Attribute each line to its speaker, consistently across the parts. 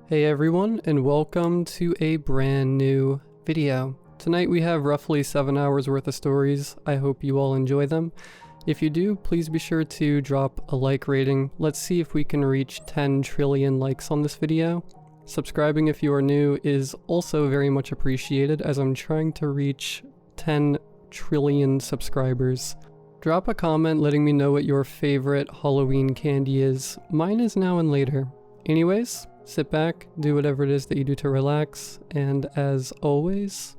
Speaker 1: Hey everyone, and welcome to a brand new video. Tonight we have roughly 7 hours worth of stories. I hope you all enjoy them. If you do, please be sure to drop a like rating. Let's see if we can reach 10 trillion likes on this video. Subscribing if you are new is also very much appreciated, as I'm trying to reach 10 trillion subscribers. Drop a comment letting me know what your favorite Halloween candy is. Mine is now and later. Anyways, sit back, do whatever it is that you do to relax, and as always,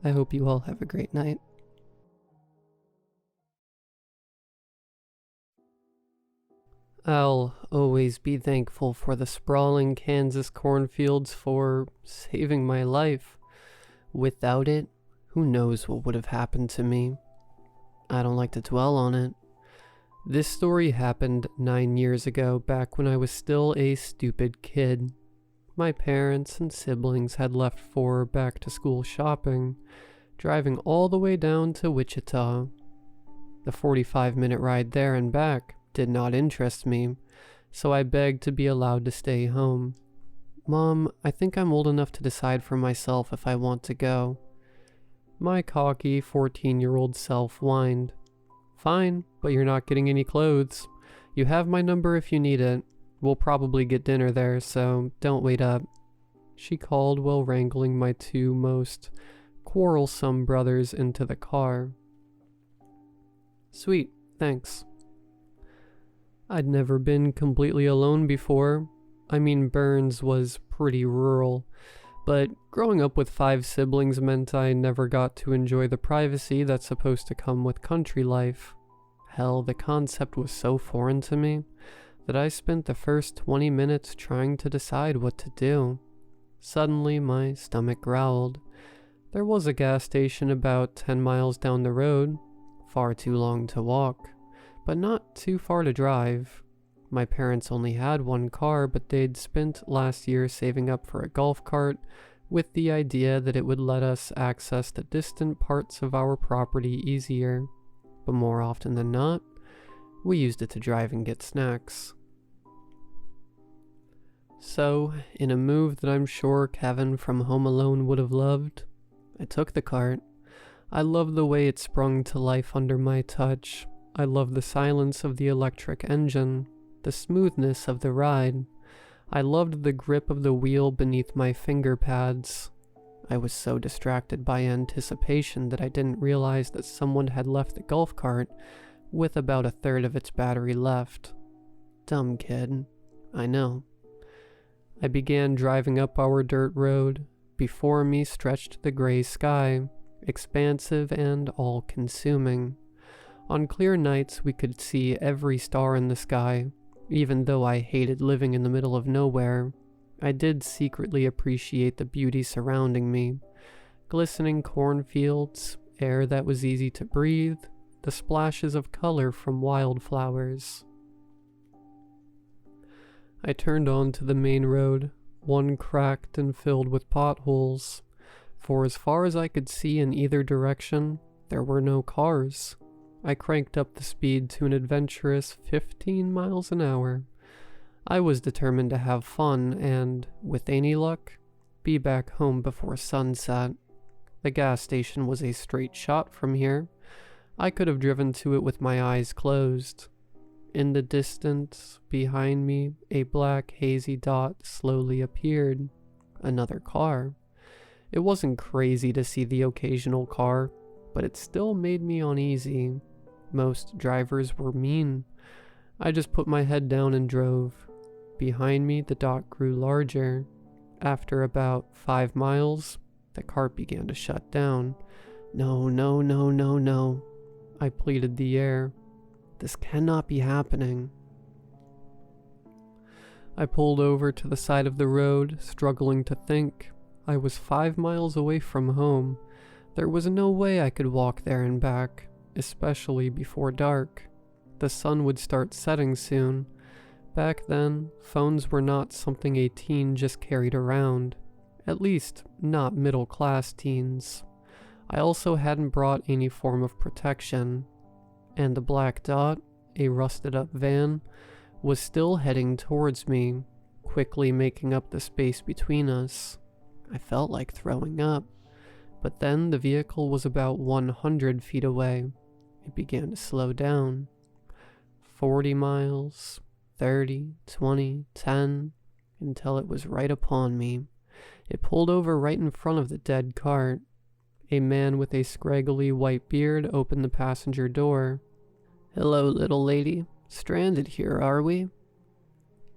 Speaker 1: I hope you all have a great night. I'll always be thankful for the sprawling Kansas cornfields for saving my life. Without it, who knows what would have happened to me. I don't like to dwell on it. This story happened 9 years ago, back when I was still a stupid kid. My parents and siblings had left for back-to-school shopping, driving all the way down to Wichita. The 45-minute ride there and back did not interest me, so I begged to be allowed to stay home. "Mom, I think I'm old enough to decide for myself if I want to go." My cocky 14-year-old self whined. "Fine, but you're not getting any clothes. You have my number if you need it. We'll probably get dinner there, so don't wait up," she called while wrangling my two most quarrelsome brothers into the car. "Sweet, thanks." I'd never been completely alone before. I mean, Burns was pretty rural, but growing up with 5 siblings meant I never got to enjoy the privacy that's supposed to come with country life. Hell, the concept was so foreign to me that I spent the first 20 minutes trying to decide what to do. Suddenly, my stomach growled. There was a gas station about 10 miles down the road, far too long to walk, but not too far to drive. My parents only had one car, but they'd spent last year saving up for a golf cart with the idea that it would let us access the distant parts of our property easier. But more often than not, we used it to drive and get snacks. So, in a move that I'm sure Kevin from Home Alone would have loved, I took the cart. I loved the way it sprung to life under my touch. I loved the silence of the electric engine, the smoothness of the ride. I loved the grip of the wheel beneath my finger pads. I was so distracted by anticipation that I didn't realize that someone had left the golf cart with about a third of its battery left. Dumb kid, I know. I began driving up our dirt road. Before me stretched the gray sky, expansive and all-consuming. On clear nights we could see every star in the sky. Even though I hated living in the middle of nowhere, I did secretly appreciate the beauty surrounding me. Glistening cornfields, air that was easy to breathe, the splashes of color from wildflowers. I turned onto the main road, one cracked and filled with potholes. For as far as I could see in either direction, there were no cars. I cranked up the speed to an adventurous 15 miles an hour. I was determined to have fun and, with any luck, be back home before sunset. The gas station was a straight shot from here. I could have driven to it with my eyes closed. In the distance, behind me, a black hazy dot slowly appeared. Another car. It wasn't crazy to see the occasional car, but it still made me uneasy. Most drivers were mean. I just put my head down and drove. Behind me, the dot grew larger. After about 5 miles, the cart began to shut down. "No, no, no, no, no," I pleaded the air. "This cannot be happening." I pulled over to the side of the road, struggling to think. I was 5 miles away from home. There was no way I could walk there and back, especially before dark. The sun would start setting soon. Back then, phones were not something a teen just carried around. At least, not middle-class teens. I also hadn't brought any form of protection. And the black dot, a rusted-up van, was still heading towards me, quickly making up the space between us. I felt like throwing up, but then the vehicle was about 100 feet away. It began to slow down. 40 miles, 30, 20, 10, until it was right upon me. It pulled over right in front of the dead cart. A man with a scraggly white beard opened the passenger door. "Hello, little lady. Stranded here, are we?"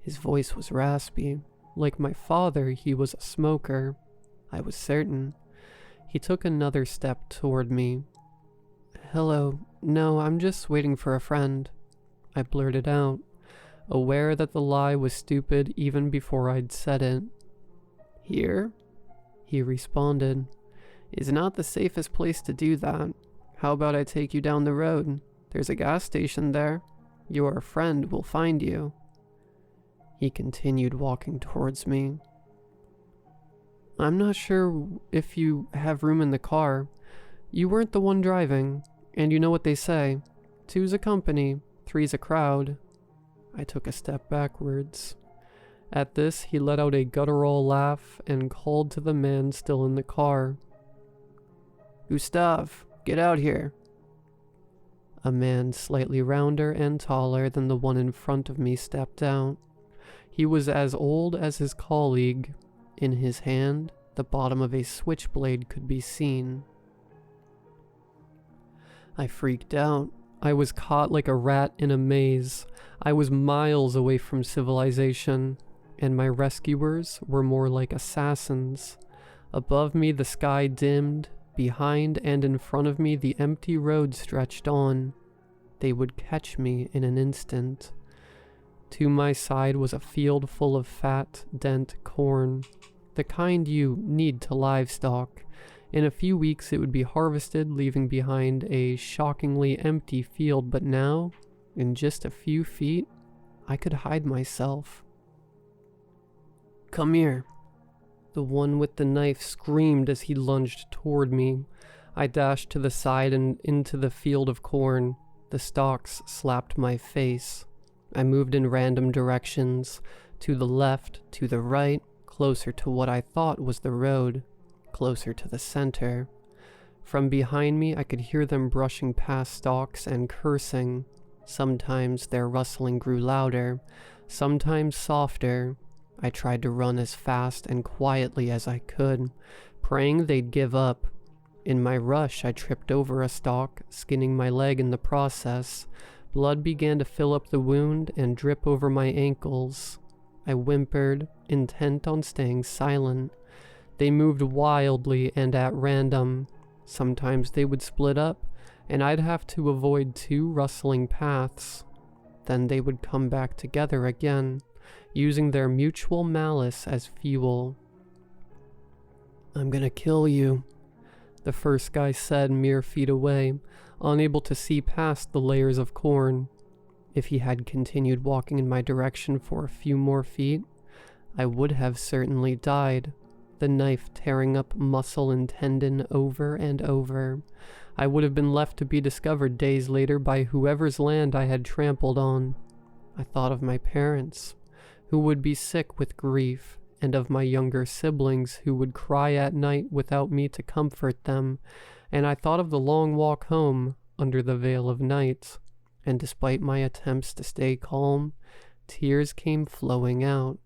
Speaker 1: His voice was raspy. Like my father, he was a smoker. I was certain. He took another step toward me. "Hello. No, I'm just waiting for a friend," I blurted out, aware that the lie was stupid even before I'd said it. "Here?" he responded. "Is not the safest place to do that. How about I take you down the road? There's a gas station there. Your friend will find you." He continued walking towards me. "I'm not sure if you have room in the car. You weren't the one driving, and you know what they say. 2's a company, 3's a crowd." I took a step backwards. At this, he let out a guttural laugh and called to the man still in the car. "Gustav, get out here." A man slightly rounder and taller than the one in front of me stepped out. He was as old as his colleague. In his hand, the bottom of a switchblade could be seen. I freaked out. I was caught like a rat in a maze. I was miles away from civilization, and my rescuers were more like assassins. Above me, the sky dimmed. Behind and in front of me, the empty road stretched on. They would catch me in an instant. To my side was a field full of fat, dent corn, the kind you need to livestock. In a few weeks it would be harvested, leaving behind a shockingly empty field, but now, in just a few feet, I could hide myself. "Come here." The one with the knife screamed as he lunged toward me. I dashed to the side and into the field of corn. The stalks slapped my face. I moved in random directions, to the left, to the right, closer to what I thought was the road, closer to the center. From behind me, I could hear them brushing past stalks and cursing. Sometimes their rustling grew louder, sometimes softer. I tried to run as fast and quietly as I could, praying they'd give up. In my rush, I tripped over a stalk, skinning my leg in the process. Blood began to fill up the wound and drip over my ankles. I whimpered, intent on staying silent. They moved wildly and at random. Sometimes they would split up, and I'd have to avoid 2 rustling paths. Then they would come back together again, using their mutual malice as fuel. "I'm gonna kill you," the first guy said mere feet away, unable to see past the layers of corn. If he had continued walking in my direction for a few more feet, I would have certainly died, the knife tearing up muscle and tendon over and over. I would have been left to be discovered days later by whoever's land I had trampled on. I thought of my parents, who would be sick with grief, and of my younger siblings who would cry at night without me to comfort them, and I thought of the long walk home under the veil of night, and despite my attempts to stay calm, tears came flowing out.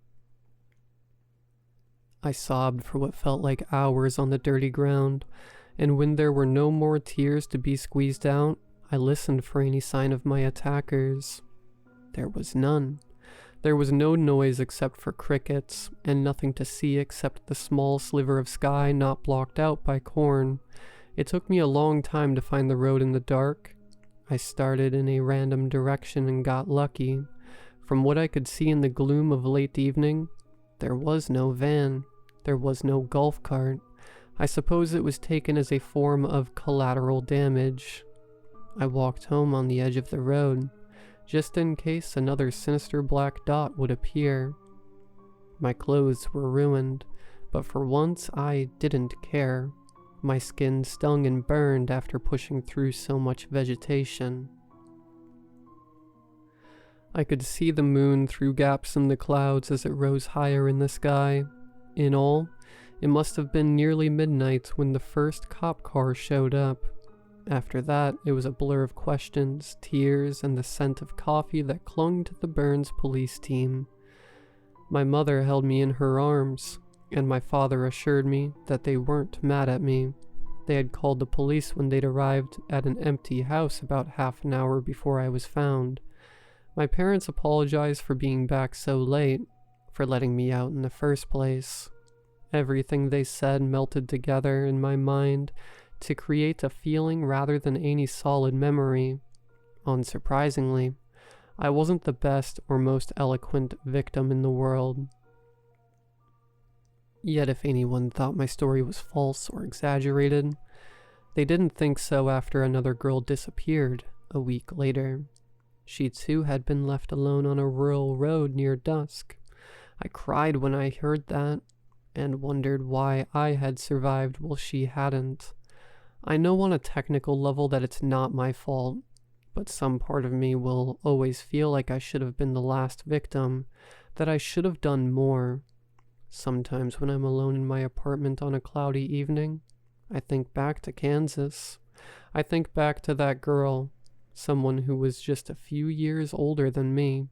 Speaker 1: I sobbed for what felt like hours on the dirty ground, and when there were no more tears to be squeezed out, I listened for any sign of my attackers. There was none. There was no noise except for crickets, and nothing to see except the small sliver of sky not blocked out by corn. It took me a long time to find the road in the dark. I started in a random direction and got lucky. From what I could see in the gloom of late evening, there was no van. There was no golf cart. I suppose it was taken as a form of collateral damage. I walked home on the edge of the road, just in case another sinister black dot would appear. My clothes were ruined, but for once I didn't care. My skin stung and burned after pushing through so much vegetation. I could see the moon through gaps in the clouds as it rose higher in the sky. In all, it must have been nearly midnight when the first cop car showed up. After that, it was a blur of questions, tears, and the scent of coffee that clung to the Burns police team. My mother held me in her arms, and my father assured me that they weren't mad at me. They had called the police when they'd arrived at an empty house about half an hour before I was found. My parents apologized for being back so late, for letting me out in the first place. Everything they said melted together in my mind to create a feeling rather than any solid memory. Unsurprisingly, I wasn't the best or most eloquent victim in the world. Yet if anyone thought my story was false or exaggerated, they didn't think so after another girl disappeared a week later. She too had been left alone on a rural road near dusk. I cried when I heard that, and wondered why I had survived while she hadn't. I know on a technical level that it's not my fault, but some part of me will always feel like I should have been the last victim, that I should have done more. Sometimes when I'm alone in my apartment on a cloudy evening, I think back to Kansas. I think back to that girl, someone who was just a few years older than me,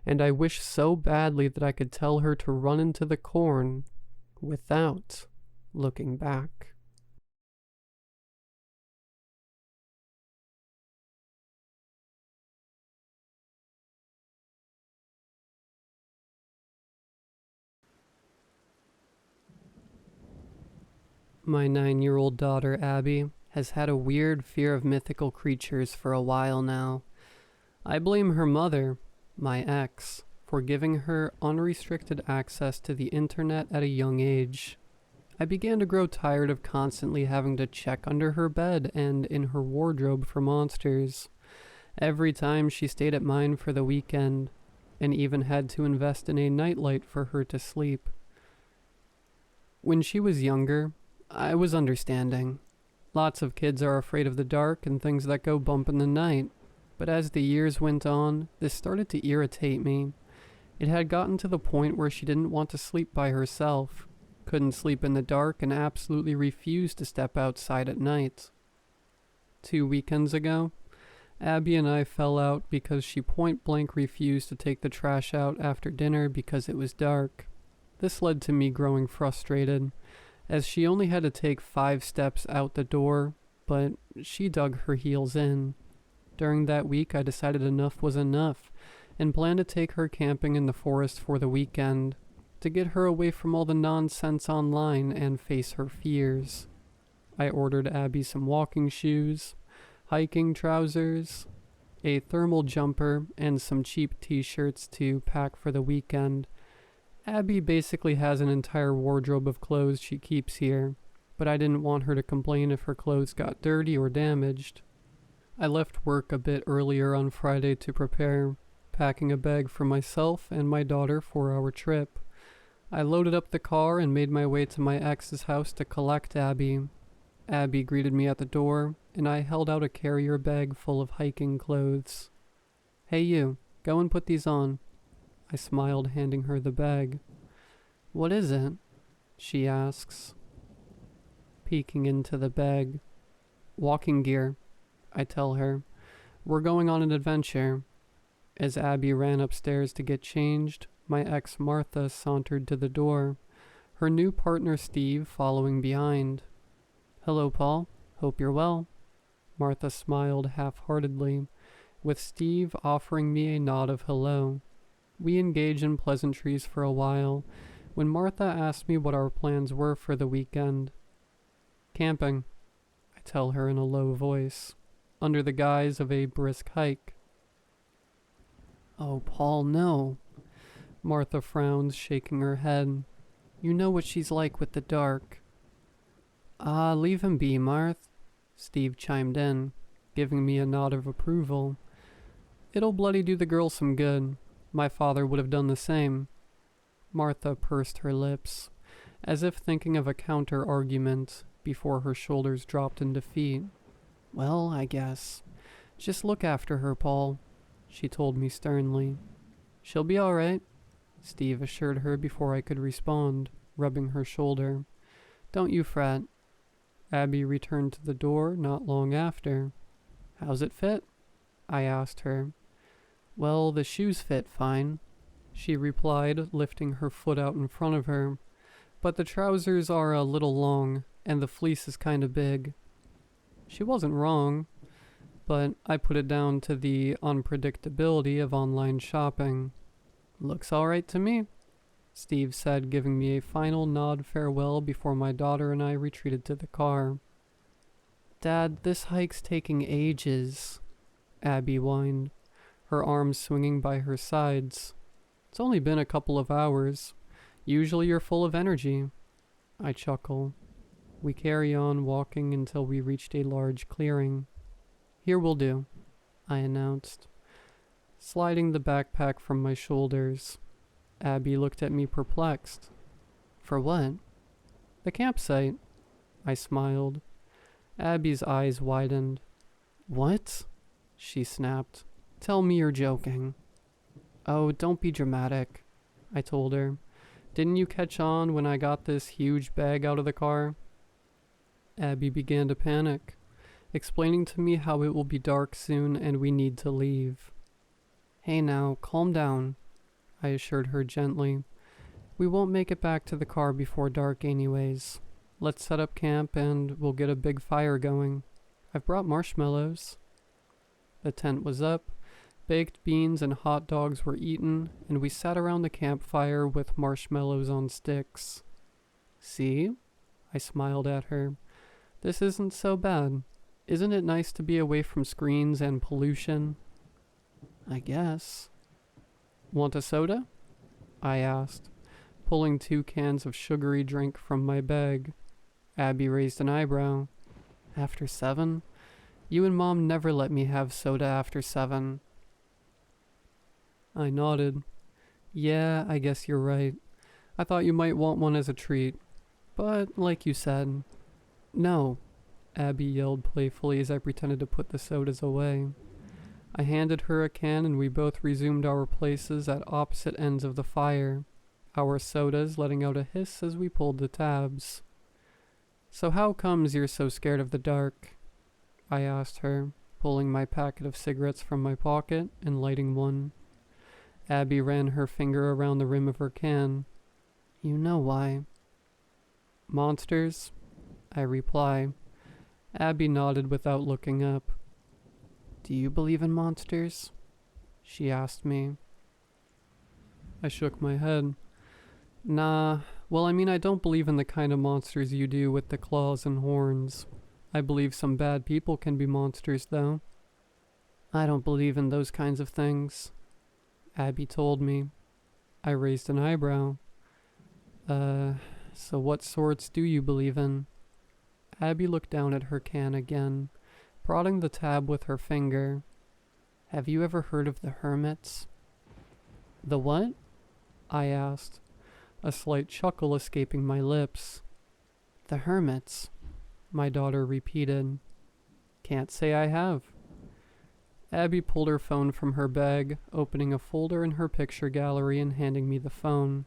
Speaker 1: and I wish so badly that I could tell her to run into the corn without looking back. My 9-year-old daughter, Abby, has had a weird fear of mythical creatures for a while now. I blame her mother, my ex, for giving her unrestricted access to the internet at a young age. I began to grow tired of constantly having to check under her bed and in her wardrobe for monsters. Every time she stayed at mine for the weekend, and even had to invest in a nightlight for her to sleep. When she was younger, I was understanding. Lots of kids are afraid of the dark and things that go bump in the night, but as the years went on, this started to irritate me. It had gotten to the point where she didn't want to sleep by herself, couldn't sleep in the dark, and absolutely refused to step outside at night. 2 weekends ago, Abby and I fell out because she point-blank refused to take the trash out after dinner because it was dark. This led to me growing frustrated, as she only had to take 5 steps out the door, but she dug her heels in. During that week, I decided enough was enough, and planned to take her camping in the forest for the weekend, to get her away from all the nonsense online and face her fears. I ordered Abby some walking shoes, hiking trousers, a thermal jumper, and some cheap t-shirts to pack for the weekend. Abby basically has an entire wardrobe of clothes she keeps here, but I didn't want her to complain if her clothes got dirty or damaged. I left work a bit earlier on Friday to prepare, packing a bag for myself and my daughter for our trip. I loaded up the car and made my way to my ex's house to collect Abby. Abby greeted me at the door, and I held out a carrier bag full of hiking clothes. "Hey you, go and put these on." I smiled, handing her the bag. "What is it?" she asks, peeking into the bag. "Walking gear," I tell her. "We're going on an adventure." As Abby ran upstairs to get changed, my ex Martha sauntered to the door, her new partner Steve following behind. "Hello, Paul. Hope you're well." Martha smiled half-heartedly, with Steve offering me a nod of hello. We engaged in pleasantries for a while, when Martha asked me what our plans were for the weekend. "Camping," I tell her in a low voice, under the guise of a brisk hike. "Oh, Paul, no." Martha frowns, shaking her head. "You know what she's like with the dark." "Ah, leave him be, Marth," Steve chimed in, giving me a nod of approval. "It'll bloody do the girl some good. My father would have done the same." Martha pursed her lips, as if thinking of a counter-argument, before her shoulders dropped in defeat. "Well, I guess. Just look after her, Paul." she told me sternly. She'll be alright, Steve assured her before I could respond, rubbing her shoulder. Don't you fret. Abby returned to the door not long after. How's it fit? I asked her. Well, the shoes fit fine, she replied, lifting her foot out in front of her. But the trousers are a little long, and the fleece is kinda big. She wasn't wrong, but I put it down to the unpredictability of online shopping. Looks alright to me, Steve said, giving me a final nod farewell before my daughter and I retreated to the car. Dad, this hike's taking ages, Abby whined, her arms swinging by her sides. It's only been a couple of hours. Usually you're full of energy. I chuckle. We carry on walking until we reached a large clearing. Here will do, I announced, sliding the backpack from my shoulders. Abby looked at me perplexed. For what? The campsite, I smiled. Abby's eyes widened. What? She snapped. Tell me you're joking. Oh, don't be dramatic, I told her. Didn't you catch on when I got this huge bag out of the car? Abby began to panic, explaining to me how it will be dark soon and we need to leave. Hey now, calm down, I assured her gently. We won't make it back to the car before dark anyways. Let's set up camp and we'll get a big fire going. I've brought marshmallows. The tent was up, baked beans and hot dogs were eaten, and we sat around the campfire with marshmallows on sticks. See? I smiled at her. This isn't so bad. Isn't it nice to be away from screens and pollution? I guess. Want a soda? I asked, pulling 2 cans of sugary drink from my bag. Abby raised an eyebrow. After 7? You and Mom never let me have soda after 7. I nodded. Yeah, I guess you're right. I thought you might want one as a treat. But, like you said. No, Abby yelled playfully as I pretended to put the sodas away. I handed her a can and we both resumed our places at opposite ends of the fire, our sodas letting out a hiss as we pulled the tabs. So how comes you're so scared of the dark? I asked her, pulling my packet of cigarettes from my pocket and lighting one. Abby ran her finger around the rim of her can. You know why. Monsters? I reply. Abby nodded without looking up. Do you believe in monsters? She asked me. I shook my head. Nah, well, I mean, I don't believe in the kind of monsters you do with the claws and horns. I believe some bad people can be monsters, though. I don't believe in those kinds of things, Abby told me. I raised an eyebrow. So what sorts do you believe in? Abby looked down at her can again, prodding the tab with her finger. Have you ever heard of the hermits? The what? I asked, a slight chuckle escaping my lips. The hermits, my daughter repeated. Can't say I have. Abby pulled her phone from her bag, opening a folder in her picture gallery and handing me the phone.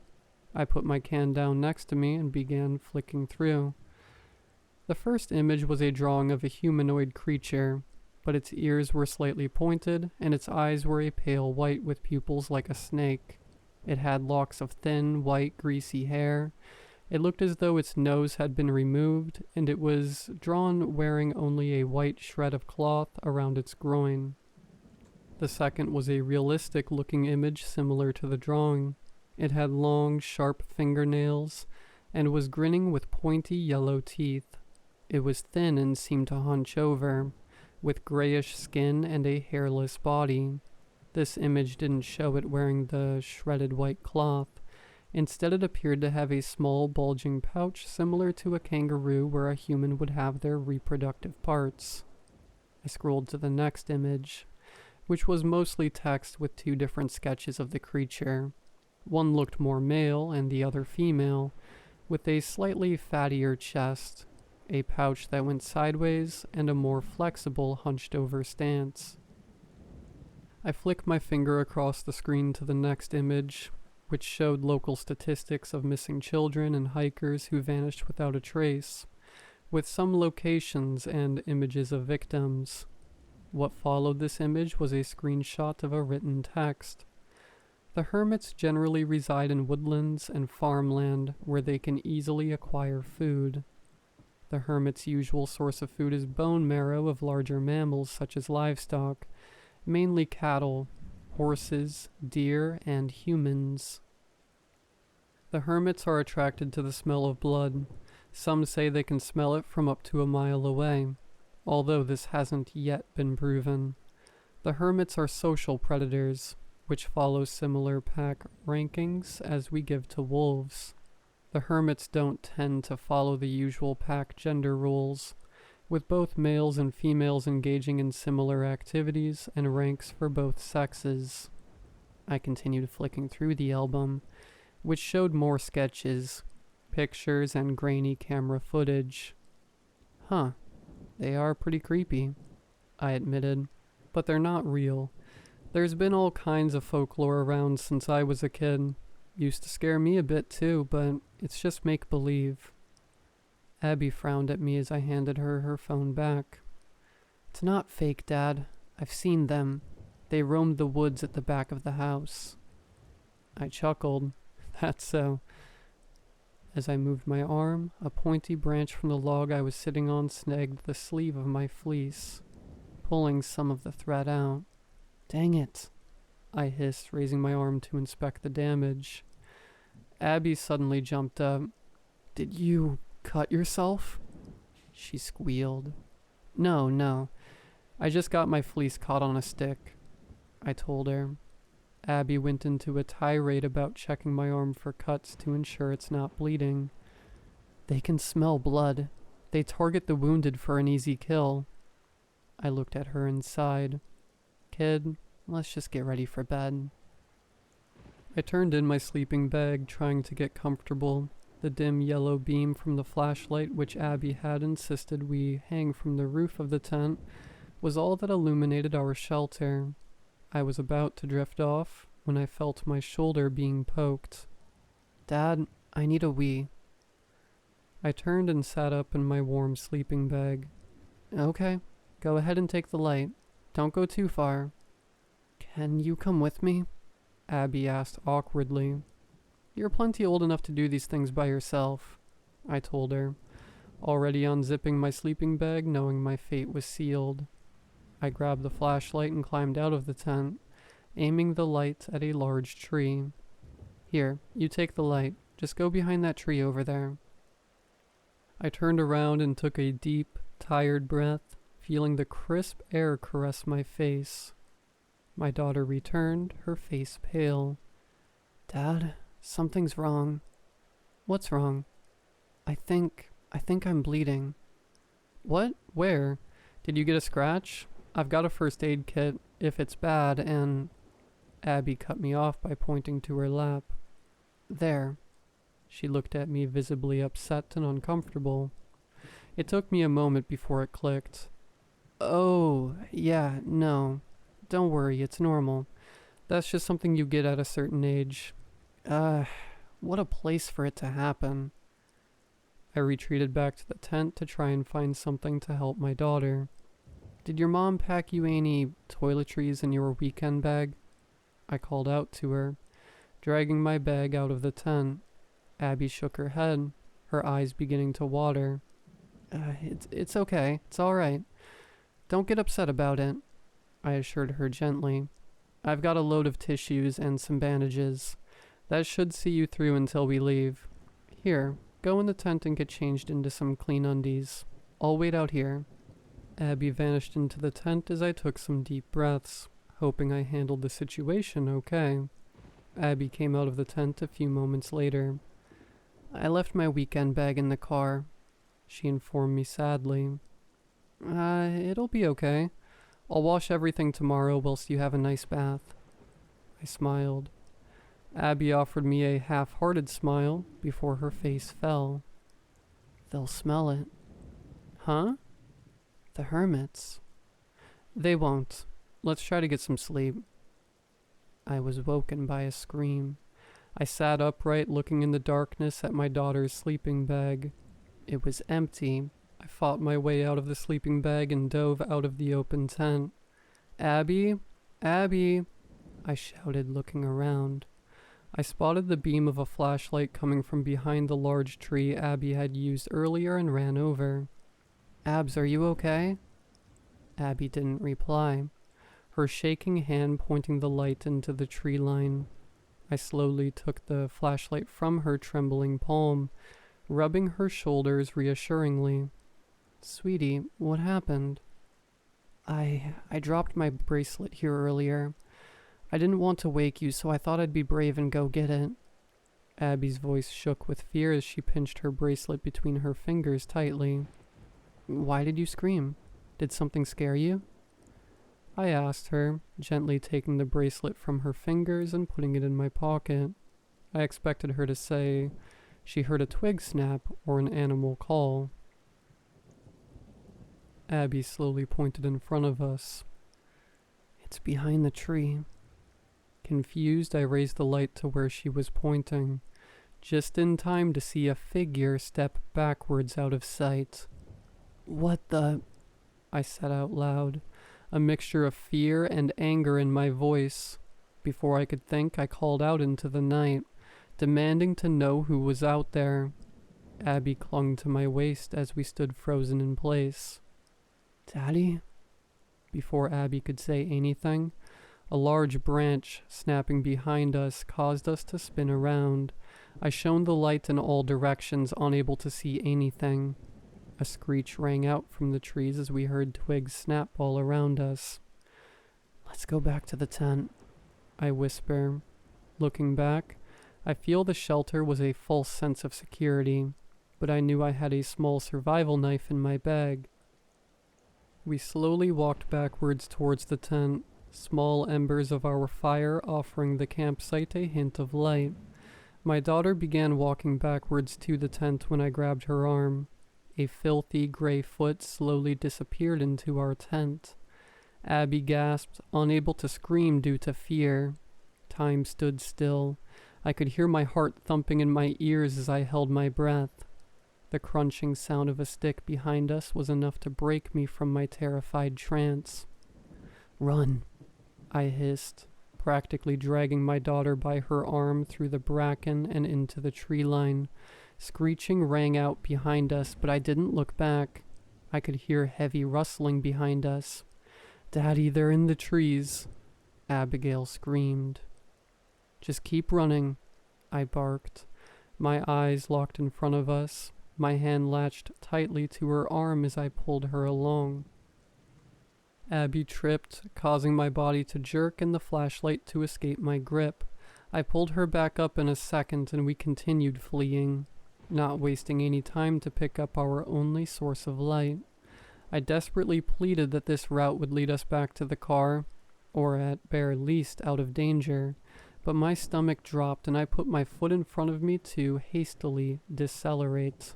Speaker 1: I put my can down next to me and began flicking through. The first image was a drawing of a humanoid creature, but its ears were slightly pointed and its eyes were a pale white with pupils like a snake. It had locks of thin, white, greasy hair. It looked as though its nose had been removed, and it was drawn wearing only a white shred of cloth around its groin. The second was a realistic-looking image similar to the drawing. It had long, sharp fingernails, and was grinning with pointy yellow teeth. It was thin and seemed to hunch over, with grayish skin and a hairless body. This image didn't show it wearing the shredded white cloth. Instead, it appeared to have a small, bulging pouch similar to a kangaroo where a human would have their reproductive parts. I scrolled to the next image, which was mostly text with 2 different sketches of the creature. One looked more male and the other female, with a slightly fattier chest, a pouch that went sideways, and a more flexible, hunched-over stance. I flicked my finger across the screen to the next image, which showed local statistics of missing children and hikers who vanished without a trace, with some locations and images of victims. What followed this image was a screenshot of a written text. The hermits generally reside in woodlands and farmland where they can easily acquire food. The hermit's usual source of food is bone marrow of larger mammals such as livestock, mainly cattle, horses, deer, and humans. The hermits are attracted to the smell of blood. Some say they can smell it from up to a mile away, although this hasn't yet been proven. The hermits are social predators, which follow similar pack rankings as we give to wolves. The hermits don't tend to follow the usual pack gender rules, with both males and females engaging in similar activities and ranks for both sexes. I continued flicking through the album, which showed more sketches, pictures, and grainy camera footage. Huh, they are pretty creepy, I admitted, but they're not real. There's been all kinds of folklore around since I was a kid. Used to scare me a bit too, but it's just make-believe. Abby frowned at me as I handed her her phone back. It's not fake, Dad. I've seen them. They roamed the woods at the back of the house. I chuckled. That's so. As I moved my arm, a pointy branch from the log I was sitting on snagged the sleeve of my fleece, pulling some of the thread out. Dang it, I hissed, raising my arm to inspect the damage. Abby suddenly jumped up. Did you cut yourself? She squealed. No. I just got my fleece caught on a stick, I told her. Abby went into a tirade about checking my arm for cuts to ensure it's not bleeding. They can smell blood. They target the wounded for an easy kill. I looked at her and sighed. Kid, let's just get ready for bed. I turned in my sleeping bag, trying to get comfortable. The dim yellow beam from the flashlight, which Abby had insisted we hang from the roof of the tent, was all that illuminated our shelter. I was about to drift off when I felt my shoulder being poked. Dad, I need a wee. I turned and sat up in my warm sleeping bag. Okay, go ahead and take the light. Don't go too far. Can you come with me? Abby asked awkwardly. You're plenty old enough to do these things by yourself, I told her, already unzipping my sleeping bag, knowing my fate was sealed. I grabbed the flashlight and climbed out of the tent, aiming the light at a large tree. Here, you take the light. Just go behind that tree over there. I turned around and took a deep, tired breath, feeling the crisp air caress my face. My daughter returned, her face pale. Dad, something's wrong. What's wrong? I think I'm bleeding. What? Where? Did you get a scratch? I've got a first aid kit if it's bad, and... Abby cut me off by pointing to her lap. There. She looked at me visibly upset and uncomfortable. It took me a moment before it clicked. Oh, yeah, no. Don't worry, it's normal. That's just something you get at a certain age. What a place for it to happen. I retreated back to the tent to try and find something to help my daughter. Did your mom pack you any toiletries in your weekend bag? I called out to her, dragging my bag out of the tent. Abby shook her head, her eyes beginning to water. It's okay. It's all right. Don't get upset about it, I assured her gently. I've got a load of tissues and some bandages. That should see you through until we leave. Here, go in the tent and get changed into some clean undies. I'll wait out here. Abby vanished into the tent as I took some deep breaths, hoping I handled the situation okay. Abby came out of the tent a few moments later. I left my weekend bag in the car, she informed me sadly. It'll be okay. I'll wash everything tomorrow whilst you have a nice bath. I smiled. Abby offered me a half-hearted smile before her face fell. They'll smell it. Huh? The hermits. They won't. Let's try to get some sleep. I was woken by a scream. I sat upright, looking in the darkness at my daughter's sleeping bag. It was empty. I fought my way out of the sleeping bag and dove out of the open tent. "Abby? Abby!" I shouted, looking around. I spotted the beam of a flashlight coming from behind the large tree Abby had used earlier and ran over. "Abs, are you okay?" Abby didn't reply, her shaking hand pointing the light into the tree line. I slowly took the flashlight from her trembling palm, rubbing her shoulders reassuringly. "Sweetie, what happened?" I dropped my bracelet here earlier. I didn't want to wake you, so I thought I'd be brave and go get it." Abby's voice shook with fear as she pinched her bracelet between her fingers tightly. "Why did you scream? Did something scare you?" I asked her, gently taking the bracelet from her fingers and putting it in my pocket. I expected her to say she heard a twig snap or an animal call. Abby slowly pointed in front of us. "It's behind the tree." Confused, I raised the light to where she was pointing, just in time to see a figure step backwards out of sight. "What the?" I said out loud, a mixture of fear and anger in my voice. Before I could think, I called out into the night, demanding to know who was out there. Abby clung to my waist as we stood frozen in place. "Daddy?" Before Abby could say anything, a large branch snapping behind us caused us to spin around. I shone the light in all directions, unable to see anything. A screech rang out from the trees as we heard twigs snap all around us. "Let's go back to the tent," I whisper. Looking back, I feel the shelter was a false sense of security, but I knew I had a small survival knife in my bag. We slowly walked backwards towards the tent, small embers of our fire offering the campsite a hint of light. My daughter began walking backwards to the tent when I grabbed her arm. A filthy gray foot slowly disappeared into our tent. Abby gasped, unable to scream due to fear. Time stood still. I could hear my heart thumping in my ears as I held my breath. The crunching sound of a stick behind us was enough to break me from my terrified trance. "Run," I hissed, practically dragging my daughter by her arm through the bracken and into the tree line. Screeching rang out behind us, but I didn't look back. I could hear heavy rustling behind us. "Daddy, they're in the trees," Abigail screamed. "Just keep running," I barked. My eyes locked in front of us. My hand latched tightly to her arm as I pulled her along. Abby tripped, causing my body to jerk and the flashlight to escape my grip. I pulled her back up in a second and we continued fleeing, not wasting any time to pick up our only source of light. I desperately pleaded that this route would lead us back to the car, or at bare least out of danger, but my stomach dropped and I put my foot in front of me to hastily decelerate.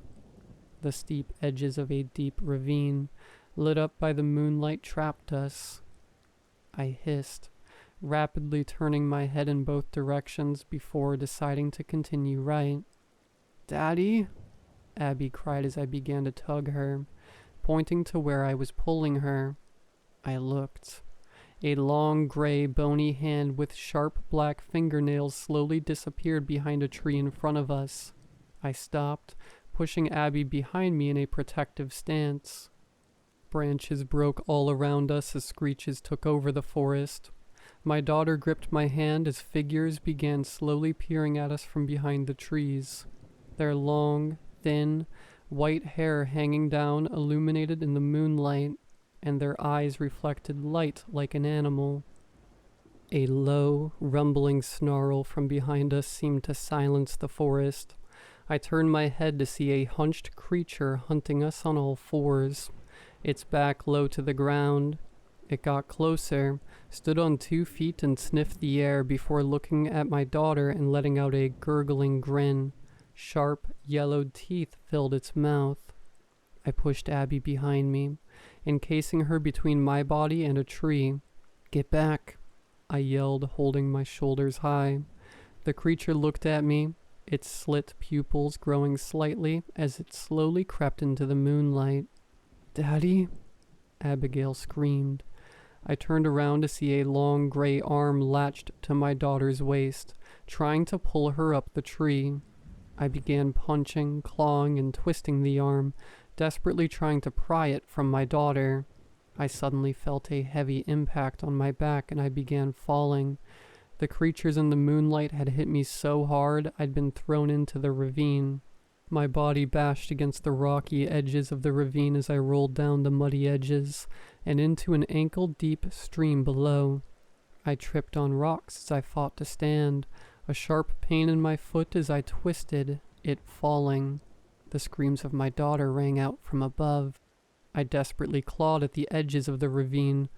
Speaker 1: The steep edges of a deep ravine, lit up by the moonlight, trapped us. I hissed, rapidly turning my head in both directions before deciding to continue right. "Daddy?" Abby cried as I began to tug her, pointing to where I was pulling her. I looked. A long, gray, bony hand with sharp black fingernails slowly disappeared behind a tree in front of us. I stopped, pushing Abby behind me in a protective stance. Branches broke all around us as screeches took over the forest. My daughter gripped my hand as figures began slowly peering at us from behind the trees. Their long, thin, white hair hanging down, illuminated in the moonlight, and their eyes reflected light like an animal. A low, rumbling snarl from behind us seemed to silence the forest. I turned my head to see a hunched creature hunting us on all fours, its back low to the ground. It got closer, stood on 2 feet and sniffed the air before looking at my daughter and letting out a gurgling grin. Sharp, yellowed teeth filled its mouth. I pushed Abby behind me, encasing her between my body and a tree. "Get back," I yelled, holding my shoulders high. The creature looked at me, its slit pupils growing slightly as it slowly crept into the moonlight. "Daddy?" Abigail screamed. I turned around to see a long gray arm latched to my daughter's waist, trying to pull her up the tree. I began punching, clawing, and twisting the arm, desperately trying to pry it from my daughter. I suddenly felt a heavy impact on my back and I began falling. The creatures in the moonlight had hit me so hard I'd been thrown into the ravine. My body bashed against the rocky edges of the ravine as I rolled down the muddy edges and into an ankle-deep stream below. I tripped on rocks as I fought to stand, a sharp pain in my foot as I twisted, it falling. The screams of my daughter rang out from above. I desperately clawed at the edges of the ravine,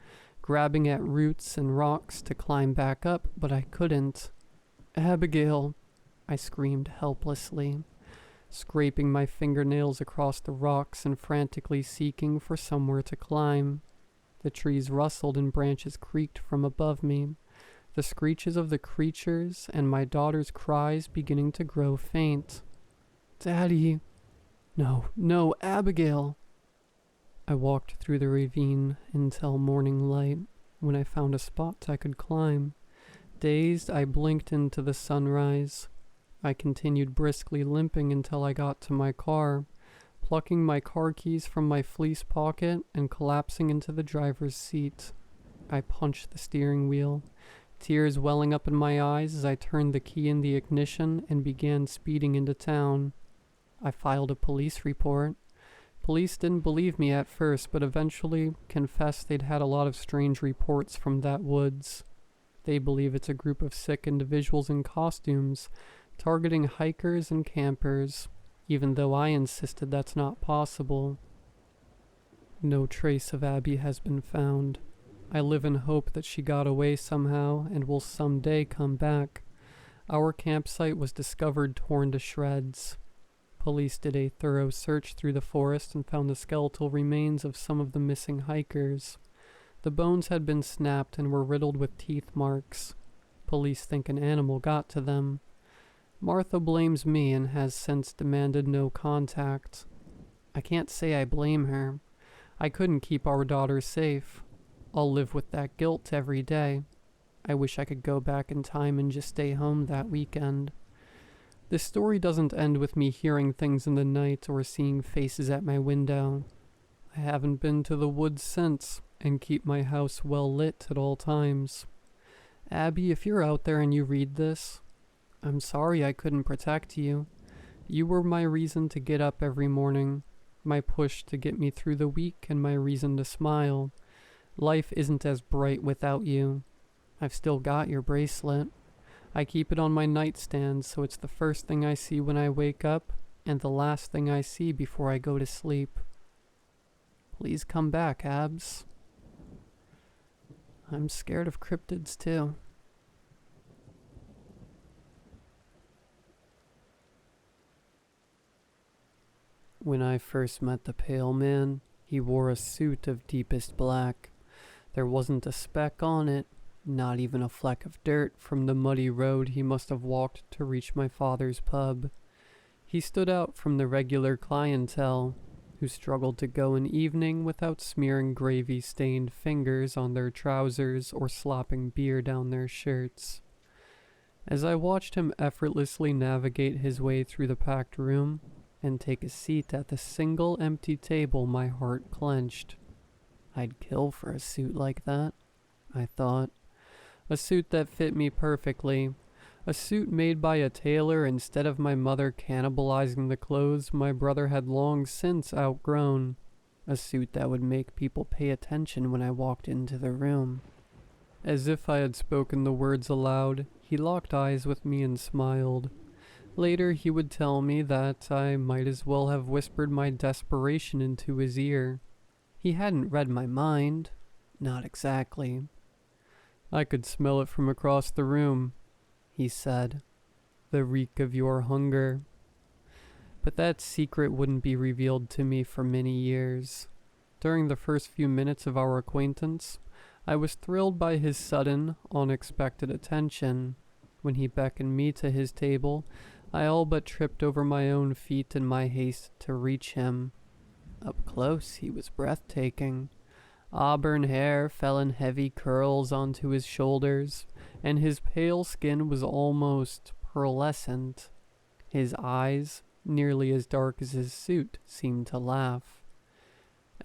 Speaker 1: grabbing at roots and rocks to climb back up, but I couldn't. "Abigail!" I screamed helplessly, scraping my fingernails across the rocks and frantically seeking for somewhere to climb. The trees rustled and branches creaked from above me, the screeches of the creatures and my daughter's cries beginning to grow faint. "Daddy!" No, Abigail!" I walked through the ravine until morning light, when I found a spot I could climb. Dazed, I blinked into the sunrise. I continued briskly limping until I got to my car, plucking my car keys from my fleece pocket and collapsing into the driver's seat. I punched the steering wheel, tears welling up in my eyes as I turned the key in the ignition and began speeding into town. I filed a police report. Police didn't believe me at first, but eventually confessed they'd had a lot of strange reports from that woods. They believe it's a group of sick individuals in costumes, targeting hikers and campers, even though I insisted that's not possible. No trace of Abby has been found. I live in hope that she got away somehow and will someday come back. Our campsite was discovered torn to shreds. Police did a thorough search through the forest and found the skeletal remains of some of the missing hikers. The bones had been snapped and were riddled with teeth marks. Police think an animal got to them. Martha blames me and has since demanded no contact. I can't say I blame her. I couldn't keep our daughter safe. I'll live with that guilt every day. I wish I could go back in time and just stay home that weekend. This story doesn't end with me hearing things in the night or seeing faces at my window. I haven't been to the woods since and keep my house well lit at all times. Abby, if you're out there and you read this, I'm sorry I couldn't protect you. You were my reason to get up every morning, my push to get me through the week and my reason to smile. Life isn't as bright without you. I've still got your bracelet. I keep it on my nightstand so it's the first thing I see when I wake up and the last thing I see before I go to sleep. Please come back, Abs. I'm scared of cryptids too. When I first met the pale man, he wore a suit of deepest black. There wasn't a speck on it, not even a fleck of dirt from the muddy road he must have walked to reach my father's pub. He stood out from the regular clientele, who struggled to go an evening without smearing gravy-stained fingers on their trousers or slopping beer down their shirts. As I watched him effortlessly navigate his way through the packed room and take a seat at the single empty table, my heart clenched. I'd kill for a suit like that, I thought. A suit that fit me perfectly. A suit made by a tailor instead of my mother cannibalizing the clothes my brother had long since outgrown. A suit that would make people pay attention when I walked into the room. As if I had spoken the words aloud, he locked eyes with me and smiled. Later he would tell me that I might as well have whispered my desperation into his ear. He hadn't read my mind. Not exactly. I could smell it from across the room, he said. The reek of your hunger. But that secret wouldn't be revealed to me for many years. During the first few minutes of our acquaintance, I was thrilled by his sudden, unexpected attention. When he beckoned me to his table, I all but tripped over my own feet in my haste to reach him. Up close, he was breathtaking. Auburn hair fell in heavy curls onto his shoulders, and his pale skin was almost pearlescent. His eyes, nearly as dark as his suit, seemed to laugh.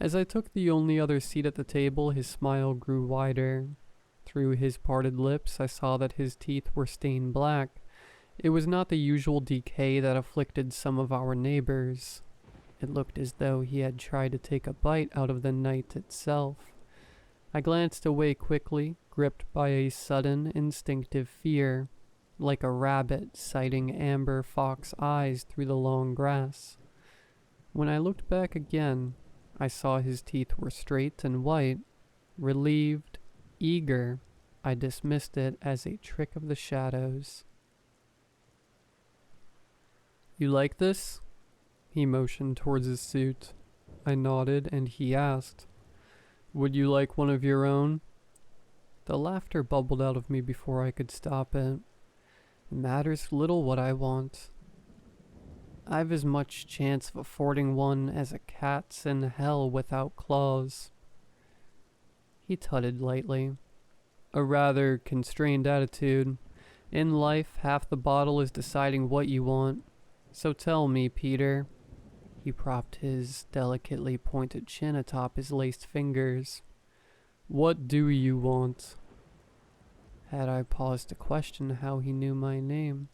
Speaker 1: As I took the only other seat at the table, his smile grew wider. Through his parted lips, I saw that his teeth were stained black. It was not the usual decay that afflicted some of our neighbors. It looked as though he had tried to take a bite out of the night itself. I glanced away quickly, gripped by a sudden, instinctive fear, like a rabbit sighting amber fox eyes through the long grass. When I looked back again, I saw his teeth were straight and white. Relieved, eager, I dismissed it as a trick of the shadows. "You like this?" He motioned towards his suit. I nodded, and he asked, "Would you like one of your own?" The laughter bubbled out of me before I could stop it. It matters little what I want. I've as much chance of affording one as a cat's in hell without claws. He tutted lightly. A rather constrained attitude. In life, half the bottle is deciding what you want. So tell me, Peter. He propped his delicately pointed chin atop his laced fingers. What do you want? Had I paused to question how he knew my name,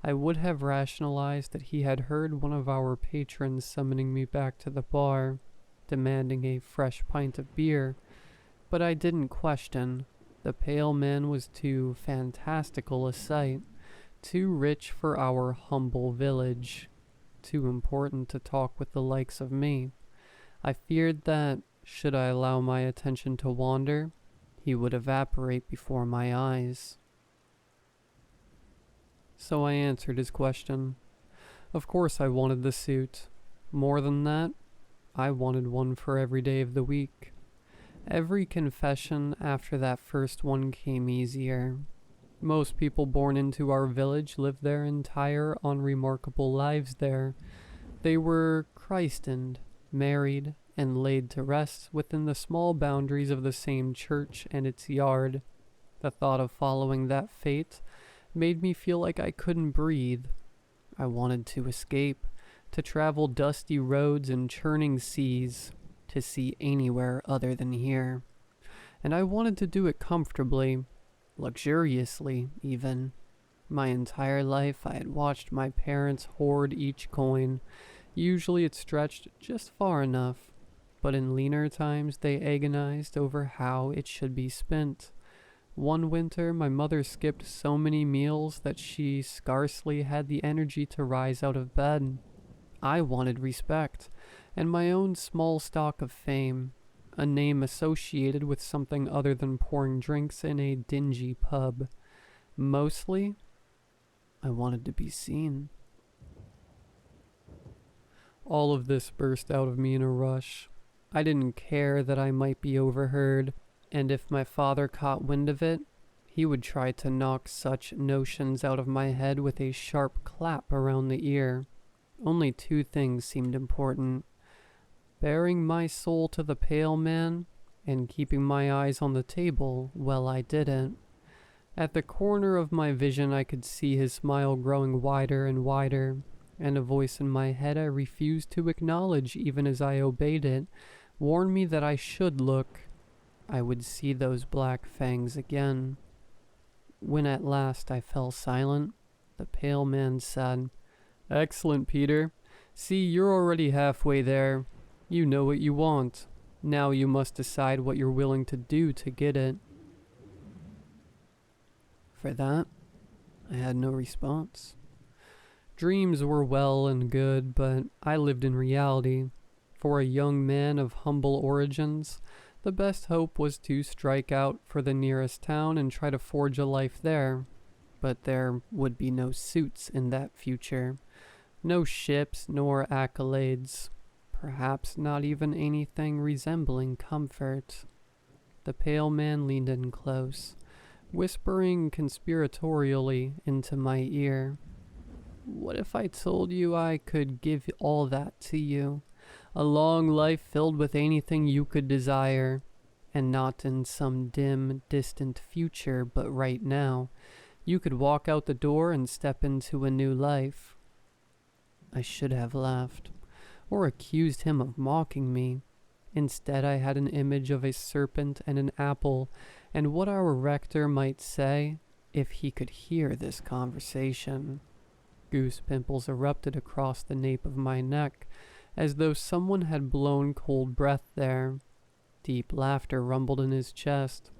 Speaker 1: I would have rationalized that he had heard one of our patrons summoning me back to the bar, demanding a fresh pint of beer, but I didn't question. The pale man was too fantastical a sight, too rich for our humble village, too important to talk with the likes of me. I feared that, should I allow my attention to wander, he would evaporate before my eyes. So I answered his question. Of course I wanted the suit. More than that, I wanted one for every day of the week. Every confession after that first one came easier. Most people born into our village lived their entire unremarkable lives there. They were christened, married, and laid to rest within the small boundaries of the same church and its yard. The thought of following that fate made me feel like I couldn't breathe. I wanted to escape, to travel dusty roads and churning seas, to see anywhere other than here. And I wanted to do it comfortably, luxuriously even. My entire life I had watched my parents hoard each coin. Usually it stretched just far enough, but in leaner times they agonized over how it should be spent. One winter, my mother skipped so many meals that she scarcely had the energy to rise out of bed. I wanted respect, and my own small stock of fame, a name associated with something other than pouring drinks in a dingy pub. Mostly, I wanted to be seen. All of this burst out of me in a rush. I didn't care that I might be overheard, and if my father caught wind of it, he would try to knock such notions out of my head with a sharp clap around the ear. Only two things seemed important: bearing my soul to the pale man, and keeping my eyes on the table while I did it. At the corner of my vision I could see his smile growing wider and wider, and a voice in my head I refused to acknowledge even as I obeyed it warned me that I should look. I would see those black fangs again. When at last I fell silent, the pale man said, "Excellent, Peter. See, you're already halfway there. You know what you want. Now you must decide what you're willing to do to get it." For that, I had no response. Dreams were well and good, but I lived in reality. For a young man of humble origins, the best hope was to strike out for the nearest town and try to forge a life there. But there would be no suits in that future. No ships nor accolades. Perhaps not even anything resembling comfort. The pale man leaned in close, whispering conspiratorially into my ear. What if I told you I could give all that to you? A long life filled with anything you could desire, and not in some dim, distant future, but right now. You could walk out the door and step into a new life. I should have laughed, or accused him of mocking me. Instead, I had an image of a serpent and an apple, and what our rector might say if he could hear this conversation. Goose pimples erupted across the nape of my neck, as though someone had blown cold breath there. Deep laughter rumbled in his chest.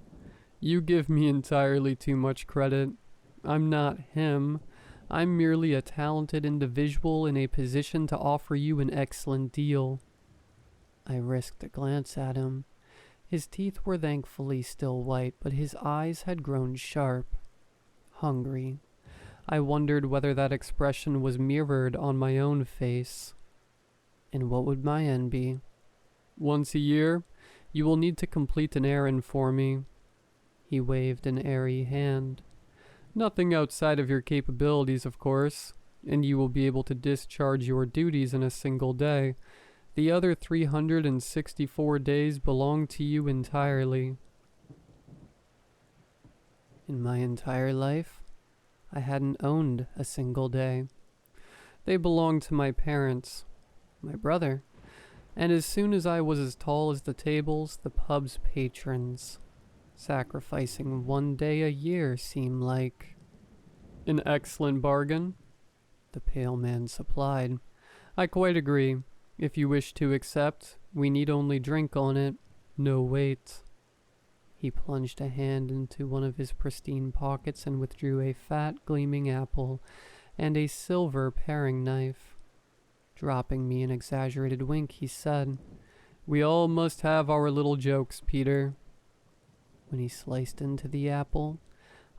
Speaker 1: You give me entirely too much credit. I'm not him. I'm merely a talented individual in a position to offer you an excellent deal. I risked a glance at him. His teeth were thankfully still white, but his eyes had grown sharp. Hungry. I wondered whether that expression was mirrored on my own face. And what would my end be? Once a year, you will need to complete an errand for me. He waved an airy hand. Nothing outside of your capabilities, of course, and you will be able to discharge your duties in a single day. The other 364 days belong to you entirely. In my entire life, I hadn't owned a single day. They belonged to my parents, my brother, and as soon as I was as tall as the tables, the pub's patrons. Sacrificing one day a year seemed like an excellent bargain, the pale man supplied. I quite agree. If you wish to accept, we need only drink on it, no wait. He plunged a hand into one of his pristine pockets and withdrew a fat, gleaming apple and a silver paring knife. Dropping me an exaggerated wink, he said, We all must have our little jokes, Peter. When he sliced into the apple,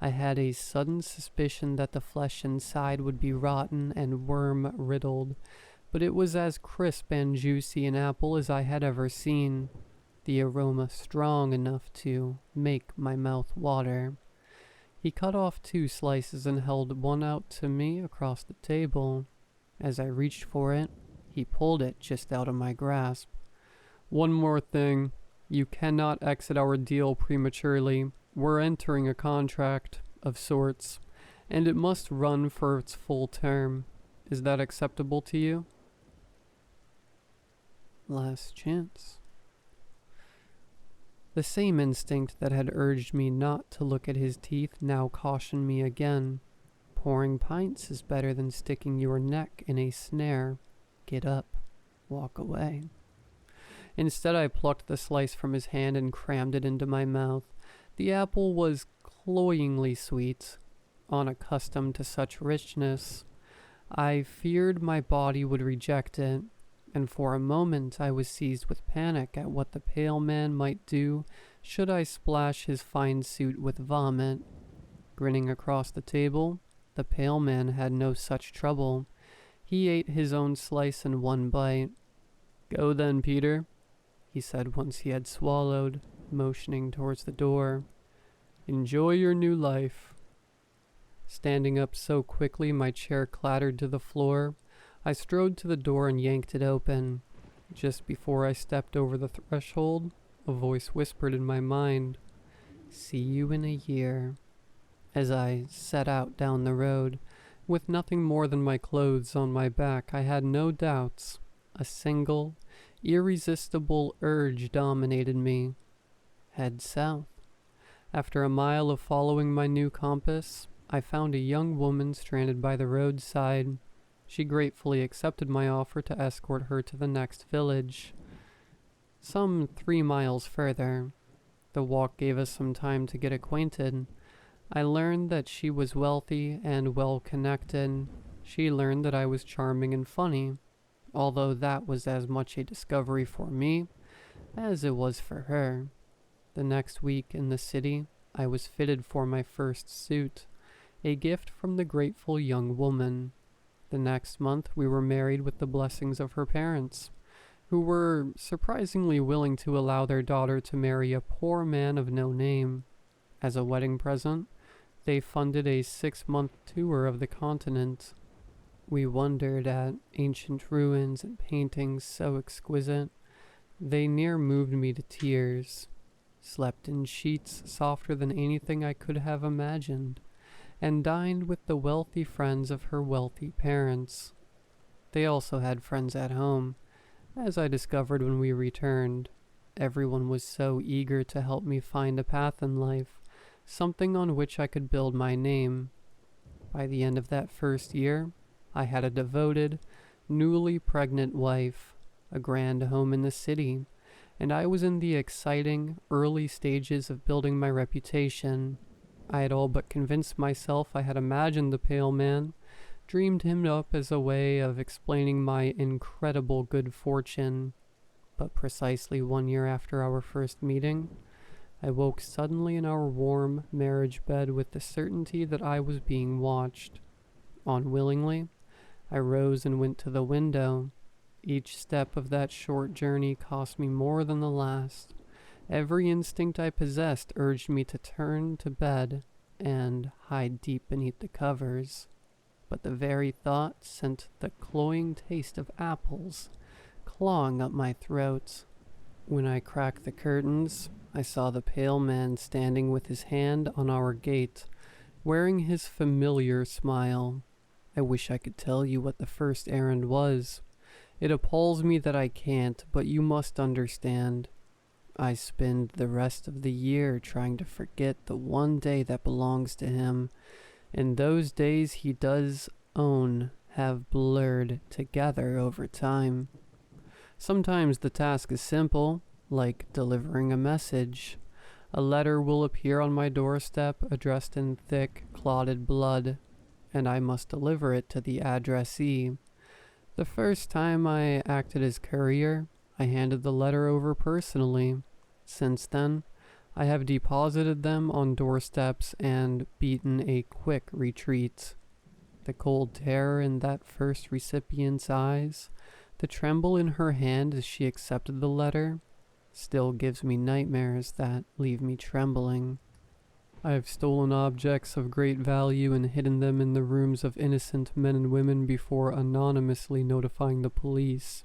Speaker 1: I had a sudden suspicion that the flesh inside would be rotten and worm-riddled, but it was as crisp and juicy an apple as I had ever seen, the aroma strong enough to make my mouth water. He cut off 2 slices and held one out to me across the table. As I reached for it, he pulled it just out of my grasp. One more thing. You cannot exit our deal prematurely. We're entering a contract of sorts, and it must run for its full term. Is that acceptable to you? Last chance. The same instinct that had urged me not to look at his teeth now cautioned me again. Pouring pints is better than sticking your neck in a snare. Get up. Walk away. Instead, I plucked the slice from his hand and crammed it into my mouth. The apple was cloyingly sweet. Unaccustomed to such richness, I feared my body would reject it, and for a moment I was seized with panic at what the pale man might do should I splash his fine suit with vomit. Grinning across the table, the pale man had no such trouble. He ate his own slice in one bite. Go then, Peter, he said once he had swallowed, motioning towards the door. Enjoy your new life. Standing up so quickly my chair clattered to the floor, I strode to the door and yanked it open. Just before I stepped over the threshold, a voice whispered in my mind, See you in a year. As I set out down the road, with nothing more than my clothes on my back, I had no doubts. A single, irresistible urge dominated me. Head south. After a mile of following my new compass, I found a young woman stranded by the roadside. She gratefully accepted my offer to escort her to the next village, some 3 miles further. The walk gave us some time to get acquainted. I learned that she was wealthy and well-connected. She learned that I was charming and funny, although that was as much a discovery for me as it was for her. The next week in the city, I was fitted for my first suit, a gift from the grateful young woman. The next month, we were married with the blessings of her parents. who were surprisingly willing to allow their daughter to marry a poor man of no name. As a wedding present, they funded a 6-month tour of the continent. We wondered at ancient ruins and paintings so exquisite, they near moved me to tears, slept in sheets softer than anything I could have imagined, and dined with the wealthy friends of her wealthy parents. They also had friends at home, as I discovered when we returned. Everyone was so eager to help me find a path in life, something on which I could build my name. By the end of that first year, I had a devoted, newly pregnant wife, a grand home in the city, and I was in the exciting, early stages of building my reputation. I had all but convinced myself I had imagined the pale man, dreamed him up as a way of explaining my incredible good fortune. But precisely 1 year after our first meeting, I woke suddenly in our warm marriage bed with the certainty that I was being watched. Unwillingly, I rose and went to the window. Each step of that short journey cost me more than the last. Every instinct I possessed urged me to turn to bed and hide deep beneath the covers. But the very thought sent the cloying taste of apples clawing up my throat. When I cracked the curtains, I saw the pale man standing with his hand on our gate, wearing his familiar smile. I wish I could tell you what the first errand was. It appalls me that I can't, but you must understand. I spend the rest of the year trying to forget the one day that belongs to him, and those days he does own have blurred together over time. Sometimes the task is simple, like delivering a message. A letter will appear on my doorstep addressed in thick, clotted blood, and I must deliver it to the addressee. The first time I acted as courier, I handed the letter over personally. Since then, I have deposited them on doorsteps and beaten a quick retreat. The cold terror in that first recipient's eyes, the tremble in her hand as she accepted the letter, still gives me nightmares that leave me trembling. I have stolen objects of great value and hidden them in the rooms of innocent men and women before anonymously notifying the police.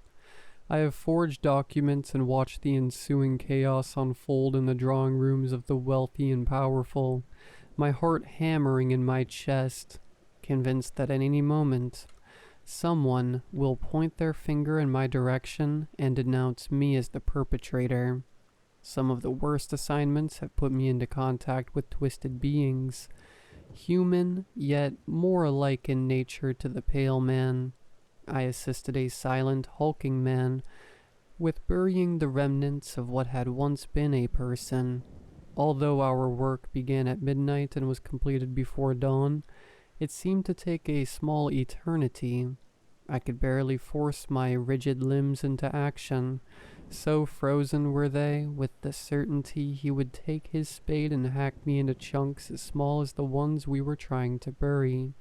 Speaker 1: I have forged documents and watched the ensuing chaos unfold in the drawing rooms of the wealthy and powerful, my heart hammering in my chest, convinced that at any moment, someone will point their finger in my direction and denounce me as the perpetrator. Some of the worst assignments have put me into contact with twisted beings, human yet more alike in nature to the pale man. I assisted a silent, hulking man with burying the remnants of what had once been a person. Although our work began at midnight and was completed before dawn, it seemed to take a small eternity. I could barely force my rigid limbs into action. So frozen were they, with the certainty he would take his spade and hack me into chunks as small as the ones we were trying to bury.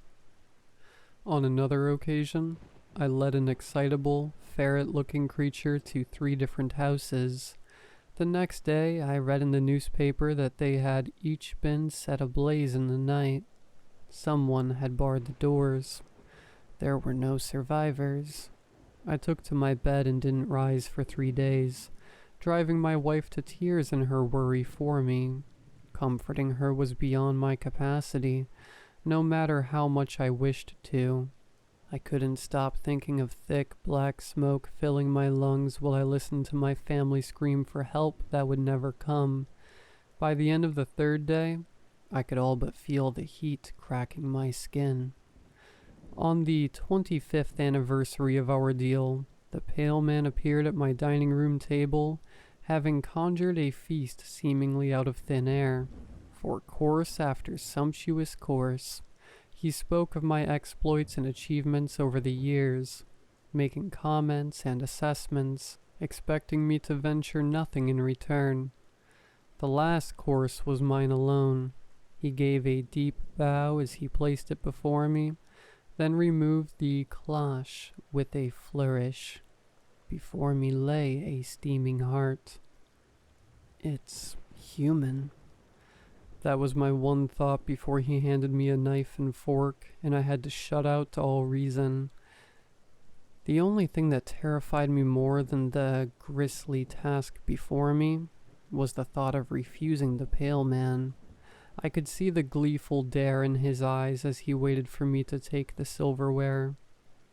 Speaker 1: On another occasion, I led an excitable, ferret-looking creature to 3 different houses. The next day, I read in the newspaper that they had each been set ablaze in the night. Someone had barred the doors. There were no survivors. I took to my bed and didn't rise for 3 days, driving my wife to tears in her worry for me. Comforting her was beyond my capacity, no matter how much I wished to. I couldn't stop thinking of thick, black smoke filling my lungs while I listened to my family scream for help that would never come. By the end of the 3rd day, I could all but feel the heat cracking my skin. On the 25th anniversary of our deal, the pale man appeared at my dining room table, having conjured a feast seemingly out of thin air. For course after sumptuous course, he spoke of my exploits and achievements over the years, making comments and assessments, expecting me to venture nothing in return. The last course was mine alone. He gave a deep bow as he placed it before me, then removed the cloche with a flourish. before me lay a steaming heart. It's human. That was my one thought before he handed me a knife and fork, and I had to shut out all reason. The only thing that terrified me more than the grisly task before me was the thought of refusing the pale man. I could see the gleeful dare in his eyes as he waited for me to take the silverware.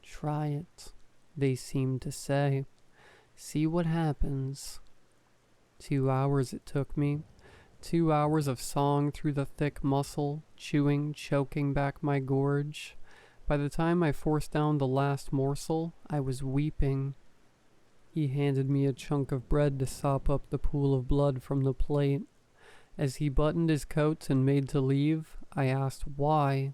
Speaker 1: Try it, they seemed to say. See what happens. 2 hours it took me. 2 hours of sawing through the thick muscle, chewing, choking back my gorge. By the time I forced down the last morsel, I was weeping. He handed me a chunk of bread to sop up the pool of blood from the plate. As he buttoned his coat and made to leave, I asked why.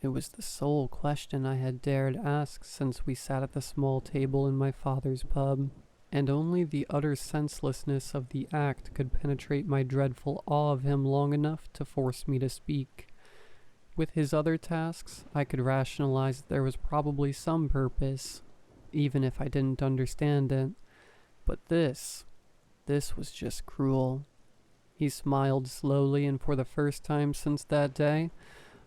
Speaker 1: It was the sole question I had dared ask since we sat at the small table in my father's pub, and only the utter senselessness of the act could penetrate my dreadful awe of him long enough to force me to speak. With his other tasks, I could rationalize that there was probably some purpose, even if I didn't understand it. But this was just cruel. He smiled slowly, and for the first time since that day,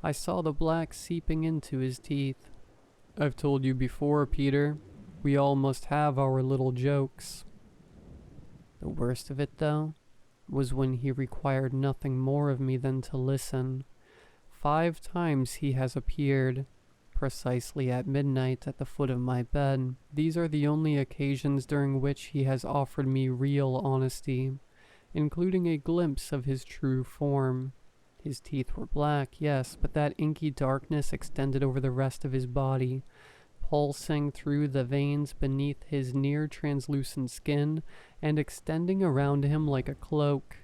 Speaker 1: I saw the black seeping into his teeth. I've told you before, Peter, we all must have our little jokes. The worst of it, though, was when he required nothing more of me than to listen. 5 times he has appeared, precisely at midnight at the foot of my bed. These are the only occasions during which he has offered me real honesty, including a glimpse of his true form. His teeth were black, yes, but that inky darkness extended over the rest of his body, pulsing through the veins beneath his near-translucent skin and extending around him like a cloak,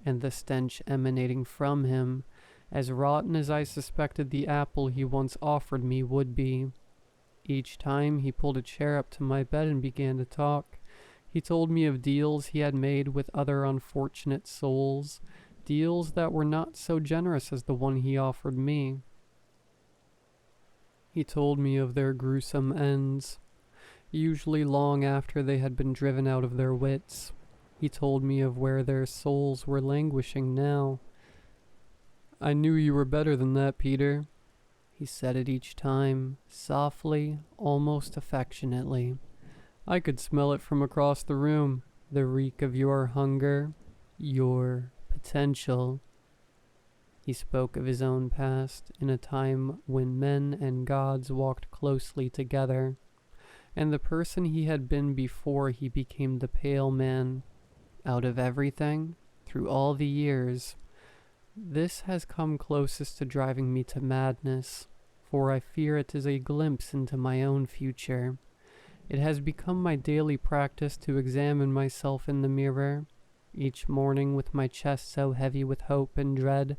Speaker 1: and the stench emanating from him, as rotten as I suspected the apple he once offered me would be. Each time he pulled a chair up to my bed and began to talk. He told me of deals he had made with other unfortunate souls, deals that were not so generous as the one he offered me. He told me of their gruesome ends, usually long after they had been driven out of their wits. He told me of where their souls were languishing now. I knew you were better than that, Peter. He said it each time, softly, almost affectionately. I could smell it from across the room, the reek of your hunger, your potential. He spoke of his own past in a time when men and gods walked closely together, and the person he had been before he became the Pale Man. Out of everything, through all the years, this has come closest to driving me to madness, for I fear it is a glimpse into my own future. It has become my daily practice to examine myself in the mirror, each morning with my chest so heavy with hope and dread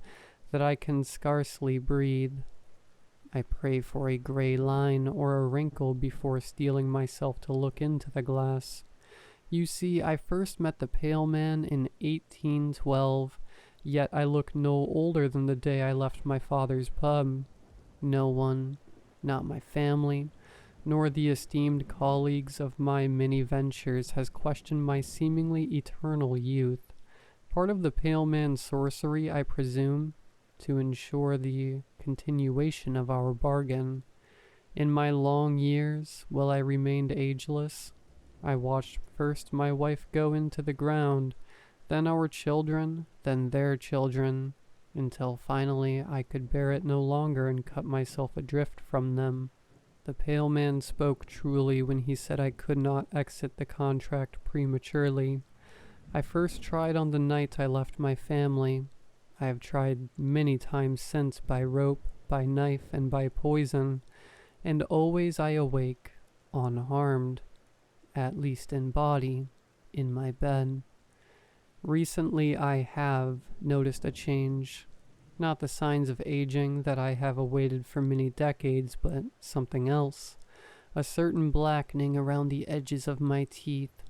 Speaker 1: that I can scarcely breathe. I pray for a gray line or a wrinkle before steeling myself to look into the glass. You see, I first met the Pale Man in 1812, yet I look no older than the day I left my father's pub. No one, not my family, nor the esteemed colleagues of my many ventures, has questioned my seemingly eternal youth. Part of the Pale Man's sorcery, I presume, to ensure the continuation of our bargain. In my long years, while I remained ageless, I watched first my wife go into the ground, then our children, then their children, until finally I could bear it no longer and cut myself adrift from them. The Pale Man spoke truly when he said I could not exit the contract prematurely. I first tried on the night I left my family. I have tried many times since by rope, by knife, and by poison, and always I awake, unharmed, at least in body, in my bed. Recently I have noticed a change, not the signs of aging that I have awaited for many decades, but something else, a certain blackening around the edges of my teeth.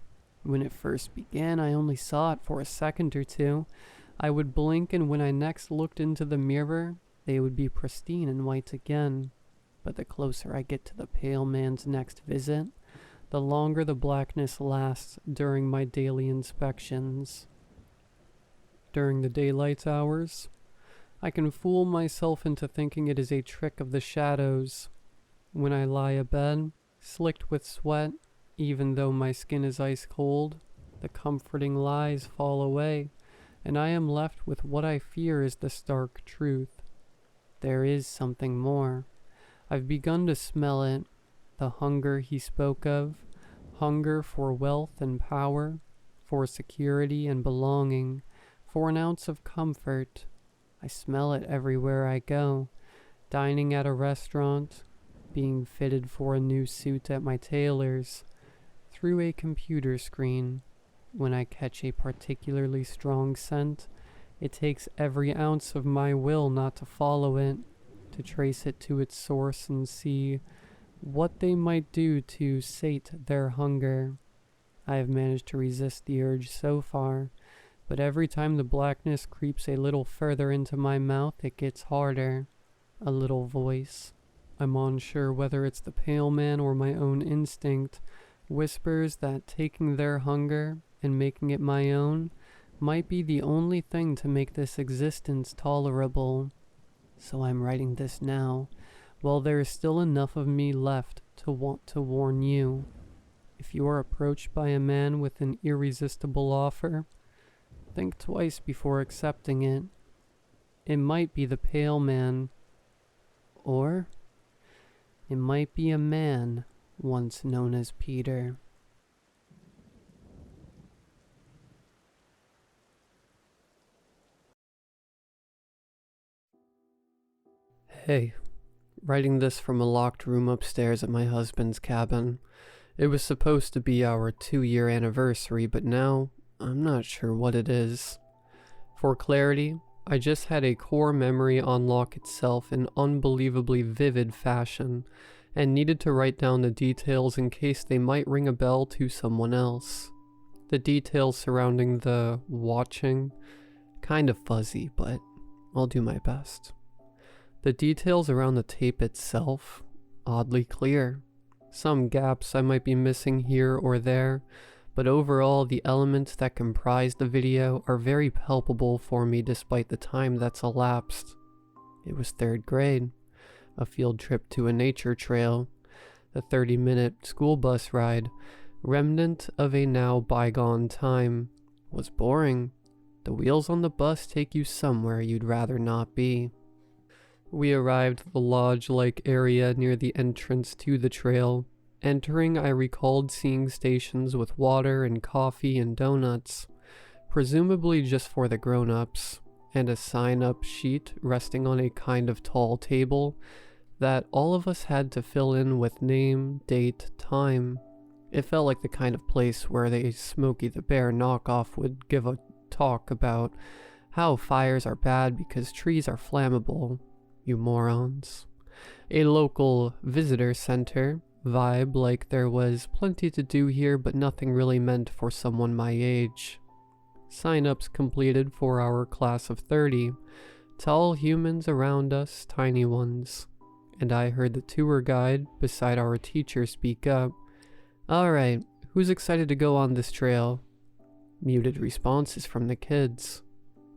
Speaker 1: When it first began, I only saw it for a second or two. I would blink, and when I next looked into the mirror, they would be pristine and white again. But the closer I get to the Pale Man's next visit, the longer the blackness lasts during my daily inspections. During the daylight hours, I can fool myself into thinking it is a trick of the shadows. When I lie abed, slicked with sweat, even though my skin is ice cold, the comforting lies fall away, and I am left with what I fear is the stark truth. There is something more. I've begun to smell it, the hunger he spoke of, hunger for wealth and power, for security and belonging, for an ounce of comfort. I smell it everywhere I go, dining at a restaurant, being fitted for a new suit at my tailor's, through a computer screen. When I catch a particularly strong scent, it takes every ounce of my will not to follow it, to trace it to its source and see what they might do to sate their hunger. I have managed to resist the urge so far, but every time the blackness creeps a little further into my mouth, it gets harder. A little voice, I'm unsure whether it's the pale man or my own instinct, whispers that taking their hunger and making it my own might be the only thing to make this existence tolerable. So I'm writing this now, while there is still enough of me left to want to warn you. If you are approached by a man with an irresistible offer, think twice before accepting it. It might be the pale man, or it might be a man once known as Peter. Hey, writing this from a locked room upstairs at my husband's cabin. It was supposed to be our 2-year anniversary, but now I'm not sure what it is. For clarity, I just had a core memory unlock itself in unbelievably vivid fashion, and needed to write down the details in case they might ring a bell to someone else. The details surrounding the watching, kind of fuzzy, but I'll do my best. The details around the tape itself, oddly clear. Some gaps I might be missing here or there, but overall the elements that comprise the video are very palpable for me despite the time that's elapsed. It was 3rd grade, a field trip to a nature trail, the 30-minute school bus ride, remnant of a now bygone time, was boring. The wheels on the bus take you somewhere you'd rather not be. We arrived at the lodge-like area near the entrance to the trail. Entering, I recalled seeing stations with water and coffee and donuts, presumably just for the grown-ups, and a sign-up sheet resting on a kind of tall table that all of us had to fill in with name, date, time. It felt like the kind of place where the Smokey the Bear knockoff would give a talk about how fires are bad because trees are flammable. You morons. A local visitor center vibe, like there was plenty to do here but nothing really meant for someone my age. Sign-ups completed for our class of 30. Tall humans around us, tiny ones. And I heard the tour guide beside our teacher speak up. Alright, who's excited to go on this trail? Muted responses from the kids.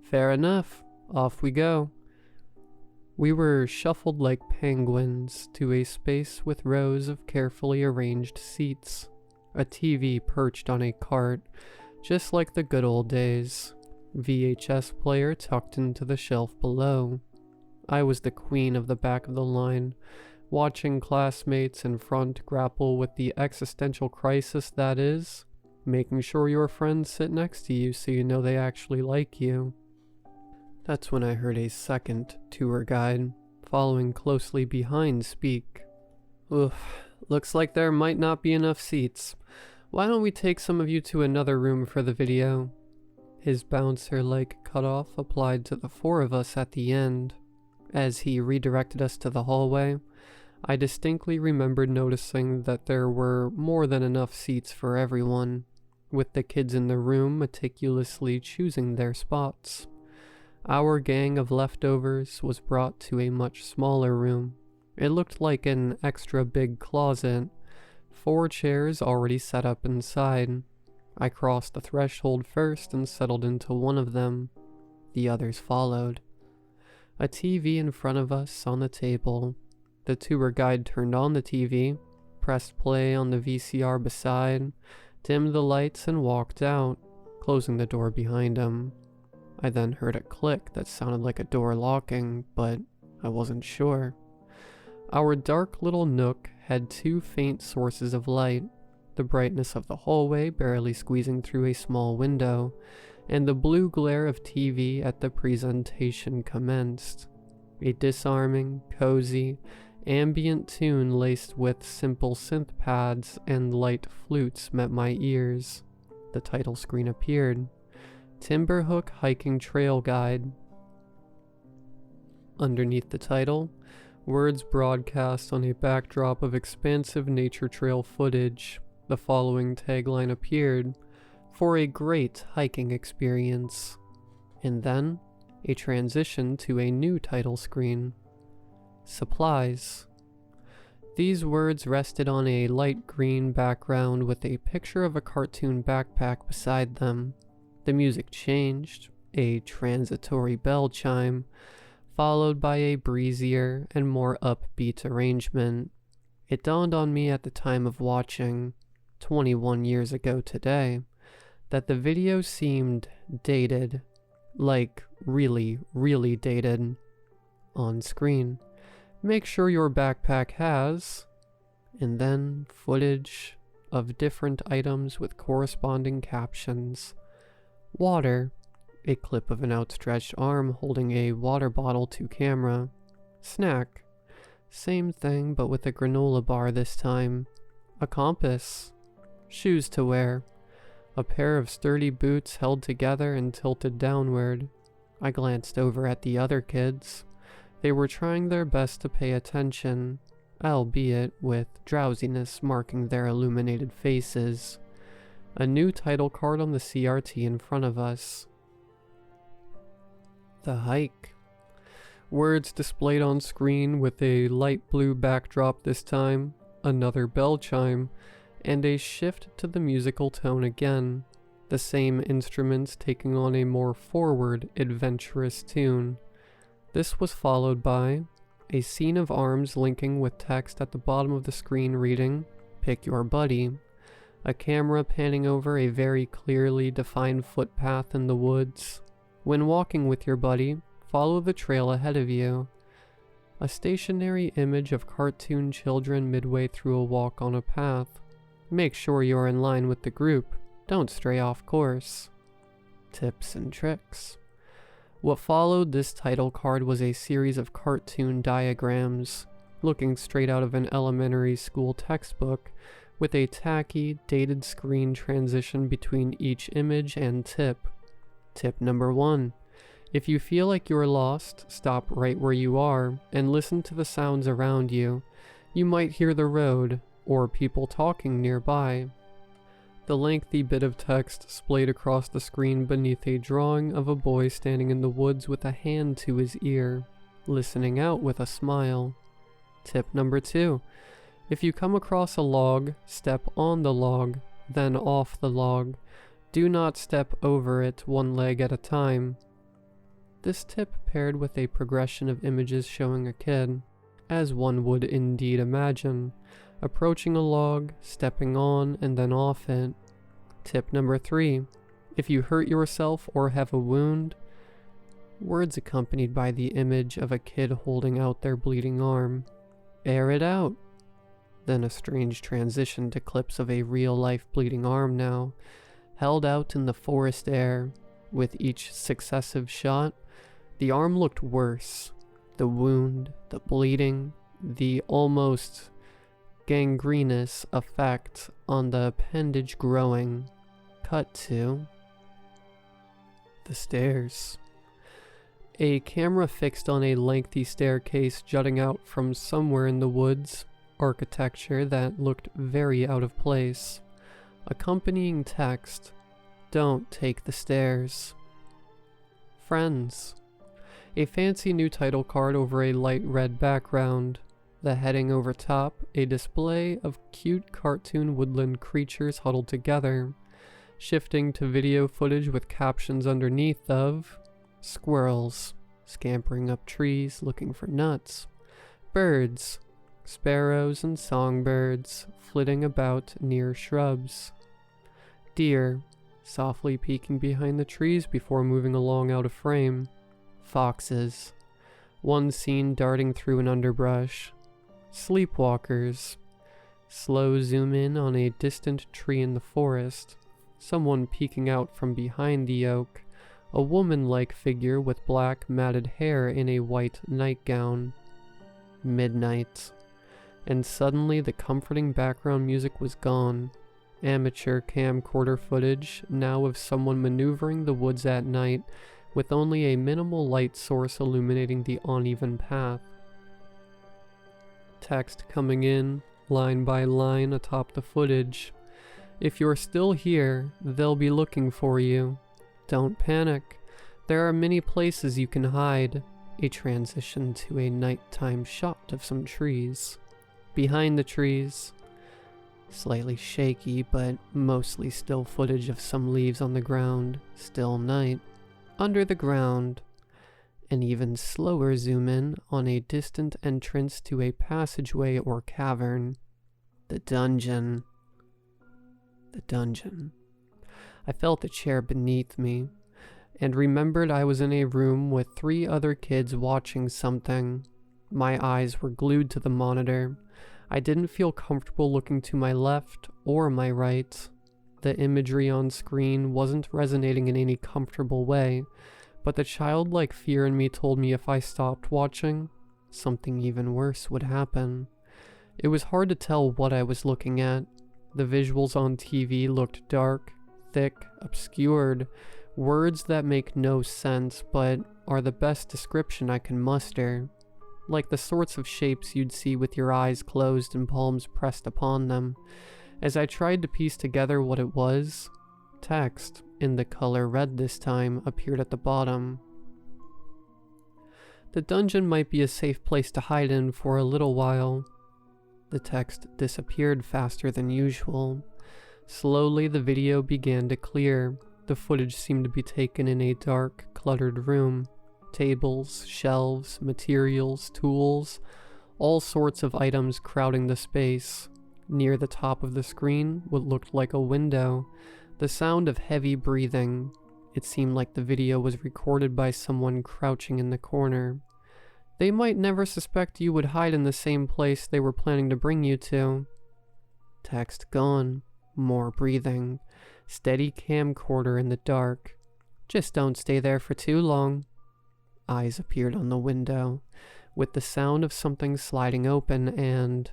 Speaker 1: Fair enough, off we go. We were shuffled like penguins to a space with rows of carefully arranged seats, a TV perched on a cart, just like the good old days, VHS player tucked into the shelf below. I was the queen of the back of the line, watching classmates in front grapple with the existential crisis that is, making sure your friends sit next to you so you know they actually like you. That's when I heard a second tour guide, following closely behind, speak. Oof, looks like there might not be enough seats. Why don't we take some of you to another room for the video? His bouncer-like cutoff applied to the 4 of us at the end. As he redirected us to the hallway, I distinctly remembered noticing that there were more than enough seats for everyone, with the kids in the room meticulously choosing their spots. Our gang of leftovers was brought to a much smaller room. It looked like an extra big closet, 4 chairs already set up inside. I crossed the threshold first and settled into one of them. The others followed. A TV in front of us on the table. The tour guide turned on the TV, pressed play on the VCR beside, dimmed the lights and walked out, closing the door behind him. I then heard a click that sounded like a door locking, but I wasn't sure. Our dark little nook had 2 faint sources of light, the brightness of the hallway barely squeezing through a small window, and the blue glare of TV at the presentation commenced. A disarming, cozy, ambient tune laced with simple synth pads and light flutes met my ears. The title screen appeared. Timberhook Hiking Trail Guide. Underneath the title, words broadcast on a backdrop of expansive nature trail footage. The following tagline appeared: "For a great hiking experience." And then, a transition to a new title screen. Supplies. These words rested on a light green background with a picture of a cartoon backpack beside them. The music changed, a transitory bell chime, followed by a breezier and more upbeat arrangement. It dawned on me at the time of watching, 21 years ago today, that the video seemed dated, like really, really dated, on screen. Make sure your backpack has, and then footage of different items with corresponding captions. Water, a clip of an outstretched arm holding a water bottle to camera. Snack, same thing but with a granola bar this time. A compass. Shoes to wear. A pair of sturdy boots held together and tilted downward. I glanced over at the other kids. They were trying their best to pay attention, albeit with drowsiness marking their illuminated faces. A new title card on the CRT in front of us. The hike. Words displayed on screen with a light blue backdrop this time, another bell chime, and a shift to the musical tone again, the same instruments taking on a more forward, adventurous tune. This was followed by a scene of arms linking with text at the bottom of the screen reading, "Pick your buddy," a camera panning over a very clearly defined footpath in the woods. When walking with your buddy, follow the trail ahead of you. A stationary image of cartoon children midway through a walk on a path. Make sure you're in line with the group. Don't stray off course. Tips and tricks. What followed this title card was a series of cartoon diagrams, looking straight out of an elementary school textbook, with a tacky, dated screen transition between each image and tip. Tip number 1. If you feel like you're lost, stop right where you are and listen to the sounds around you. You might hear the road, or people talking nearby. The lengthy bit of text splayed across the screen beneath a drawing of a boy standing in the woods with a hand to his ear, listening out with a smile. Tip number 2. If you come across a log, step on the log, then off the log. Do not step over it one leg at a time. This tip paired with a progression of images showing a kid, as one would indeed imagine, approaching a log, stepping on and then off it. Tip number 3. If you hurt yourself or have a wound, words accompanied by the image of a kid holding out their bleeding arm. Air it out. Then a strange transition to clips of a real-life bleeding arm now, held out in the forest air. With each successive shot, the arm looked worse. The wound, the bleeding, the almost gangrenous effect on the appendage growing. Cut to the stairs. A camera fixed on a lengthy staircase jutting out from somewhere in the woods, architecture that looked very out of place. Accompanying text, "Don't take the stairs." Friends. A fancy new title card over a light red background. the heading over top, a display of cute cartoon woodland creatures huddled together, shifting to video footage with captions underneath of squirrels scampering up trees looking for nuts, birds, sparrows and songbirds flitting about near shrubs, deer softly peeking behind the trees before moving along out of frame, foxes, one seen darting through an underbrush, sleepwalkers, slow zoom in on a distant tree in the forest, someone peeking out from behind the oak, a woman-like figure with black matted hair in a white nightgown. Midnight. And suddenly the comforting background music was gone. Amateur camcorder footage now of someone maneuvering the woods at night with only a minimal light source illuminating the uneven path. Text coming in, line by line atop the footage. If you're still here, they'll be looking for you. Don't panic. There are many places you can hide. A transition to a nighttime shot of some trees. Behind the trees, slightly shaky but mostly still footage of some leaves on the ground. Still night. Under the ground. An even slower zoom in on a distant entrance to a passageway or cavern. The dungeon. The dungeon. I felt a chair beneath me, and remembered I was in a room with 3 other kids watching something. My eyes were glued to the monitor. I didn't feel comfortable looking to my left or my right. The imagery on screen wasn't resonating in any comfortable way, but the childlike fear in me told me if I stopped watching, something even worse would happen. It was hard to tell what I was looking at. The visuals on TV looked dark, thick, obscured, words that make no sense but are the best description I can muster, like the sorts of shapes you'd see with your eyes closed and palms pressed upon them. As I tried to piece together what it was, text, in the color red this time, appeared at the bottom. The dungeon might be a safe place to hide in for a little while. The text disappeared faster than usual. Slowly the video began to clear. The footage seemed to be taken in a dark, cluttered room. Tables, shelves, materials, tools, all sorts of items crowding the space. Near the top of the screen, what looked like a window. The sound of heavy breathing. It seemed like the video was recorded by someone crouching in the corner. They might never suspect you would hide in the same place they were planning to bring you to. Text gone. More breathing. Steady camcorder in the dark. Just don't stay there for too long. Eyes appeared on the window, with the sound of something sliding open and...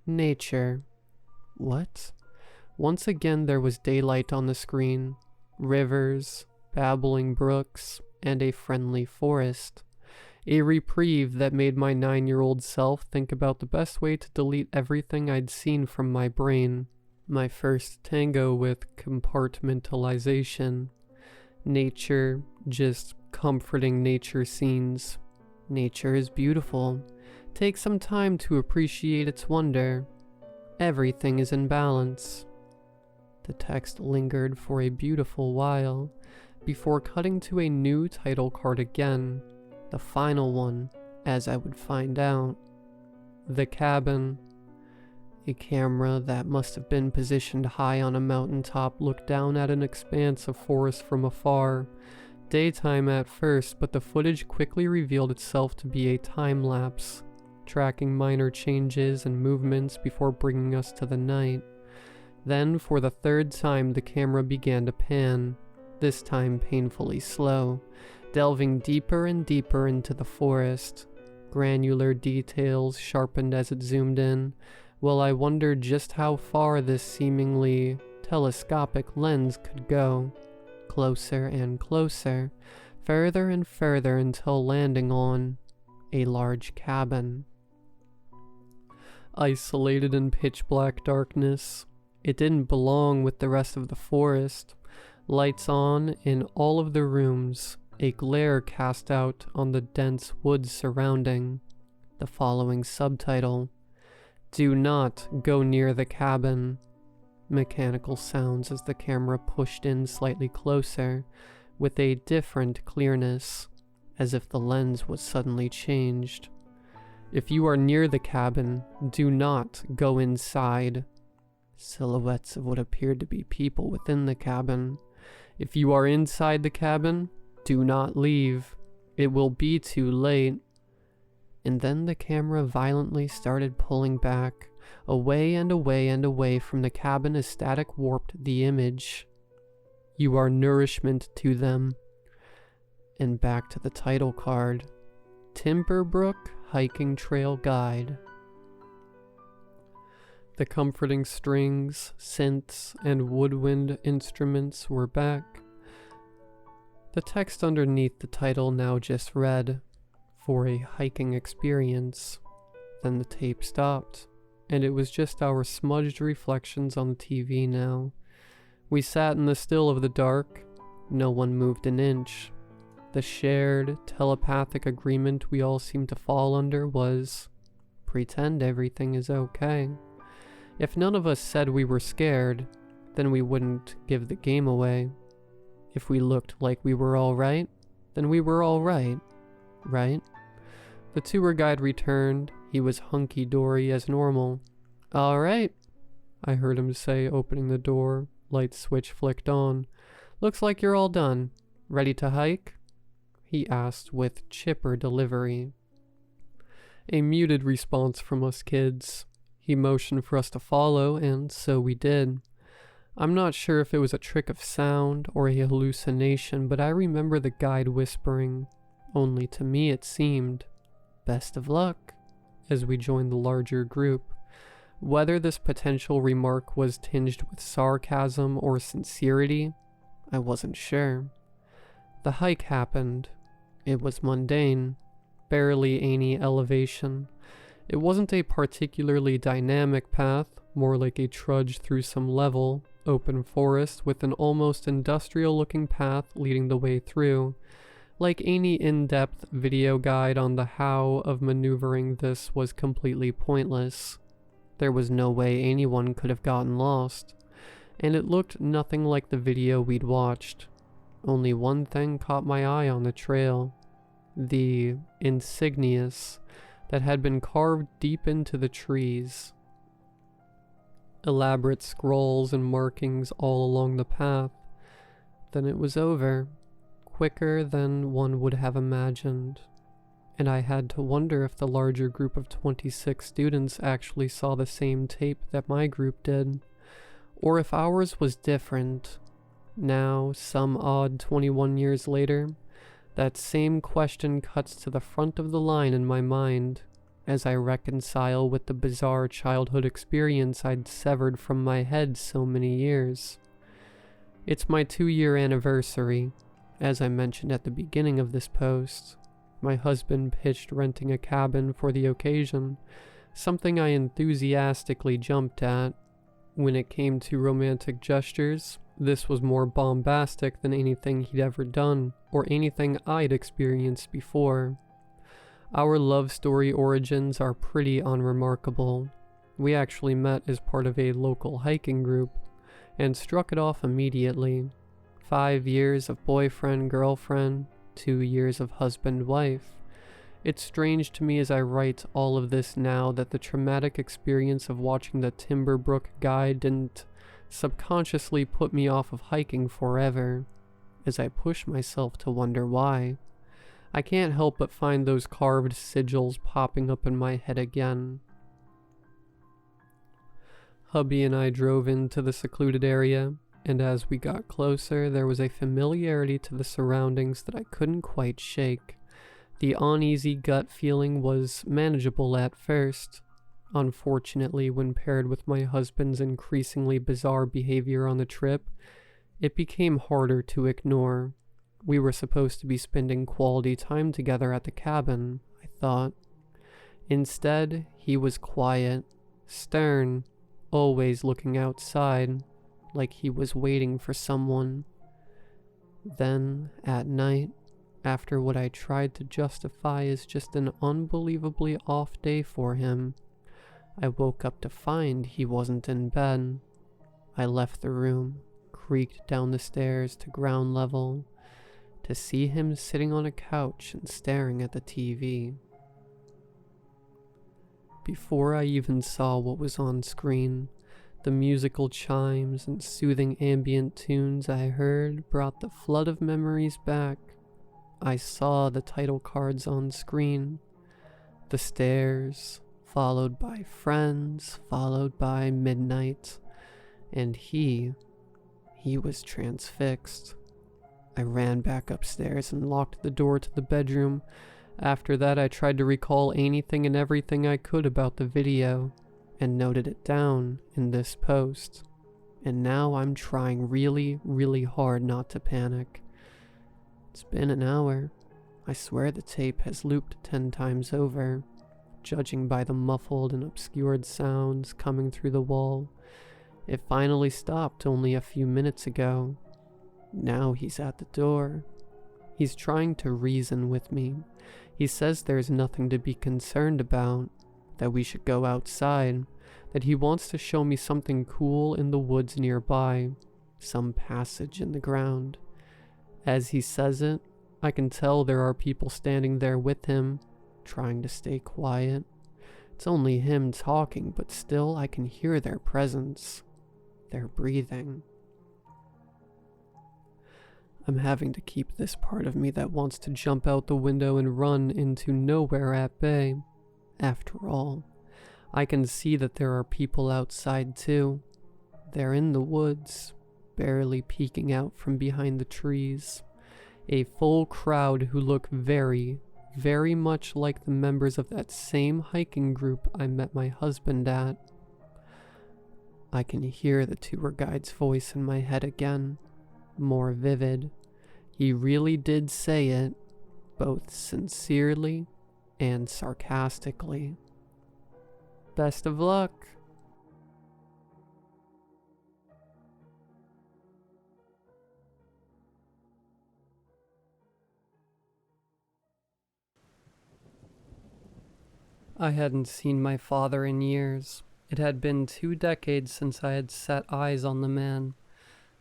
Speaker 1: nature. What? Once again there was daylight on the screen. Rivers, babbling brooks, and a friendly forest. A reprieve that made my 9-year-old self think about the best way to delete everything I'd seen from my brain. My first tango with compartmentalization. Nature, just comforting nature scenes. Nature is beautiful. Take some time to appreciate its wonder. Everything is in balance. The text lingered for a beautiful while, before cutting to a new title card again. The final one, as I would find out. The cabin. A camera that must have been positioned high on a mountaintop looked down at an expanse of forest from afar. Daytime at first, but the footage quickly revealed itself to be a time-lapse, tracking minor changes and movements before bringing us to the night. Then, for the 3rd time, the camera began to pan, this time painfully slow, delving deeper and deeper into the forest. Granular details sharpened as it zoomed in, while I wondered just how far this seemingly telescopic lens could go. Closer and closer, further and further until landing on a large cabin. Isolated in pitch-black darkness, it didn't belong with the rest of the forest. Lights on in all of the rooms, a glare cast out on the dense woods surrounding. The the following subtitle: "Do not go near the cabin." Mechanical sounds as the camera pushed in slightly closer, with a different clearness, as if the lens was suddenly changed. "If you are near the cabin, do not go inside." Silhouettes of what appeared to be people within the cabin. "If you are inside the cabin, do not leave. It will be too late." And then the camera violently started pulling back, away and away and away from the cabin as static warped the image. "You are nourishment to them." And back to the title card: Timberbrook Hiking Trail Guide. The comforting strings, synths, and woodwind instruments were back. The text underneath the title now just read, "For a hiking experience." Then the tape stopped, and it was just our smudged reflections on the TV now. We sat in the still of the dark. No one moved an inch. The shared, telepathic agreement we all seemed to fall under was, pretend everything is okay. If none of us said we were scared, then we wouldn't give the game away. If we looked like we were alright, then we were alright, right? The tour guide returned. He was hunky-dory as normal. "Alright," I heard him say, opening the door. Light switch flicked on. "Looks like you're all done. Ready to hike?" he asked with chipper delivery. A muted response from us kids. He motioned for us to follow, and so we did. I'm not sure if it was a trick of sound or a hallucination, but I remember the guide whispering, only to me it seemed, "Best of luck," as we joined the larger group. Whether this potential remark was tinged with sarcasm or sincerity, I wasn't sure. The hike happened. It was mundane, barely any elevation. It wasn't a particularly dynamic path, more like a trudge through some level, open forest with an almost industrial-looking path leading the way through. Like any in-depth video guide on the how of maneuvering this was completely pointless. There was no way anyone could have gotten lost, and it looked nothing like the video we'd watched. Only one thing caught my eye on the trail: the insignias that had been carved deep into the trees. Elaborate scrolls and markings all along the path. Then it was over, quicker than one would have imagined. And I had to wonder if the larger group of 26 students actually saw the same tape that my group did, or if ours was different. Now, some odd 21 years later, that same question cuts to the front of the line in my mind as I reconcile with the bizarre childhood experience I'd severed from my head so many years. It's my 2-year anniversary. As I mentioned at the beginning of this post, my husband pitched renting a cabin for the occasion, something I enthusiastically jumped at. When it came to romantic gestures, this was more bombastic than anything he'd ever done, or anything I'd experienced before. Our love story origins are pretty unremarkable. We actually met as part of a local hiking group, and struck it off immediately. 5 years of boyfriend-girlfriend, 2 years of husband-wife. It's strange to me as I write all of this now that the traumatic experience of watching the Timberbrook guide didn't subconsciously put me off of hiking forever, as I push myself to wonder why. I can't help but find those carved sigils popping up in my head again. Hubby and I drove into the secluded area, and as we got closer, there was a familiarity to the surroundings that I couldn't quite shake. The uneasy gut feeling was manageable at first. Unfortunately, when paired with my husband's increasingly bizarre behavior on the trip, it became harder to ignore. We were supposed to be spending quality time together at the cabin, I thought. Instead, he was quiet, stern, always looking outside, like he was waiting for someone. Then, at night, after what I tried to justify as just an unbelievably off day for him. I woke up to find he wasn't in bed. I left the room, creaked down the stairs to ground level, to see him sitting on a couch and staring at the TV. Before I even saw what was on screen, the musical chimes and soothing ambient tunes I heard brought the flood of memories back. I saw the title cards on screen, the stairs, followed by friends, followed by midnight, and he was transfixed. I ran back upstairs and locked the door to the bedroom. After that, I tried to recall anything and everything I could about the video, and noted it down in this post. And now I'm trying really, really hard not to panic. It's been an hour. I swear the tape has looped 10 times over, judging by the muffled and obscured sounds coming through the wall. It finally stopped only a few minutes ago. Now he's at the door. He's trying to reason with me. He says there's nothing to be concerned about, that we should go outside, that he wants to show me something cool in the woods nearby, some passage in the ground. As he says it, I can tell there are people standing there with him, trying to stay quiet. It's only him talking, but still I can hear their presence, their breathing. I'm having to keep this part of me that wants to jump out the window and run into nowhere at bay. After all, I can see that there are people outside too. They're in the woods, barely peeking out from behind the trees. A full crowd who look very, very much like the members of that same hiking group I met my husband at. I can hear the tour guide's voice in my head again, more vivid. He really did say it, both sincerely and sarcastically. Best of luck. I hadn't seen my father in years. It had been 2 decades since I had set eyes on the man.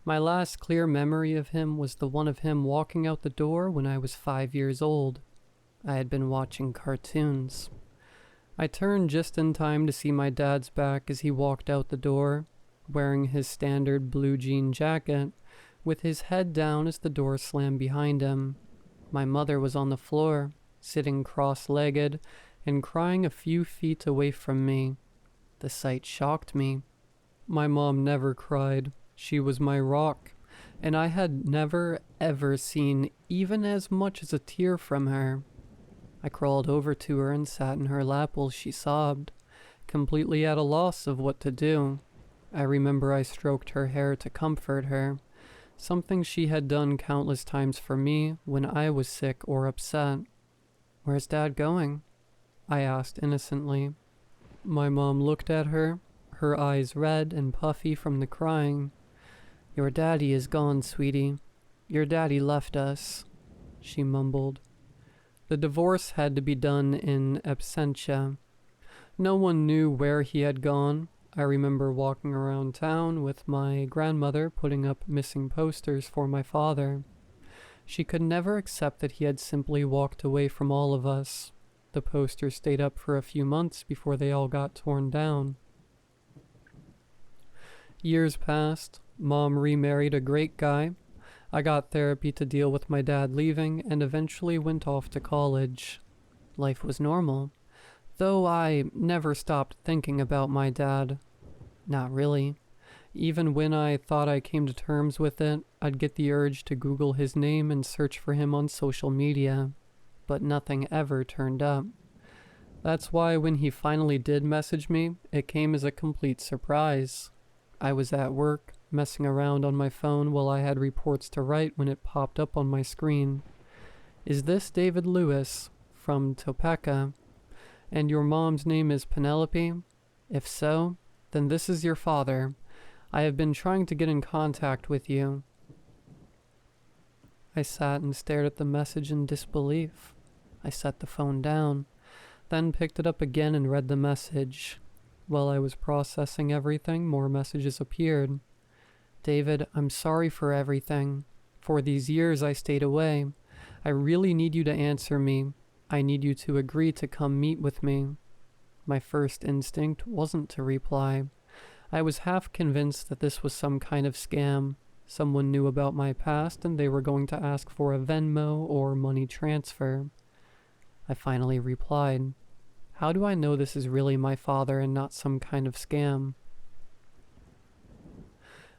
Speaker 1: My last clear memory of him was the one of him walking out the door when I was 5 years old. I had been watching cartoons. I turned just in time to see my dad's back as he walked out the door, wearing his standard blue jean jacket, with his head down as the door slammed behind him. My mother was on the floor, sitting cross-legged, and crying a few feet away from me. The sight shocked me. My mom never cried. She was my rock, and I had never, ever seen even as much as a tear from her. I crawled over to her and sat in her lap while she sobbed, completely at a loss of what to do. I remember I stroked her hair to comfort her, something she had done countless times for me when I was sick or upset. "Where's Dad going?" I asked innocently. My mom looked at her, her eyes red and puffy from the crying. "Your daddy is gone, sweetie. Your daddy left us," she mumbled. The divorce had to be done in absentia. No one knew where he had gone. I remember walking around town with my grandmother putting up missing posters for my father. She could never accept that he had simply walked away from all of us. The posters stayed up for a few months before they all got torn down. Years passed. Mom remarried a great guy. I got therapy to deal with my dad leaving and eventually went off to college. Life was normal, though I never stopped thinking about my dad. Not really. Even when I thought I came to terms with it, I'd get the urge to Google his name and search for him on social media. But nothing ever turned up. That's why when he finally did message me, it came as a complete surprise. I was at work, messing around on my phone while I had reports to write when it popped up on my screen. "Is this David Lewis from Topeka? And your mom's name is Penelope? If so, then this is your father. I have been trying to get in contact with you." I sat and stared at the message in disbelief. I set the phone down, then picked it up again and read the message. While I was processing everything, more messages appeared. David, I'm sorry for everything. For these years I stayed away. I really need you to answer me. I need you to agree to come meet with me. My first instinct wasn't to reply. I was half convinced that this was some kind of scam. Someone knew about my past and they were going to ask for a Venmo or money transfer. I finally replied, how do I know this is really my father and not some kind of scam?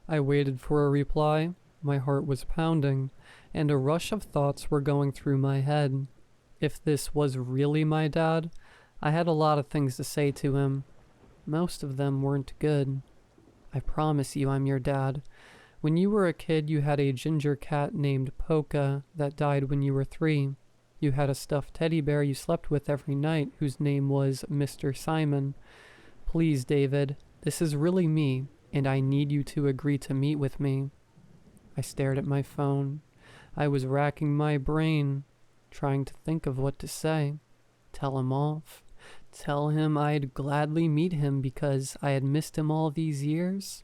Speaker 1: I waited for a reply. My heart was pounding, and a rush of thoughts were going through my head. If this was really my dad, I had a lot of things to say to him. Most of them weren't good. I promise you I'm your dad. When you were a kid, you had a ginger cat named Polka that died when you were 3. You had a stuffed teddy bear you slept with every night whose name was Mr. Simon. Please, David, this is really me, and I need you to agree to meet with me. I stared at my phone. I was racking my brain, trying to think of what to say. Tell him off. Tell him I'd gladly meet him because I had missed him all these years?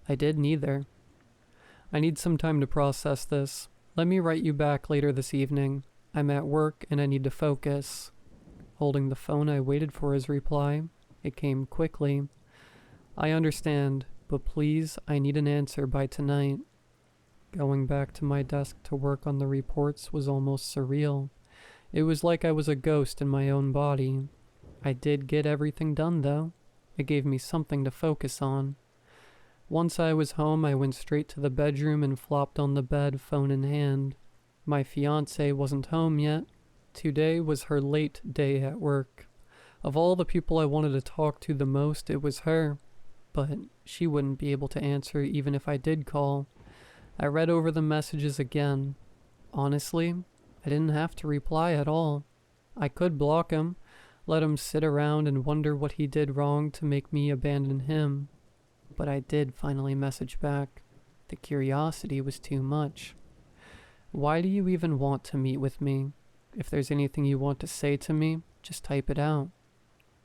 Speaker 1: I did neither. I need some time to process this. Let me write you back later this evening. I'm at work and I need to focus. Holding the phone, I waited for his reply. It came quickly. I understand, but please, I need an answer by tonight. Going back to my desk to work on the reports was almost surreal. It was like I was a ghost in my own body. I did get everything done, though. It gave me something to focus on. Once I was home, I went straight to the bedroom and flopped on the bed, phone in hand. My fiancée wasn't home yet. Today was her late day at work. Of all the people I wanted to talk to the most, it was her. But she wouldn't be able to answer even if I did call. I read over the messages again. Honestly, I didn't have to reply at all. I could block him, let him sit around and wonder what he did wrong to make me abandon him. But I did finally message back. The curiosity was too much. Why do you even want to meet with me? If there's anything you want to say to me, just type it out.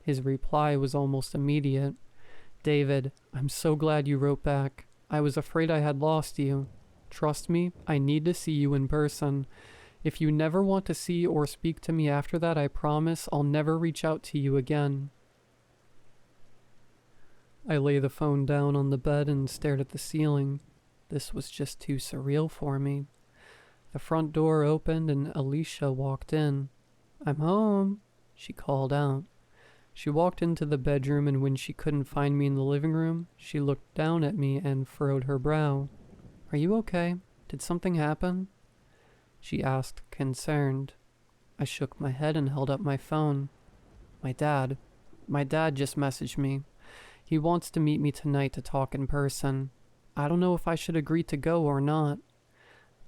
Speaker 1: His reply was almost immediate. David, I'm so glad you wrote back. I was afraid I had lost you. Trust me, I need to see you in person. If you never want to see or speak to me after that, I promise I'll never reach out to you again. I lay the phone down on the bed and stared at the ceiling. This was just too surreal for me. The front door opened and Alicia walked in. I'm home, she called out. She walked into the bedroom, and when she couldn't find me in the living room, she looked down at me and furrowed her brow. Are you okay? Did something happen? She asked, concerned. I shook my head and held up my phone. My dad just messaged me. He wants to meet me tonight to talk in person. I don't know if I should agree to go or not.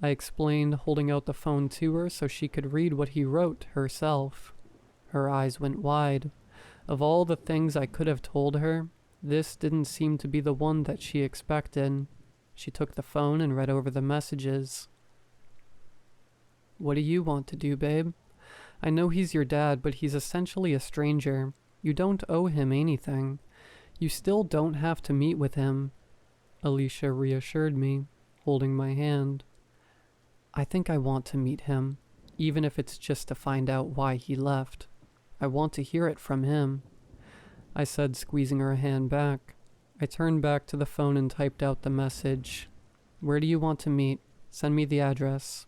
Speaker 1: I explained, holding out the phone to her so she could read what he wrote herself. Her eyes went wide. Of all the things I could have told her, this didn't seem to be the one that she expected. She took the phone and read over the messages. What do you want to do, babe? I know he's your dad, but he's essentially a stranger. You don't owe him anything. You still don't have to meet with him. Alicia reassured me, holding my hand. I think I want to meet him, even if it's just to find out why he left. I want to hear it from him, I said, squeezing her hand back. I turned back to the phone and typed out the message. Where do you want to meet? Send me the address.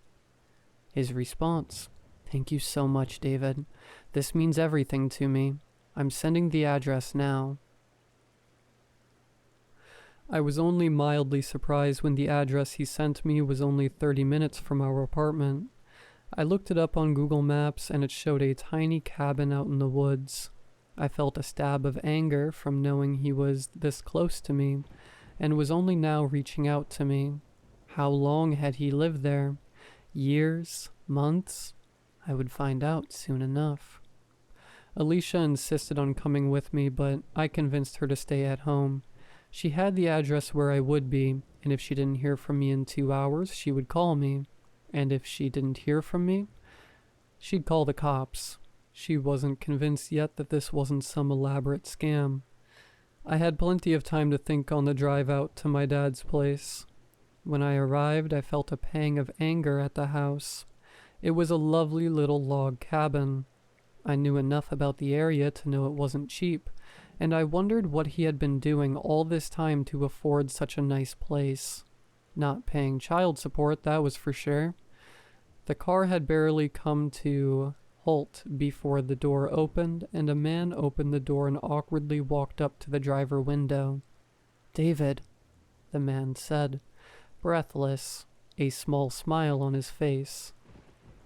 Speaker 1: His response. Thank you so much, David. This means everything to me. I'm sending the address now. I was only mildly surprised when the address he sent me was only 30 minutes from our apartment. I looked it up on Google Maps and it showed a tiny cabin out in the woods. I felt a stab of anger from knowing he was this close to me and was only now reaching out to me. How long had he lived there? Years? Months? I would find out soon enough. Alicia insisted on coming with me, but I convinced her to stay at home. She had the address where I would be, and if she didn't hear from me in 2 hours, she would call me. And if she didn't hear from me, she'd call the cops. She wasn't convinced yet that this wasn't some elaborate scam. I had plenty of time to think on the drive out to my dad's place. When I arrived, I felt a pang of anger at the house. It was a lovely little log cabin. I knew enough about the area to know it wasn't cheap, and I wondered what he had been doing all this time to afford such a nice place. Not paying child support, that was for sure. The car had barely come to halt before the door opened, and a man opened the door and awkwardly walked up to the driver window. "David," the man said, breathless, a small smile on his face.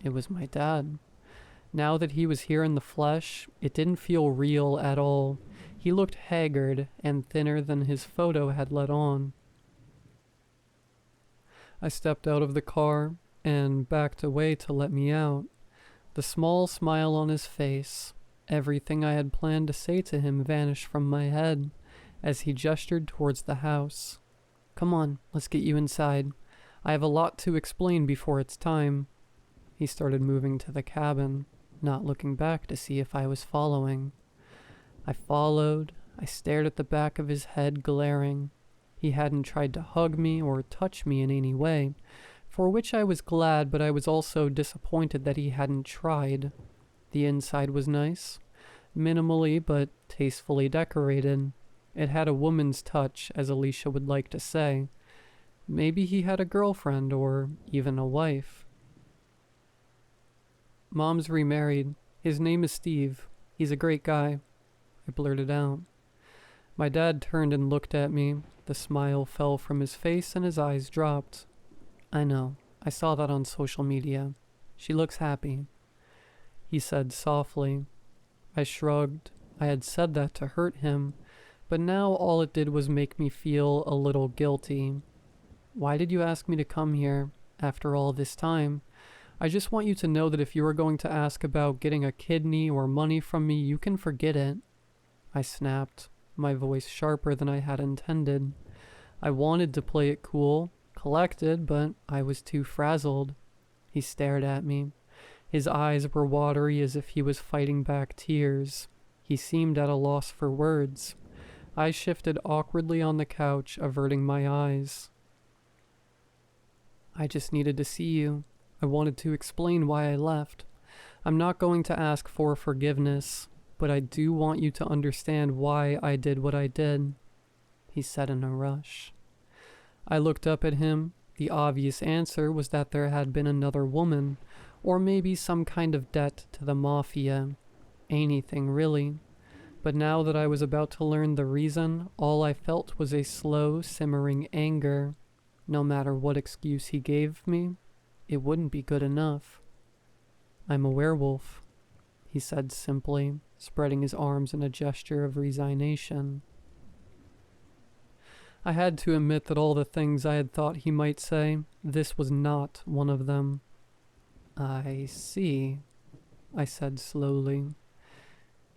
Speaker 1: It was my dad. Now that he was here in the flesh, it didn't feel real at all. He looked haggard and thinner than his photo had let on. I stepped out of the car and backed away to let me out. The small smile on his face, everything I had planned to say to him vanished from my head as he gestured towards the house. "Come on, let's get you inside. I have a lot to explain before it's time." He started moving to the cabin, not looking back to see if I was following. I followed. I stared at the back of his head, glaring. He hadn't tried to hug me or touch me in any way, for which I was glad, but I was also disappointed that he hadn't tried. The inside was nice, minimally but tastefully decorated. It had a woman's touch, as Alicia would like to say. Maybe he had a girlfriend or even a wife. "Mom's remarried. His name is Steve. He's a great guy," I blurted out. My dad turned and looked at me. The smile fell from his face and his eyes dropped. "I know. I saw that on social media. She looks happy," he said softly. I shrugged. I had said that to hurt him, but now all it did was make me feel a little guilty. "Why did you ask me to come here after all this time? I just want you to know that if you are going to ask about getting a kidney or money from me, you can forget it," I snapped, my voice sharper than I had intended. I wanted to play it cool, collected, but I was too frazzled. He stared at me. His eyes were watery as if he was fighting back tears. He seemed at a loss for words. I shifted awkwardly on the couch, averting my eyes. "I just needed to see you. I wanted to explain why I left. I'm not going to ask for forgiveness, but I do want you to understand why I did what I did," he said in a rush. I looked up at him. The obvious answer was that there had been another woman, or maybe some kind of debt to the mafia. Anything, really. But now that I was about to learn the reason, all I felt was a slow, simmering anger. No matter what excuse he gave me, it wouldn't be good enough. "I'm a werewolf," he said simply, spreading his arms in a gesture of resignation. I had to admit that all the things I had thought he might say, this was not one of them. "I see," I said slowly.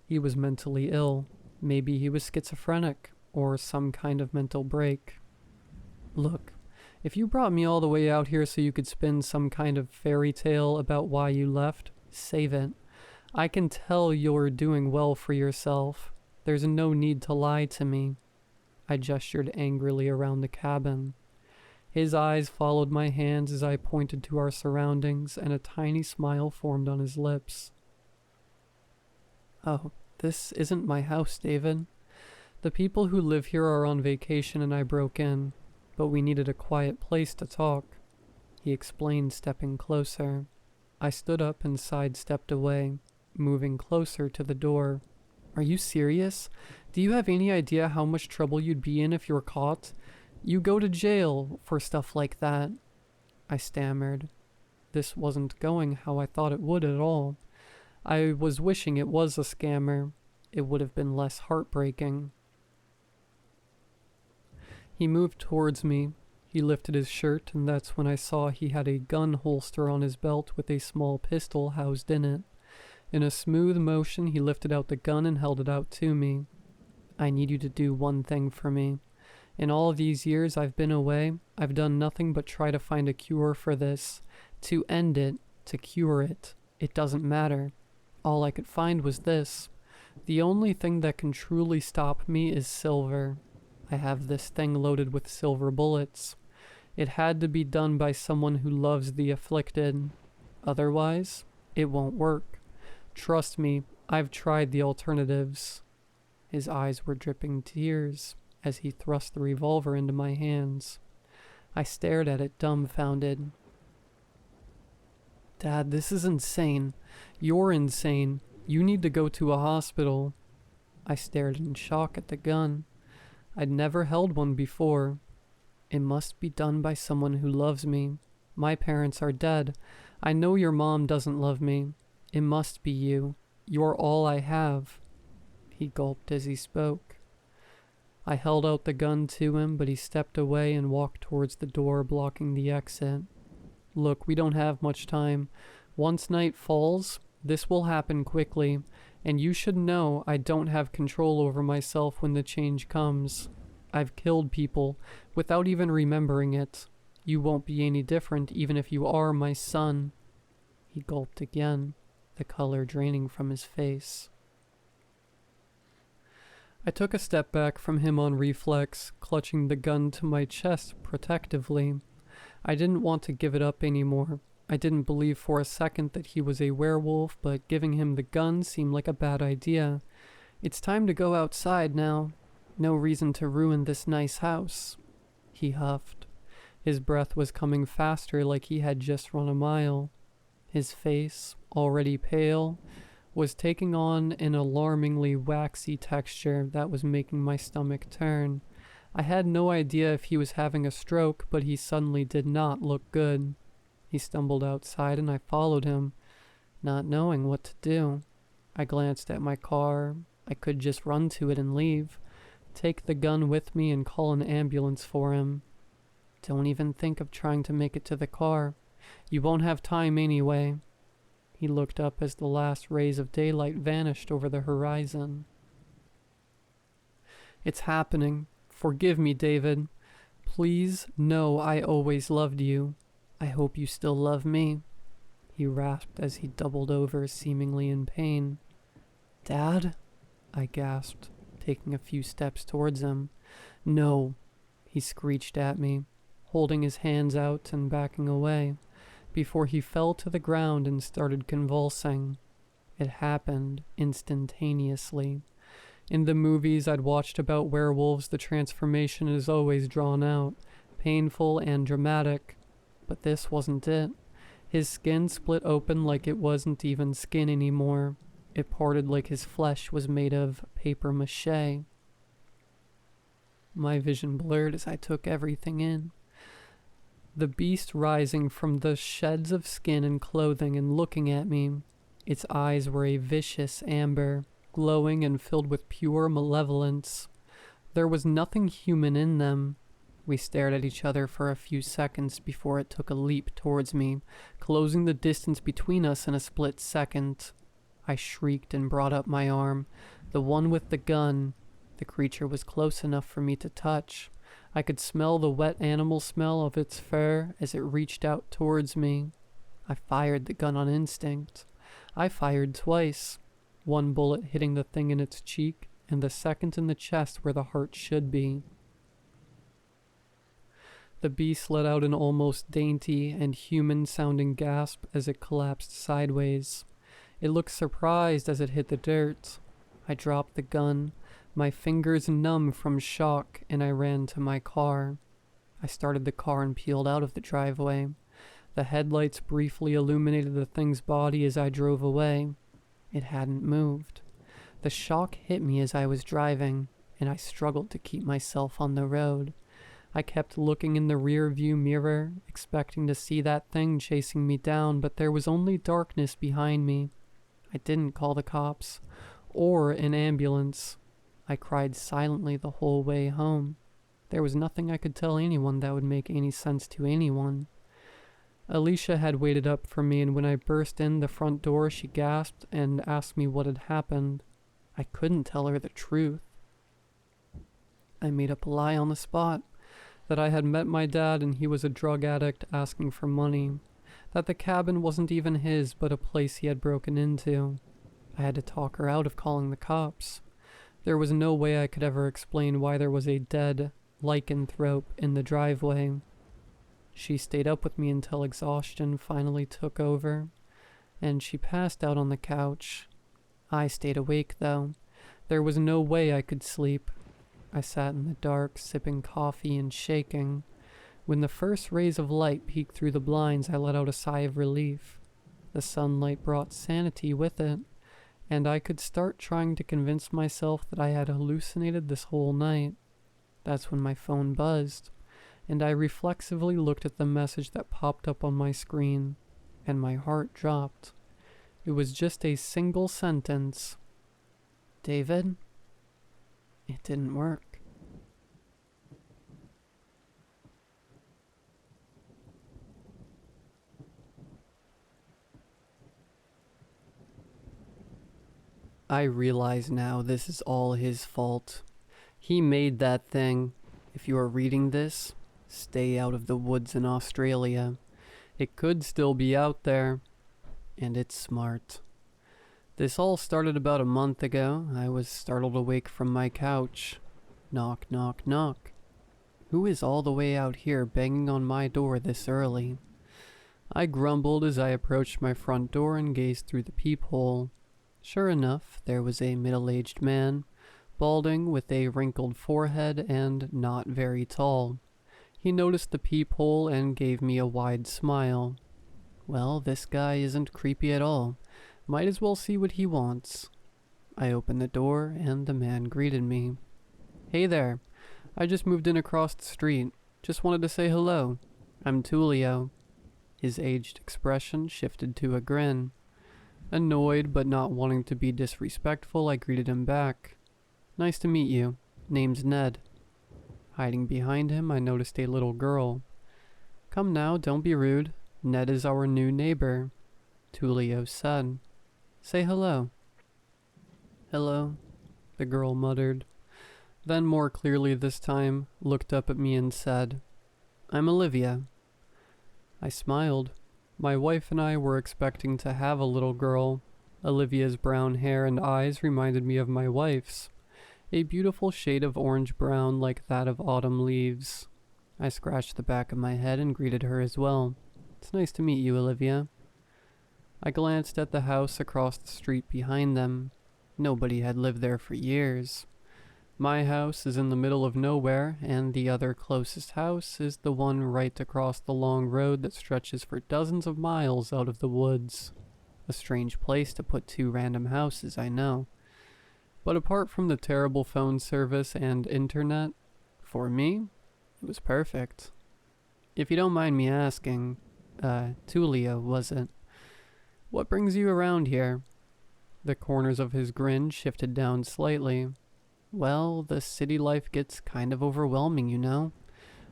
Speaker 1: He was mentally ill. Maybe he was schizophrenic, or some kind of mental break. "Look, if you brought me all the way out here so you could spin some kind of fairy tale about why you left, save it. I can tell you're doing well for yourself. There's no need to lie to me." I gestured angrily around the cabin. His eyes followed my hands as I pointed to our surroundings, and a tiny smile formed on his lips. "Oh, this isn't my house, David. The people who live here are on vacation and I broke in, but we needed a quiet place to talk," he explained, stepping closer. I stood up and sidestepped away, moving closer to the door. "Are you serious? Do you have any idea how much trouble you'd be in if you were caught? You go to jail for stuff like that," I stammered. This wasn't going how I thought it would at all. I was wishing it was a scammer. It would have been less heartbreaking. He moved towards me. He lifted his shirt, and that's when I saw he had a gun holster on his belt with a small pistol housed in it. In a smooth motion, he lifted out the gun and held it out to me. "I need you to do one thing for me. In all these years I've been away, I've done nothing but try to find a cure for this. To end it, to cure it. It doesn't matter. All I could find was this. The only thing that can truly stop me is silver. I have this thing loaded with silver bullets. It had to be done by someone who loves the afflicted. Otherwise, it won't work. Trust me, I've tried the alternatives. His eyes were dripping tears as he thrust the revolver into my hands. I stared at it dumbfounded. Dad, this is insane. You're insane. You need to go to a hospital. I stared in shock at the gun. I'd never held one before. It must be done by someone who loves me. My parents are dead. I know your mom doesn't love me. It must be you. You're all I have. He gulped as he spoke. I held out the gun to him, but he stepped away and walked towards the door, blocking the exit. Look, we don't have much time. Once night falls, this will happen quickly, and you should know I don't have control over myself when the change comes. I've killed people without even remembering it. You won't be any different even if you are my son. He gulped again, the color draining from his face. I took a step back from him on reflex, clutching the gun to my chest protectively. I didn't want to give it up anymore. I didn't believe for a second that he was a werewolf, but giving him the gun seemed like a bad idea. It's time to go outside now. No reason to ruin this nice house. He huffed. His breath was coming faster like he had just run a mile. His face, already pale, was taking on an alarmingly waxy texture that was making my stomach turn. I had no idea if he was having a stroke, but he suddenly did not look good. He stumbled outside and I followed him, not knowing what to do. I glanced at my car. I could just run to it and leave, take the gun with me and call an ambulance for him. Don't even think of trying to make it to the car. You won't have time anyway. He looked up as the last rays of daylight vanished over the horizon. It's happening. Forgive me, David. Please know I always loved you. I hope you still love me. He rasped as he doubled over, seemingly in pain. Dad? I gasped, taking a few steps towards him. No, he screeched at me, holding his hands out and backing away, before he fell to the ground and started convulsing. It happened instantaneously. In the movies I'd watched about werewolves, the transformation is always drawn out, painful and dramatic. But this wasn't it. His skin split open like it wasn't even skin anymore. It parted like his flesh was made of paper mache. My vision blurred as I took everything in. The beast rising from the sheds of skin and clothing and looking at me. Its eyes were a vicious amber, glowing and filled with pure malevolence. There was nothing human in them. We stared at each other for a few seconds before it took a leap towards me, closing the distance between us in a split second. I shrieked and brought up my arm, the one with the gun. The creature was close enough for me to touch. I could smell the wet animal smell of its fur as it reached out towards me. I fired the gun on instinct. I fired twice, one bullet hitting the thing in its cheek, and the second in the chest where the heart should be. The beast let out an almost dainty and human-sounding gasp as it collapsed sideways. It looked surprised as it hit the dirt. I dropped the gun, my fingers numb from shock, and I ran to my car. I started the car and peeled out of the driveway. The headlights briefly illuminated the thing's body as I drove away. It hadn't moved. The shock hit me as I was driving, and I struggled to keep myself on the road. I kept looking in the rear-view mirror, expecting to see that thing chasing me down, but there was only darkness behind me. I didn't call the cops, or an ambulance. I cried silently the whole way home. There was nothing I could tell anyone that would make any sense to anyone. Alicia had waited up for me, and when I burst in the front door, she gasped and asked me what had happened. I couldn't tell her the truth. I made up a lie on the spot, that I had met my dad and he was a drug addict asking for money, that the cabin wasn't even his but a place he had broken into. I had to talk her out of calling the cops. There was no way I could ever explain why there was a dead lycanthrope in the driveway. She stayed up with me until exhaustion finally took over, and she passed out on the couch. I stayed awake, though. There was no way I could sleep. I sat in the dark, sipping coffee and shaking. When the first rays of light peeked through the blinds, I let out a sigh of relief. The sunlight brought sanity with it, and I could start trying to convince myself that I had hallucinated this whole night. That's when my phone buzzed, and I reflexively looked at the message that popped up on my screen, and my heart dropped. It was just a single sentence. David? It didn't work. I realize now this is all his fault. He made that thing. If you are reading this, stay out of the woods in Australia. It could still be out there, and it's smart. This all started about a month ago. I was startled awake from my couch. Knock, knock, knock. Who is all the way out here banging on my door this early? I grumbled as I approached my front door and gazed through the peephole. Sure enough, there was a middle-aged man, balding with a wrinkled forehead and not very tall. He noticed the peephole and gave me a wide smile. Well, this guy isn't creepy at all. Might as well see what he wants. I opened the door and the man greeted me. Hey there. I just moved in across the street. Just wanted to say hello. I'm Tulio. His aged expression shifted to a grin. Annoyed but not wanting to be disrespectful, I greeted him back. Nice to meet you. Name's Ned. Hiding behind him, I noticed a little girl. Come now, don't be rude. Ned is our new neighbor, Tulio said. Say hello. Hello, the girl muttered. Then more clearly this time, looked up at me and said, I'm Olivia. I smiled. My wife and I were expecting to have a little girl. Olivia's brown hair and eyes reminded me of my wife's, a beautiful shade of orange-brown like that of autumn leaves. I scratched the back of my head and greeted her as well. It's nice to meet you, Olivia. I glanced at the house across the street behind them. Nobody had lived there for years. My house is in the middle of nowhere, and the other closest house is the one right across the long road that stretches for dozens of miles out of the woods. A strange place to put two random houses, I know. But apart from the terrible phone service and internet, for me, it was perfect. If you don't mind me asking, Tulio, was it? What brings you around here? The corners of his grin shifted down slightly. Well, the city life gets kind of overwhelming, you know.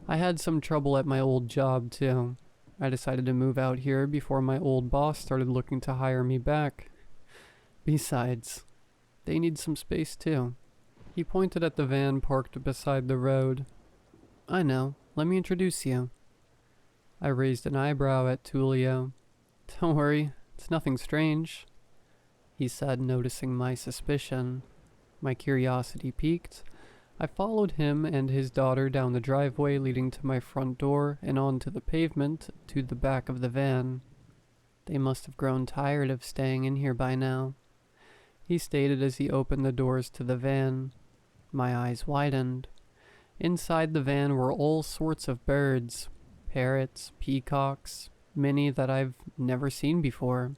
Speaker 1: I had some trouble at my old job, too. I decided to move out here before my old boss started looking to hire me back. Besides, they need some space, too. He pointed at the van parked beside the road. I know. Let me introduce you. I raised an eyebrow at Tulio. Don't worry. It's nothing strange, he said, noticing my suspicion. My curiosity piqued. I followed him and his daughter down the driveway leading to my front door and onto the pavement to the back of the van. They must have grown tired of staying in here by now, he stated as he opened the doors to the van. My eyes widened. Inside the van were all sorts of birds, parrots, peacocks, many that I've never seen before.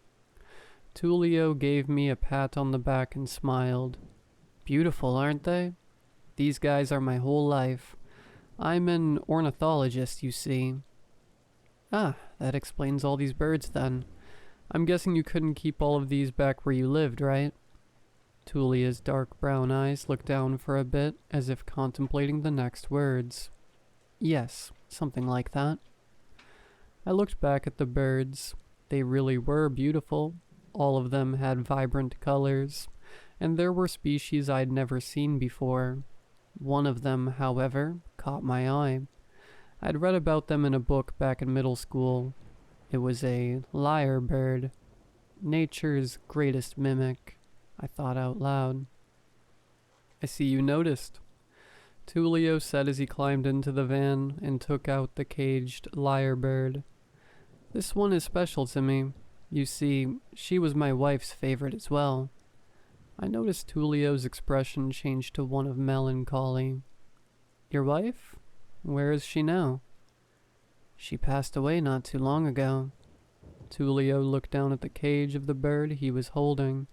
Speaker 1: Tulio gave me a pat on the back and smiled. Beautiful, aren't they? These guys are my whole life. I'm an ornithologist, you see. Ah, that explains all these birds then. I'm guessing you couldn't keep all of these back where you lived, right? Tulio's dark brown eyes looked down for a bit, as if contemplating the next words. Yes, something like that. I looked back at the birds. They really were beautiful. All of them had vibrant colors, and there were species I'd never seen before. One of them, however, caught my eye. I'd read about them in a book back in middle school. It was a lyrebird, nature's greatest mimic, I thought out loud. I see you noticed, Tullio said as he climbed into the van and took out the caged lyrebird. This one is special to me. You see, she was my wife's favorite as well. I noticed Tullio's expression change to one of melancholy. Your wife? Where is she now? She passed away not too long ago. Tullio looked down at the cage of the bird he was holding,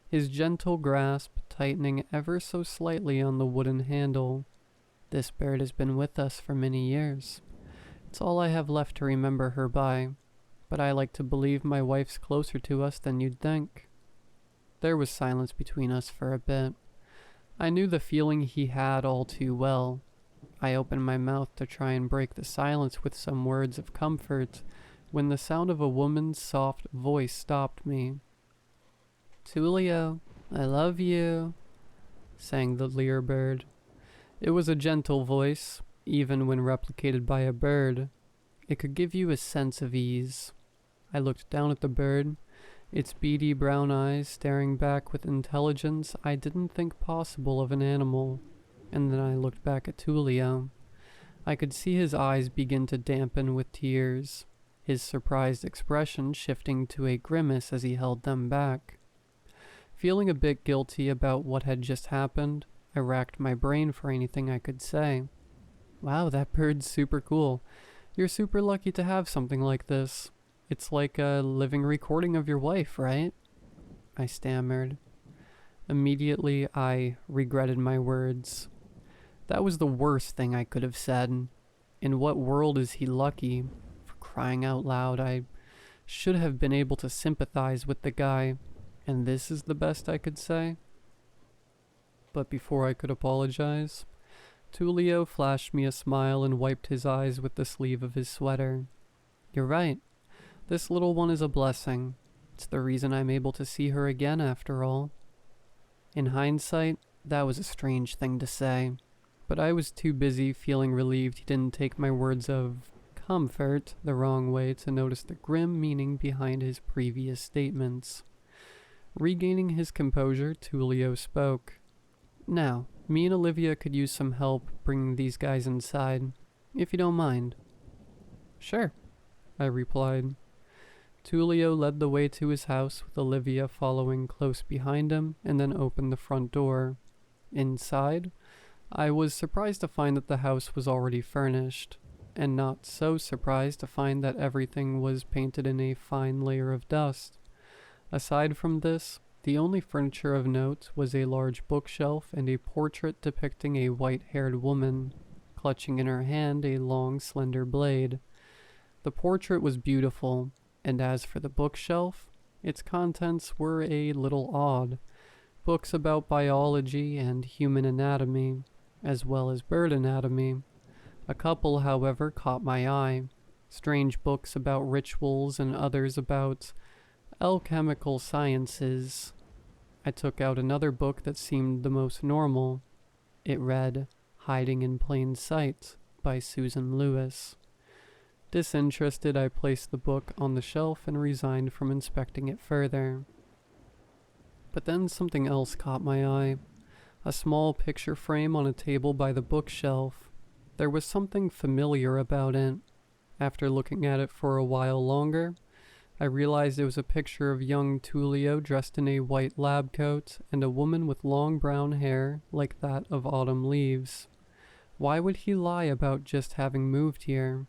Speaker 1: his gentle grasp tightening ever so slightly on the wooden handle. This bird has been with us for many years. It's all I have left to remember her by, but I like to believe my wife's closer to us than you'd think. There was silence between us for a bit. I knew the feeling he had all too well. I opened my mouth to try and break the silence with some words of comfort, when the sound of a woman's soft voice stopped me. Tullio, I love you, sang the lyrebird. It was a gentle voice, even when replicated by a bird. It could give you a sense of ease. I looked down at the bird, its beady brown eyes staring back with intelligence I didn't think possible of an animal, and then I looked back at Tullio. I could see his eyes begin to dampen with tears, his surprised expression shifting to a grimace as he held them back. Feeling a bit guilty about what had just happened, I racked my brain for anything I could say. Wow, that bird's super cool. You're super lucky to have something like this. It's like a living recording of your wife, right? I stammered. Immediately, I regretted my words. That was the worst thing I could have said. In what world is he lucky? For crying out loud, I should have been able to sympathize with the guy, and this is the best I could say? But before I could apologize, Tullio flashed me a smile and wiped his eyes with the sleeve of his sweater. You're right. This little one is a blessing. It's the reason I'm able to see her again after all. In hindsight, that was a strange thing to say, but I was too busy feeling relieved he didn't take my words of comfort the wrong way to notice the grim meaning behind his previous statements. Regaining his composure, Tullio spoke. Now, me and Olivia could use some help bringing these guys inside, if you don't mind. Sure, I replied. Tullio led the way to his house with Olivia following close behind him and then opened the front door. Inside, I was surprised to find that the house was already furnished, and not so surprised to find that everything was painted in a fine layer of dust. Aside from this, the only furniture of note was a large bookshelf and a portrait depicting a white-haired woman, clutching in her hand a long, slender blade. The portrait was beautiful, and as for the bookshelf, its contents were a little odd. Books about biology and human anatomy, as well as bird anatomy. A couple, however, caught my eye. Strange books about rituals and others about alchemical sciences. I took out another book that seemed the most normal. It read, Hiding in Plain Sight by Susan Lewis. Disinterested, I placed the book on the shelf and resigned from inspecting it further. But then something else caught my eye. A small picture frame on a table by the bookshelf. There was something familiar about it. After looking at it for a while longer, I realized it was a picture of young Tullio dressed in a white lab coat and a woman with long brown hair like that of autumn leaves. Why would he lie about just having moved here?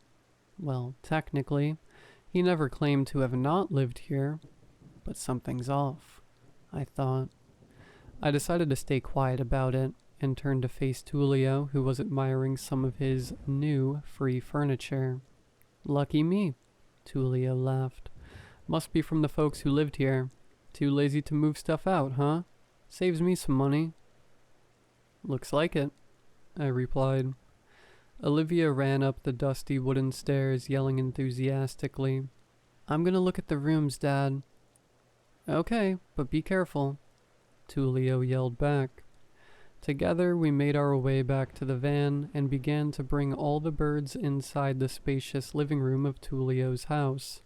Speaker 1: Well, technically, he never claimed to have not lived here, but something's off, I thought. I decided to stay quiet about it and turned to face Tullio, who was admiring some of his new free furniture. Lucky me, Tullio laughed. Must be from the folks who lived here. Too lazy to move stuff out, huh? Saves me some money. Looks like it, I replied. Olivia ran up the dusty wooden stairs, yelling enthusiastically, I'm gonna look at the rooms, Dad. Okay, but be careful, Tullio yelled back. Together we made our way back to the van and began to bring all the birds inside the spacious living room of Tulio's house.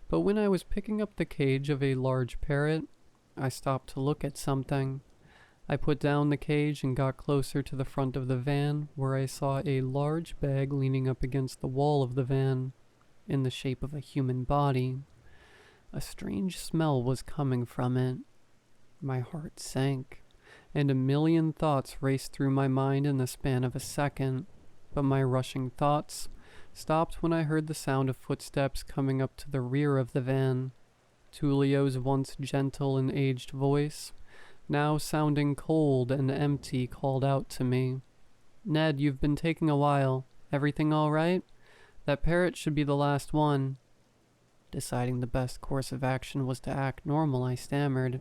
Speaker 1: But when I was picking up the cage of a large parrot, I stopped to look at something. I put down the cage and got closer to the front of the van, where I saw a large bag leaning up against the wall of the van, in the shape of a human body. A strange smell was coming from it. My heart sank, and a million thoughts raced through my mind in the span of a second, but my rushing thoughts stopped when I heard the sound of footsteps coming up to the rear of the van. Tulio's once gentle and aged voice, now sounding cold and empty, called out to me. "Ned, you've been taking a while. Everything all right? That parrot should be the last one." Deciding the best course of action was to act normal, I stammered.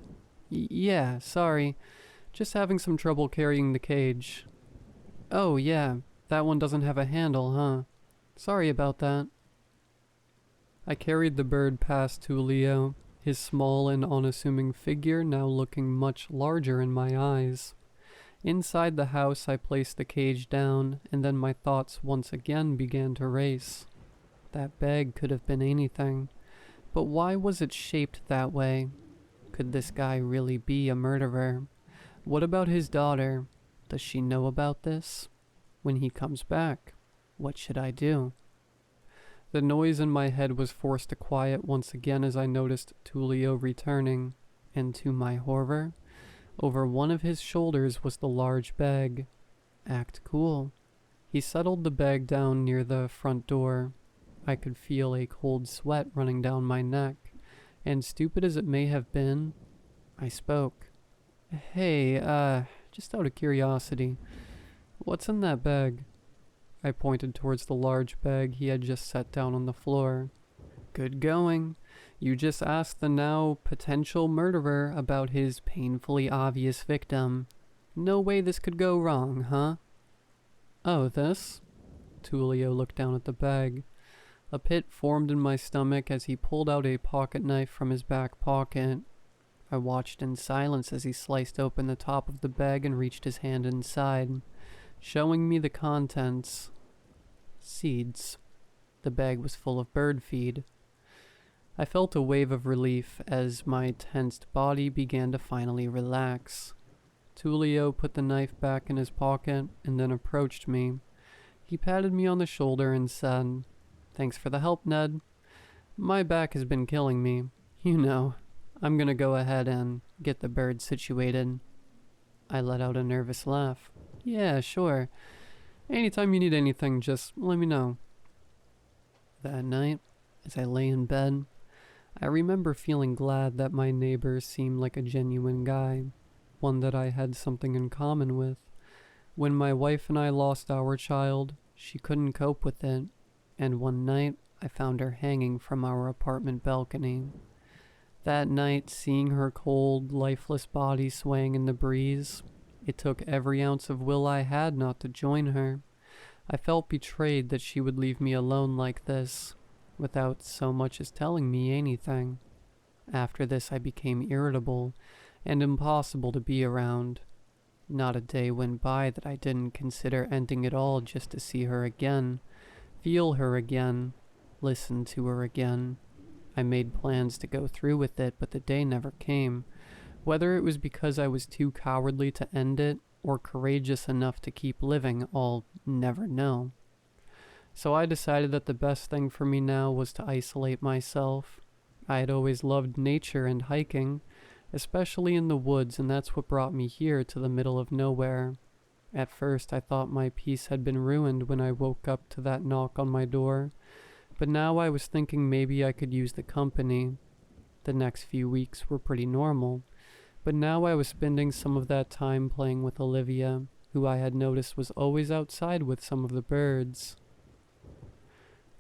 Speaker 1: Yeah, sorry. Just having some trouble carrying the cage." "Oh, yeah, that one doesn't have a handle, huh? Sorry about that." I carried the bird past Tulio, his small and unassuming figure now looking much larger in my eyes. Inside the house I placed the cage down, and then my thoughts once again began to race. That bag could have been anything, but why was it shaped that way? Could this guy really be a murderer? What about his daughter? Does she know about this? When he comes back, what should I do? The noise in my head was forced to quiet once again as I noticed Tulio returning, and to my horror, over one of his shoulders was the large bag. Act cool. He settled the bag down near the front door. I could feel a cold sweat running down my neck, and stupid as it may have been, I spoke. "Hey, just out of curiosity, what's in that bag?" I pointed towards the large bag he had just set down on the floor. "Good going. You just asked the now potential murderer about his painfully obvious victim. No way this could go wrong, huh?" "Oh, this?" Tulio looked down at the bag. A pit formed in my stomach as he pulled out a pocket knife from his back pocket. I watched in silence as he sliced open the top of the bag and reached his hand inside, showing me the contents. Seeds. The bag was full of bird feed. I felt a wave of relief as my tensed body began to finally relax. Tulio put the knife back in his pocket and then approached me. He patted me on the shoulder and said, "Thanks for the help, Ned. My back has been killing me. You know, I'm gonna go ahead and get the bird situated." I let out a nervous laugh. "Yeah, sure. Anytime you need anything, just let me know." That night, as I lay in bed, I remember feeling glad that my neighbor seemed like a genuine guy, one that I had something in common with. When my wife and I lost our child, she couldn't cope with it, and one night I found her hanging from our apartment balcony. That night, seeing her cold, lifeless body swaying in the breeze, it took every ounce of will I had not to join her. I felt betrayed that she would leave me alone like this, without so much as telling me anything. After this I became irritable and impossible to be around. Not a day went by that I didn't consider ending it all just to see her again, feel her again, listen to her again. I made plans to go through with it, but the day never came. Whether it was because I was too cowardly to end it, or courageous enough to keep living, I'll never know. So I decided that the best thing for me now was to isolate myself. I had always loved nature and hiking, especially in the woods, and that's what brought me here to the middle of nowhere. At first I thought my peace had been ruined when I woke up to that knock on my door, but now I was thinking maybe I could use the company. The next few weeks were pretty normal, but now I was spending some of that time playing with Olivia, who I had noticed was always outside with some of the birds.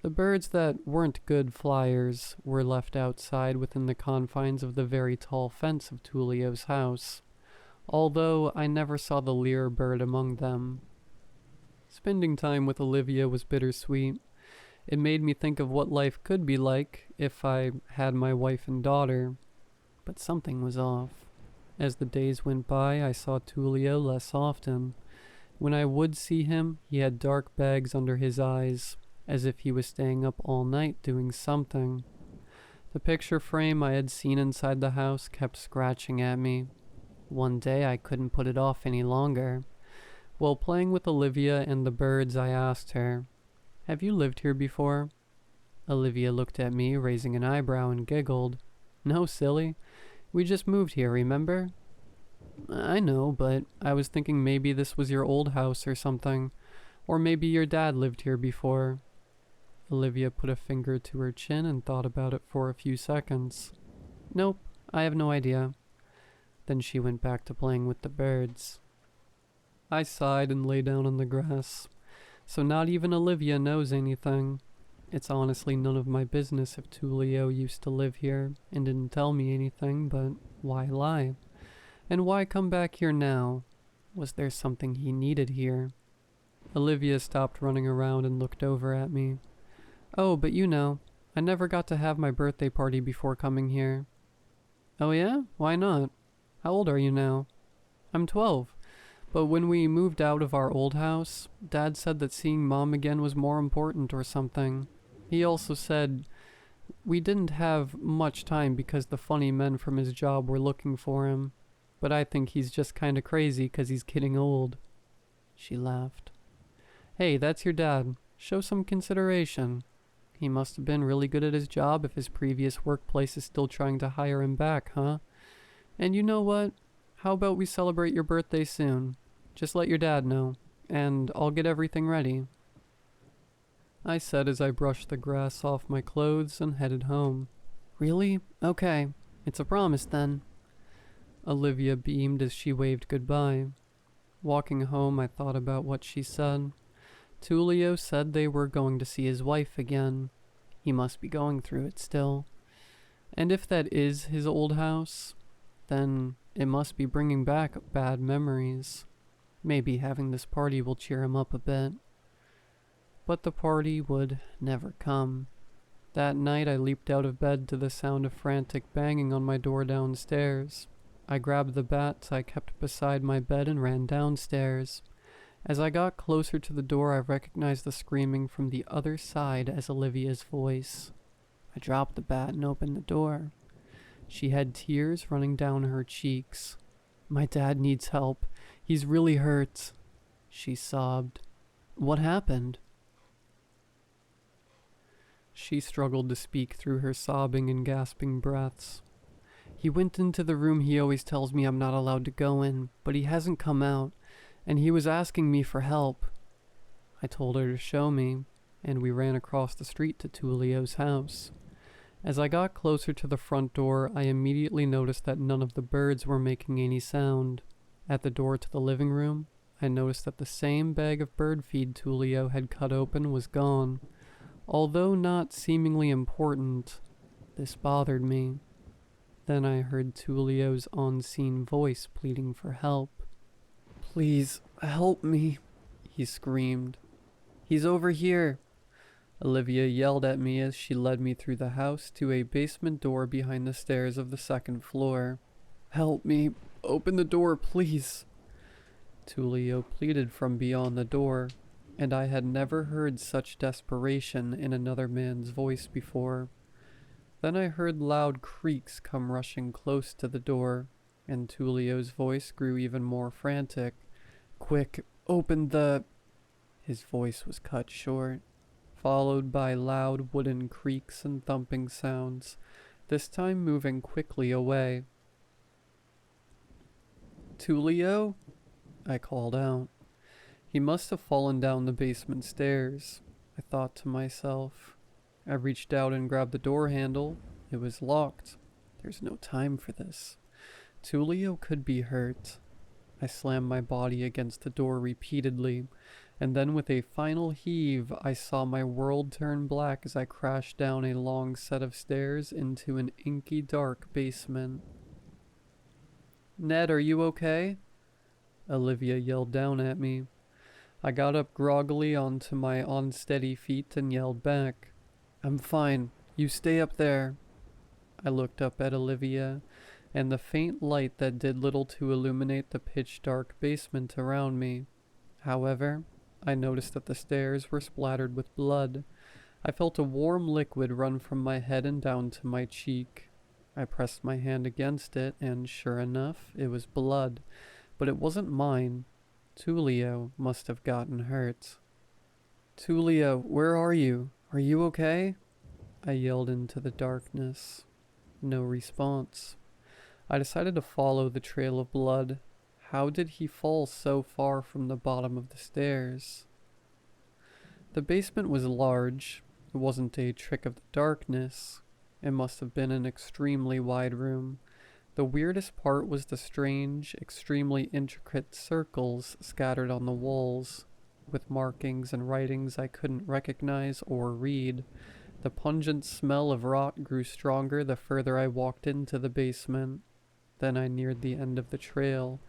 Speaker 1: The birds that weren't good flyers were left outside within the confines of the very tall fence of Tulio's house, although I never saw the lyre bird among them. Spending time with Olivia was bittersweet. It made me think of what life could be like if I had my wife and daughter, but something was off. As the days went by, I saw Tullio less often. When I would see him, he had dark bags under his eyes, as if he was staying up all night doing something. The picture frame I had seen inside the house kept scratching at me. One day I couldn't put it off any longer. While playing with Olivia and the birds, I asked her, "Have you lived here before?" Olivia looked at me, raising an eyebrow, and giggled. "No, silly. We just moved here, remember?" "I know, but I was thinking maybe this was your old house or something. Or maybe your dad lived here before." Olivia put a finger to her chin and thought about it for a few seconds. "Nope, I have no idea." Then she went back to playing with the birds. I sighed and lay down on the grass. So not even Olivia knows anything. It's honestly none of my business if Tullio used to live here and didn't tell me anything, but why lie? And why come back here now? Was there something he needed here? Olivia stopped running around and looked over at me. "Oh, but you know, I never got to have my birthday party before coming here." "Oh yeah? Why not? How old are you now?" "I'm 12. But when we moved out of our old house, Dad said that seeing Mom again was more important or something. He also said we didn't have much time because the funny men from his job were looking for him. But I think he's just kinda crazy 'cause he's getting old." She laughed. "Hey, that's your dad. Show some consideration. He must have been really good at his job if his previous workplace is still trying to hire him back, huh? And you know what? How about we celebrate your birthday soon? Just let your dad know, and I'll get everything ready." I said as I brushed the grass off my clothes and headed home. "Really? Okay. It's a promise then." Olivia beamed as she waved goodbye. Walking home, I thought about what she said. Tullio said they were going to see his wife again. He must be going through it still. And if that is his old house, then it must be bringing back bad memories. Maybe having this party will cheer him up a bit. But the party would never come. That night I leaped out of bed to the sound of frantic banging on my door downstairs. I grabbed the bats I kept beside my bed and ran downstairs. As I got closer to the door, I recognized the screaming from the other side as Olivia's voice. I dropped the bat and opened the door. She had tears running down her cheeks. "My dad needs help. He's really hurt," she sobbed. "What happened?" She struggled to speak through her sobbing and gasping breaths. "He went into the room he always tells me I'm not allowed to go in, but he hasn't come out, and he was asking me for help." I told her to show me, and we ran across the street to Tullio's house. As I got closer to the front door, I immediately noticed that none of the birds were making any sound. At the door to the living room, I noticed that the same bag of bird feed Tullio had cut open was gone. Although not seemingly important, this bothered me. Then I heard Tullio's unseen voice pleading for help. "Please, help me," he screamed. "He's over here." Olivia yelled at me as she led me through the house to a basement door behind the stairs of the second floor. "Help me. Open the door, please." Tullio pleaded from beyond the door, and I had never heard such desperation in another man's voice before. Then I heard loud creaks come rushing close to the door, and Tullio's voice grew even more frantic. "Quick, open the—" His voice was cut short, followed by loud wooden creaks and thumping sounds, this time moving quickly away. "Tullio?" I called out. He must have fallen down the basement stairs, I thought to myself. I reached out and grabbed the door handle. It was locked. There's no time for this. Tullio could be hurt. I slammed my body against the door repeatedly, and then with a final heave, I saw my world turn black as I crashed down a long set of stairs into an inky dark basement. "Ned, are you okay?" Olivia yelled down at me. I got up groggily onto my unsteady feet and yelled back, "I'm fine. You stay up there." I looked up at Olivia, and the faint light that did little to illuminate the pitch-dark basement around me. However, I noticed that the stairs were splattered with blood. I felt a warm liquid run from my head and down to my cheek. I pressed my hand against it, and sure enough, it was blood. But it wasn't mine. Tulio must have gotten hurt. "Tulio, where are you? Are you okay?" I yelled into the darkness. No response. I decided to follow the trail of blood. How did he fall so far from the bottom of the stairs? The basement was large. It wasn't a trick of the darkness. It must have been an extremely wide room. The weirdest part was the strange, extremely intricate circles scattered on the walls, with markings and writings I couldn't recognize or read. The pungent smell of rot grew stronger the further I walked into the basement. Then I neared the end of the trail,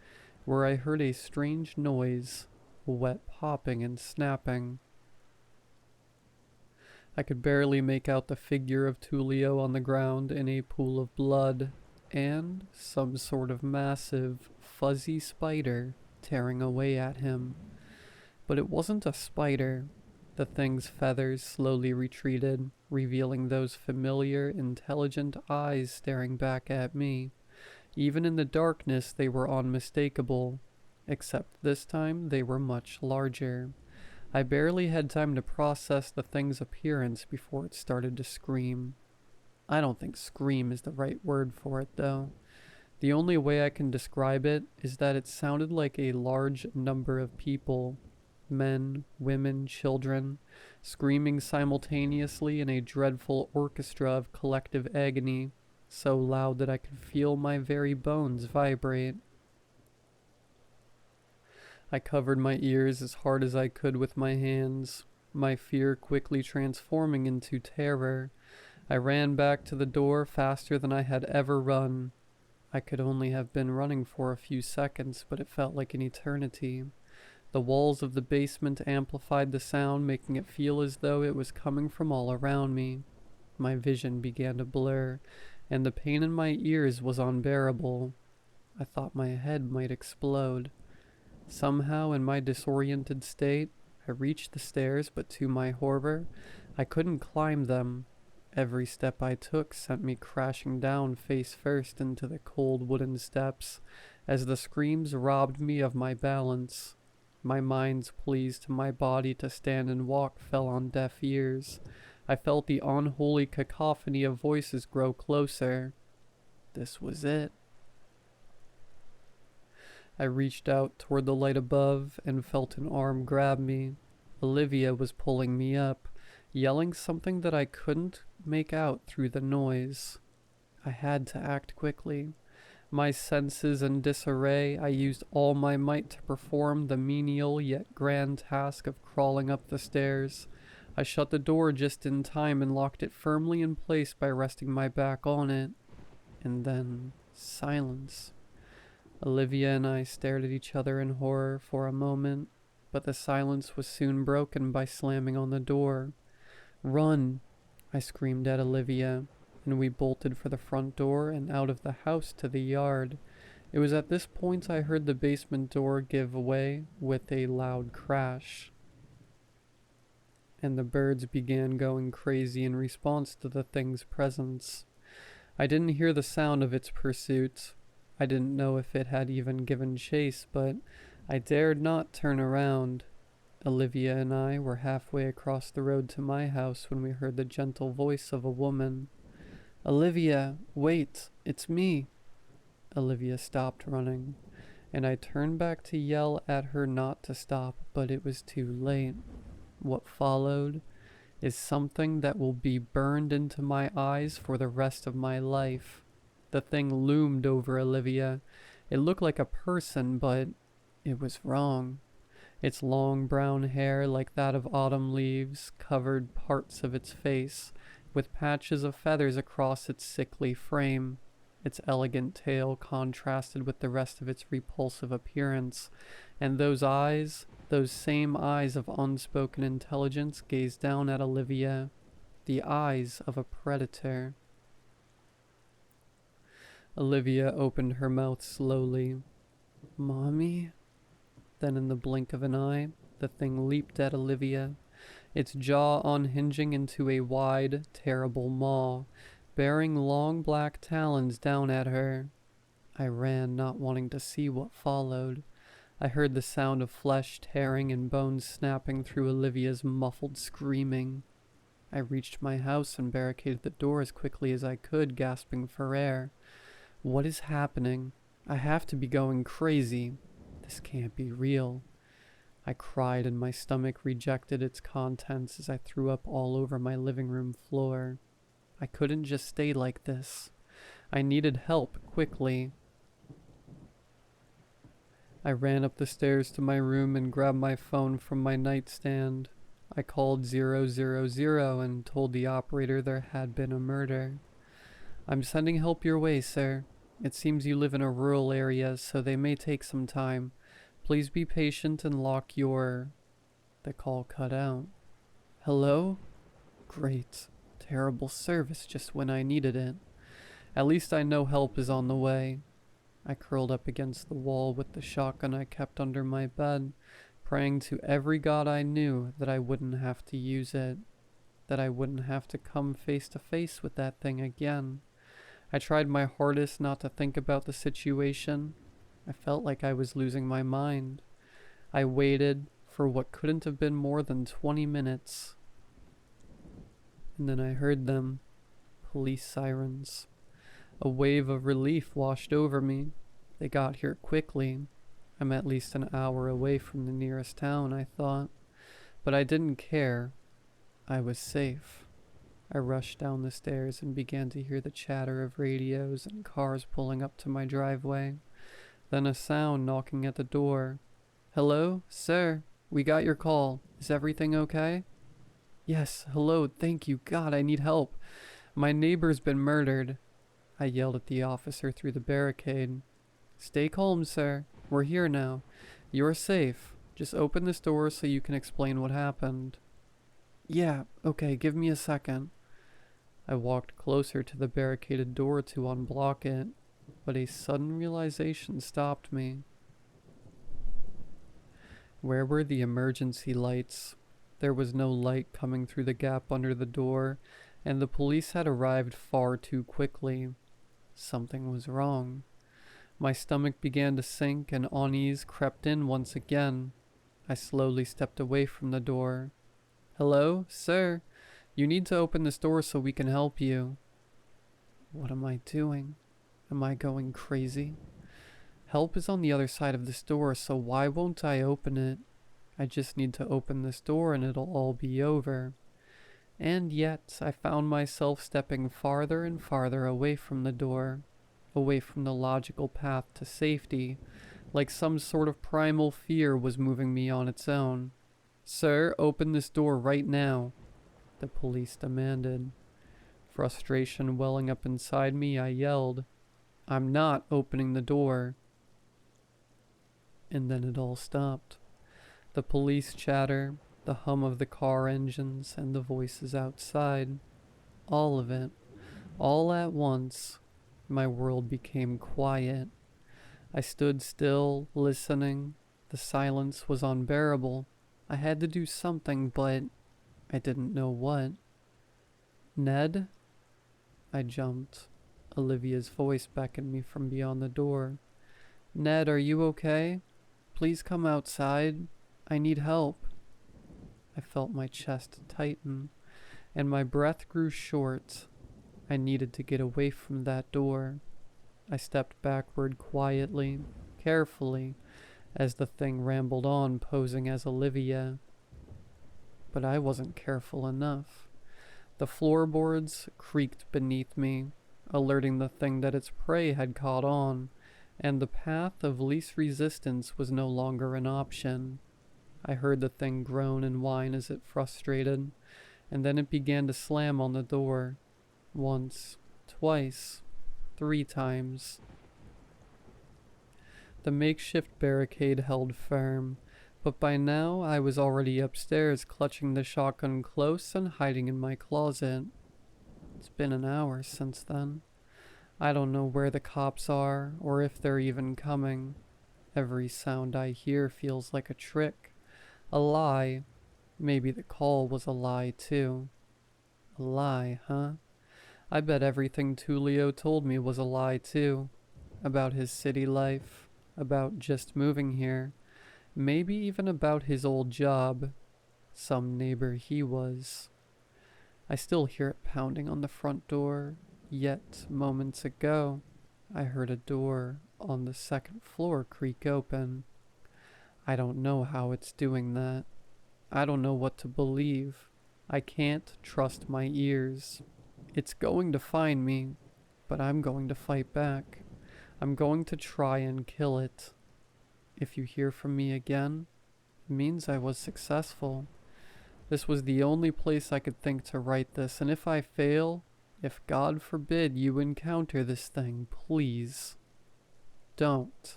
Speaker 1: where I heard a strange noise, wet popping and snapping. I could barely make out the figure of Tulio on the ground in a pool of blood, and some sort of massive, fuzzy spider tearing away at him. But it wasn't a spider. The thing's feathers slowly retreated, revealing those familiar, intelligent eyes staring back at me. Even in the darkness, they were unmistakable, except this time they were much larger. I barely had time to process the thing's appearance before it started to scream. I don't think scream is the right word for it, though. The only way I can describe it is that it sounded like a large number of people, men, women, children, screaming simultaneously in a dreadful orchestra of collective agony, so loud that I could feel my very bones vibrate. I covered my ears as hard as I could with my hands, my fear quickly transforming into terror. I ran back to the door faster than I had ever run. I could only have been running for a few seconds, but it felt like an eternity. The walls of the basement amplified the sound, making it feel as though it was coming from all around me. My vision began to blur, and the pain in my ears was unbearable. I thought my head might explode. Somehow, in my disoriented state, I reached the stairs, but to my horror, I couldn't climb them. Every step I took sent me crashing down face first into the cold wooden steps, as the screams robbed me of my balance. My mind's pleas to my body to stand and walk fell on deaf ears. I felt the unholy cacophony of voices grow closer. This was it. I reached out toward the light above and felt an arm grab me. Olivia was pulling me up, yelling something that I couldn't make out through the noise. I had to act quickly. My senses in disarray, I used all my might to perform the menial yet grand task of crawling up the stairs. I shut the door just in time and locked it firmly in place by resting my back on it. And then silence. Olivia and I stared at each other in horror for a moment, but the silence was soon broken by slamming on the door. "Run!" I screamed at Olivia, and we bolted for the front door and out of the house to the yard. It was at this point I heard the basement door give way with a loud crash, and the birds began going crazy in response to the thing's presence. I didn't hear the sound of its pursuit. I didn't know if it had even given chase, but I dared not turn around. Olivia and I were halfway across the road to my house when we heard the gentle voice of a woman. "Olivia, wait, it's me." Olivia stopped running, and I turned back to yell at her not to stop, but it was too late. What followed is something that will be burned into my eyes for the rest of my life. The thing loomed over Olivia. It looked like a person, but it was wrong. Its long brown hair, like that of autumn leaves, covered parts of its face, with patches of feathers across its sickly frame. Its elegant tail contrasted with the rest of its repulsive appearance, and those eyes, those same eyes of unspoken intelligence, gazed down at Olivia, the eyes of a predator. Olivia opened her mouth slowly. Mommy? Then in the blink of an eye, the thing leaped at Olivia, its jaw unhinging into a wide, terrible maw, bearing long black talons down at her. I ran, not wanting to see what followed. I heard the sound of flesh tearing and bones snapping through Olivia's muffled screaming. I reached my house and barricaded the door as quickly as I could, gasping for air. What is happening? I have to be going crazy. This can't be real. I cried and my stomach rejected its contents as I threw up all over my living room floor. I couldn't just stay like this. I needed help quickly. I ran up the stairs to my room and grabbed my phone from my nightstand. I called 000 and told the operator there had been a murder. I'm sending help your way, sir. It seems you live in a rural area, so they may take some time. Please be patient and lock your... The call cut out. Hello? Great. Terrible service just when I needed it. At least I know help is on the way. I curled up against the wall with the shotgun I kept under my bed, praying to every god I knew that I wouldn't have to use it, that I wouldn't have to come face to face with that thing again. I tried my hardest not to think about the situation. I felt like I was losing my mind. I waited for what couldn't have been more than 20 minutes. And then I heard them. Police sirens. A wave of relief washed over me. They got here quickly. I'm at least an hour away from the nearest town, I thought. But I didn't care. I was safe. I rushed down the stairs and began to hear the chatter of radios and cars pulling up to my driveway. Then a sound knocking at the door. Hello, sir? We got your call. Is everything okay? Yes, hello, thank you. God, I need help. My neighbor's been murdered. I yelled at the officer through the barricade. Stay calm, sir. We're here now. You're safe. Just open this door so you can explain what happened. Yeah, okay, give me a second. I walked closer to the barricaded door to unblock it, but a sudden realization stopped me. Where were the emergency lights? There was no light coming through the gap under the door, and the police had arrived far too quickly. Something was wrong. My stomach began to sink and unease crept in once again. I slowly stepped away from the door. Hello, sir? You need to open this door so we can help you. What am I doing? Am I going crazy? Help is on the other side of this door, so why won't I open it? I just need to open this door and it'll all be over. And yet, I found myself stepping farther and farther away from the door, away from the logical path to safety, like some sort of primal fear was moving me on its own. Sir, open this door right now, the police demanded. Frustration welling up inside me, I yelled, I'm not opening the door. And then it all stopped. The police chatter, the hum of the car engines, and the voices outside. All of it. All at once. My world became quiet. I stood still, listening. The silence was unbearable. I had to do something, but I didn't know what. Ned? I jumped. Olivia's voice beckoned me from beyond the door. Ned, are you okay? Please come outside. I need help. I felt my chest tighten, and my breath grew short. I needed to get away from that door. I stepped backward quietly, carefully, as the thing rambled on, posing as Olivia. But I wasn't careful enough. The floorboards creaked beneath me, alerting the thing that its prey had caught on, and the path of least resistance was no longer an option. I heard the thing groan and whine as it frustrated, and then it began to slam on the door. Once, twice, 3 times. The makeshift barricade held firm, but by now I was already upstairs clutching the shotgun close and hiding in my closet. It's been an hour since then. I don't know where the cops are, or if they're even coming. Every sound I hear feels like a trick. A lie. Maybe the call was a lie, too. A lie, huh? I bet everything Tulio told me was a lie, too. About his city life. About just moving here. Maybe even about his old job. Some neighbor he was. I still hear it pounding on the front door. Yet, moments ago, I heard a door on the second floor creak open. I don't know how it's doing that. I don't know what to believe. I can't trust my ears. It's going to find me, but I'm going to fight back. I'm going to try and kill it. If you hear from me again, it means I was successful. This was the only place I could think to write this, and if I fail, if God forbid you encounter this thing, please don't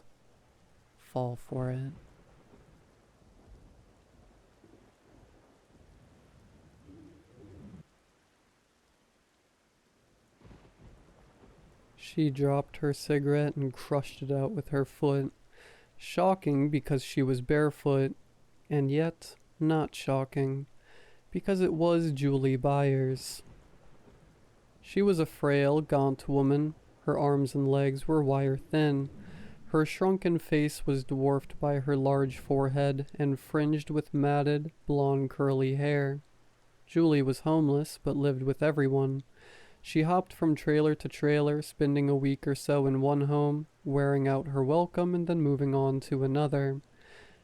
Speaker 1: fall for it. She dropped her cigarette and crushed it out with her foot. Shocking because she was barefoot, and yet not shocking because it was Julie Byers. She was a frail, gaunt woman. Her arms and legs were wire-thin. Her shrunken face was dwarfed by her large forehead and fringed with matted, blonde curly hair. Julie was homeless, but lived with everyone. She hopped from trailer to trailer, spending a week or so in one home, wearing out her welcome and then moving on to another.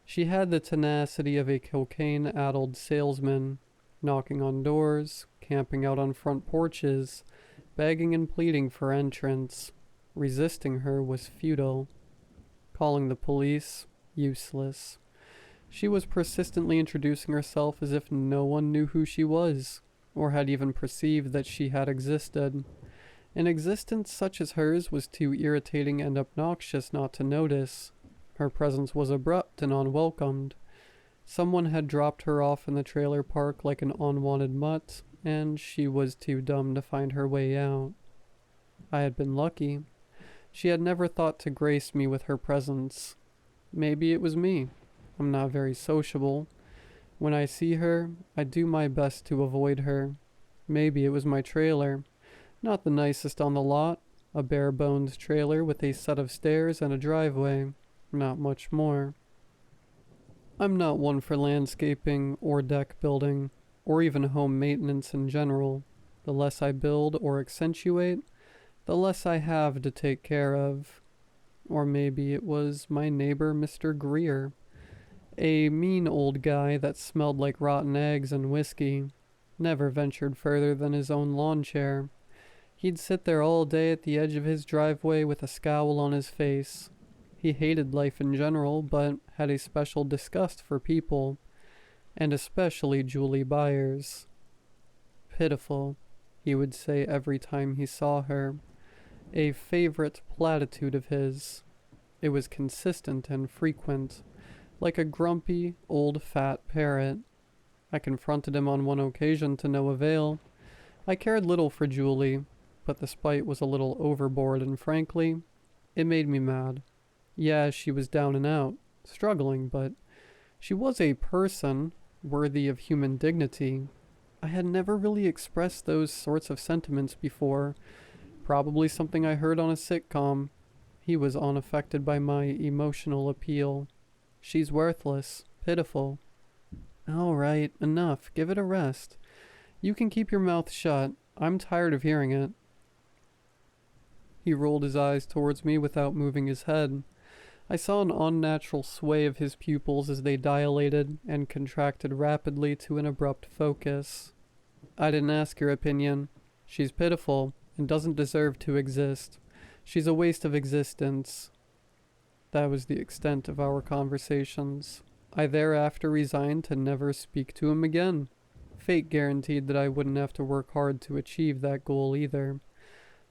Speaker 1: She had the tenacity of a cocaine-addled salesman, knocking on doors, camping out on front porches, begging and pleading for entrance. Resisting her was futile. Calling the police, useless. She was persistently introducing herself as if no one knew who she was, or had even perceived that she had existed. An existence such as hers was too irritating and obnoxious not to notice. Her presence was abrupt and unwelcomed. Someone had dropped her off in the trailer park like an unwanted mutt, and she was too dumb to find her way out. I had been lucky. She had never thought to grace me with her presence. Maybe it was me. I'm not very sociable. When I see her, I do my best to avoid her. Maybe it was my trailer. Not the nicest on the lot. A bare-bones trailer with a set of stairs and a driveway. Not much more. I'm not one for landscaping or deck building, or even home maintenance in general. The less I build or accentuate, the less I have to take care of. Or maybe it was my neighbor, Mr. Greer. A mean old guy that smelled like rotten eggs and whiskey. Never ventured further than his own lawn chair. He'd sit there all day at the edge of his driveway with a scowl on his face. He hated life in general, but had a special disgust for people, and especially Julie Byers. Pitiful, he would say every time he saw her. A favorite platitude of his. It was consistent and frequent, like a grumpy, old fat parrot. I confronted him on one occasion to no avail. I cared little for Julie, but the spite was a little overboard, and frankly, it made me mad. Yeah, she was down and out, struggling, but she was a person worthy of human dignity. I had never really expressed those sorts of sentiments before. Probably something I heard on a sitcom. He was unaffected by my emotional appeal. She's worthless, pitiful. All right, enough. Give it a rest. You can keep your mouth shut. I'm tired of hearing it. He rolled his eyes towards me without moving his head. I saw an unnatural sway of his pupils as they dilated and contracted rapidly to an abrupt focus. I didn't ask your opinion. She's pitiful and doesn't deserve to exist. She's a waste of existence. That was the extent of our conversations. I thereafter resigned to never speak to him again. Fate guaranteed that I wouldn't have to work hard to achieve that goal either.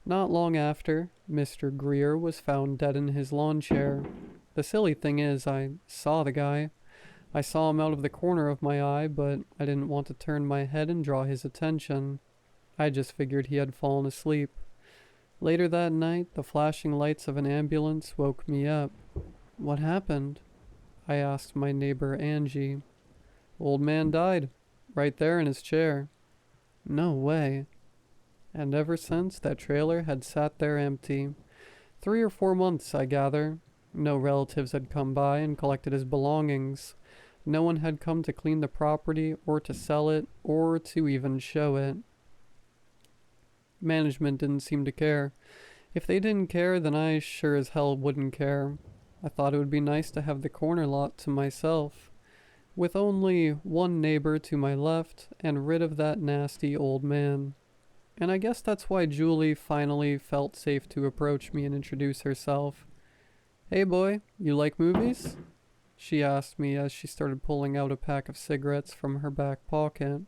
Speaker 1: Not long after, Mr. Greer was found dead in his lawn chair. The silly thing is, I saw the guy. I saw him out of the corner of my eye, but I didn't want to turn my head and draw his attention. I just figured he had fallen asleep. Later that night, the flashing lights of an ambulance woke me up. What happened? I asked my neighbor Angie. Old man died, right there in his chair. No way. And ever since, that trailer had sat there empty. 3 or 4 months, I gather. No relatives had come by and collected his belongings. No one had come to clean the property, or to sell it, or to even show it. Management didn't seem to care. If they didn't care, then I sure as hell wouldn't care. I thought it would be nice to have the corner lot to myself, with only one neighbor to my left, and rid of that nasty old man. And I guess that's why Julie finally felt safe to approach me and introduce herself. Hey boy, you like movies? She asked me as she started pulling out a pack of cigarettes from her back pocket.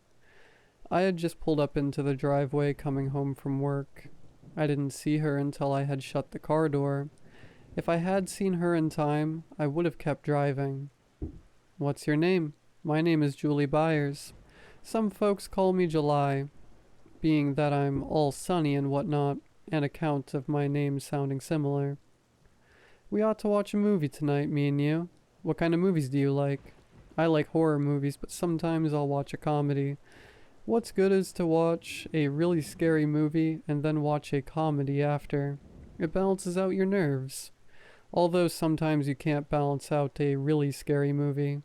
Speaker 1: I had just pulled up into the driveway coming home from work. I didn't see her until I had shut the car door. If I had seen her in time, I would have kept driving. What's your name? My name is Julie Byers. Some folks call me July, being that I'm all sunny and whatnot, an account of my name sounding similar. We ought to watch a movie tonight, me and you. What kind of movies do you like? I like horror movies, but sometimes I'll watch a comedy. What's good is to watch a really scary movie and then watch a comedy after. It balances out your nerves. Although sometimes you can't balance out a really scary movie.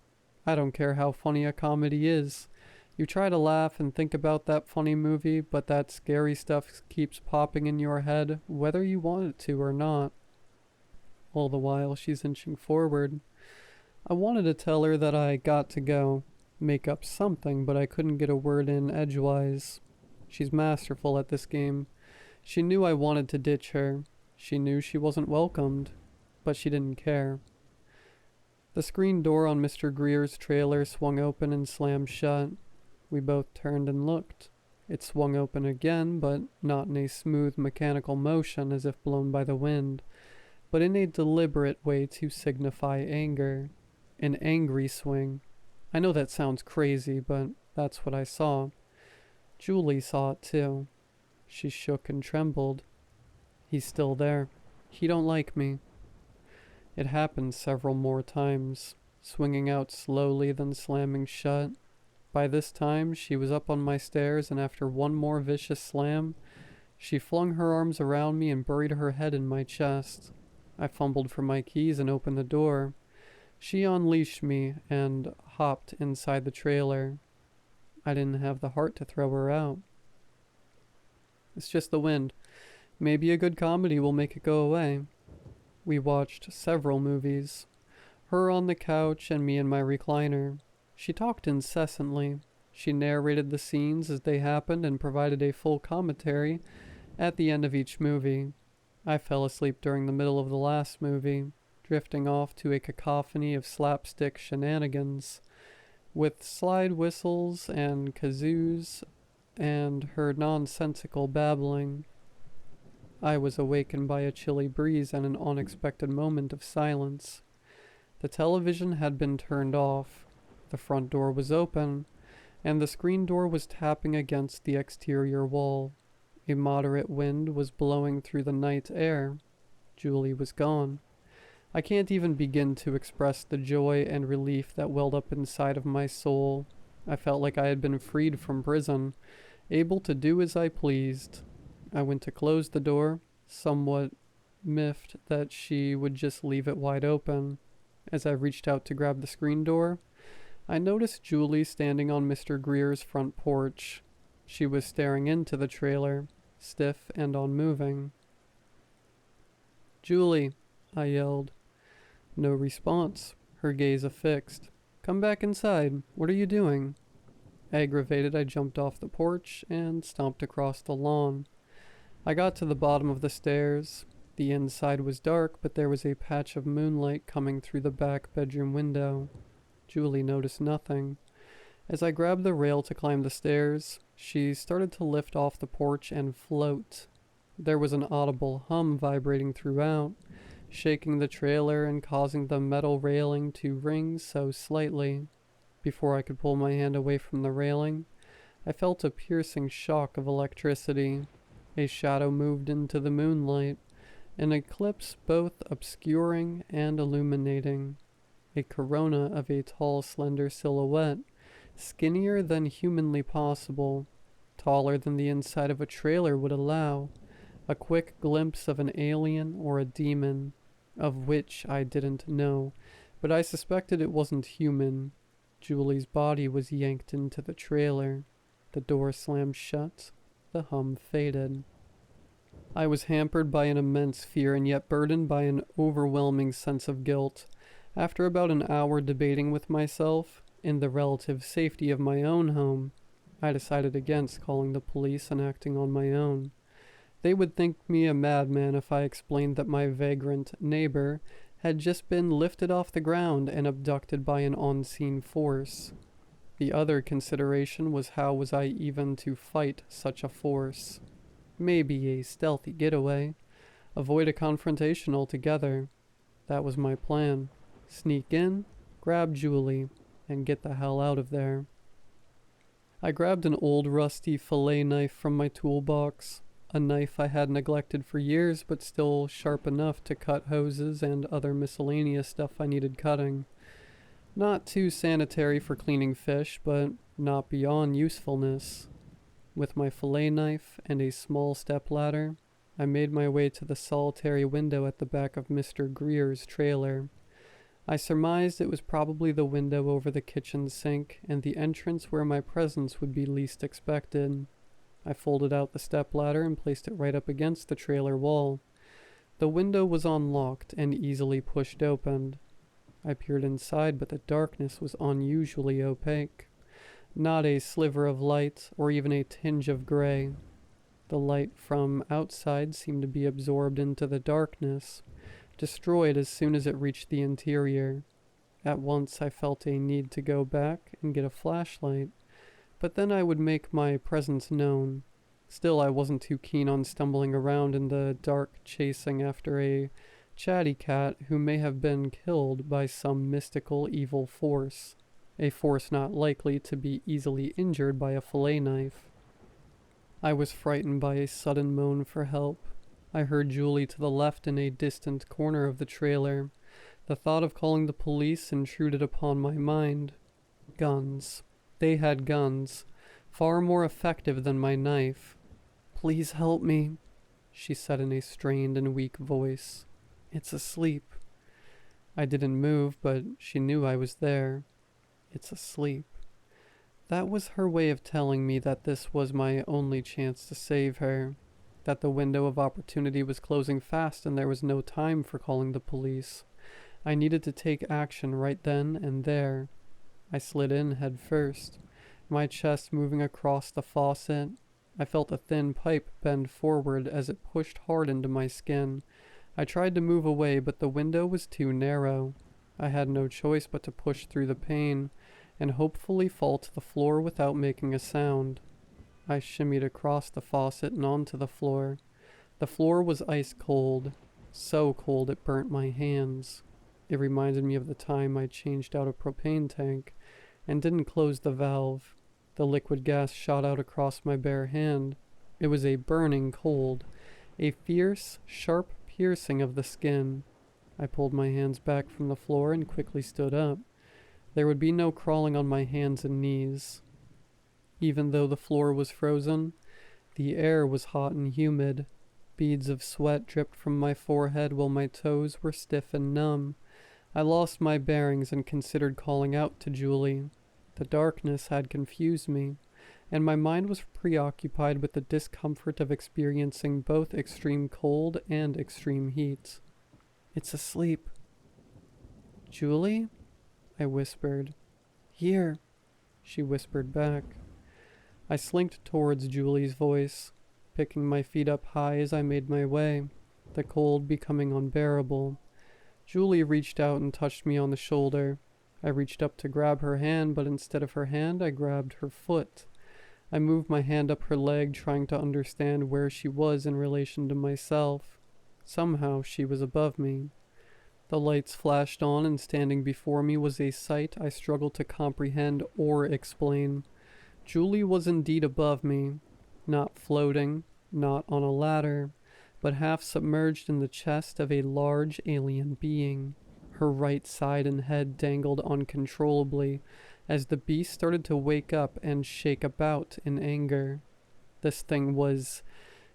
Speaker 1: I don't care how funny a comedy is. You try to laugh and think about that funny movie, but that scary stuff keeps popping in your head, whether you want it to or not. All the while, she's inching forward. I wanted to tell her that I got to go, make up something, but I couldn't get a word in edgewise. She's masterful at this game. She knew I wanted to ditch her. She knew she wasn't welcomed, but she didn't care. The screen door on Mr. Greer's trailer swung open and slammed shut. We both turned and looked. It swung open again, but not in a smooth mechanical motion as if blown by the wind, but in a deliberate way to signify anger. An angry swing. I know that sounds crazy, but that's what I saw. Julie saw it too. She shook and trembled. He's still there. He don't like me. It happened several more times, swinging out slowly then slamming shut. By this time, she was up on my stairs, and after one more vicious slam, she flung her arms around me and buried her head in my chest. I fumbled for my keys and opened the door. She unleashed me and hopped inside the trailer. I didn't have the heart to throw her out. It's just the wind. Maybe a good comedy will make it go away. We watched several movies. Her on the couch and me in my recliner. She talked incessantly. She narrated the scenes as they happened and provided a full commentary at the end of each movie. I fell asleep during the middle of the last movie, drifting off to a cacophony of slapstick shenanigans, with slide whistles and kazoos and her nonsensical babbling. I was awakened by a chilly breeze and an unexpected moment of silence. The television had been turned off. The front door was open, and the screen door was tapping against the exterior wall. A moderate wind was blowing through the night air. Julie was gone. I can't even begin to express the joy and relief that welled up inside of my soul. I felt like I had been freed from prison, able to do as I pleased. I went to close the door, somewhat miffed that she would just leave it wide open. As I reached out to grab the screen door, I noticed Julie standing on Mr. Greer's front porch. She was staring into the trailer, stiff and unmoving. "Julie," I yelled. No response, her gaze affixed. "Come back inside. What are you doing?" Aggravated, I jumped off the porch and stomped across the lawn. I got to the bottom of the stairs. The inside was dark, but there was a patch of moonlight coming through the back bedroom window. Julie noticed nothing. As I grabbed the rail to climb the stairs, she started to lift off the porch and float. There was an audible hum vibrating throughout, shaking the trailer and causing the metal railing to ring so slightly. Before I could pull my hand away from the railing, I felt a piercing shock of electricity. A shadow moved into the moonlight, an eclipse both obscuring and illuminating. A corona of a tall, slender silhouette, skinnier than humanly possible, taller than the inside of a trailer would allow. A quick glimpse of an alien or a demon, of which I didn't know, but I suspected it wasn't human. Julie's body was yanked into the trailer. The door slammed shut. The hum faded. I was hampered by an immense fear and yet burdened by an overwhelming sense of guilt. After about an hour debating with myself, in the relative safety of my own home, I decided against calling the police and acting on my own. They would think me a madman if I explained that my vagrant neighbor had just been lifted off the ground and abducted by an unseen force. The other consideration was how was I even to fight such a force? Maybe a stealthy getaway. Avoid a confrontation altogether. That was my plan. Sneak in, grab Julie, and get the hell out of there. I grabbed an old rusty fillet knife from my toolbox, a knife I had neglected for years but still sharp enough to cut hoses and other miscellaneous stuff I needed cutting. Not too sanitary for cleaning fish, but not beyond usefulness. With my fillet knife and a small stepladder, I made my way to the solitary window at the back of Mr. Greer's trailer. I surmised it was probably the window over the kitchen sink and the entrance where my presence would be least expected. I folded out the stepladder and placed it right up against the trailer wall. The window was unlocked and easily pushed open. I peered inside, but the darkness was unusually opaque. Not a sliver of light, or even a tinge of gray. The light from outside seemed to be absorbed into the darkness, destroyed as soon as it reached the interior. At once I felt a need to go back and get a flashlight, but then I would make my presence known. Still, I wasn't too keen on stumbling around in the dark chasing after a chatty cat who may have been killed by some mystical evil force, a force not likely to be easily injured by a fillet knife. I was frightened by a sudden moan for help. I heard Julie to the left in a distant corner of the trailer. The thought of calling the police intruded upon my mind. Guns. They had guns, far more effective than my knife. "Please help me," she said in a strained and weak voice. "It's asleep." I didn't move, but she knew I was there. It's asleep. That was her way of telling me that this was my only chance to save her, that the window of opportunity was closing fast and there was no time for calling the police. I needed to take action right then and there. I slid in head first, my chest moving across the faucet. I felt a thin pipe bend forward as it pushed hard into my skin. I tried to move away, but the window was too narrow. I had no choice but to push through the pane and hopefully fall to the floor without making a sound. I shimmied across the faucet and onto the floor. The floor was ice cold, so cold it burnt my hands. It reminded me of the time I changed out a propane tank and didn't close the valve. The liquid gas shot out across my bare hand. It was a burning cold, a fierce, sharp piercing of the skin. I pulled my hands back from the floor and quickly stood up. There would be no crawling on my hands and knees. Even though the floor was frozen, the air was hot and humid. Beads of sweat dripped from my forehead while my toes were stiff and numb. I lost my bearings and considered calling out to Julie. The darkness had confused me, and my mind was preoccupied with the discomfort of experiencing both extreme cold and extreme heat. "It's asleep." "Julie?" I whispered. "Here," she whispered back. I slinked towards Julie's voice, picking my feet up high as I made my way, the cold becoming unbearable. Julie reached out and touched me on the shoulder. I reached up to grab her hand, but instead of her hand, I grabbed her foot. I moved my hand up her leg, trying to understand where she was in relation to myself. Somehow she was above me. The lights flashed on, and standing before me was a sight I struggled to comprehend or explain. Julie was indeed above me, not floating, not on a ladder, but half submerged in the chest of a large alien being. Her right side and head dangled uncontrollably as the beast started to wake up and shake about in anger. This thing was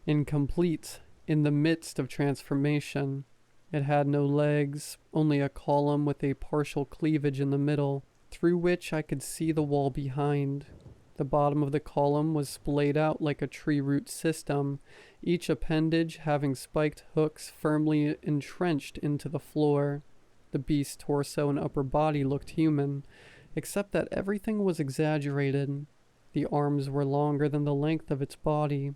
Speaker 1: incomplete, in the midst of transformation. It had no legs, only a column with a partial cleavage in the middle, through which I could see the wall behind. The bottom of the column was splayed out like a tree root system, each appendage having spiked hooks firmly entrenched into the floor. The beast's torso and upper body looked human, except that everything was exaggerated. The arms were longer than the length of its body.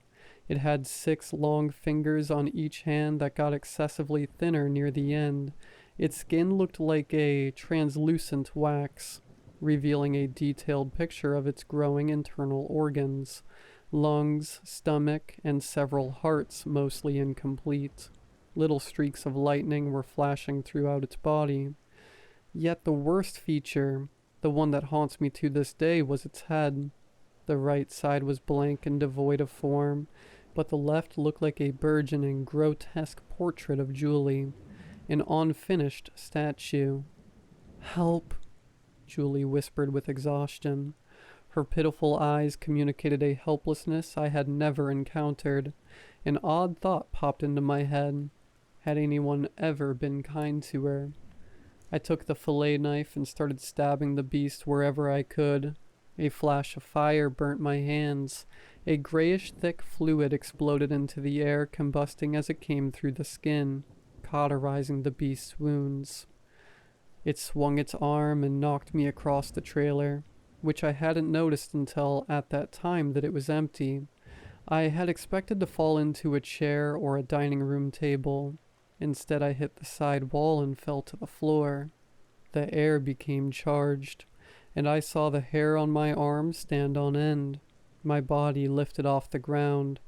Speaker 1: It had 6 long fingers on each hand that got excessively thinner near the end. Its skin looked like a translucent wax, revealing a detailed picture of its growing internal organs, lungs, stomach, and several hearts, mostly incomplete. Little streaks of lightning were flashing throughout its body. Yet the worst feature, the one that haunts me to this day, was its head. The right side was blank and devoid of form, but the left looked like a burgeoning, grotesque portrait of Julie, an unfinished statue. "Help," Julie whispered with exhaustion. Her pitiful eyes communicated a helplessness I had never encountered. An odd thought popped into my head. Had anyone ever been kind to her? I took the fillet knife and started stabbing the beast wherever I could. A flash of fire burnt my hands. A grayish thick fluid exploded into the air, combusting as it came through the skin, cauterizing the beast's wounds. It swung its arm and knocked me across the trailer, which I hadn't noticed until at that time that it was empty. I had expected to fall into a chair or a dining room table. Instead, I hit the side wall and fell to the floor. The air became charged, and I saw the hair on my arm stand on end. My body lifted off the ground.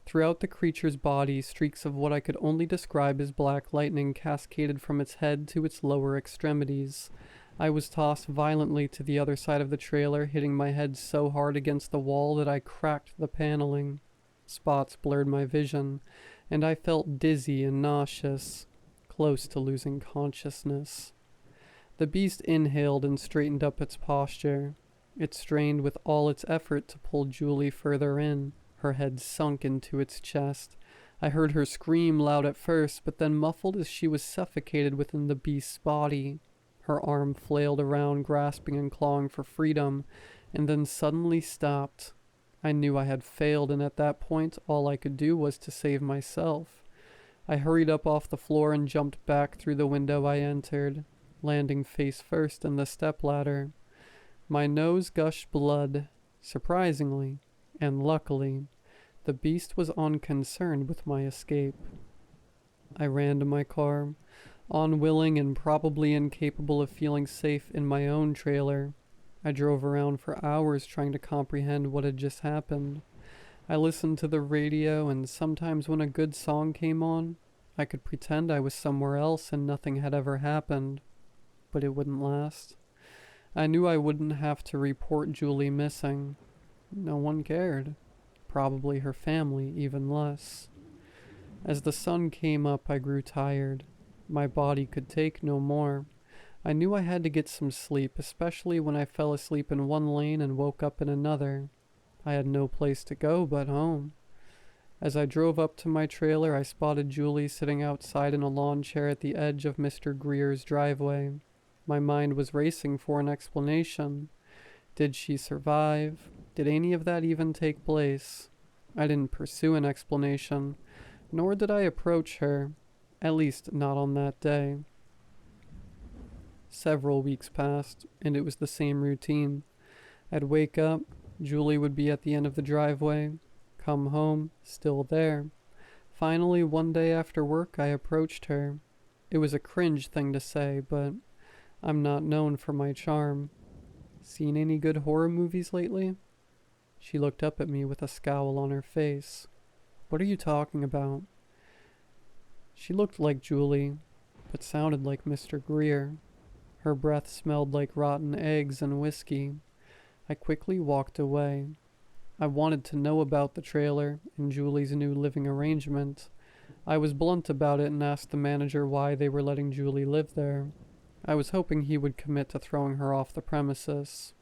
Speaker 1: Throughout the creature's body, streaks of what I could only describe as black lightning cascaded from its head to its lower extremities. I was tossed violently to the other side of the trailer, hitting my head so hard against the wall that I cracked the paneling. Spots blurred my vision, and I felt dizzy and nauseous, close to losing consciousness. The beast inhaled and straightened up its posture. It strained with all its effort to pull Julie further in. Her head sunk into its chest. I heard her scream loud at first, but then muffled as she was suffocated within the beast's body. Her arm flailed around, grasping and clawing for freedom, and then suddenly stopped. I knew I had failed, and at that point all I could do was to save myself. I hurried up off the floor and jumped back through the window I entered, landing face first in the stepladder. My nose gushed blood, surprisingly, and luckily, the beast was unconcerned with my escape. I ran to my car, unwilling and probably incapable of feeling safe in my own trailer. I drove around for hours trying to comprehend what had just happened. I listened to the radio, and sometimes when a good song came on, I could pretend I was somewhere else and nothing had ever happened. But it wouldn't last. I knew I wouldn't have to report Julie missing. No one cared. Probably her family even less. As the sun came up, I grew tired. My body could take no more. I knew I had to get some sleep, especially when I fell asleep in one lane and woke up in another. I had no place to go but home. As I drove up to my trailer, I spotted Julie sitting outside in a lawn chair at the edge of Mr. Greer's driveway. My mind was racing for an explanation. Did she survive? Did any of that even take place? I didn't pursue an explanation, nor did I approach her, at least not on that day. Several weeks passed, and it was the same routine. I'd wake up, Julie would be at the end of the driveway, come home, still there. Finally, one day after work, I approached her. It was a cringe thing to say, but I'm not known for my charm. Seen any good horror movies lately? She looked up at me with a scowl on her face. What are you talking about? She looked like Julie, but sounded like Mr. Greer. Her breath smelled like rotten eggs and whiskey. I quickly walked away. I wanted to know about the trailer and Julie's new living arrangement. I was blunt about it and asked the manager why they were letting Julie live there. I was hoping he would commit to throwing her off the premises.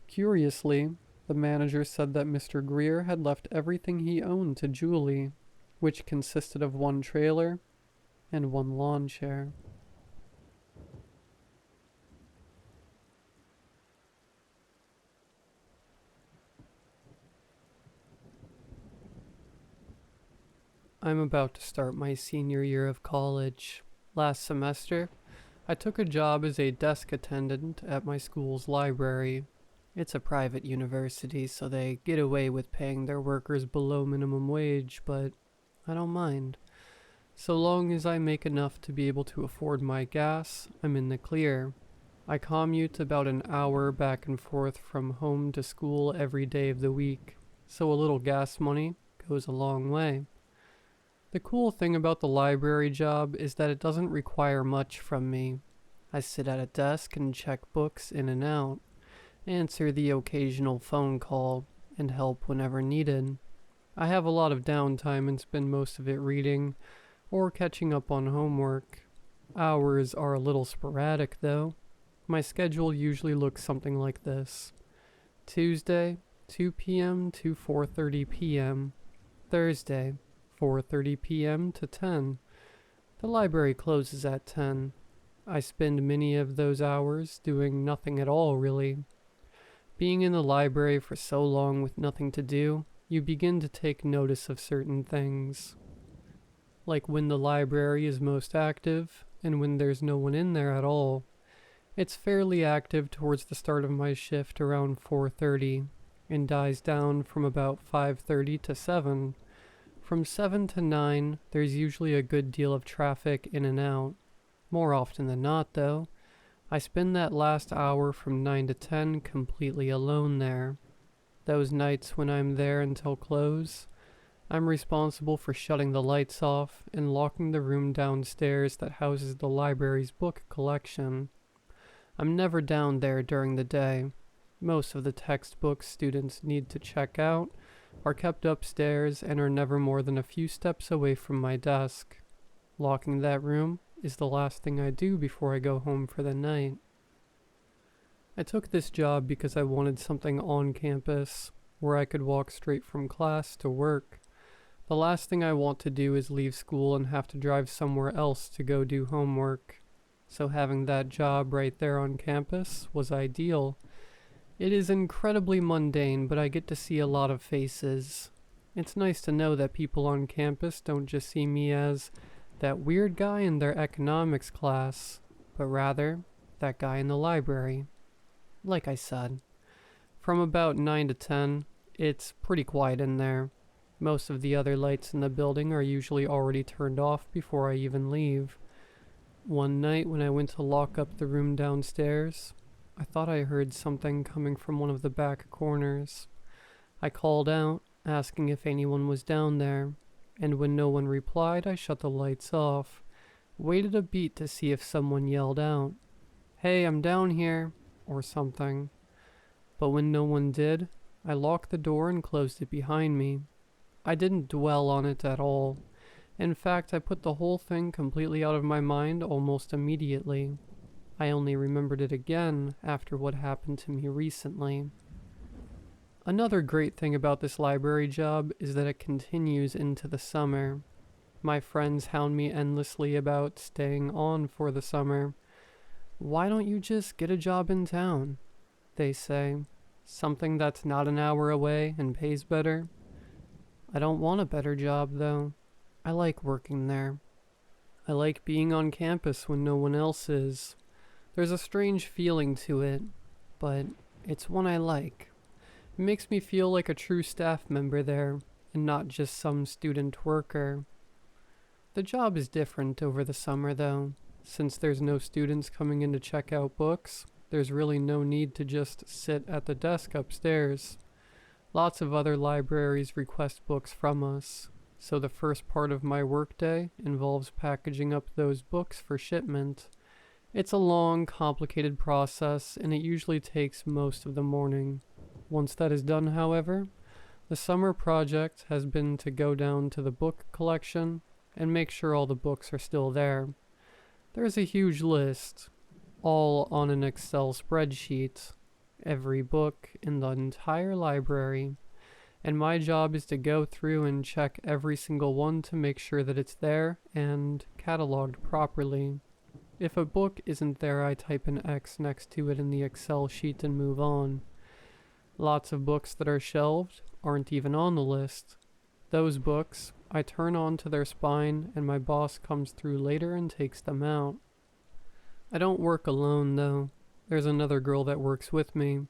Speaker 1: Curiously, the manager said that Mr. Greer had left everything he owned to Julie, which consisted of one trailer and one lawn chair. I'm about to start my senior year of college. Last semester, I took a job as a desk attendant at my school's library. It's a private university, so they get away with paying their workers below minimum wage, but I don't mind. So long as I make enough to be able to afford my gas, I'm in the clear. I commute about an hour back and forth from home to school every day of the week, so a little gas money goes a long way. The cool thing about the library job is that it doesn't require much from me. I sit at a desk and check books in and out, answer the occasional phone call, and help whenever needed. I have a lot of downtime and spend most of it reading or catching up on homework. Hours are a little sporadic though. My schedule usually looks something like this. Tuesday, 2 p.m. to 4:30 p.m. Thursday, 4:30 p.m. to 10. The library closes at 10. I spend many of those hours doing nothing at all, really. Being in the library for so long with nothing to do, you begin to take notice of certain things. Like when the library is most active, and when there's no one in there at all. It's fairly active towards the start of my shift around 4:30, and dies down from about 5:30 to 7. From 7 to 9, there's usually a good deal of traffic in and out. More often than not, though, I spend that last hour from 9 to 10 completely alone there. Those nights when I'm there until close, I'm responsible for shutting the lights off and locking the room downstairs that houses the library's book collection. I'm never down there during the day. Most of the textbooks students need to check out are kept upstairs and are never more than a few steps away from my desk. Locking that room is the last thing I do before I go home for the night. I took this job because I wanted something on campus, where I could walk straight from class to work. The last thing I want to do is leave school and have to drive somewhere else to go do homework. So having that job right there on campus was ideal. It is incredibly mundane, but I get to see a lot of faces. It's nice to know that people on campus don't just see me as that weird guy in their economics class, but rather that guy in the library. Like I said, from about 9 to 10, it's pretty quiet in there. Most of the other lights in the building are usually already turned off before I even leave. One night when I went to lock up the room downstairs, I thought I heard something coming from one of the back corners. I called out, asking if anyone was down there, and when no one replied, I shut the lights off, waited a beat to see if someone yelled out, "Hey, I'm down here," or something. But when no one did, I locked the door and closed it behind me. I didn't dwell on it at all. In fact, I put the whole thing completely out of my mind almost immediately. I only remembered it again after what happened to me recently. Another great thing about this library job is that it continues into the summer. My friends hound me endlessly about staying on for the summer. "Why don't you just get a job in town?" they say. "Something that's not an hour away and pays better." I don't want a better job, though. I like working there. I like being on campus when no one else is. There's a strange feeling to it, but it's one I like. It makes me feel like a true staff member there, and not just some student worker. The job is different over the summer, though. Since there's no students coming in to check out books, there's really no need to just sit at the desk upstairs. Lots of other libraries request books from us, so the first part of my workday involves packaging up those books for shipment. It's a long, complicated process, and it usually takes most of the morning. Once that is done, however, The summer project has been to go down to the book collection and make sure all the books are still there. There's a huge list, all on an Excel spreadsheet, every book in the entire library, and my job is to go through and check every single one to make sure that it's there and cataloged properly. If a book isn't there, I type an X next to it in the Excel sheet and move on. Lots of books that are shelved aren't even on the list. Those books, I turn on to their spine and my boss comes through later and takes them out. I don't work alone though. There's another girl that works with me.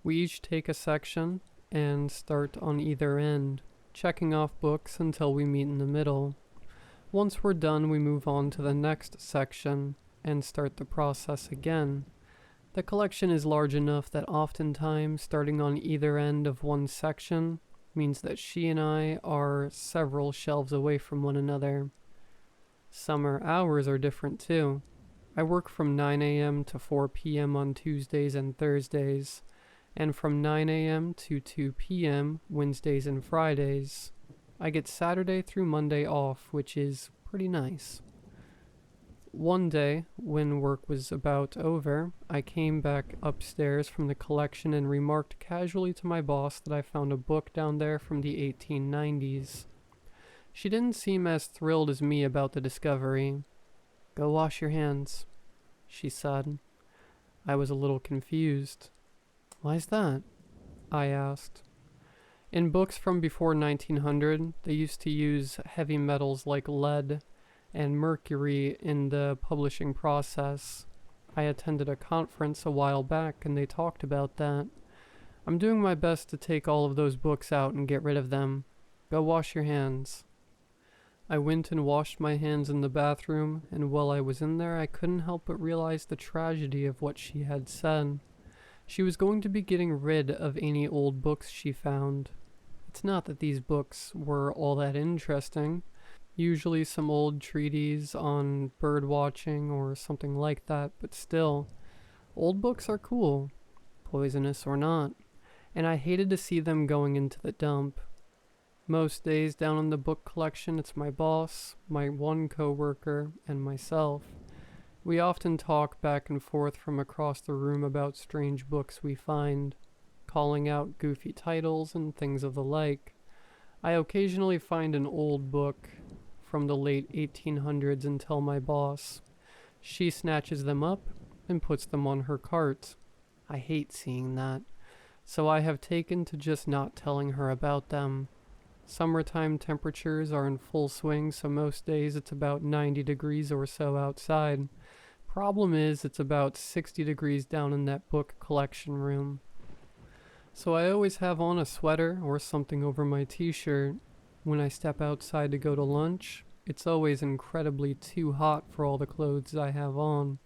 Speaker 1: We each take a section and start on either end, checking off books until we meet in the middle. Once we're done, we move on to the next section and start the process again. The collection is large enough that oftentimes starting on either end of one section means that she and I are several shelves away from one another. Summer hours are different too. I work from 9 a.m. to 4 p.m. on Tuesdays and Thursdays, and from 9 a.m. to 2 p.m. Wednesdays and Fridays. I get Saturday through Monday off, which is pretty nice. One day, when work was about over, I came back upstairs from the collection and remarked casually to my boss that I found a book down there from the 1890s. She didn't seem as thrilled as me about the discovery. "Go wash your hands," she said. I was a little confused. "Why's that?" I asked. In books from before 1900, they used to use heavy metals like lead and mercury in the publishing process. I attended a conference a while back and they talked about that. I'm doing my best to take all of those books out and get rid of them. Go wash your hands. I went and washed my hands in the bathroom, and while I was in there I couldn't help but realize the tragedy of what she had said. She was going to be getting rid of any old books she found. It's not that these books were all that interesting. Usually some old treatise on bird watching or something like that, but still, old books are cool, poisonous or not, and I hated to see them going into the dump. Most days down in the book collection, it's my boss, my one coworker, and myself. We often talk back and forth from across the room about strange books we find, calling out goofy titles and things of the like. I occasionally find an old book from the late 1800s and tell my boss. She snatches them up and puts them on her cart. I hate seeing that, so I have taken to just not telling her about them. Summertime temperatures are in full swing, so most days it's about 90 degrees or so outside. Problem is, it's about 60 degrees down in that book collection room. So I always have on a sweater or something over my t-shirt. When I step outside to go to lunch, it's always incredibly too hot for all the clothes I have on.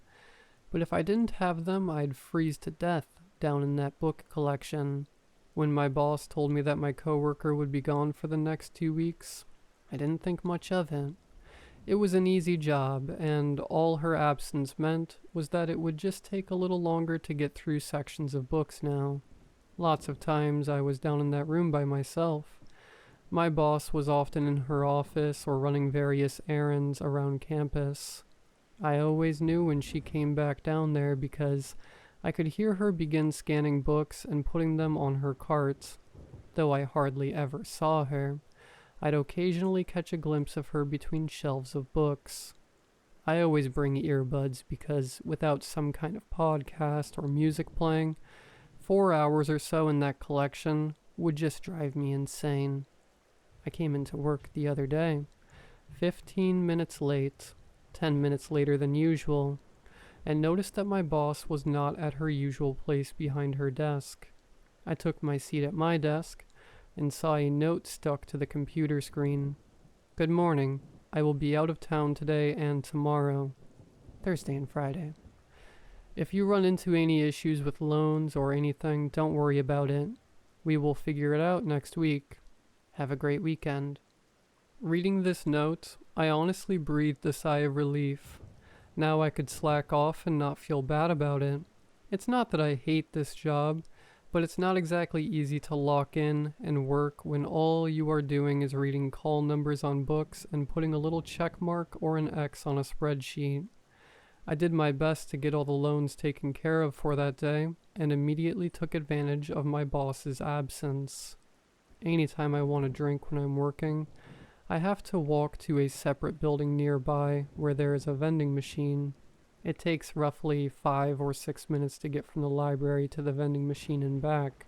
Speaker 1: But if I didn't have them, I'd freeze to death down in that book collection. When my boss told me that my coworker would be gone for the next 2 weeks, I didn't think much of it. It was an easy job, and all her absence meant was that it would just take a little longer to get through sections of books now. Lots of times I was down in that room by myself. My boss was often in her office or running various errands around campus. I always knew when she came back down there because I could hear her begin scanning books and putting them on her cart. Though I hardly ever saw her, I'd occasionally catch a glimpse of her between shelves of books. I always bring earbuds because without some kind of podcast or music playing, 4 hours or so in that collection would just drive me insane. I came into work the other day, 15 minutes late, 10 minutes later than usual, and noticed that my boss was not at her usual place behind her desk. I took my seat at my desk and saw a note stuck to the computer screen. "Good morning. I will be out of town today and tomorrow." Thursday and Friday. "If you run into any issues with loans or anything, don't worry about it. We will figure it out next week. Have a great weekend." Reading this note, I honestly breathed a sigh of relief. Now I could slack off and not feel bad about it. It's not that I hate this job, But it's not exactly easy to lock in and work when all you are doing is reading call numbers on books and putting a little check mark or an X on a spreadsheet. I did my best to get all the loans taken care of for that day and immediately took advantage of my boss's absence. Anytime I want a drink when I'm working, I have to walk to a separate building nearby where there is a vending machine. It takes roughly 5 or 6 minutes to get from the library to the vending machine and back.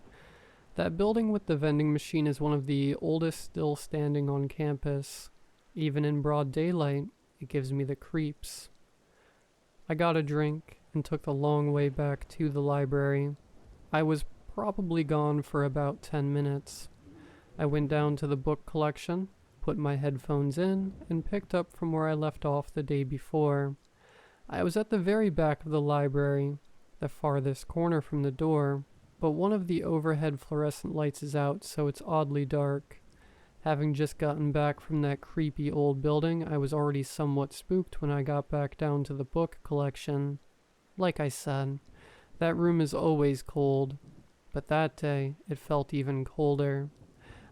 Speaker 1: That building with the vending machine is one of the oldest still standing on campus. Even in broad daylight, it gives me the creeps. I got a drink and took the long way back to the library. I was probably gone for about 10 minutes. I went down to the book collection, put my headphones in, and picked up from where I left off the day before. I was at the very back of the library, the farthest corner from the door, but one of the overhead fluorescent lights is out, so it's oddly dark. Having just gotten back from that creepy old building, I was already somewhat spooked when I got back down to the book collection. Like I said, that room is always cold, but that day it felt even colder.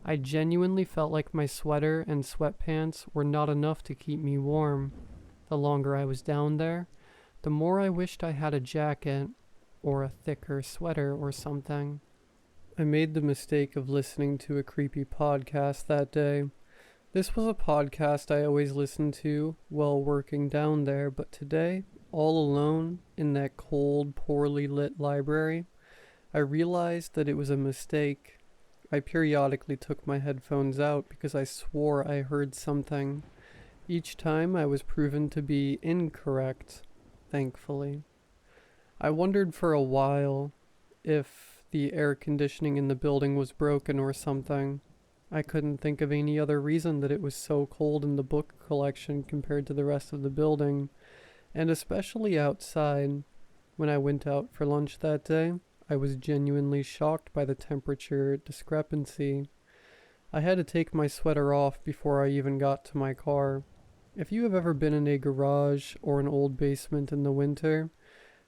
Speaker 1: I genuinely felt like my sweater and sweatpants were not enough to keep me warm. The longer I was down there, the more I wished I had a jacket or a thicker sweater or something. I made the mistake of listening to a creepy podcast that day. This was a podcast I always listened to while working down there, but today, all alone in that cold, poorly lit library, I realized that it was a mistake. I periodically took my headphones out because I swore I heard something. Each time I was proven to be incorrect, thankfully. I wondered for a while if the air conditioning in the building was broken or something. I couldn't think of any other reason that it was so cold in the book collection compared to the rest of the building, and especially outside. When I went out for lunch that day, I was genuinely shocked by the temperature discrepancy. I had to take my sweater off before I even got to my car. If you have ever been in a garage or an old basement in the winter,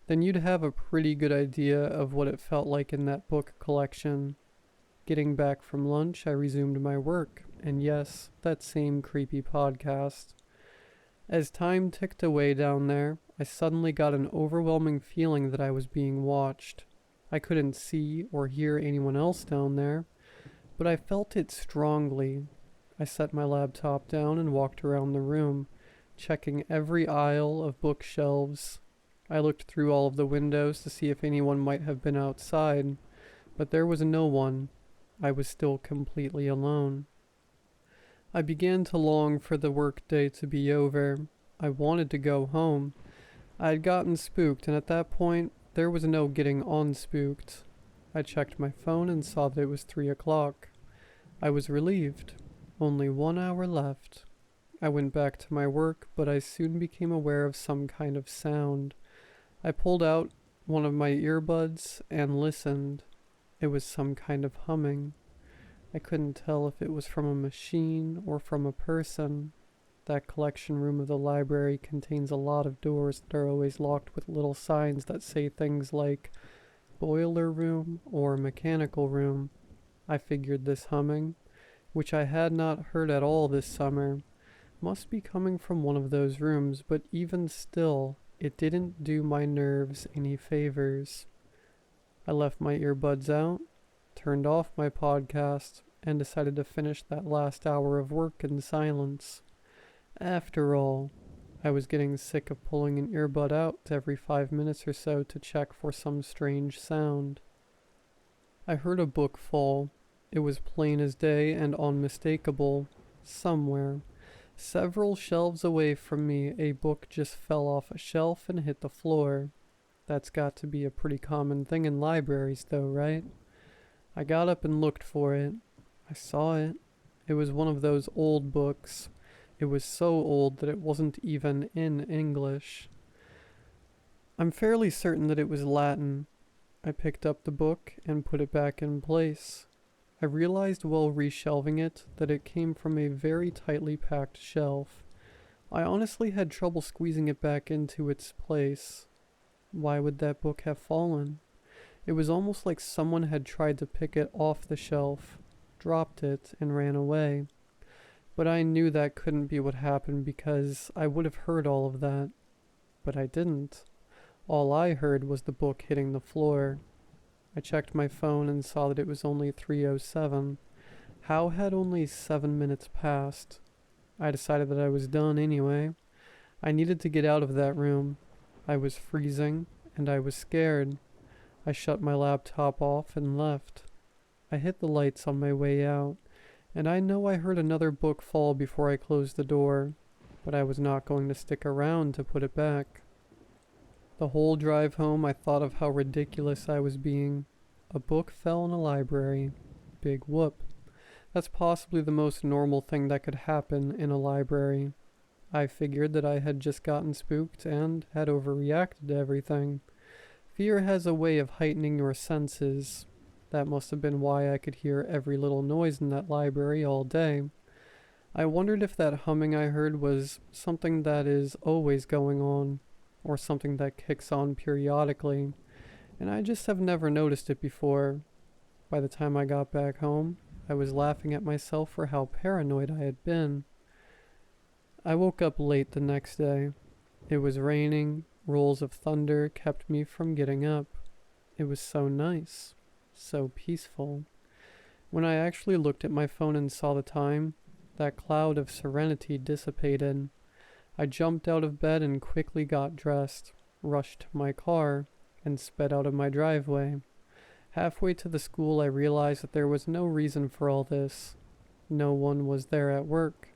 Speaker 1: then you'd have a pretty good idea of what it felt like in that book collection. Getting back from lunch, I resumed my work, and yes, that same creepy podcast. As time ticked away down there, I suddenly got an overwhelming feeling that I was being watched. I couldn't see or hear anyone else down there, but I felt it strongly. I set my laptop down and walked around the room, checking every aisle of bookshelves. I looked through all of the windows to see if anyone might have been outside, but there was no one. I was still completely alone. I began to long for the workday to be over. I wanted to go home. I had gotten spooked, and at that point, there was no getting unspooked. I checked my phone and saw that it was 3 o'clock. I was relieved. Only 1 hour left. I went back to my work, but I soon became aware of some kind of sound. I pulled out one of my earbuds and listened. It was some kind of humming. I couldn't tell if it was from a machine or from a person. That collection room of the library contains a lot of doors that are always locked with little signs that say things like boiler room or mechanical room. I figured this humming, which I had not heard at all this summer, must be coming from one of those rooms, but even still, it didn't do my nerves any favors. I left my earbuds out, turned off my podcast, and decided to finish that last hour of work in silence. After all, I was getting sick of pulling an earbud out every 5 minutes or so to check for some strange sound. I heard a book fall. It was plain as day and unmistakable. Somewhere, several shelves away from me, a book just fell off a shelf and hit the floor. That's got to be a pretty common thing in libraries though, right? I got up and looked for it. I saw it. It was one of those old books. It was so old that it wasn't even in English. I'm fairly certain that it was Latin. I picked up the book and put it back in place. I realized while reshelving it that it came from a very tightly packed shelf. I honestly had trouble squeezing it back into its place. Why would that book have fallen? It was almost like someone had tried to pick it off the shelf, dropped it, and ran away. But I knew that couldn't be what happened because I would have heard all of that. But I didn't. All I heard was the book hitting the floor. I checked my phone and saw that it was only 3:07. How had only 7 minutes passed? I decided that I was done anyway. I needed to get out of that room. I was freezing, and I was scared. I shut my laptop off and left. I hit the lights on my way out, and I know I heard another book fall before I closed the door, but I was not going to stick around to put it back. The whole drive home I thought of how ridiculous I was being. A book fell in a library. Big whoop. That's possibly the most normal thing that could happen in a library. I figured that I had just gotten spooked and had overreacted to everything. Fear has a way of heightening your senses. That must have been why I could hear every little noise in that library all day. I wondered if that humming I heard was something that is always going on, or something that kicks on periodically, and I just have never noticed it before. By the time I got back home, I was laughing at myself for how paranoid I had been. I woke up late the next day. It was raining. Rolls of thunder kept me from getting up. It was so nice. So peaceful. When I actually looked at my phone and saw the time, that cloud of serenity dissipated. I jumped out of bed and quickly got dressed, rushed to my car, and sped out of my driveway. Halfway to the school I realized that there was no reason for all this. No one was there at work.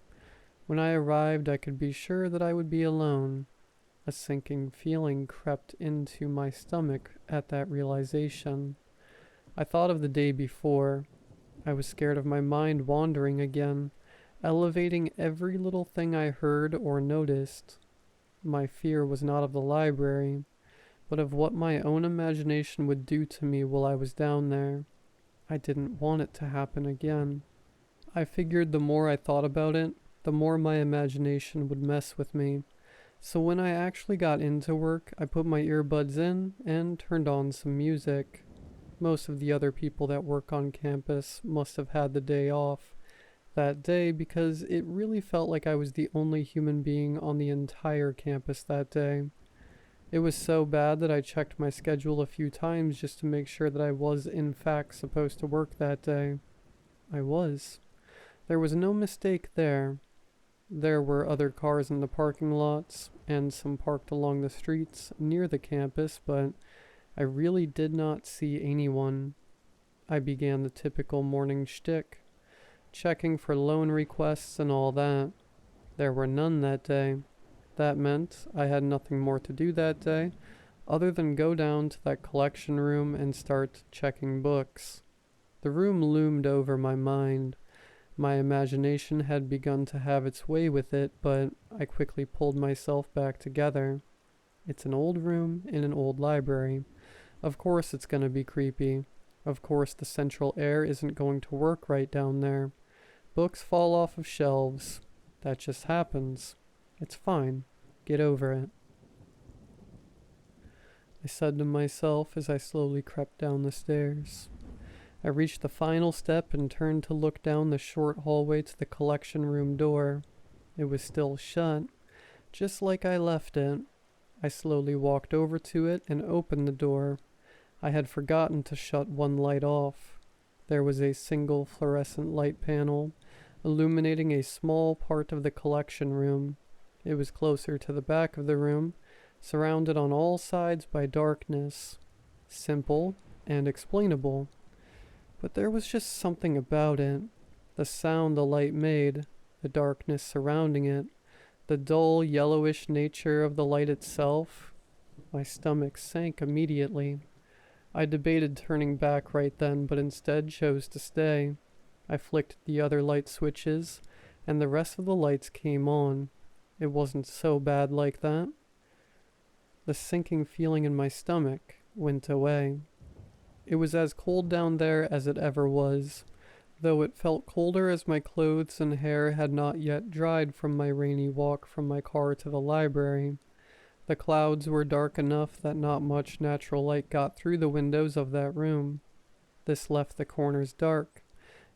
Speaker 1: When I arrived I could be sure that I would be alone. A sinking feeling crept into my stomach at that realization. I thought of the day before. I was scared of my mind wandering again, elevating every little thing I heard or noticed. My fear was not of the library, but of what my own imagination would do to me while I was down there. I didn't want it to happen again. I figured the more I thought about it, the more my imagination would mess with me. So when I actually got into work, I put my earbuds in and turned on some music. Most of the other people that work on campus must have had the day off that day because it really felt like I was the only human being on the entire campus that day. It was so bad that I checked my schedule a few times just to make sure that I was in fact supposed to work that day. I was. There was no mistake there. There were other cars in the parking lots and some parked along the streets near the campus, but I really did not see anyone. I began the typical morning shtick, checking for loan requests and all that. There were none that day. That meant I had nothing more to do that day other than go down to that collection room and start checking books. The room loomed over my mind. My imagination had begun to have its way with it, but I quickly pulled myself back together. It's an old room in an old library. Of course it's gonna be creepy. Of course the central air isn't going to work right down there. Books fall off of shelves. That just happens. It's fine. Get over it. I said to myself as I slowly crept down the stairs. I reached the final step and turned to look down the short hallway to the collection room door. It was still shut, just like I left it. I slowly walked over to it and opened the door. I had forgotten to shut one light off. There was a single fluorescent light panel, illuminating a small part of the collection room. It was closer to the back of the room, surrounded on all sides by darkness. Simple and explainable. But there was just something about it. The sound the light made, the darkness surrounding it, the dull yellowish nature of the light itself. My stomach sank immediately. I debated turning back right then, but instead chose to stay. I flicked the other light switches, and the rest of the lights came on. It wasn't so bad like that. The sinking feeling in my stomach went away. It was as cold down there as it ever was, though it felt colder as my clothes and hair had not yet dried from my rainy walk from my car to the library. The clouds were dark enough that not much natural light got through the windows of that room. This left the corners dark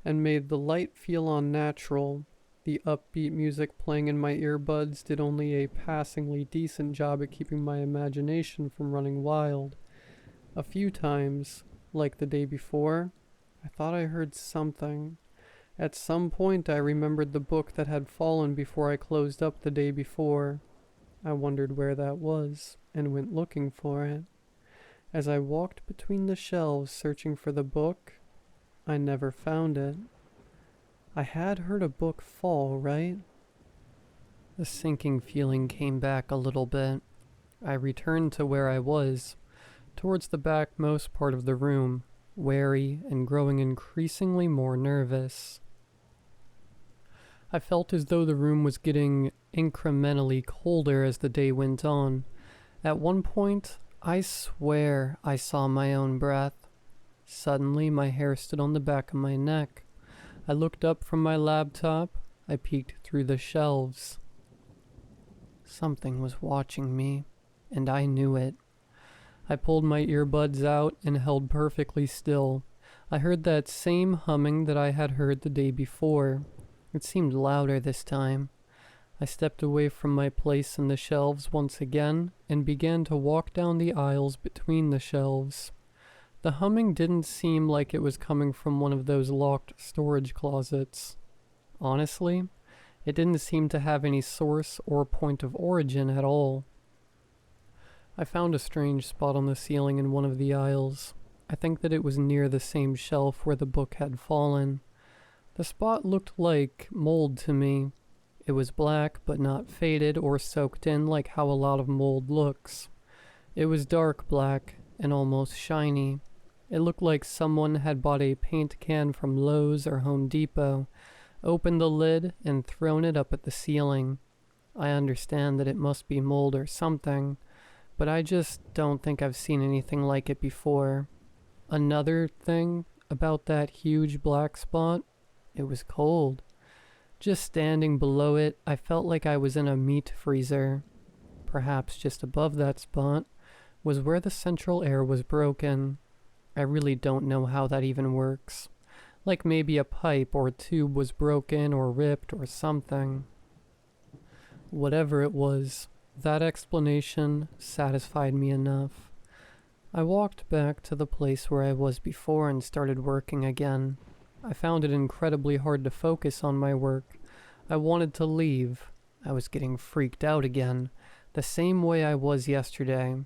Speaker 1: and made the light feel unnatural. The upbeat music playing in my earbuds did only a passingly decent job at keeping my imagination from running wild. A few times, like the day before, I thought I heard something. At some point I remembered the book that had fallen before I closed up the day before. I wondered where that was, and went looking for it. As I walked between the shelves searching for the book, I never found it. I had heard a book fall, right? The sinking feeling came back a little bit. I returned to where I was, towards the backmost part of the room, wary and growing increasingly more nervous. I felt as though the room was getting incrementally colder as the day went on. At one point, I swear I saw my own breath. Suddenly, my hair stood on the back of my neck. I looked up from my laptop. I peeked through the shelves. Something was watching me, and I knew it. I pulled my earbuds out and held perfectly still. I heard that same humming that I had heard the day before. It seemed louder this time. I stepped away from my place in the shelves once again and began to walk down the aisles between the shelves. The humming didn't seem like it was coming from one of those locked storage closets. Honestly, it didn't seem to have any source or point of origin at all. I found a strange spot on the ceiling in one of the aisles. I think that it was near the same shelf where the book had fallen. The spot looked like mold to me. It was black, but not faded or soaked in like how a lot of mold looks. It was dark black and almost shiny. It looked like someone had bought a paint can from Lowe's or Home Depot, opened the lid, and thrown it up at the ceiling. I understand that it must be mold or something, but I just don't think I've seen anything like it before. Another thing about that huge black spot, it was cold. Just standing below it, I felt like I was in a meat freezer. Perhaps just above that spot was where the central air was broken. I really don't know how that even works. Like maybe a pipe or tube was broken or ripped or something. Whatever it was, that explanation satisfied me enough. I walked back to the place where I was before and started working again. I found it incredibly hard to focus on my work. I wanted to leave. I was getting freaked out again, the same way I was yesterday.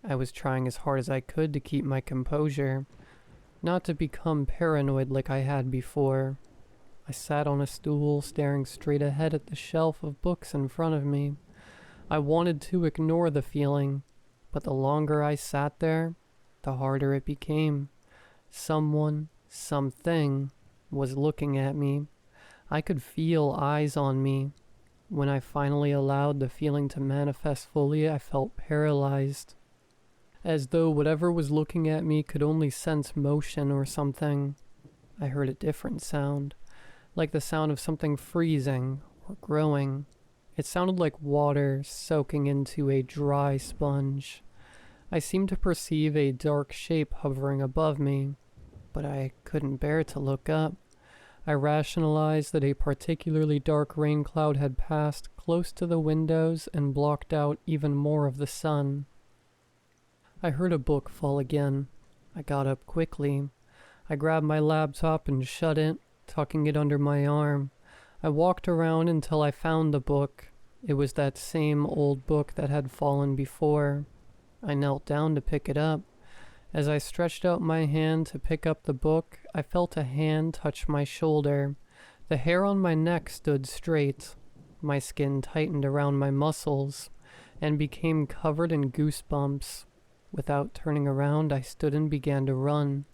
Speaker 1: I was trying as hard as I could to keep my composure, not to become paranoid like I had before. I sat on a stool, staring straight ahead at the shelf of books in front of me. I wanted to ignore the feeling, but the longer I sat there, the harder it became. Someone, something, was looking at me. I could feel eyes on me. When I finally allowed the feeling to manifest fully, I felt paralyzed. As though whatever was looking at me could only sense motion or something. I heard a different sound, like the sound of something freezing or growing. It sounded like water soaking into a dry sponge. I seemed to perceive a dark shape hovering above me, but I couldn't bear to look up. I rationalized that a particularly dark rain cloud had passed close to the windows and blocked out even more of the sun. I heard a book fall again. I got up quickly. I grabbed my laptop and shut it, tucking it under my arm. I walked around until I found the book. It was that same old book that had fallen before. I knelt down to pick it up. As I stretched out my hand to pick up the book, I felt a hand touch my shoulder. The hair on my neck stood straight. My skin tightened around my muscles and became covered in goosebumps. Without turning around, I stood and began to run.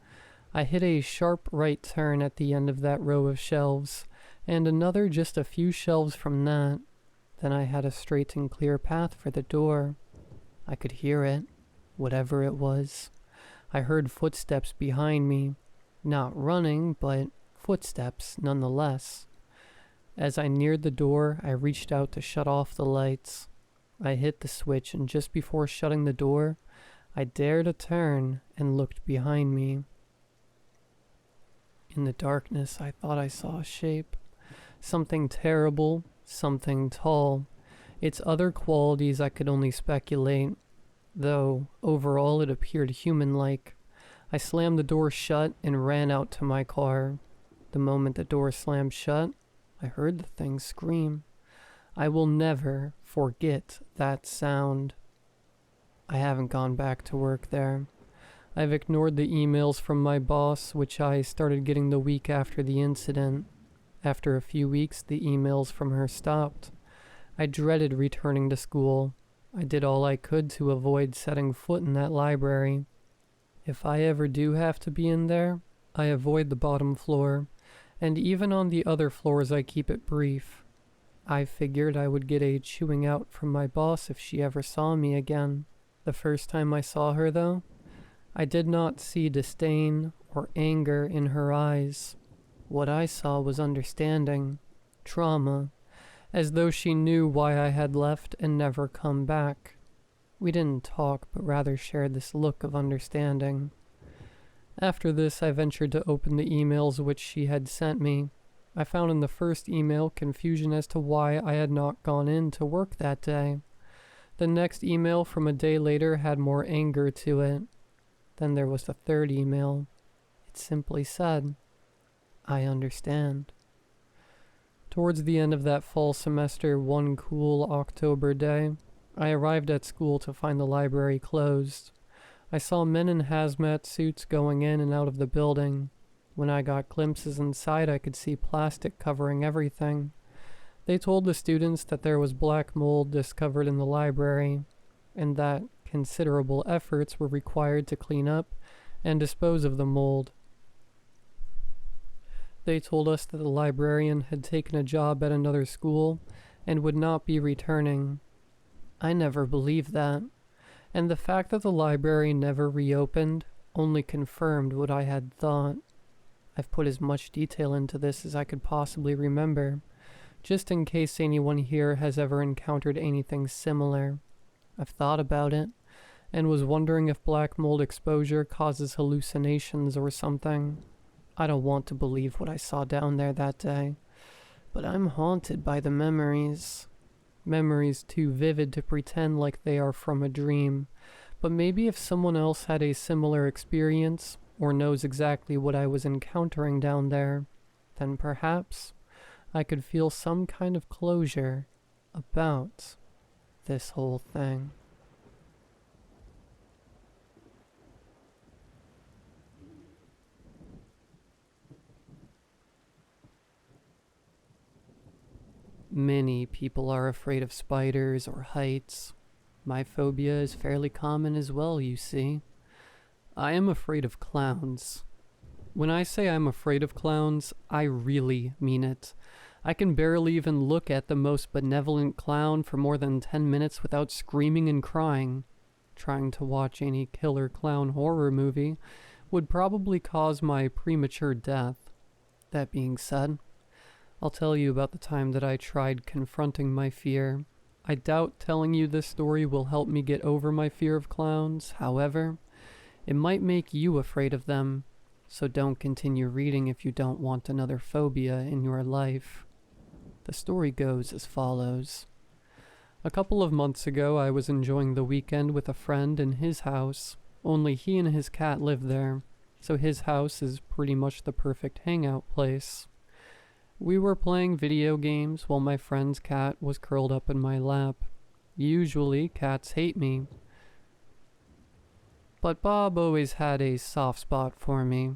Speaker 1: I hit a sharp right turn at the end of that row of shelves, and another just a few shelves from that. Then I had a straight and clear path for the door. I could hear it, whatever it was. I heard footsteps behind me. Not running, but footsteps nonetheless. As I neared the door, I reached out to shut off the lights. I hit the switch, and just before shutting the door, I dared to turn and looked behind me. In the darkness, I thought I saw a shape. Something terrible, something tall. Its other qualities I could only speculate, though overall it appeared human-like. I slammed the door shut and ran out to my car. The moment the door slammed shut, I heard the thing scream. I will never forget that sound. I haven't gone back to work there. I've ignored the emails from my boss, which I started getting the week after the incident. After a few weeks, the emails from her stopped. I dreaded returning to school. I did all I could to avoid setting foot in that library. If I ever do have to be in there, I avoid the bottom floor, and even on the other floors I keep it brief. I figured I would get a chewing out from my boss if she ever saw me again. The first time I saw her, though, I did not see disdain or anger in her eyes. What I saw was understanding, trauma, as though she knew why I had left and never come back. We didn't talk, but rather shared this look of understanding. After this, I ventured to open the emails which she had sent me. I found in the first email confusion as to why I had not gone in to work that day. The next email from a day later had more anger to it. Then there was the third email. It simply said, "I understand." Towards the end of that fall semester, one cool October day, I arrived at school to find the library closed. I saw men in hazmat suits going in and out of the building. When I got glimpses inside, I could see plastic covering everything. They told the students that there was black mold discovered in the library, and that considerable efforts were required to clean up and dispose of the mold. They told us that the librarian had taken a job at another school and would not be returning. I never believed that, and the fact that the library never reopened only confirmed what I had thought. I've put as much detail into this as I could possibly remember, just in case anyone here has ever encountered anything similar. I've thought about it, and was wondering if black mold exposure causes hallucinations or something. I don't want to believe what I saw down there that day, but I'm haunted by the memories. Memories too vivid to pretend like they are from a dream, but maybe if someone else had a similar experience, or knows exactly what I was encountering down there, then perhaps I could feel some kind of closure about this whole thing. Many people are afraid of spiders or heights. My phobia is fairly common as well, you see. I am afraid of clowns. When I say I'm afraid of clowns, I really mean it. I can barely even look at the most benevolent clown for more than 10 minutes without screaming and crying. Trying to watch any killer clown horror movie would probably cause my premature death. That being said, I'll tell you about the time that I tried confronting my fear. I doubt telling you this story will help me get over my fear of clowns. However, it might make you afraid of them, so don't continue reading if you don't want another phobia in your life. The story goes as follows. A couple of months ago, I was enjoying the weekend with a friend in his house. Only he and his cat live there, so his house is pretty much the perfect hangout place. We were playing video games while my friend's cat was curled up in my lap. Usually, cats hate me, but Bob always had a soft spot for me.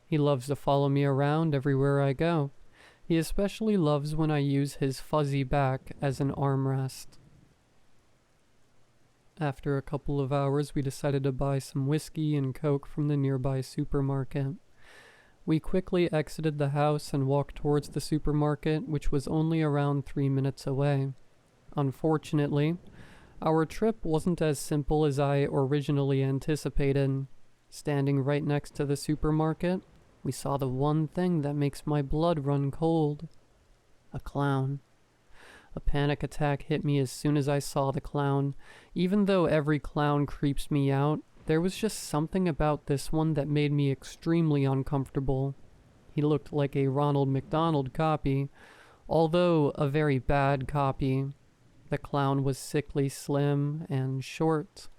Speaker 1: He loves to follow me around everywhere I go. He especially loves when I use his fuzzy back as an armrest. After a couple of hours, we decided to buy some whiskey and Coke from the nearby supermarket. We quickly exited the house and walked towards the supermarket, which was only around 3 minutes away. Unfortunately, our trip wasn't as simple as I originally anticipated. Standing right next to the supermarket, we saw the one thing that makes my blood run cold. A clown. A panic attack hit me as soon as I saw the clown. Even though every clown creeps me out, there was just something about this one that made me extremely uncomfortable. He looked like a Ronald McDonald copy, although a very bad copy. The clown was sickly slim and short.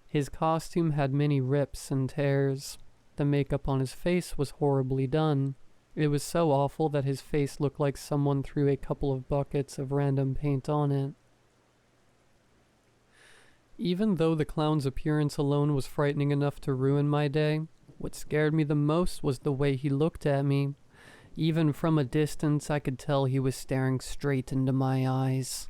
Speaker 1: His costume had many rips and tears. The makeup on his face was horribly done. It was so awful that his face looked like someone threw a couple of buckets of random paint on it. Even though the clown's appearance alone was frightening enough to ruin my day, what scared me the most was the way he looked at me. Even from a distance, I could tell he was staring straight into my eyes.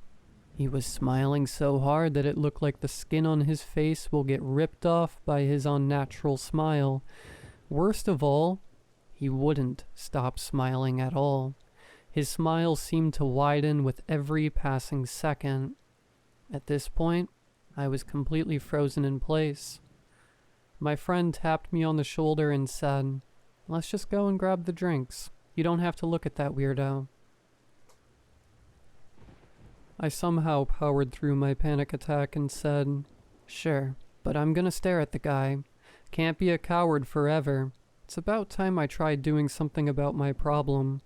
Speaker 1: He was smiling so hard that it looked like the skin on his face will get ripped off by his unnatural smile. Worst of all, he wouldn't stop smiling at all. His smile seemed to widen with every passing second. At this point, I was completely frozen in place. My friend tapped me on the shoulder and said, "Let's just go and grab the drinks. You don't have to look at that weirdo." I somehow powered through my panic attack and said, "Sure, but I'm gonna stare at the guy. Can't be a coward forever. It's about time I tried doing something about my problem."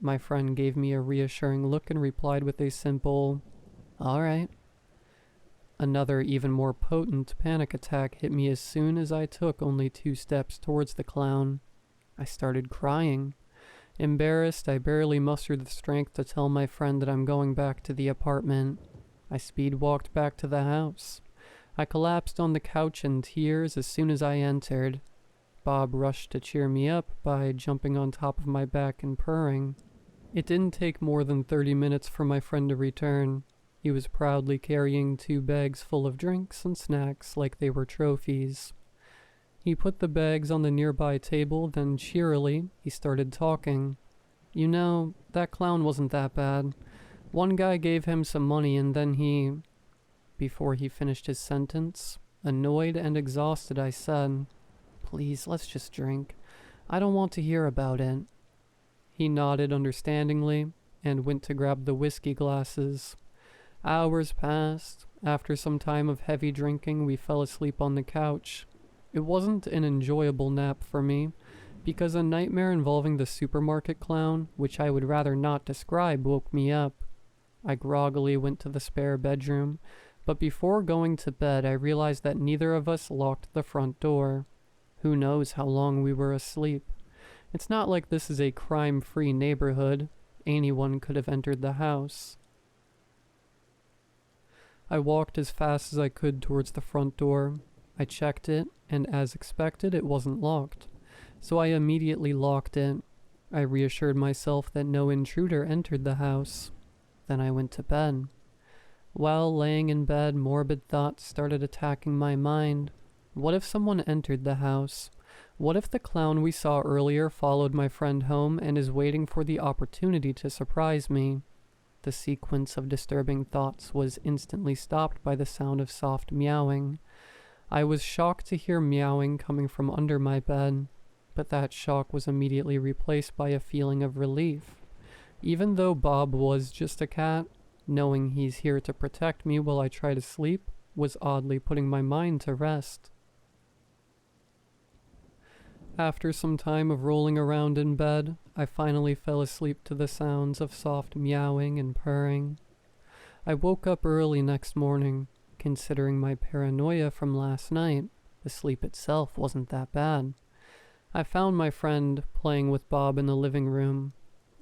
Speaker 1: My friend gave me a reassuring look and replied with a simple, "All right." Another, even more potent panic attack hit me as soon as I took only 2 steps towards the clown. I started crying. Embarrassed, I barely mustered the strength to tell my friend that I'm going back to the apartment. I speed-walked back to the house. I collapsed on the couch in tears as soon as I entered. Bob rushed to cheer me up by jumping on top of my back and purring. It didn't take more than 30 minutes for my friend to return. He was proudly carrying 2 bags full of drinks and snacks like they were trophies. He put the bags on the nearby table, then cheerily, he started talking. "You know, that clown wasn't that bad. One guy gave him some money and then he..." Before he finished his sentence, annoyed and exhausted, I said, "Please, let's just drink. I don't want to hear about it." He nodded understandingly and went to grab the whiskey glasses. Hours passed. After some time of heavy drinking, we fell asleep on the couch. It wasn't an enjoyable nap for me, because a nightmare involving the supermarket clown, which I would rather not describe, woke me up. I groggily went to the spare bedroom, but before going to bed, I realized that neither of us locked the front door. Who knows how long we were asleep? It's not like this is a crime-free neighborhood. Anyone could have entered the house. I walked as fast as I could towards the front door. I checked it, and as expected, it wasn't locked. So I immediately locked it. I reassured myself that no intruder entered the house. Then I went to bed. While laying in bed, morbid thoughts started attacking my mind. What if someone entered the house? What if the clown we saw earlier followed my friend home and is waiting for the opportunity to surprise me? The sequence of disturbing thoughts was instantly stopped by the sound of soft meowing. I was shocked to hear meowing coming from under my bed, but that shock was immediately replaced by a feeling of relief. Even though Bob was just a cat, knowing he's here to protect me while I try to sleep was oddly putting my mind to rest. After some time of rolling around in bed, I finally fell asleep to the sounds of soft meowing and purring. I woke up early next morning. Considering my paranoia from last night, the sleep itself wasn't that bad. I found my friend playing with Bob in the living room.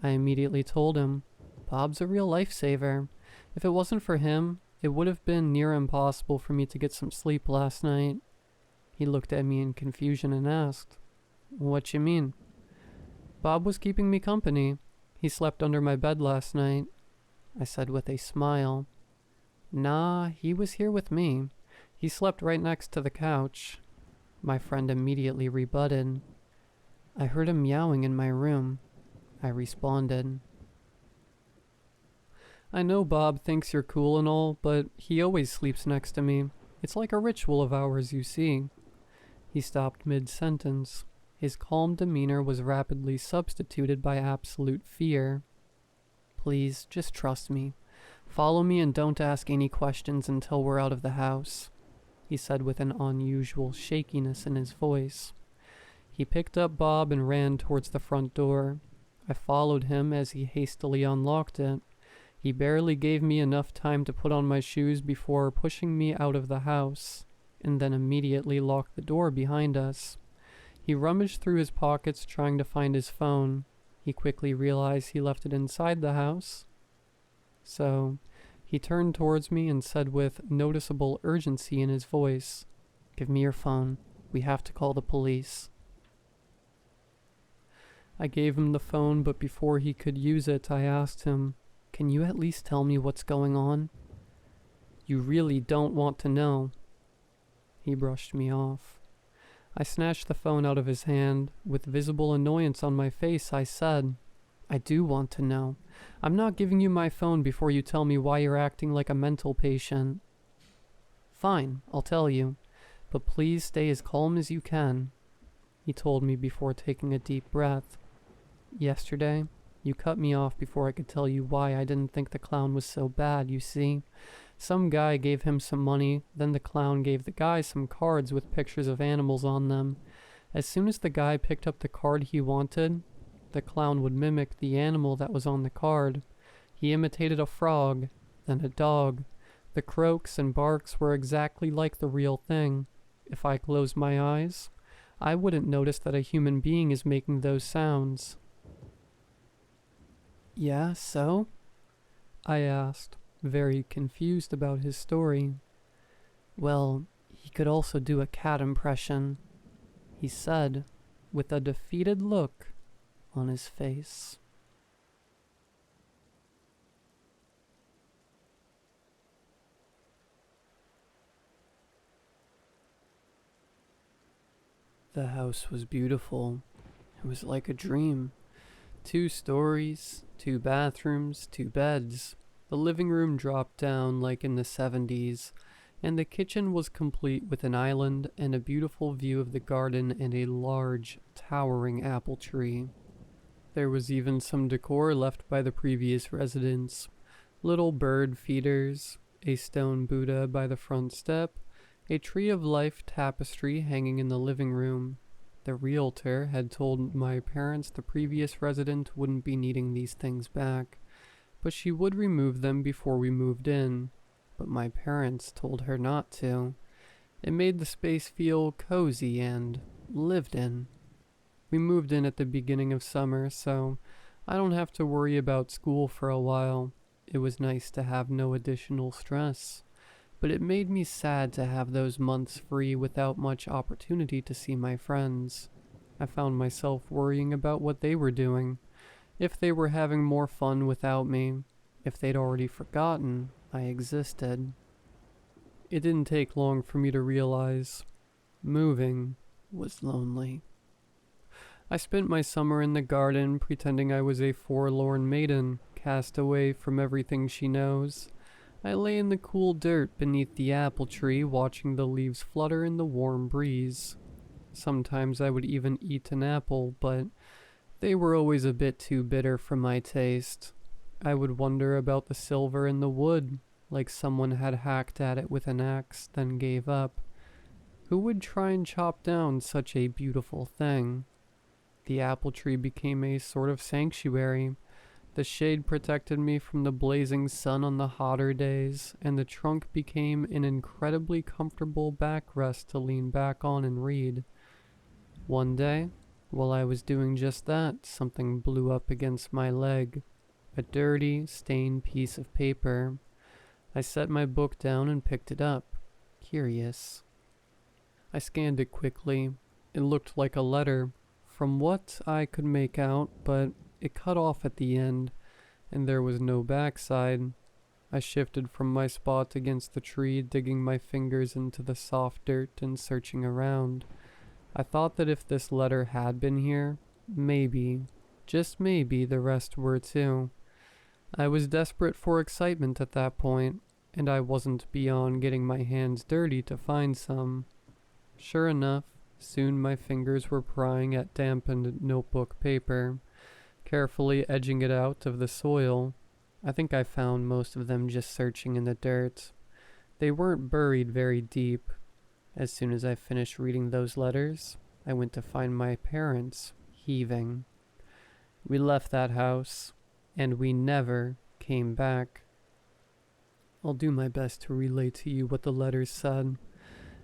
Speaker 1: I immediately told him, "Bob's a real lifesaver. If it wasn't for him, it would have been near impossible for me to get some sleep last night." He looked at me in confusion and asked, "What you mean?" "Bob was keeping me company. He slept under my bed last night," I said with a smile. "Nah, he was here with me. He slept right next to the couch." My friend immediately rebutted. "I heard him meowing in my room," I responded. "I know Bob thinks you're cool and all, but he always sleeps next to me. It's like a ritual of ours, you see." He stopped mid-sentence. His calm demeanor was rapidly substituted by absolute fear. "Please, just trust me. "Follow me and don't ask any questions until we're out of the house," he said with an unusual shakiness in his voice. He picked up Bob and ran towards the front door. I followed him as he hastily unlocked it. He barely gave me enough time to put on my shoes before pushing me out of the house, and then immediately locked the door behind us. He rummaged through his pockets trying to find his phone. He quickly realized he left it inside the house. So, he turned towards me and said with noticeable urgency in his voice, "Give me your phone. We have to call the police." I gave him the phone, but before he could use it, I asked him, "Can you at least tell me what's going on?" "You really don't want to know." He brushed me off. I snatched the phone out of his hand. With visible annoyance on my face, I said, "I do want to know. I'm not giving you my phone before you tell me why you're acting like a mental patient." "Fine, I'll tell you. But please stay as calm as you can," he told me before taking a deep breath. "Yesterday, you cut me off before I could tell you why I didn't think the clown was so bad, you see. Some guy gave him some money, then the clown gave the guy some cards with pictures of animals on them. As soon as the guy picked up the card he wanted, the clown would mimic the animal that was on the card. He imitated a frog, then a dog. The croaks and barks were exactly like the real thing. If I closed my eyes, I wouldn't notice that a human being is making those sounds." "Yeah, so?" I asked, very confused about his story. "Well, he could also do a cat impression," he said, with a defeated look on his face. The house was beautiful. It was like a dream. 2 stories, 2 bathrooms, 2 beds. The living room dropped down like in the 70s, and the kitchen was complete with an island and a beautiful view of the garden and a large, towering apple tree. There was even some decor left by the previous residents. Little bird feeders, a stone Buddha by the front step, a tree of life tapestry hanging in the living room. The realtor had told my parents the previous resident wouldn't be needing these things back, but she would remove them before we moved in. But my parents told her not to. It made the space feel cozy and lived in. We moved in at the beginning of summer, so I don't have to worry about school for a while. It was nice to have no additional stress. But it made me sad to have those months free without much opportunity to see my friends. I found myself worrying about what they were doing, if they were having more fun without me, if they'd already forgotten I existed. It didn't take long for me to realize moving was lonely. I spent my summer in the garden pretending I was a forlorn maiden, cast away from everything she knows. I lay in the cool dirt beneath the apple tree watching the leaves flutter in the warm breeze. Sometimes I would even eat an apple, but they were always a bit too bitter for my taste. I would wonder about the silver in the wood, like someone had hacked at it with an axe, then gave up. Who would try and chop down such a beautiful thing? The apple tree became a sort of sanctuary. The shade protected me from the blazing sun on the hotter days, and the trunk became an incredibly comfortable backrest to lean back on and read. One day, while I was doing just that, something blew up against my leg. A dirty, stained piece of paper. I set my book down and picked it up, curious. I scanned it quickly. It looked like a letter, from what I could make out, but it cut off at the end, and there was no backside. I shifted from my spot against the tree, digging my fingers into the soft dirt and searching around. I thought that if this letter had been here, maybe, just maybe, the rest were too. I was desperate for excitement at that point, and I wasn't beyond getting my hands dirty to find some. Sure enough, soon my fingers were prying at dampened notebook paper, carefully edging it out of the soil. I think I found most of them just searching in the dirt. They weren't buried very deep. As soon as I finished reading those letters, I went to find my parents, heaving. We left that house, and we never came back. I'll do my best to relay to you what the letters said,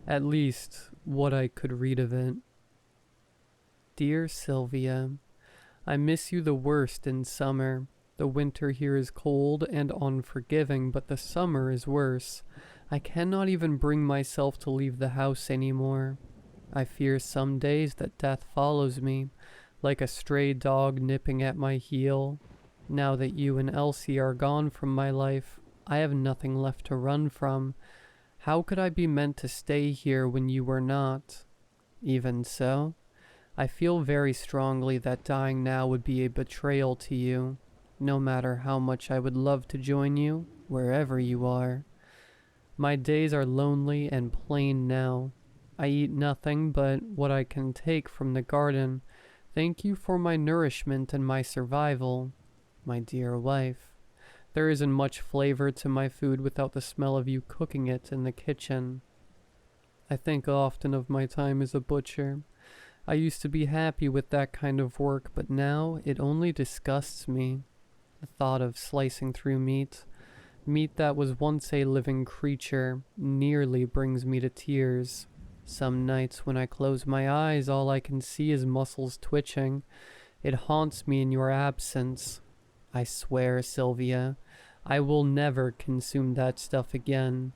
Speaker 1: at least what I could read of it. Dear Sylvia, I miss you the worst in summer. The winter here is cold and unforgiving, but the summer is worse. I cannot even bring myself to leave the house anymore. I fear some days that death follows me, like a stray dog nipping at my heel. Now that you and Elsie are gone from my life, I have nothing left to run from. How could I be meant to stay here when you were not? Even so, I feel very strongly that dying now would be a betrayal to you, no matter how much I would love to join you, wherever you are. My days are lonely and plain now. I eat nothing but what I can take from the garden. Thank you for my nourishment and my survival, my dear wife. There isn't much flavor to my food without the smell of you cooking it in the kitchen. I think often of my time as a butcher. I used to be happy with that kind of work, but now it only disgusts me. The thought of slicing through meat that was once a living creature, nearly brings me to tears. Some nights when I close my eyes, all I can see is muscles twitching. It haunts me in your absence. I swear, Sylvia, I will never consume that stuff again.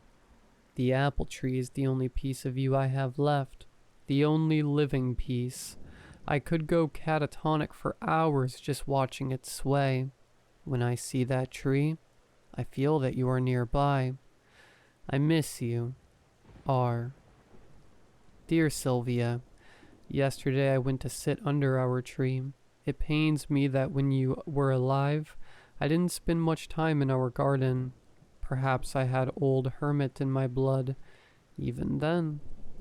Speaker 1: The apple tree is the only piece of you I have left, the only living piece. I could go catatonic for hours just watching it sway. When I see that tree, I feel that you are nearby. I miss you. R. Dear Sylvia, yesterday I went to sit under our tree. It pains me that when you were alive, I didn't spend much time in our garden. Perhaps I had old hermit in my blood. Even then,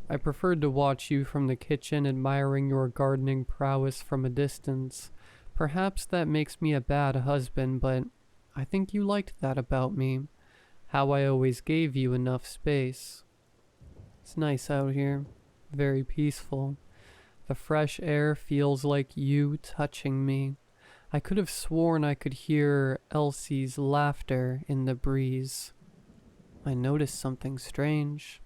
Speaker 1: I preferred to watch you from the kitchen, admiring your gardening prowess from a distance. Perhaps that makes me a bad husband, but I think you liked that about me. How I always gave you enough space. It's nice out here. Very peaceful. The fresh air feels like you touching me. I could have sworn I could hear Elsie's laughter in the breeze. I noticed something strange.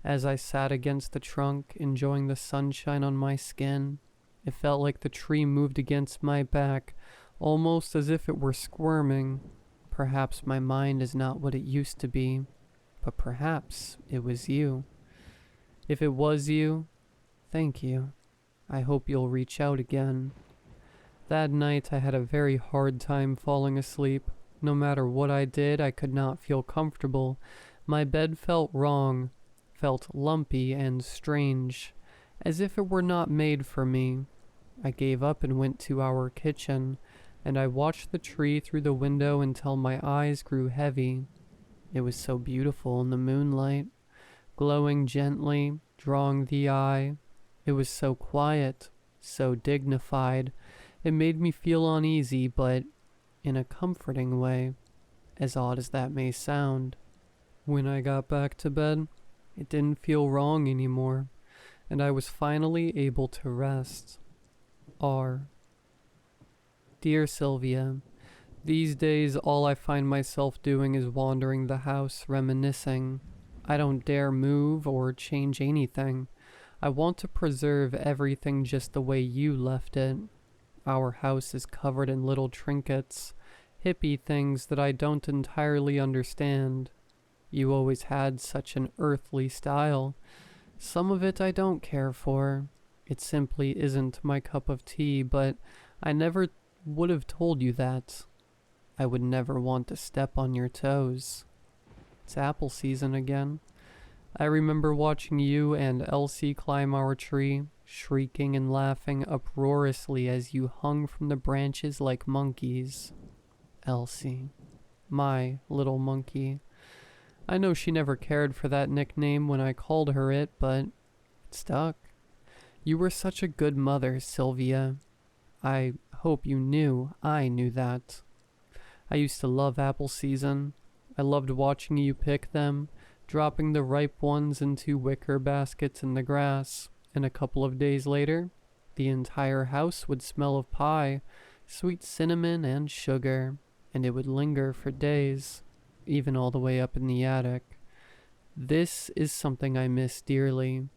Speaker 1: As I sat against the trunk, enjoying the sunshine on my skin, it felt like the tree moved against my back, almost as if it were squirming. Perhaps my mind is not what it used to be, but perhaps it was you. If it was you, thank you. I hope you'll reach out again. That night I had a very hard time falling asleep. No matter what I did, I could not feel comfortable. My bed felt wrong, felt lumpy and strange, as if it were not made for me. I gave up and went to our kitchen, and I watched the tree through the window until my eyes grew heavy. It was so beautiful in the moonlight, glowing gently, drawing the eye. It was so quiet, so dignified. It made me feel uneasy, but in a comforting way, as odd as that may sound. When I got back to bed, it didn't feel wrong anymore, and I was finally able to rest. R. Dear Sylvia, these days all I find myself doing is wandering the house, reminiscing. I don't dare move or change anything. I want to preserve everything just the way you left it. Our house is covered in little trinkets, hippie things that I don't entirely understand. You always had such an earthly style. Some of it I don't care for. It simply isn't my cup of tea, but I never would have told you that. I would never want to step on your toes. It's apple season again. I remember watching you and Elsie climb our tree, shrieking and laughing uproariously as you hung from the branches like monkeys. Elsie. My little monkey. I know she never cared for that nickname when I called her it, but it stuck. You were such a good mother, Sylvia. I hope you knew I knew that. I used to love apple season. I loved watching you pick them, dropping the ripe ones into wicker baskets in the grass, and a couple of days later, the entire house would smell of pie, sweet cinnamon and sugar, and it would linger for days, even all the way up in the attic. This is something I miss dearly.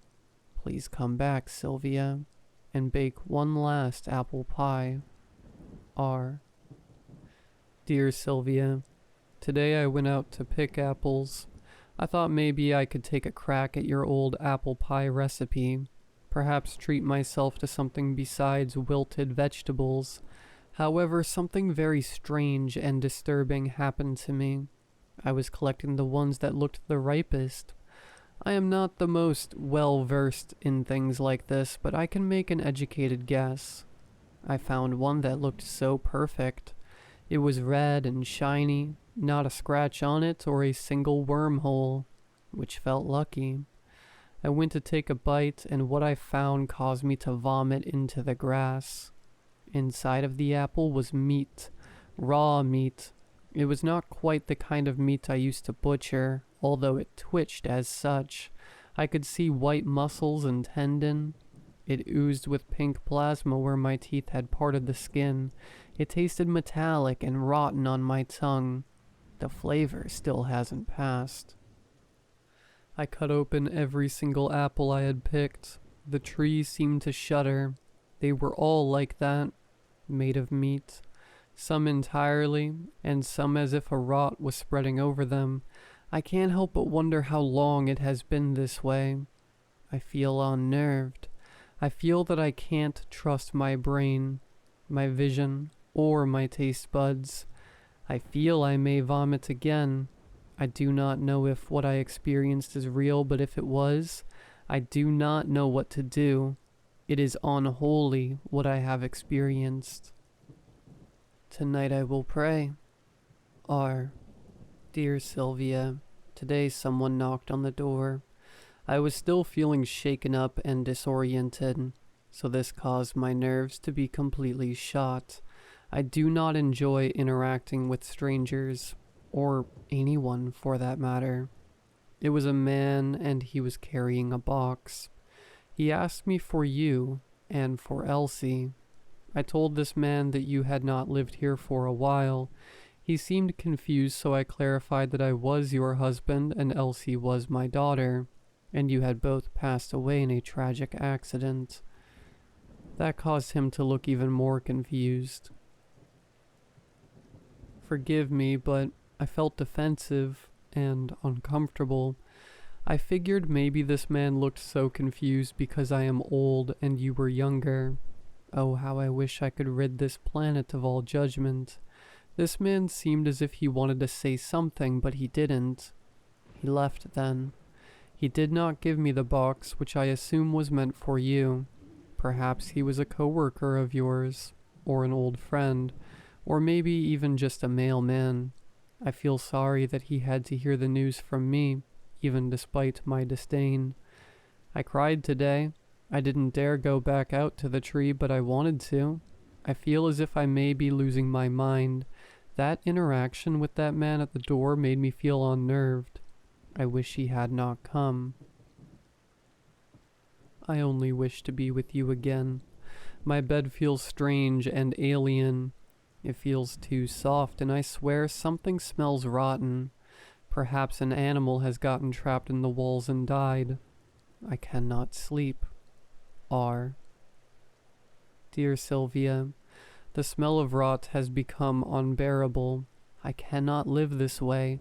Speaker 1: Please come back, Sylvia, and bake one last apple pie. R. Dear Sylvia, today I went out to pick apples. I thought maybe I could take a crack at your old apple pie recipe, perhaps treat myself to something besides wilted vegetables. However, something very strange and disturbing happened to me. I was collecting the ones that looked the ripest. I am not the most well-versed in things like this, but I can make an educated guess. I found one that looked so perfect. It was red and shiny, not a scratch on it or a single wormhole, which felt lucky. I went to take a bite, and what I found caused me to vomit into the grass. Inside of the apple was meat, raw meat. It was not quite the kind of meat I used to butcher, although it twitched as such. I could see white muscles and tendon. It oozed with pink plasma where my teeth had parted the skin. It tasted metallic and rotten on my tongue. The flavor still hasn't passed. I cut open every single apple I had picked. The trees seemed to shudder. They were all like that, made of meat. Some entirely, and some as if a rot was spreading over them. I can't help but wonder how long it has been this way. I feel unnerved. I feel that I can't trust my brain, my vision, or my taste buds. I feel I may vomit again. I do not know if what I experienced is real, but if it was, I do not know what to do. It is unholy what I have experienced. Tonight I will pray. R. Dear Sylvia, today someone knocked on the door. I was still feeling shaken up and disoriented, so this caused my nerves to be completely shot. I do not enjoy interacting with strangers, or anyone for that matter. It was a man, and he was carrying a box. He asked me for you, and for Elsie. I told this man that you had not lived here for a while. He seemed confused, so I clarified that I was your husband and Elsie was my daughter, and you had both passed away in a tragic accident. That caused him to look even more confused. Forgive me, but I felt defensive and uncomfortable. I figured maybe this man looked so confused because I am old and you were younger. Oh, how I wish I could rid this planet of all judgment. This man seemed as if he wanted to say something, but he didn't. He left then. He did not give me the box, which I assume was meant for you. Perhaps he was a coworker of yours, or an old friend, or maybe even just a mailman. I feel sorry that he had to hear the news from me, even despite my disdain. I cried today. I didn't dare go back out to the tree, but I wanted to. I feel as if I may be losing my mind. That interaction with that man at the door made me feel unnerved. I wish he had not come. I only wish to be with you again. My bed feels strange and alien. It feels too soft, and I swear something smells rotten. Perhaps an animal has gotten trapped in the walls and died. I cannot sleep. R. Dear Sylvia, the smell of rot has become unbearable. I cannot live this way.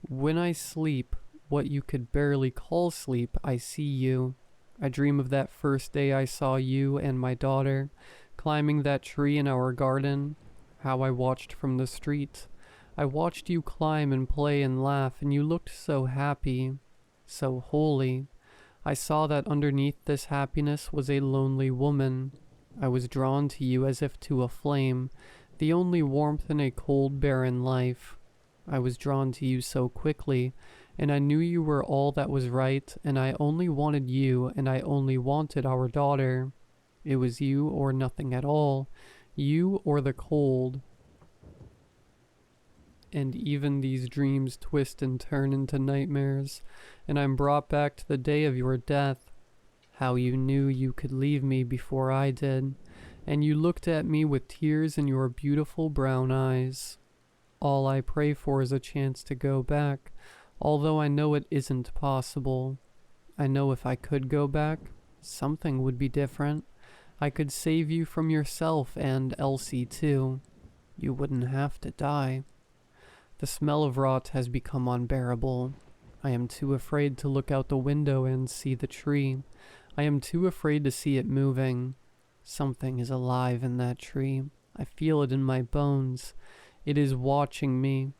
Speaker 1: When I sleep, what you could barely call sleep, I see you. I dream of that first day I saw you and my daughter climbing that tree in our garden, how I watched from the street. I watched you climb and play and laugh, and you looked so happy, so holy. I saw that underneath this happiness was a lonely woman. I was drawn to you as if to a flame, the only warmth in a cold, barren life. I was drawn to you so quickly, and I knew you were all that was right, and I only wanted you, and I only wanted our daughter. It was you or nothing at all, you or the cold. and even these dreams twist and turn into nightmares, and I'm brought back to the day of your death. How you knew you could leave me before I did, and you looked at me with tears in your beautiful brown eyes. All I pray for is a chance to go back, although I know it isn't possible. I know if I could go back, something would be different. I could save you from yourself and Elsie too. You wouldn't have to die. The smell of rot has become unbearable. I am too afraid to look out the window and see the tree. I am too afraid to see it moving. Something is alive in that tree. I feel it in my bones. It is watching me.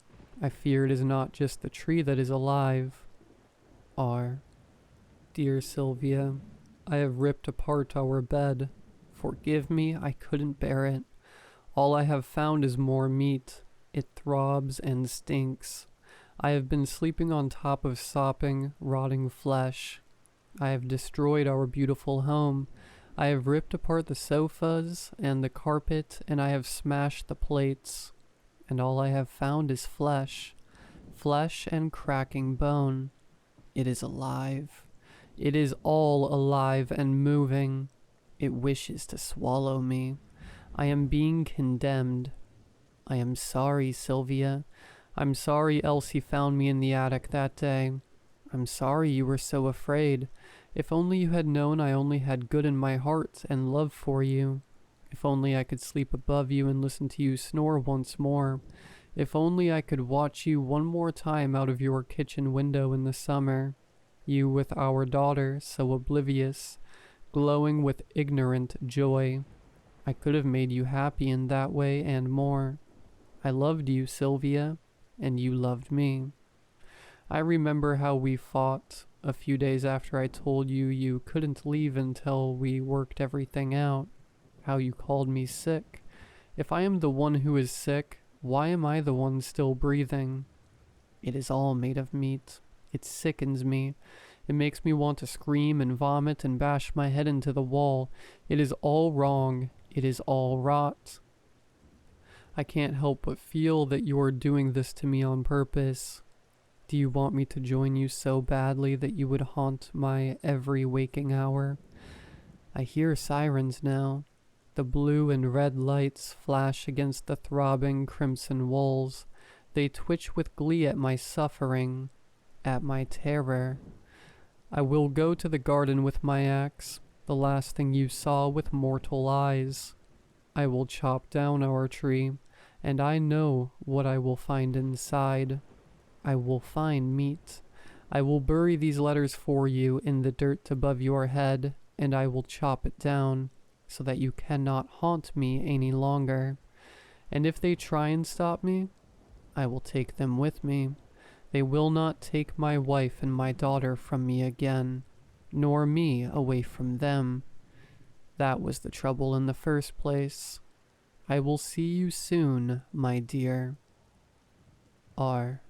Speaker 1: I fear it is not just the tree that is alive. R. Dear Sylvia, I have ripped apart our bed. Forgive me, I couldn't bear it. All I have found is more meat. It throbs and stinks. I have been sleeping on top of sopping, rotting flesh. I have destroyed our beautiful home. I have ripped apart the sofas and the carpet, and I have smashed the plates. And all I have found is flesh. Flesh and cracking bone. It is alive. It is all alive and moving. It wishes to swallow me. I am being condemned. I am sorry, Sylvia. I'm sorry Elsie found me in the attic that day. I'm sorry you were so afraid. If only you had known I only had good in my heart and love for you. If only I could sleep above you and listen to you snore once more. If only I could watch you one more time out of your kitchen window in the summer. You with our daughter, so oblivious, glowing with ignorant joy. I could have made you happy in that way and more. I loved you, Sylvia, and you loved me. I remember how we fought a few days after I told you you couldn't leave until we worked everything out. How you called me sick. If I am the one who is sick, why am I the one still breathing? It is all made of meat. It sickens me. It makes me want to scream and vomit and bash my head into the wall. It is all wrong. It is all rot. I can't help but feel that you are doing this to me on purpose. Do you want me to join you so badly that you would haunt my every waking hour? I hear sirens now. The blue and red lights flash against the throbbing crimson walls. They twitch with glee at my suffering, at my terror. I will go to the garden with my axe, the last thing you saw with mortal eyes. I will chop down our tree, and I know what I will find inside. I will find meat. I will bury these letters for you in the dirt above your head, and I will chop it down, so that you cannot haunt me any longer. And if they try and stop me, I will take them with me. They will not take my wife and my daughter from me again, nor me away from them. That was the trouble in the first place. I will see you soon, my dear. R.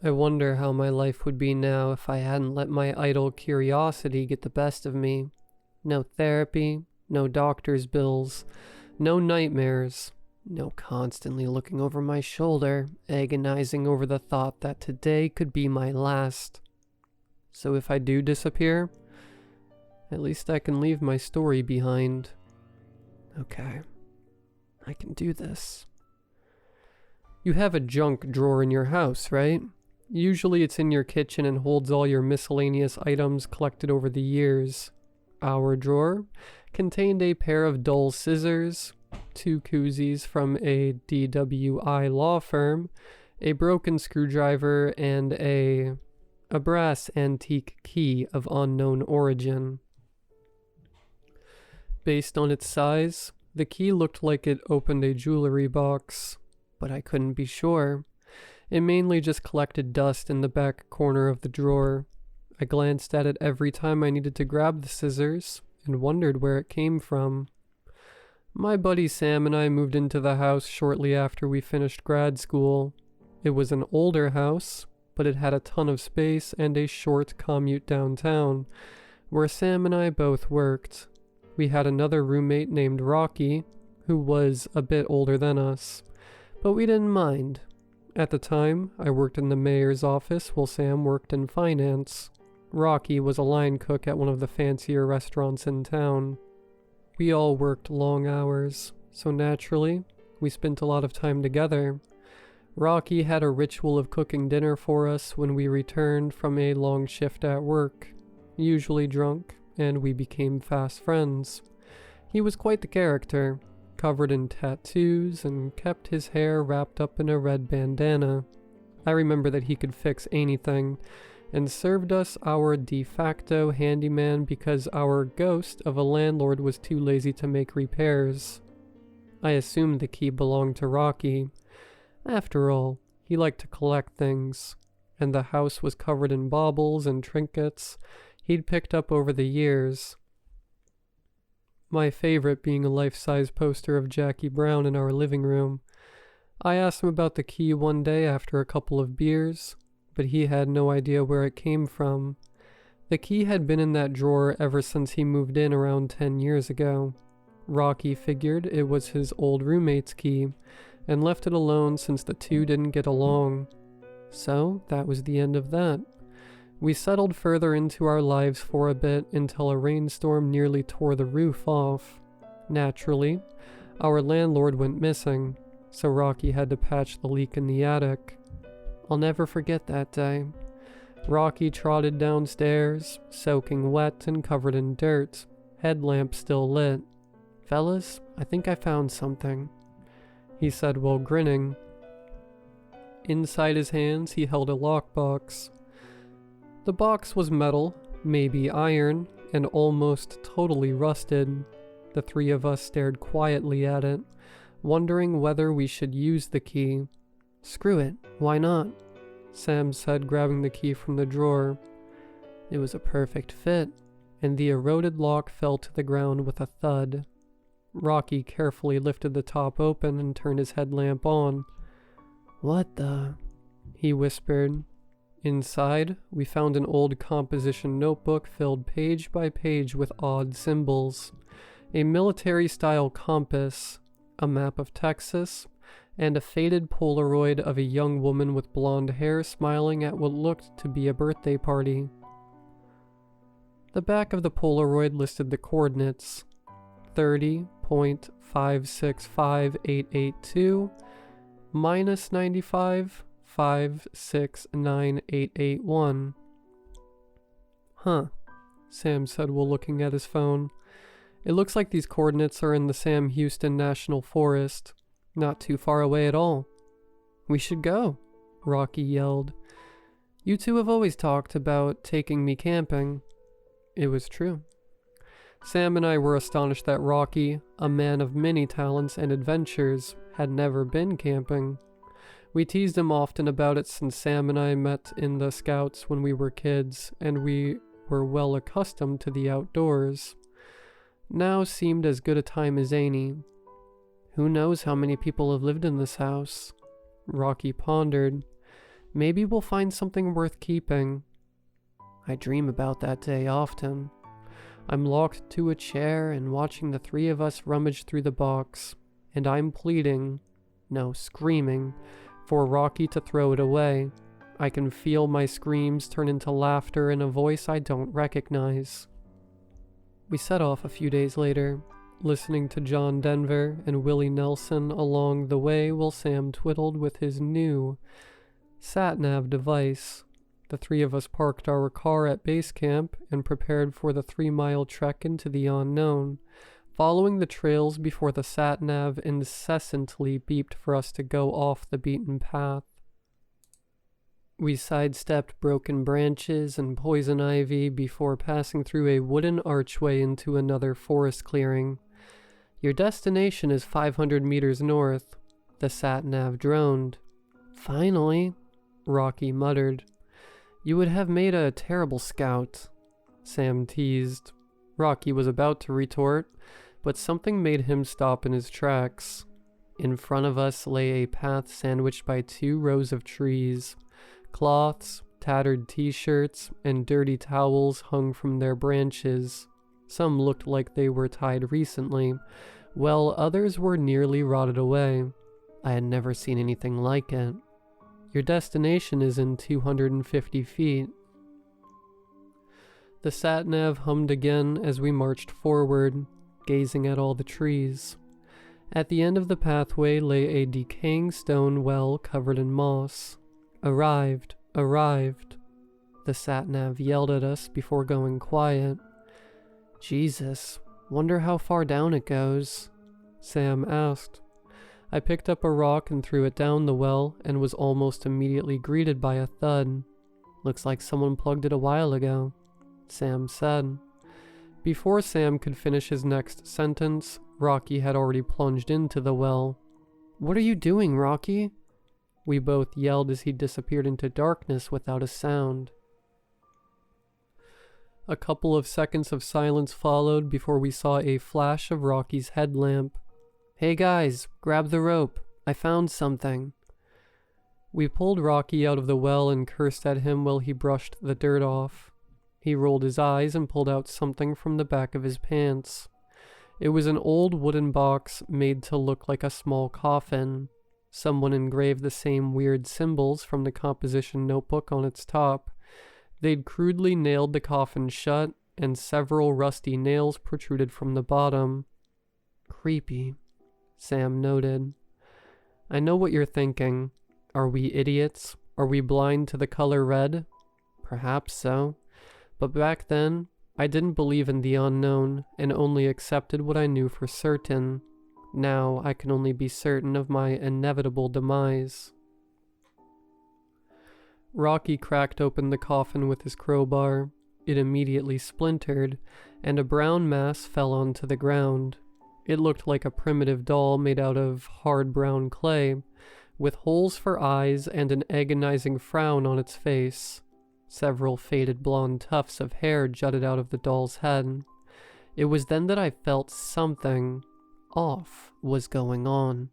Speaker 1: I wonder how my life would be now if I hadn't let my idle curiosity get the best of me. No therapy, no doctor's bills, no nightmares, no constantly looking over my shoulder, agonizing over the thought that today could be my last. So if I do disappear, at least I can leave my story behind. Okay, I can do this. You have a junk drawer in your house, right? Usually it's in your kitchen and holds all your miscellaneous items collected over the years. Our drawer contained a pair of dull scissors, 2 koozies from a DWI law firm, a broken screwdriver, and a brass antique key of unknown origin. Based on its size, the key looked like it opened a jewelry box, but I couldn't be sure. It mainly just collected dust in the back corner of the drawer. I glanced at it every time I needed to grab the scissors and wondered where it came from. My buddy Sam and I moved into the house shortly after we finished grad school. It was an older house, but it had a ton of space and a short commute downtown. where Sam and I both worked. We had another roommate named Rocky, who was a bit older than us, but we didn't mind. At the time, I worked in the mayor's office while Sam worked in finance. Rocky was a line cook at one of the fancier restaurants in town. We all worked long hours, so naturally, we spent a lot of time together. Rocky had a ritual of cooking dinner for us when we returned from a long shift at work, usually drunk, and we became fast friends. He was quite the character, covered in tattoos and kept his hair wrapped up in a red bandana. I remember that he could fix anything, and served us our de facto handyman because our ghost of a landlord was too lazy to make repairs. I assumed the key belonged to Rocky. After all, he liked to collect things, and the house was covered in baubles and trinkets he'd picked up over the years. My favorite being a life-size poster of Jackie Brown in our living room. I asked him about the key one day after a couple of beers, but he had no idea where it came from. The key had been in that drawer ever since he moved in around 10 years ago. Rocky figured it was his old roommate's key, and left it alone since the two didn't get along. So that was the end of that. We settled further into our lives for a bit until a rainstorm nearly tore the roof off. Naturally, our landlord went missing, so Rocky had to patch the leak in the attic. I'll never forget that day. Rocky trotted downstairs, soaking wet and covered in dirt, headlamp still lit. "Fellas, I think I found something," he said while grinning. Inside his hands, he held a lockbox. The box was metal, maybe iron, and almost totally rusted. The three of us stared quietly at it, wondering whether we should use the key. "Screw it, why not?" Sam said, grabbing the key from the drawer. It was a perfect fit, and the eroded lock fell to the ground with a thud. Rocky carefully lifted the top open and turned his headlamp on. "What the?" he whispered. Inside, we found an old composition notebook filled page by page with odd symbols, a military-style compass, a map of Texas, and a faded Polaroid of a young woman with blonde hair smiling at what looked to be a birthday party. The back of the Polaroid listed the coordinates: 30.565882 minus 95.569881. Huh, Sam said while looking at his phone. It looks like these coordinates are in the Sam Houston National Forest. Not too far away at all. "We should go," Rocky yelled. "You two have always talked about taking me camping." It was true. Sam and I were astonished that Rocky, a man of many talents and adventures, had never been camping. We teased him often about it since Sam and I met in the Scouts when we were kids, and we were well accustomed to the outdoors. Now seemed as good a time as any. "Who knows how many people have lived in this house?" Rocky pondered. "Maybe we'll find something worth keeping." I dream about that day often. I'm locked to a chair and watching the three of us rummage through the box, and I'm pleading, no, screaming, for Rocky to throw it away. I can feel my screams turn into laughter in a voice I don't recognize. We set off a few days later, listening to John Denver and Willie Nelson along the way while Sam twiddled with his new sat-nav device. The three of us parked our car at base camp and prepared for the 3-mile trek into the unknown, following the trails before the sat-nav incessantly beeped for us to go off the beaten path. We sidestepped broken branches and poison ivy before passing through a wooden archway into another forest clearing. "Your destination is 500 meters north," the sat-nav droned. "Finally," Rocky muttered. "You would have made a terrible scout," Sam teased. Rocky was about to retort, but something made him stop in his tracks. In front of us lay a path sandwiched by 2 rows of trees. Cloths, Tattered t-shirts and dirty towels hung from their branches. Some looked like they were tied recently, while others were nearly rotted away. I had never seen anything like it. Your destination is in 250 feet. The sat-nav hummed again as we marched forward, gazing at all the trees. At the end of the pathway lay a decaying stone well covered in moss. Arrived, arrived. The sat-nav yelled at us before going quiet. Jesus, wonder how far down it goes, Sam asked. I picked up a rock and threw it down the well and was almost immediately greeted by a thud. Looks like someone plugged it a while ago, Sam said. Before Sam could finish his next sentence, Rocky had already plunged into the well. What are you doing, Rocky? We both yelled as he disappeared into darkness without a sound. A couple of seconds of silence followed before we saw a flash of Rocky's headlamp. Hey guys, grab the rope. I found something. We pulled Rocky out of the well and cursed at him while he brushed the dirt off. He rolled his eyes and pulled out something from the back of his pants. It was an old wooden box made to look like a small coffin. Someone engraved the same weird symbols from the composition notebook on its top. They'd crudely nailed the coffin shut, and several rusty nails protruded from the bottom. Creepy, Sam noted. I know what you're thinking. Are we idiots? Are we blind to the color red? Perhaps so. But back then, I didn't believe in the unknown and only accepted what I knew for certain. Now I can only be certain of my inevitable demise. Rocky cracked open the coffin with his crowbar. It immediately splintered, and a brown mass fell onto the ground. It looked like a primitive doll made out of hard brown clay, with holes for eyes and an agonizing frown on its face. Several faded blonde tufts of hair jutted out of the doll's head. It was then that I felt something off was going on.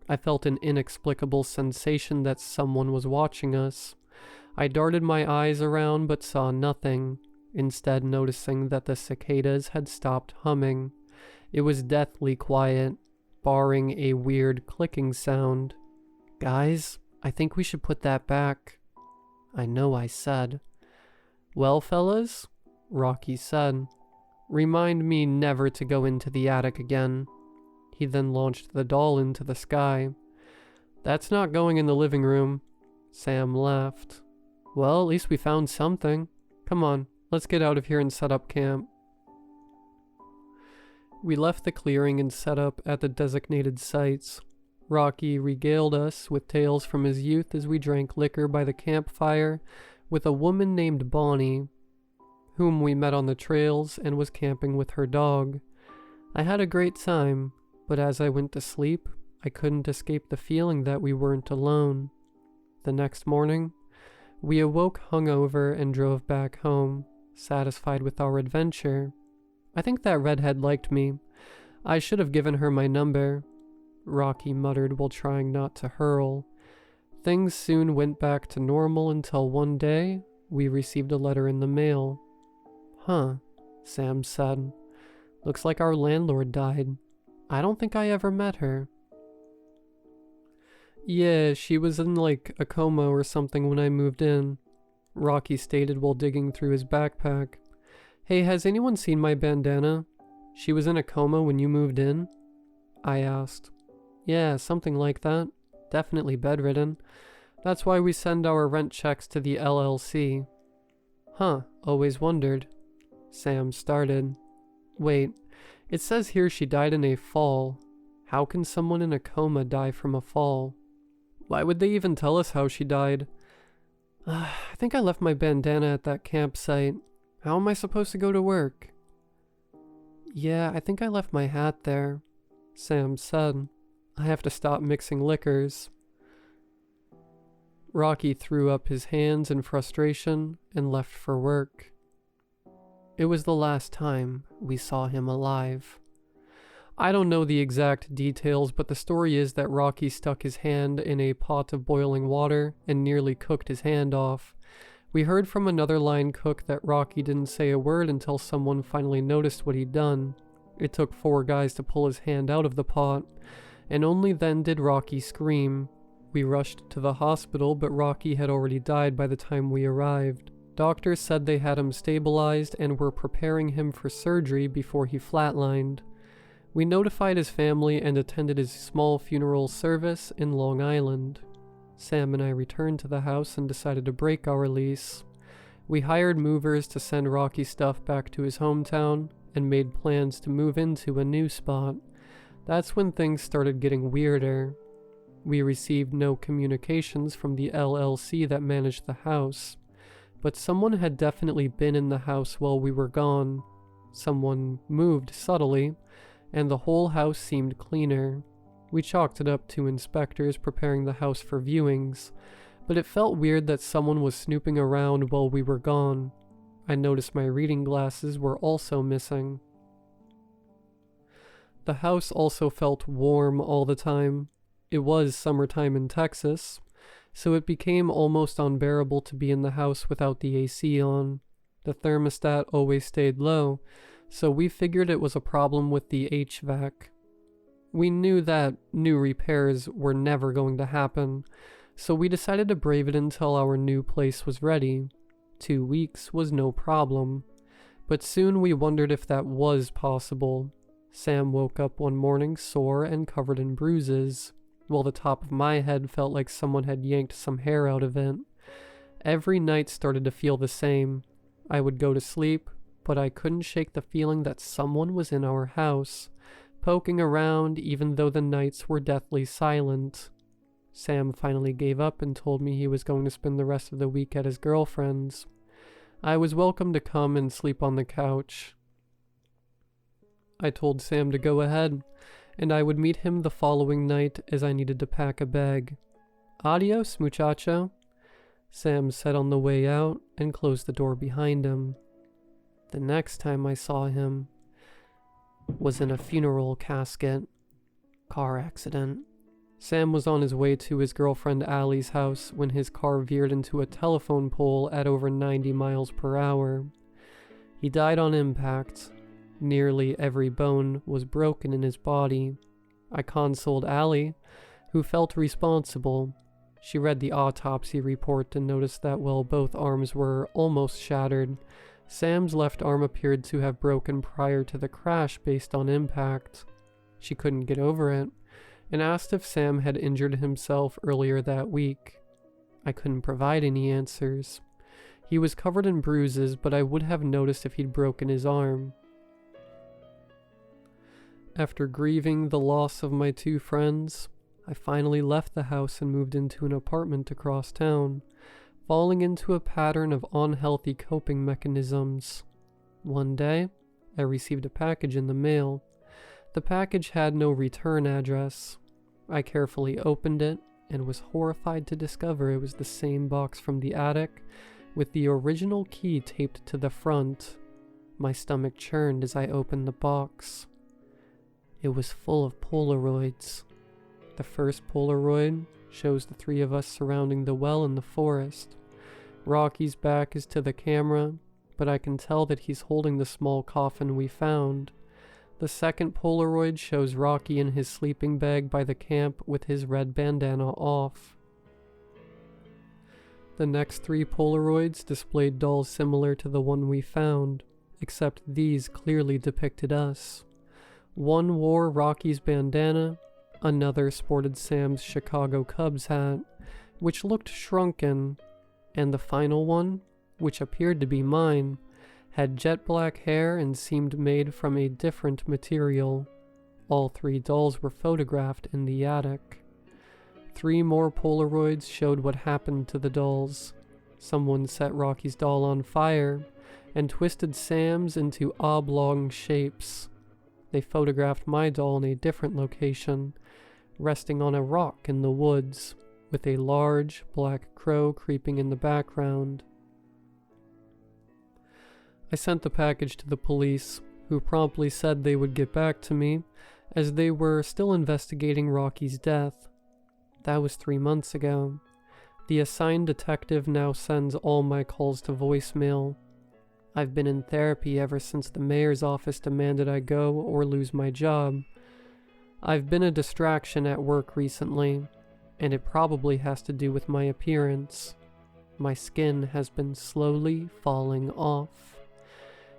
Speaker 1: I felt an inexplicable sensation that someone was watching us. I darted my eyes around but saw nothing, instead noticing that the cicadas had stopped humming. It was deathly quiet, barring a weird clicking sound. Guys, I think we should put that back. I know I said. Well, fellas, Rocky said, remind me never to go into the attic again. He then launched the doll into the sky. That's not going in the living room, Sam laughed. Well, at least we found something. Come on, let's get out of here and set up camp. We left the clearing and set up at the designated sites. Rocky regaled us with tales from his youth as we drank liquor by the campfire with a woman named Bonnie, whom we met on the trails and was camping with her dog. I had a great time, but as I went to sleep, I couldn't escape the feeling that we weren't alone. The next morning, we awoke hungover and drove back home, satisfied with our adventure. I think that redhead liked me. I should have given her my number, Rocky muttered while trying not to hurl. Things soon went back to normal until one day, we received a letter in the mail. Huh, Sam said. Looks like our landlord died. I don't think I ever met her. Yeah, she was in like a coma or something when I moved in, Rocky stated while digging through his backpack. Hey, has anyone seen my bandana? She was in a coma when you moved in? I asked. Yeah, something like that. Definitely bedridden. That's why we send our rent checks to the LLC. Huh, always wondered. Sam started. Wait, it says here she died in a fall. How can someone in a coma die from a fall? Why would they even tell us how she died? I think I left my bandana at that campsite. How am I supposed to go to work? Yeah, I think I left my hat there, Sam said. I have to stop mixing liquors. Rocky threw up his hands in frustration and left for work. It was the last time we saw him alive. I don't know the exact details, but the story is that Rocky stuck his hand in a pot of boiling water and nearly cooked his hand off. We heard from another line cook that Rocky didn't say a word until someone finally noticed what he'd done. It took 4 guys to pull his hand out of the pot, and only then did Rocky scream. We rushed to the hospital, but Rocky had already died by the time we arrived. Doctors said they had him stabilized and were preparing him for surgery before he flatlined. We notified his family and attended his small funeral service in Long Island. Sam and I returned to the house and decided to break our lease. We hired movers to send Rocky's stuff back to his hometown and made plans to move into a new spot. That's when things started getting weirder. We received no communications from the LLC that managed the house, but someone had definitely been in the house while we were gone. Someone moved subtly, and the whole house seemed cleaner. We chalked it up to inspectors preparing the house for viewings, but it felt weird that someone was snooping around while we were gone. I noticed my reading glasses were also missing. The house also felt warm all the time. It was summertime in Texas, so it became almost unbearable to be in the house without the AC on. The thermostat always stayed low, so we figured it was a problem with the HVAC. We knew that new repairs were never going to happen, so we decided to brave it until our new place was ready. 2 weeks was no problem, but soon we wondered if that was possible. Sam woke up one morning sore and covered in bruises, while the top of my head felt like someone had yanked some hair out of it. Every night started to feel the same. I would go to sleep, but I couldn't shake the feeling that someone was in our house, poking around even though the nights were deathly silent. Sam finally gave up and told me he was going to spend the rest of the week at his girlfriend's. I was welcome to come and sleep on the couch. I told Sam to go ahead, and I would meet him the following night as I needed to pack a bag. "Adios, muchacho," Sam said on the way out and closed the door behind him. The next time I saw him was in a funeral casket. Car accident. Sam was on his way to his girlfriend Allie's house when his car veered into a telephone pole at over 90 miles per hour. He died on impact. Nearly every bone was broken in his body. I consoled Allie, who felt responsible. She read the autopsy report and noticed that while both arms were almost shattered, Sam's left arm appeared to have broken prior to the crash based on impact. She couldn't get over it, and asked if Sam had injured himself earlier that week. I couldn't provide any answers. He was covered in bruises, but I would have noticed if he'd broken his arm. After grieving the loss of my 2 friends, I finally left the house and moved into an apartment across town, falling into a pattern of unhealthy coping mechanisms. One day, I received a package in the mail. The package had no return address. I carefully opened it and was horrified to discover it was the same box from the attic with the original key taped to the front. My stomach churned as I opened the box. It was full of Polaroids. The first Polaroid shows the 3 of us surrounding the well in the forest. Rocky's back is to the camera, but I can tell that he's holding the small coffin we found. The second Polaroid shows Rocky in his sleeping bag by the camp with his red bandana off. The next 3 Polaroids displayed dolls similar to the one we found, except these clearly depicted us. One wore Rocky's bandana, another sported Sam's Chicago Cubs hat, which looked shrunken, and the final one, which appeared to be mine, had jet black hair and seemed made from a different material. All 3 dolls were photographed in the attic. 3 more Polaroids showed what happened to the dolls. Someone set Rocky's doll on fire and twisted Sam's into oblong shapes. They photographed my doll in a different location, resting on a rock in the woods, with a large black crow creeping in the background. I sent the package to the police, who promptly said they would get back to me, as they were still investigating Rocky's death. That was 3 months ago. The assigned detective now sends all my calls to voicemail. I've been in therapy ever since the mayor's office demanded I go or lose my job. I've been a distraction at work recently, and it probably has to do with my appearance. My skin has been slowly falling off.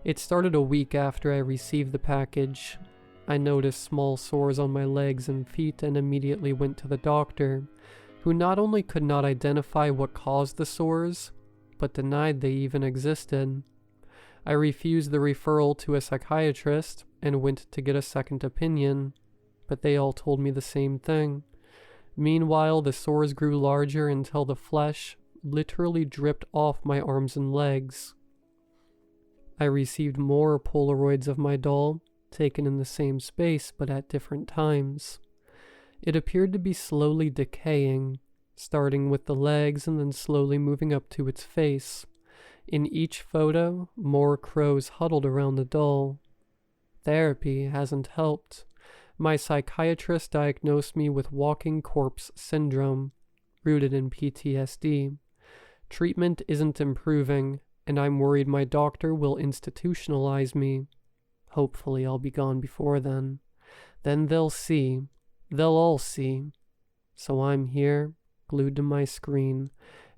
Speaker 1: It started a week after I received the package. I noticed small sores on my legs and feet and immediately went to the doctor, who not only could not identify what caused the sores, but denied they even existed. I refused the referral to a psychiatrist and went to get a second opinion, but they all told me the same thing. Meanwhile, the sores grew larger until the flesh literally dripped off my arms and legs. I received more Polaroids of my doll, taken in the same space but at different times. It appeared to be slowly decaying, starting with the legs and then slowly moving up to its face. In each photo, more crows huddled around the doll. Therapy hasn't helped. My psychiatrist diagnosed me with walking corpse syndrome, rooted in PTSD. Treatment isn't improving, and I'm worried my doctor will institutionalize me. Hopefully I'll be gone before then. Then they'll see. They'll all see. So I'm here, glued to my screen,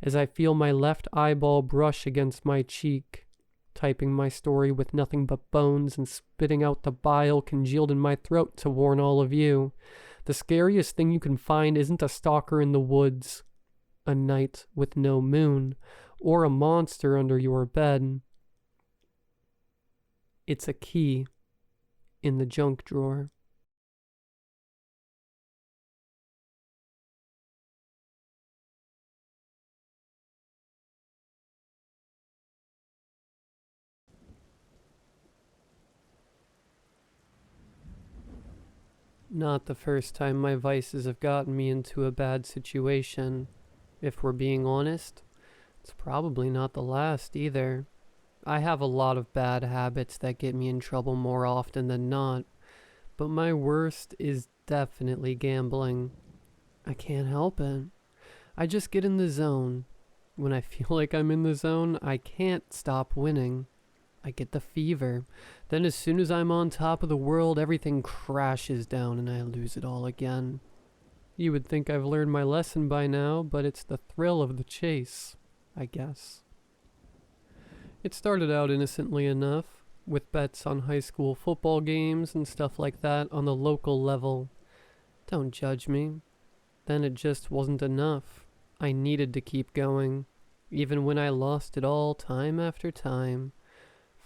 Speaker 1: as I feel my left eyeball brush against my cheek, typing my story with nothing but bones and spitting out the bile congealed in my throat to warn all of you. The scariest thing you can find isn't a stalker in the woods, a night with no moon, or a monster under your bed. It's a key in the junk drawer. Not the first time my vices have gotten me into a bad situation. If we're being honest, it's probably not the last either. I have a lot of bad habits that get me in trouble more often than not, but my worst is definitely gambling. I can't help it. I just get in the zone. When I feel like I'm in the zone, I can't stop winning. I get the fever. Then as soon as I'm on top of the world, everything crashes down and I lose it all again. You would think I've learned my lesson by now, but it's the thrill of the chase, I guess. It started out innocently enough, with bets on high school football games and stuff like that on the local level. Don't judge me. Then it just wasn't enough. I needed to keep going, even when I lost it all time after time.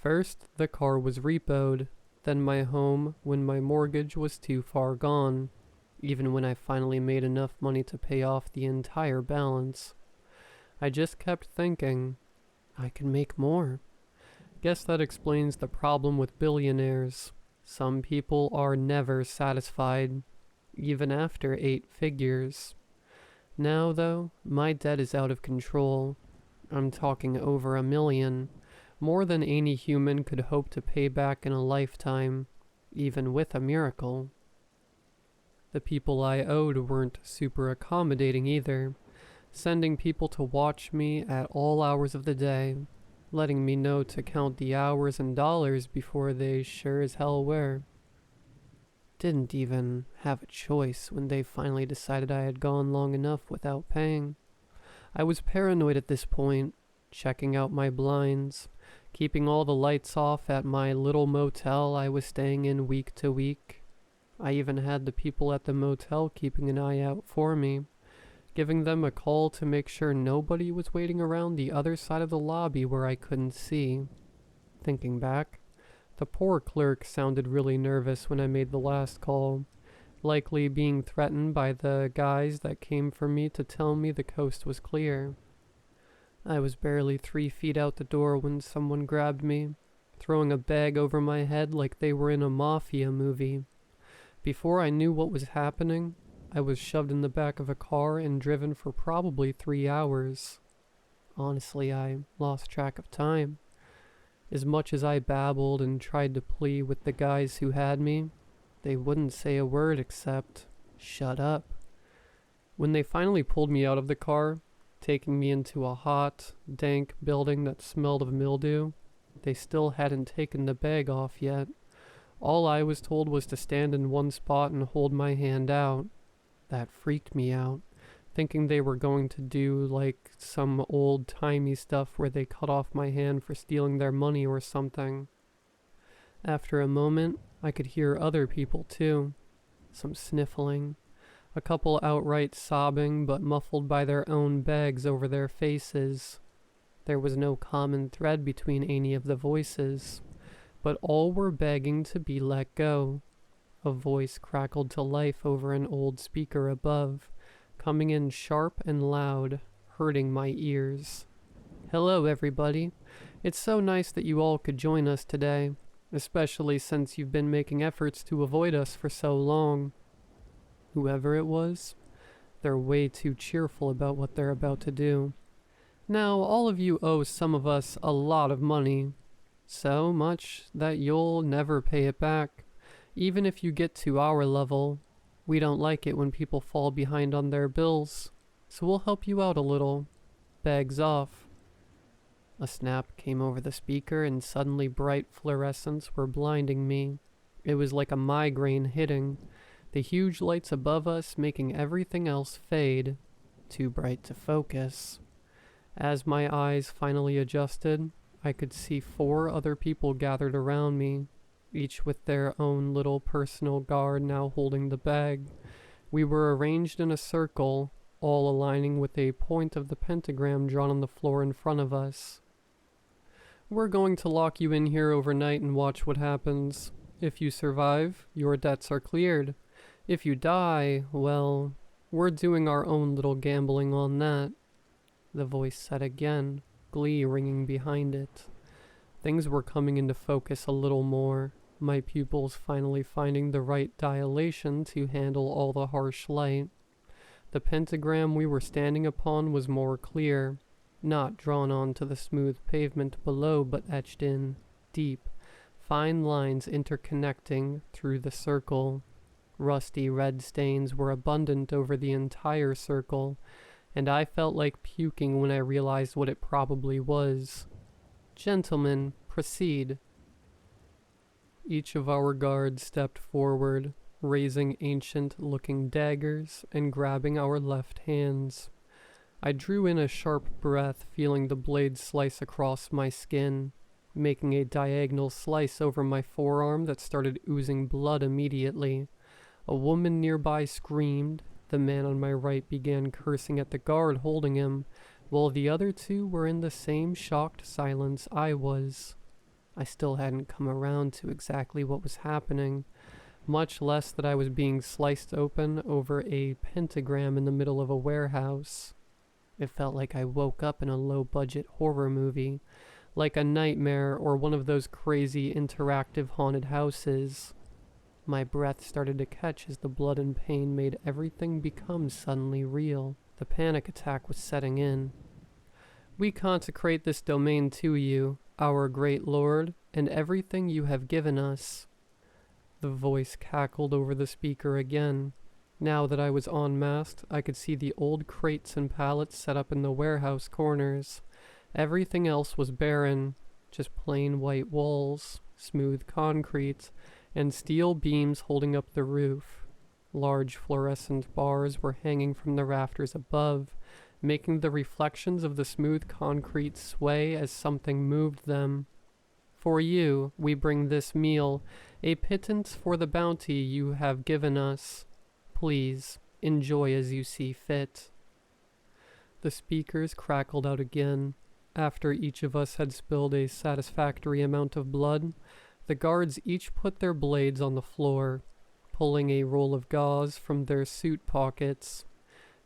Speaker 1: First, the car was repoed, then my home when my mortgage was too far gone, even when I finally made enough money to pay off the entire balance. I just kept thinking, I can make more. Guess that explains the problem with billionaires. Some people are never satisfied, even after 8 figures. Now, though, my debt is out of control. I'm talking over $1 million. More than any human could hope to pay back in a lifetime, even with a miracle. The people I owed weren't super accommodating either, sending people to watch me at all hours of the day, letting me know to count the hours and dollars before they sure as hell were. Didn't even have a choice when they finally decided I had gone long enough without paying. I was paranoid at this point, checking out my blinds, keeping all the lights off at my little motel I was staying in week to week. I even had the people at the motel keeping an eye out for me, giving them a call to make sure nobody was waiting around the other side of the lobby where I couldn't see. Thinking back, the poor clerk sounded really nervous when I made the last call, likely being threatened by the guys that came for me to tell me the coast was clear. I was barely 3 feet out the door when someone grabbed me, throwing a bag over my head like they were in a mafia movie. Before I knew what was happening, I was shoved in the back of a car and driven for probably 3 hours. Honestly, I lost track of time. As much as I babbled and tried to plea with the guys who had me, they wouldn't say a word except, "Shut up." When they finally pulled me out of the car, taking me into a hot, dank building that smelled of mildew. They still hadn't taken the bag off yet. All I was told was to stand in one spot and hold my hand out. That freaked me out, thinking they were going to do like some old-timey stuff where they cut off my hand for stealing their money or something. After a moment, I could hear other people too. Some sniffling. A couple outright sobbing, but muffled by their own bags over their faces. There was no common thread between any of the voices, but all were begging to be let go. A voice crackled to life over an old speaker above, coming in sharp and loud, hurting my ears. "Hello, everybody. It's so nice that you all could join us today, especially since you've been making efforts to avoid us for so long." Whoever it was, they're way too cheerful about what they're about to do. Now, all of you owe some of us a lot of money. So much that you'll never pay it back. Even if you get to our level, we don't like it when people fall behind on their bills. So we'll help you out a little. Bags off. A snap came over the speaker and suddenly bright fluorescents were blinding me. It was like a migraine hitting. The huge lights above us making everything else fade. Too bright to focus. As my eyes finally adjusted, I could see 4 other people gathered around me, each with their own little personal guard now holding the bag. We were arranged in a circle, all aligning with a point of the pentagram drawn on the floor in front of us. "We're going to lock you in here overnight and watch what happens. If you survive, your debts are cleared. If you die, well, we're doing our own little gambling on that," the voice said again, glee ringing behind it. Things were coming into focus a little more, my pupils finally finding the right dilation to handle all the harsh light. The pentagram we were standing upon was more clear, not drawn onto the smooth pavement below, but etched in, deep, fine lines interconnecting through the circle. Rusty red stains were abundant over the entire circle, and I felt like puking when I realized what it probably was. "Gentlemen, proceed." Each of our guards stepped forward, raising ancient-looking daggers and grabbing our left hands. I drew in a sharp breath, feeling the blade slice across my skin, making a diagonal slice over my forearm that started oozing blood immediately. A woman nearby screamed. The man on my right began cursing at the guard holding him, while the other 2 were in the same shocked silence I was. I still hadn't come around to exactly what was happening, much less that I was being sliced open over a pentagram in the middle of a warehouse. It felt like I woke up in a low-budget horror movie, like a nightmare or one of those crazy interactive haunted houses. My breath started to catch as the blood and pain made everything become suddenly real. The panic attack was setting in. "We consecrate this domain to you, our great lord, and everything you have given us." The voice cackled over the speaker again. Now that I was unmasked, I could see the old crates and pallets set up in the warehouse corners. Everything else was barren, just plain white walls, smooth concrete, and steel beams holding up the roof. Large fluorescent bars were hanging from the rafters above, making the reflections of the smooth concrete sway as something moved them. "For you, we bring this meal, a pittance for the bounty you have given us. Please, enjoy as you see fit." The speakers crackled out again. After each of us had spilled a satisfactory amount of blood, the guards each put their blades on the floor, pulling a roll of gauze from their suit pockets.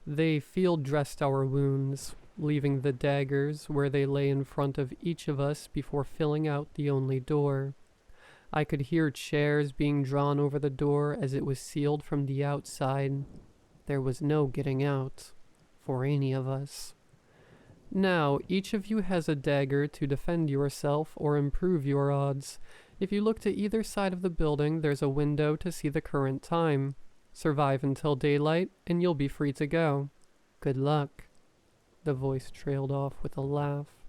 Speaker 1: They field-dressed our wounds, leaving the daggers where they lay in front of each of us before filling out the only door. I could hear chairs being drawn over the door as it was sealed from the outside. There was no getting out, for any of us. "Now, each of you has a dagger to defend yourself or improve your odds. If you look to either side of the building, there's a window to see the current time. Survive until daylight, and you'll be free to go. Good luck." The voice trailed off with a laugh,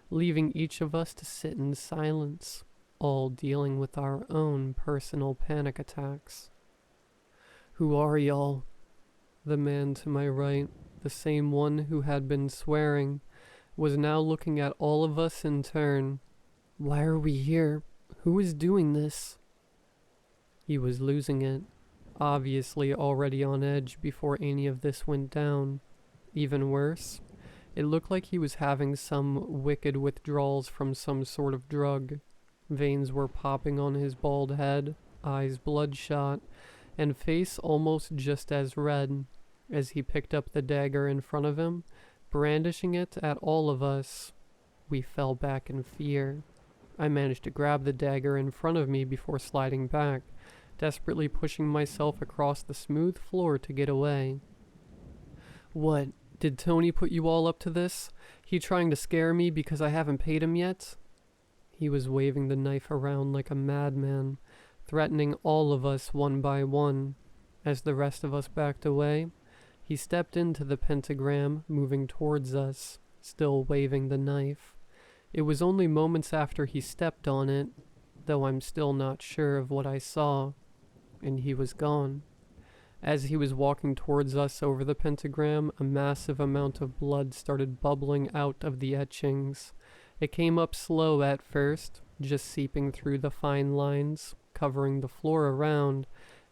Speaker 1: leaving each of us to sit in silence, all dealing with our own personal panic attacks. "Who are y'all?" The man to my right, the same one who had been swearing, was now looking at all of us in turn. "Why are we here? Who is doing this?" He was losing it, obviously already on edge before any of this went down. Even worse, it looked like he was having some wicked withdrawals from some sort of drug. Veins were popping on his bald head, eyes bloodshot, and face almost just as red, as he picked up the dagger in front of him, brandishing it at all of us. We fell back in fear. I managed to grab the dagger in front of me before sliding back, desperately pushing myself across the smooth floor to get away. "What? Did Tony put you all up to this? He trying to scare me because I haven't paid him yet?" He was waving the knife around like a madman, threatening all of us one by one. As the rest of us backed away, he stepped into the pentagram, moving towards us, still waving the knife. It was only moments after he stepped on it, though I'm still not sure of what I saw, and he was gone. As he was walking towards us over the pentagram, a massive amount of blood started bubbling out of the etchings. It came up slow at first, just seeping through the fine lines, covering the floor around.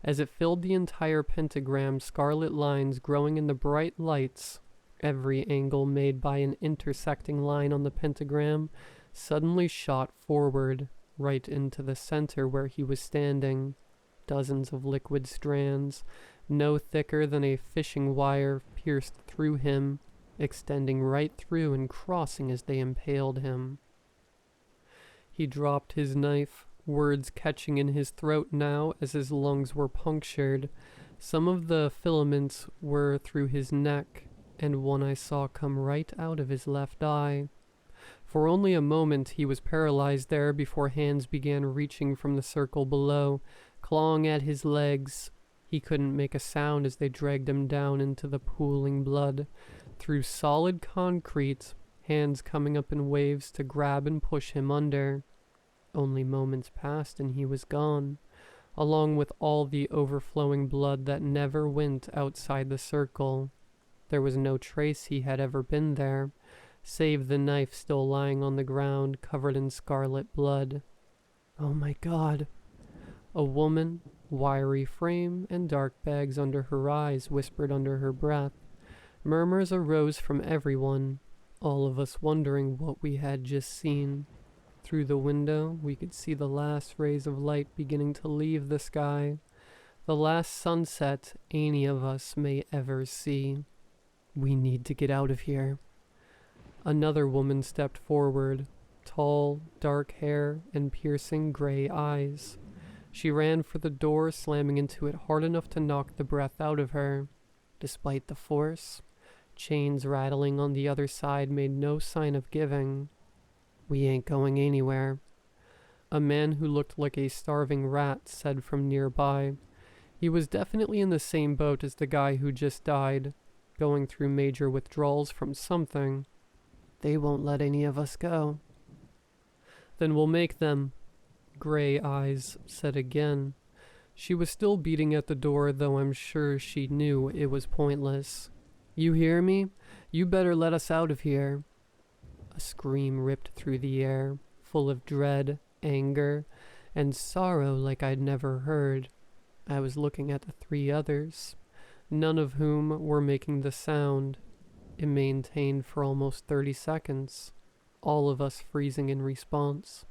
Speaker 1: As it filled the entire pentagram, scarlet lines growing in the bright lights, every angle made by an intersecting line on the pentagram, suddenly shot forward, right into the center where he was standing. Dozens of liquid strands, no thicker than a fishing wire, pierced through him, extending right through and crossing as they impaled him. He dropped his knife, words catching in his throat now as his lungs were punctured. Some of the filaments were through his neck, and one I saw come right out of his left eye. For only a moment he was paralyzed there before hands began reaching from the circle below, clawing at his legs. He couldn't make a sound as they dragged him down into the pooling blood. Through solid concrete, hands coming up in waves to grab and push him under. Only moments passed and he was gone, along with all the overflowing blood that never went outside the circle. There was no trace he had ever been there, save the knife still lying on the ground, covered in scarlet blood. "Oh my God." A woman, wiry frame and dark bags under her eyes, whispered under her breath. Murmurs arose from everyone, all of us wondering what we had just seen. Through the window, we could see the last rays of light beginning to leave the sky, the last sunset any of us may ever see. "We need to get out of here." Another woman stepped forward, tall, dark hair, and piercing gray eyes. She ran for the door, slamming into it hard enough to knock the breath out of her. Despite the force, chains rattling on the other side made no sign of giving. "We ain't going anywhere," a man who looked like a starving rat said from nearby. He was definitely in the same boat as the guy who just died, going through major withdrawals from something. "They won't let any of us go." "Then we'll make them," Gray Eyes said again. She was still beating at the door, though I'm sure she knew it was pointless. "You hear me? You better let us out of here." A scream ripped through the air, full of dread, anger, and sorrow like I'd never heard. I was looking at the three others, none of whom were making the sound. It maintained for almost 30 seconds, all of us freezing in response.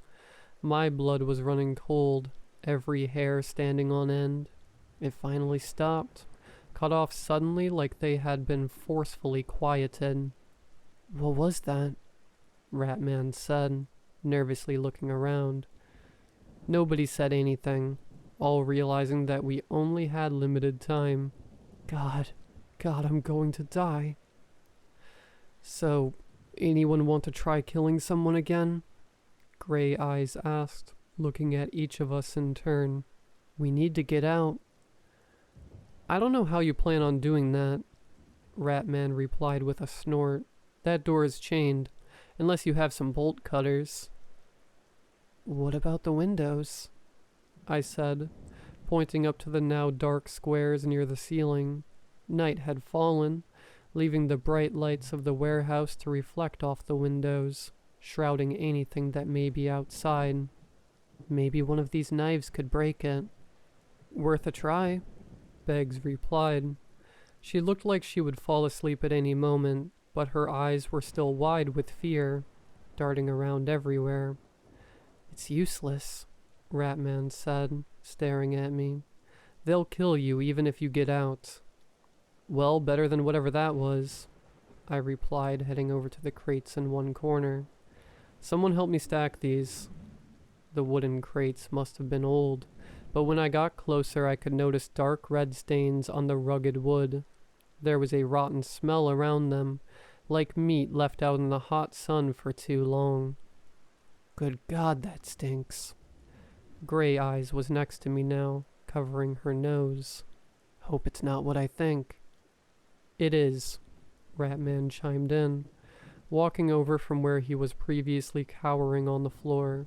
Speaker 1: My blood was running cold, every hair standing on end. It finally stopped, cut off suddenly like they had been forcefully quieted. "What was that?" Ratman said, nervously looking around. Nobody said anything, all realizing that we only had limited time. God, I'm going to die." "So, anyone want to try killing someone again?" Gray Eyes asked, looking at each of us in turn. "We need to get out." "I don't know how you plan on doing that," Ratman replied with a snort, That door is chained, unless you have some bolt cutters." "What about the windows?" I said, pointing up to the now dark squares near the ceiling. Night had fallen, leaving the bright lights of the warehouse to reflect off the windows, shrouding anything that may be outside. Maybe one of these knives could break it. "Worth a try," Beggs replied. She looked like she would fall asleep at any moment, but her eyes were still wide with fear, darting around everywhere. "It's useless," Ratman said, staring at me. "They'll kill you even if you get out." "Well, better than whatever that was," I replied, heading over to the crates in one corner. "Someone help me stack these." The wooden crates must have been old, but when I got closer I could notice dark red stains on the rugged wood. There was a rotten smell around them, like meat left out in the hot sun for too long. "Good God, that stinks." Gray Eyes was next to me now, covering her nose. "Hope it's not what I think." "It is," Ratman chimed in, walking over from where he was previously cowering on the floor.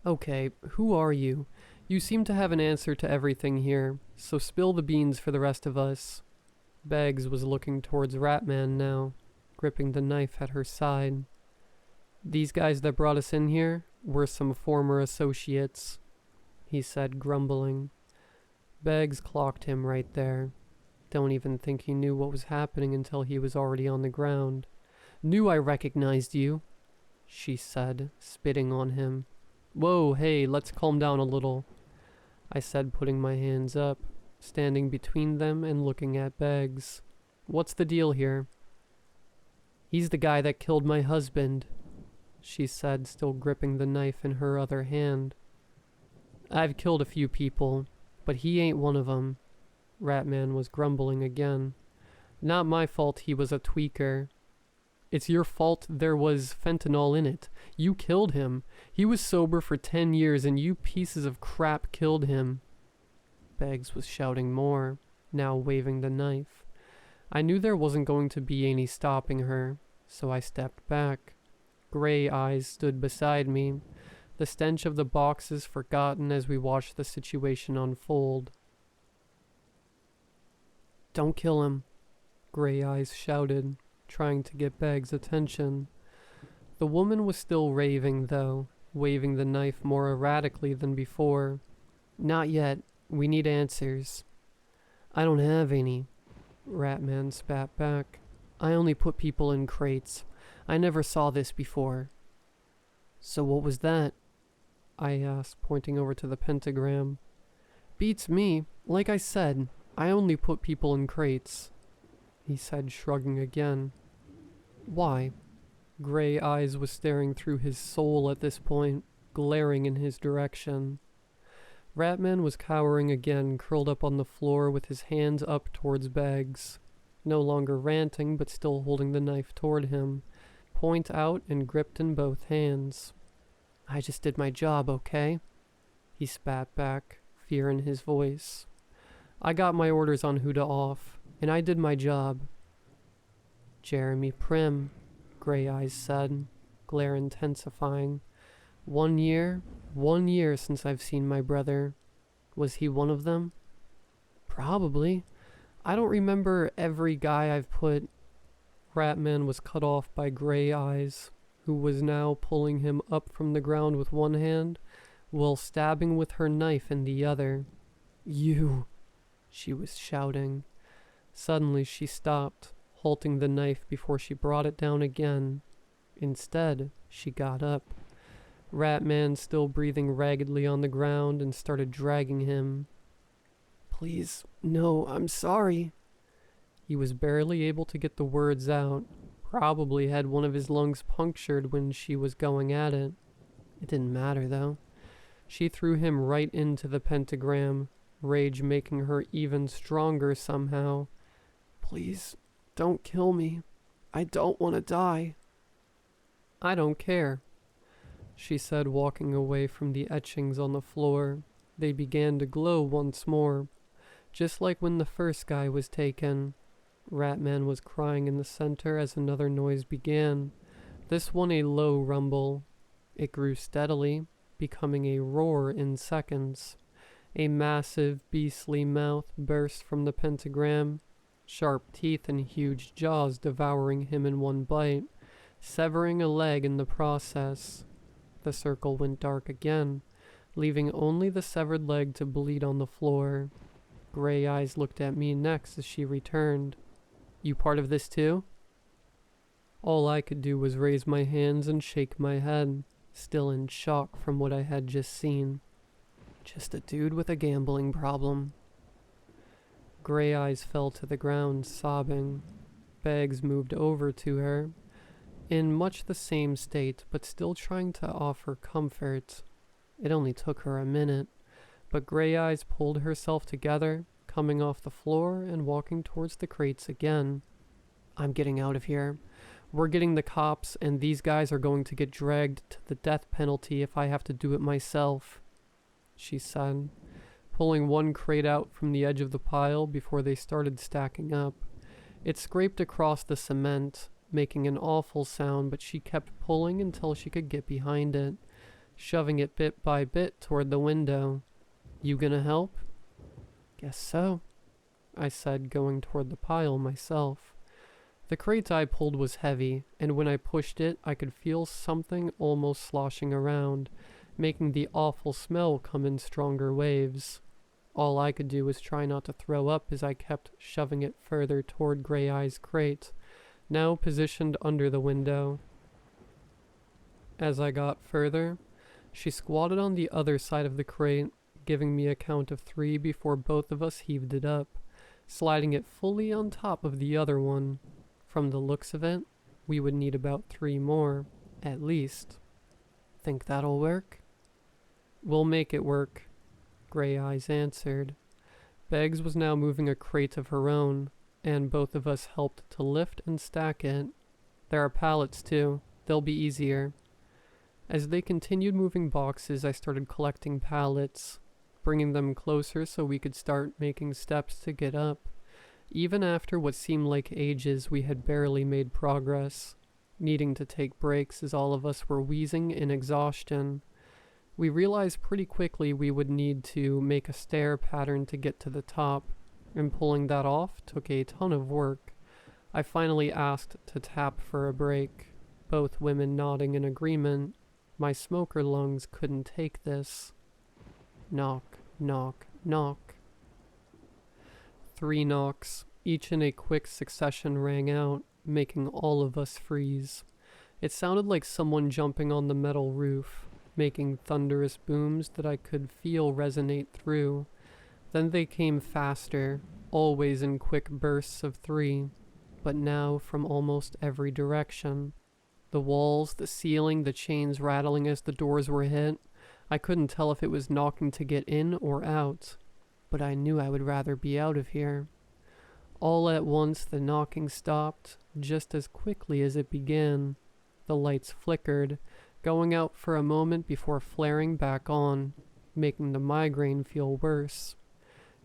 Speaker 1: "Okay, who are you? You seem to have an answer to everything here, so spill the beans for the rest of us." Beggs was looking towards Ratman now, gripping the knife at her side. "These guys that brought us in here were some former associates," he said, grumbling. Beggs clocked him right there. Don't even think he knew what was happening until he was already on the ground. "Knew I recognized you," she said, spitting on him. "Whoa, hey, let's calm down a little," I said, putting my hands up, standing between them and looking at Beggs. "What's the deal here?" "He's the guy that killed my husband," she said, still gripping the knife in her other hand. "I've killed a few people, but he ain't one of 'em." Ratman was grumbling again. "Not my fault he was a tweaker." "It's your fault there was fentanyl in it. You killed him. He was sober for 10 years and you pieces of crap killed him." Beggs was shouting more, now waving the knife. I knew there wasn't going to be any stopping her, so I stepped back. Gray Eyes stood beside me, the stench of the boxes forgotten as we watched the situation unfold. "Don't kill him," Gray Eyes shouted, trying to get Beggs' attention. The woman was still raving, though, waving the knife more erratically than before. "Not yet. We need answers." "I don't have any," Ratman spat back. "I only put people in crates. I never saw this before." "So what was that?" I asked, pointing over to the pentagram. "Beats me. Like I said, I only put people in crates," he said, shrugging again. "Why?" Gray Eyes was staring through his soul at this point, glaring in his direction. Ratman was cowering again, curled up on the floor with his hands up towards Beggs, no longer ranting but still holding the knife toward him, point out and gripped in both hands. "I just did my job, okay?" He spat back, fear in his voice. "I got my orders on who to off, and I did my job." "Jeremy Prim," Gray Eyes said, glare intensifying. 1 year since I've seen my brother. Was he one of them?" "Probably. I don't remember every guy I've put." Ratman was cut off by Gray Eyes, who was now pulling him up from the ground with one hand, while stabbing with her knife in the other. "You!" she was shouting. Suddenly she stopped, halting the knife before she brought it down again. Instead, she got up. Ratman, still breathing raggedly on the ground, and started dragging him. "Please, no, I'm sorry." He was barely able to get the words out. Probably had one of his lungs punctured when she was going at it. It didn't matter, though. She threw him right into the pentagram, rage making her even stronger somehow. "Please, don't kill me. I don't want to die." "I don't care," she said, walking away from the etchings on the floor. They began to glow once more, just like when the first guy was taken. Ratman was crying in the center as another noise began, this one a low rumble. It grew steadily, becoming a roar in seconds. A massive, beastly mouth burst from the pentagram, sharp teeth and huge jaws devouring him in one bite, severing a leg in the process. The circle went dark again, leaving only the severed leg to bleed on the floor. Gray Eyes looked at me next as she returned. You part of this too? All I could do was raise my hands and shake my head, still in shock from what I had just seen. Just a dude with a gambling problem. Gray Eyes fell to the ground, sobbing. Beggs moved over to her, in much the same state, but still trying to offer comfort. It only took her a minute, but Gray Eyes pulled herself together, coming off the floor and walking towards the crates again. I'm getting out of here. We're getting the cops, and these guys are going to get dragged to the death penalty if I have to do it myself, she said, pulling one crate out from the edge of the pile before they started stacking up. It scraped across the cement, making an awful sound, but she kept pulling until she could get behind it, shoving it bit by bit toward the window. You gonna help? Guess so, I said, going toward the pile myself. The crate I pulled was heavy, and when I pushed it, I could feel something almost sloshing around, making the awful smell come in stronger waves. All I could do was try not to throw up as I kept shoving it further toward Gray Eye's crate, now positioned under the window. As I got further, she squatted on the other side of the crate, giving me a count of 3 before both of us heaved it up, sliding it fully on top of the other one. From the looks of it, we would need about 3 more, at least. Think that'll work? We'll make it work, Gray Eyes answered. Beggs was now moving a crate of her own, and both of us helped to lift and stack it. There are pallets too, they'll be easier. As they continued moving boxes, I started collecting pallets, bringing them closer so we could start making steps to get up. Even after what seemed like ages, we had barely made progress, needing to take breaks as all of us were wheezing in exhaustion. We realized pretty quickly we would need to make a stair pattern to get to the top, and pulling that off took a ton of work. I finally asked to tap for a break, both women nodding in agreement. My smoker lungs couldn't take this. Knock, knock, knock. 3 knocks, each in a quick succession, rang out, making all of us freeze. It sounded like someone jumping on the metal roof, making thunderous booms that I could feel resonate through. Then they came faster, always in quick bursts of 3, but now from almost every direction. The walls, the ceiling, the chains rattling as the doors were hit. I couldn't tell if it was knocking to get in or out, but I knew I would rather be out of here. All at once the knocking stopped, just as quickly as it began. The lights flickered, going out for a moment before flaring back on, making the migraine feel worse.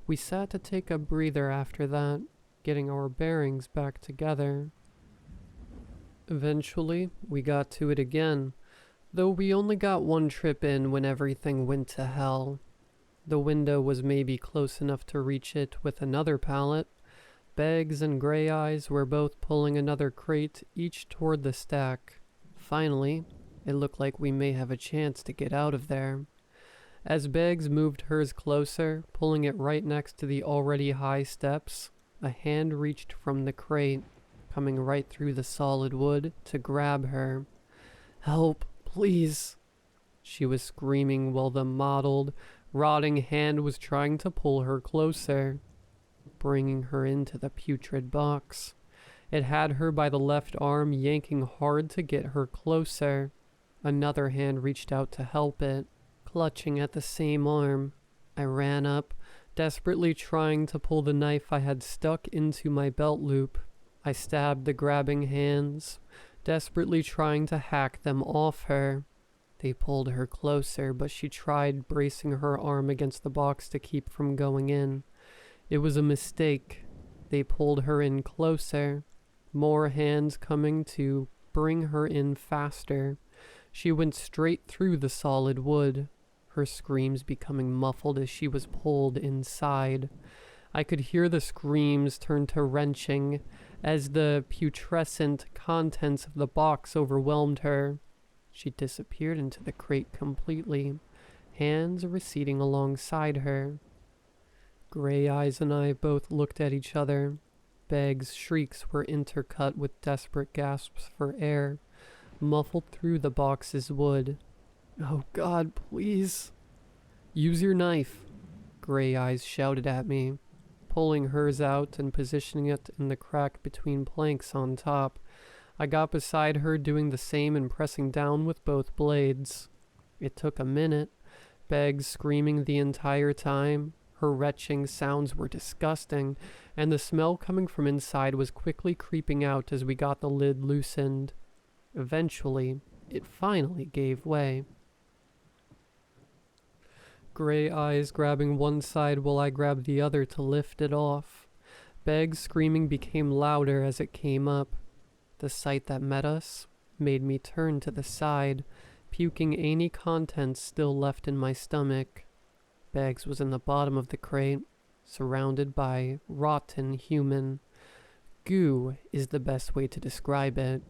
Speaker 1: We sat to take a breather after that, getting our bearings back together. Eventually, we got to it again, though we only got 1 trip in when everything went to hell. The window was maybe close enough to reach it with another pallet. Beggs and Gray Eyes were both pulling another crate, each toward the stack. Finally, it looked like we may have a chance to get out of there. As Beggs moved hers closer, pulling it right next to the already high steps, a hand reached from the crate, coming right through the solid wood to grab her. "Help, please," she was screaming while the mottled, rotting hand was trying to pull her closer, bringing her into the putrid box. It had her by the left arm, yanking hard to get her closer. Another hand reached out to help it, clutching at the same arm. I ran up, desperately trying to pull the knife I had stuck into my belt loop. I stabbed the grabbing hands, desperately trying to hack them off her. They pulled her closer, but she tried bracing her arm against the box to keep from going in. It was a mistake. They pulled her in closer, more hands coming to bring her in faster. She went straight through the solid wood, her screams becoming muffled as she was pulled inside. I could hear the screams turn to wrenching as the putrescent contents of the box overwhelmed her. She disappeared into the crate completely, hands receding alongside her. Gray Eyes and I both looked at each other. Beg's shrieks were intercut with desperate gasps for air, muffled through the box's wood. "Oh God, please." "Use your knife," Gray Eyes shouted at me, pulling hers out and positioning it in the crack between planks on top. I got beside her, doing the same and pressing down with both blades. It took a minute, Beg screaming the entire time. Her retching sounds were disgusting, and the smell coming from inside was quickly creeping out as we got the lid loosened. Eventually, it finally gave way. Gray Eyes grabbing one side while I grabbed the other to lift it off. Beg's screaming became louder as it came up. The sight that met us made me turn to the side, puking any contents still left in my stomach. Beg's was in the bottom of the crate, surrounded by rotten human. Goo is the best way to describe it.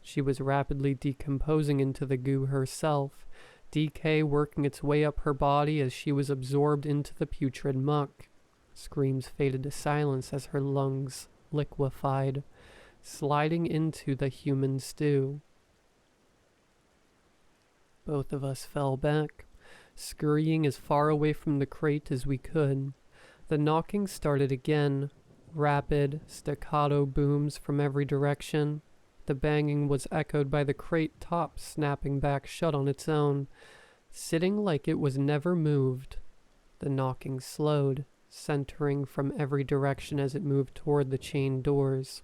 Speaker 1: She was rapidly decomposing into the goo herself, decay working its way up her body as she was absorbed into the putrid muck. Screams faded to silence as her lungs liquefied, sliding into the human stew. Both of us fell back, scurrying as far away from the crate as we could. The knocking started again, rapid, staccato booms from every direction. The banging was echoed by the crate top snapping back shut on its own, sitting like it was never moved. The knocking slowed, centering from every direction as it moved toward the chain doors.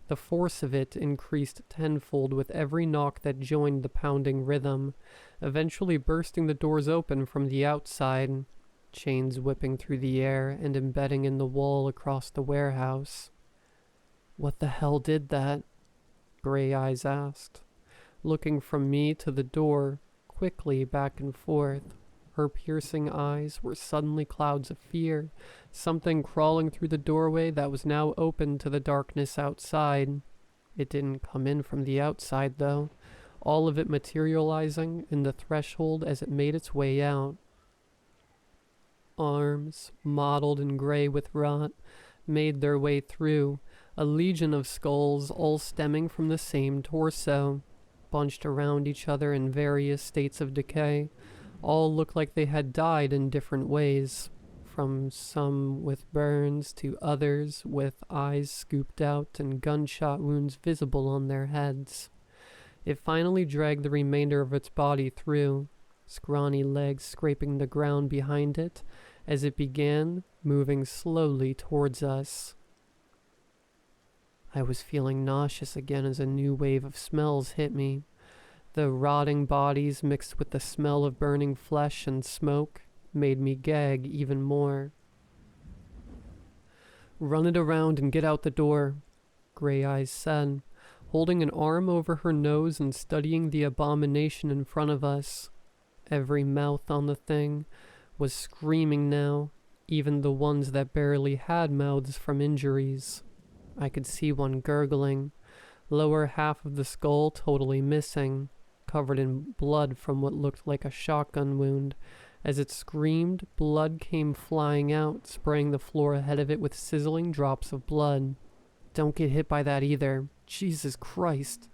Speaker 1: The force of it increased tenfold with every knock that joined the pounding rhythm, eventually bursting the doors open from the outside, chains whipping through the air and embedding in the wall across the warehouse. "What the hell did that?" Gray Eyes asked, looking from me to the door, quickly back and forth. Her piercing eyes were suddenly clouds of fear, something crawling through the doorway that was now open to the darkness outside. It didn't come in from the outside, though, all of it materializing in the threshold as it made its way out. Arms, mottled in gray with rot, made their way through, a legion of skulls all stemming from the same torso, bunched around each other in various states of decay. All looked like they had died in different ways, from some with burns to others with eyes scooped out and gunshot wounds visible on their heads. It finally dragged the remainder of its body through, scrawny legs scraping the ground behind it as it began moving slowly towards us. I was feeling nauseous again as a new wave of smells hit me. The rotting bodies mixed with the smell of burning flesh and smoke made me gag even more. "Run it around and get out the door," Gray Eyes said, holding an arm over her nose and studying the abomination in front of us. Every mouth on the thing was screaming now, even the ones that barely had mouths from injuries. I could see one gurgling, lower half of the skull totally missing, covered in blood from what looked like a shotgun wound. As it screamed, blood came flying out, spraying the floor ahead of it with sizzling drops of blood. "Don't get hit by that either. Jesus Christ."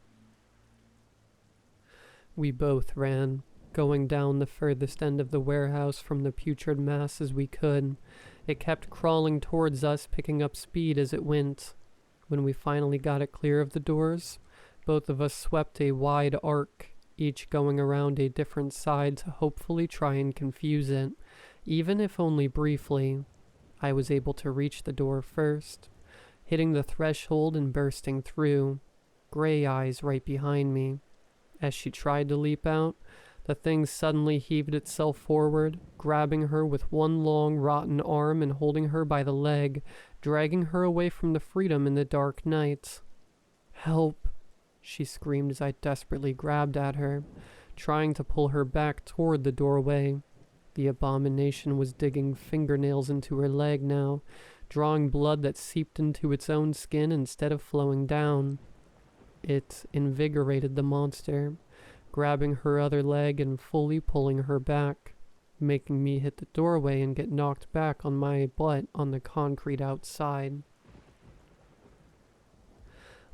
Speaker 1: We both ran, going down the furthest end of the warehouse from the putrid mass as we could. It kept crawling towards us, picking up speed as it went. When we finally got it clear of the doors, both of us swept a wide arc, each going around a different side to hopefully try and confuse it, even if only briefly. I was able to reach the door first, hitting the threshold and bursting through, Gray Eyes right behind me. As she tried to leap out, the thing suddenly heaved itself forward, grabbing her with one long, rotten arm and holding her by the leg, dragging her away from the freedom in the dark night. "Help!" she screamed as I desperately grabbed at her, trying to pull her back toward the doorway. The abomination was digging fingernails into her leg now, drawing blood that seeped into its own skin instead of flowing down. It invigorated the monster, grabbing her other leg and fully pulling her back, making me hit the doorway and get knocked back on my butt on the concrete outside.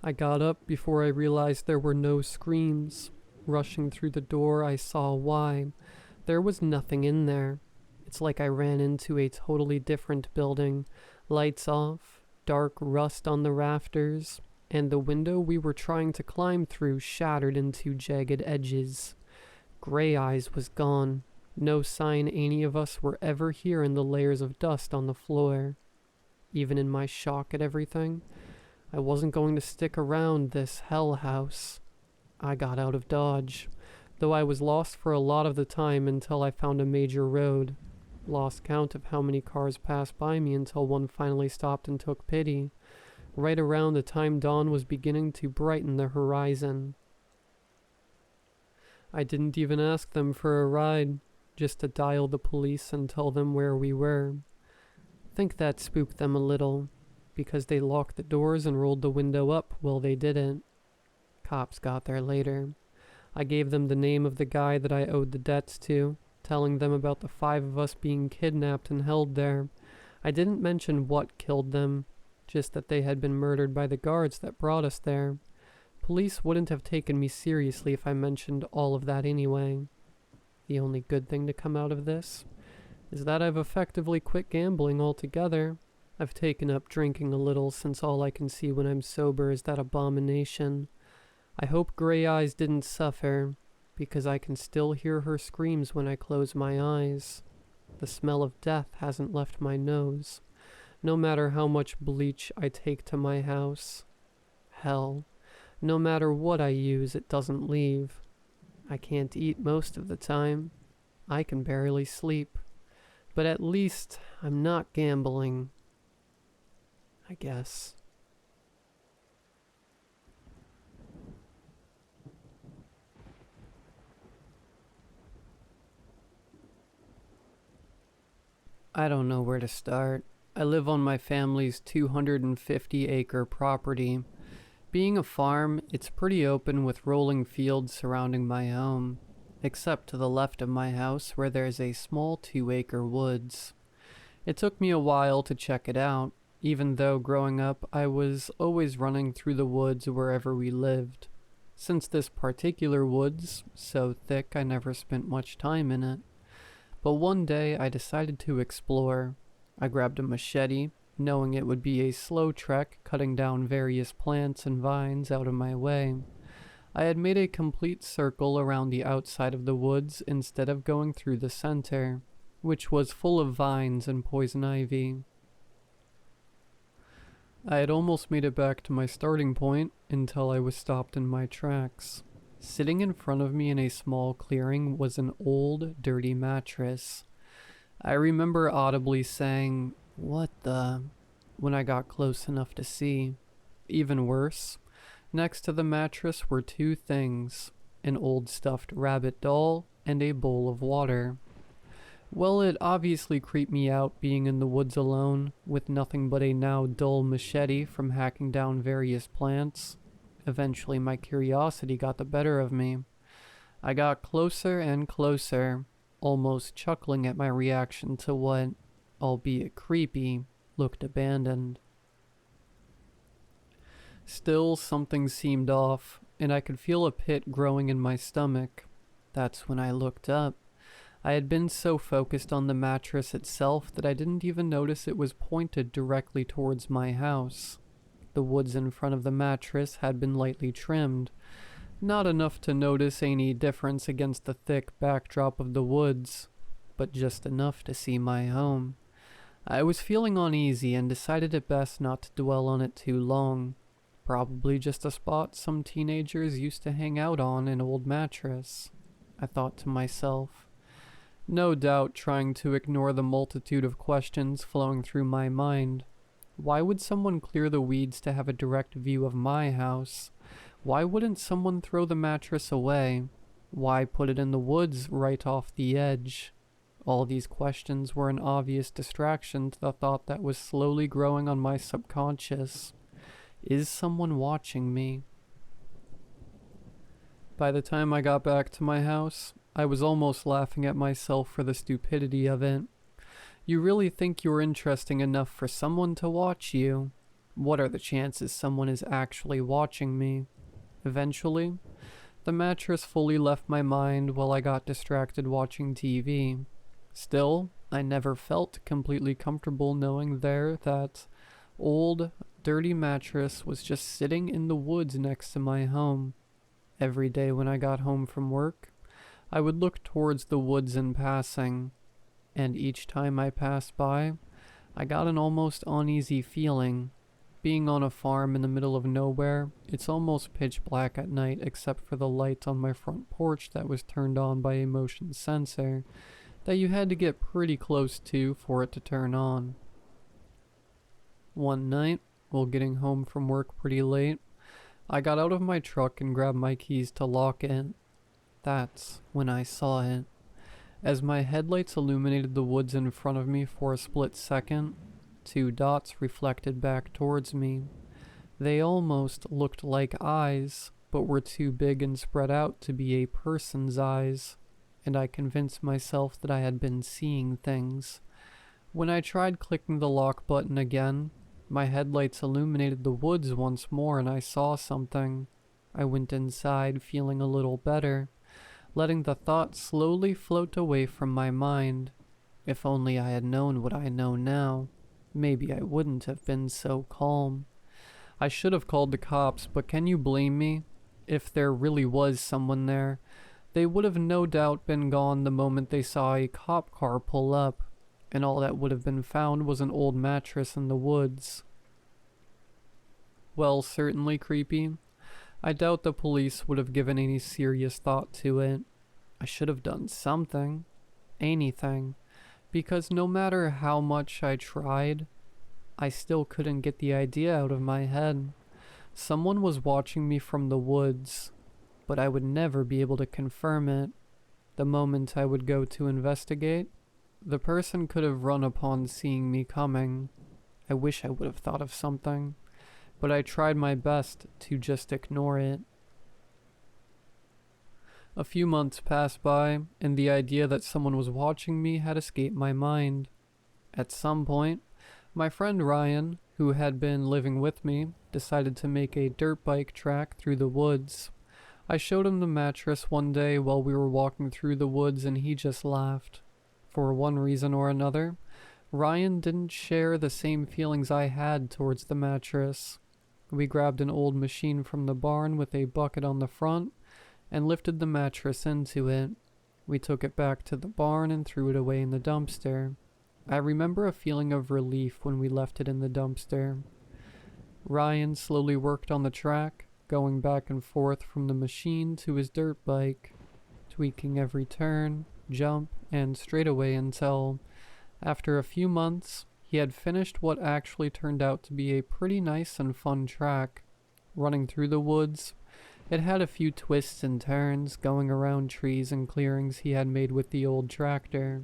Speaker 1: I got up before I realized there were no screams. Rushing through the door, I saw why. There was nothing in there. It's like I ran into a totally different building. Lights off, dark rust on the rafters, and the window we were trying to climb through shattered into jagged edges. Gray Eyes was gone. No sign any of us were ever here in the layers of dust on the floor. Even in my shock at everything, I wasn't going to stick around this hell house. I got out of Dodge, though I was lost for a lot of the time until I found a major road. Lost count of how many cars passed by me until one finally stopped and took pity, right around the time dawn was beginning to brighten the horizon. I didn't even ask them for a ride, just to dial the police and tell them where we were. Think that spooked them a little, because they locked the doors and rolled the window up while they did it. Cops got there later. I gave them the name of the guy that I owed the debts to, telling them about the 5 of us being kidnapped and held there. I didn't mention what killed them, just that they had been murdered by the guards that brought us there. Police wouldn't have taken me seriously if I mentioned all of that anyway. The only good thing to come out of this is that I've effectively quit gambling altogether. I've taken up drinking a little since all I can see when I'm sober is that abomination. I hope Gray Eyes didn't suffer, because I can still hear her screams when I close my eyes. The smell of death hasn't left my nose, no matter how much bleach I take to my house. Hell, no matter what I use, it doesn't leave. I can't eat most of the time. I can barely sleep. But at least I'm not gambling. I guess. I don't know where to start. I live on my family's 250-acre property. Being a farm, it's pretty open with rolling fields surrounding my home, except to the left of my house where there's a small 2-acre woods. It took me a while to check it out, even though growing up I was always running through the woods wherever we lived. Since this particular woods, so thick I never spent much time in it. But one day I decided to explore. I grabbed a machete, knowing it would be a slow trek cutting down various plants and vines out of my way. I had made a complete circle around the outside of the woods instead of going through the center, which was full of vines and poison ivy. I had almost made it back to my starting point until I was stopped in my tracks. Sitting in front of me in a small clearing was an old, dirty mattress. I remember audibly saying, "What the?" when I got close enough to see. Even worse, next to the mattress were 2 things, an old stuffed rabbit doll and a bowl of water. Well, it obviously creeped me out being in the woods alone, with nothing but a now dull machete from hacking down various plants. Eventually my curiosity got the better of me. I got closer and closer, almost chuckling at my reaction to what, albeit creepy, looked abandoned. Still, something seemed off, and I could feel a pit growing in my stomach. That's when I looked up. I had been so focused on the mattress itself that I didn't even notice it was pointed directly towards my house. The woods in front of the mattress had been lightly trimmed, not enough to notice any difference against the thick backdrop of the woods, but just enough to see my home. I was feeling uneasy and decided it best not to dwell on it too long. Probably just a spot some teenagers used to hang out on an old mattress, I thought to myself. No doubt trying to ignore the multitude of questions flowing through my mind. Why would someone clear the weeds to have a direct view of my house? Why wouldn't someone throw the mattress away? Why put it in the woods right off the edge? All these questions were an obvious distraction to the thought that was slowly growing on my subconscious. Is someone watching me? By the time I got back to my house, I was almost laughing at myself for the stupidity of it. You really think you're interesting enough for someone to watch you? What are the chances someone is actually watching me? Eventually, the mattress fully left my mind while I got distracted watching TV. Still, I never felt completely comfortable knowing that old, dirty mattress was just sitting in the woods next to my home. Every day when I got home from work, I would look towards the woods in passing, and each time I passed by, I got an almost uneasy feeling. Being on a farm in the middle of nowhere, it's almost pitch black at night except for the light on my front porch that was turned on by a motion sensor that you had to get pretty close to for it to turn on. One night, while getting home from work pretty late, I got out of my truck and grabbed my keys to lock it. That's when I saw it. As my headlights illuminated the woods in front of me for a split second, 2 dots reflected back towards me. They almost looked like eyes, but were too big and spread out to be a person's eyes, and I convinced myself that I had been seeing things. When I tried clicking the lock button again, my headlights illuminated the woods once more and I saw something. I went inside feeling a little better, letting the thought slowly float away from my mind. If only I had known what I know now, maybe I wouldn't have been so calm. I should have called the cops, but can you blame me? If there really was someone there, they would have no doubt been gone the moment they saw a cop car pull up, and all that would have been found was an old mattress in the woods. Well, certainly creepy. I doubt the police would have given any serious thought to it. I should have done something. Anything. Because no matter how much I tried, I still couldn't get the idea out of my head. Someone was watching me from the woods, but I would never be able to confirm it. The moment I would go to investigate, the person could have run upon seeing me coming. I wish I would have thought of something, but I tried my best to just ignore it. A few months passed by, and the idea that someone was watching me had escaped my mind. At some point, my friend Ryan, who had been living with me, decided to make a dirt bike track through the woods. I showed him the mattress one day while we were walking through the woods and he just laughed. For one reason or another, Ryan didn't share the same feelings I had towards the mattress. We grabbed an old machine from the barn with a bucket on the front and lifted the mattress into it. We took it back to the barn and threw it away in the dumpster. I remember a feeling of relief when we left it in the dumpster. Ryan slowly worked on the track, going back and forth from the machine to his dirt bike, tweaking every turn, jump, and straightaway until, after a few months, he had finished what actually turned out to be a pretty nice and fun track. Running through the woods, it had a few twists and turns, going around trees and clearings he had made with the old tractor.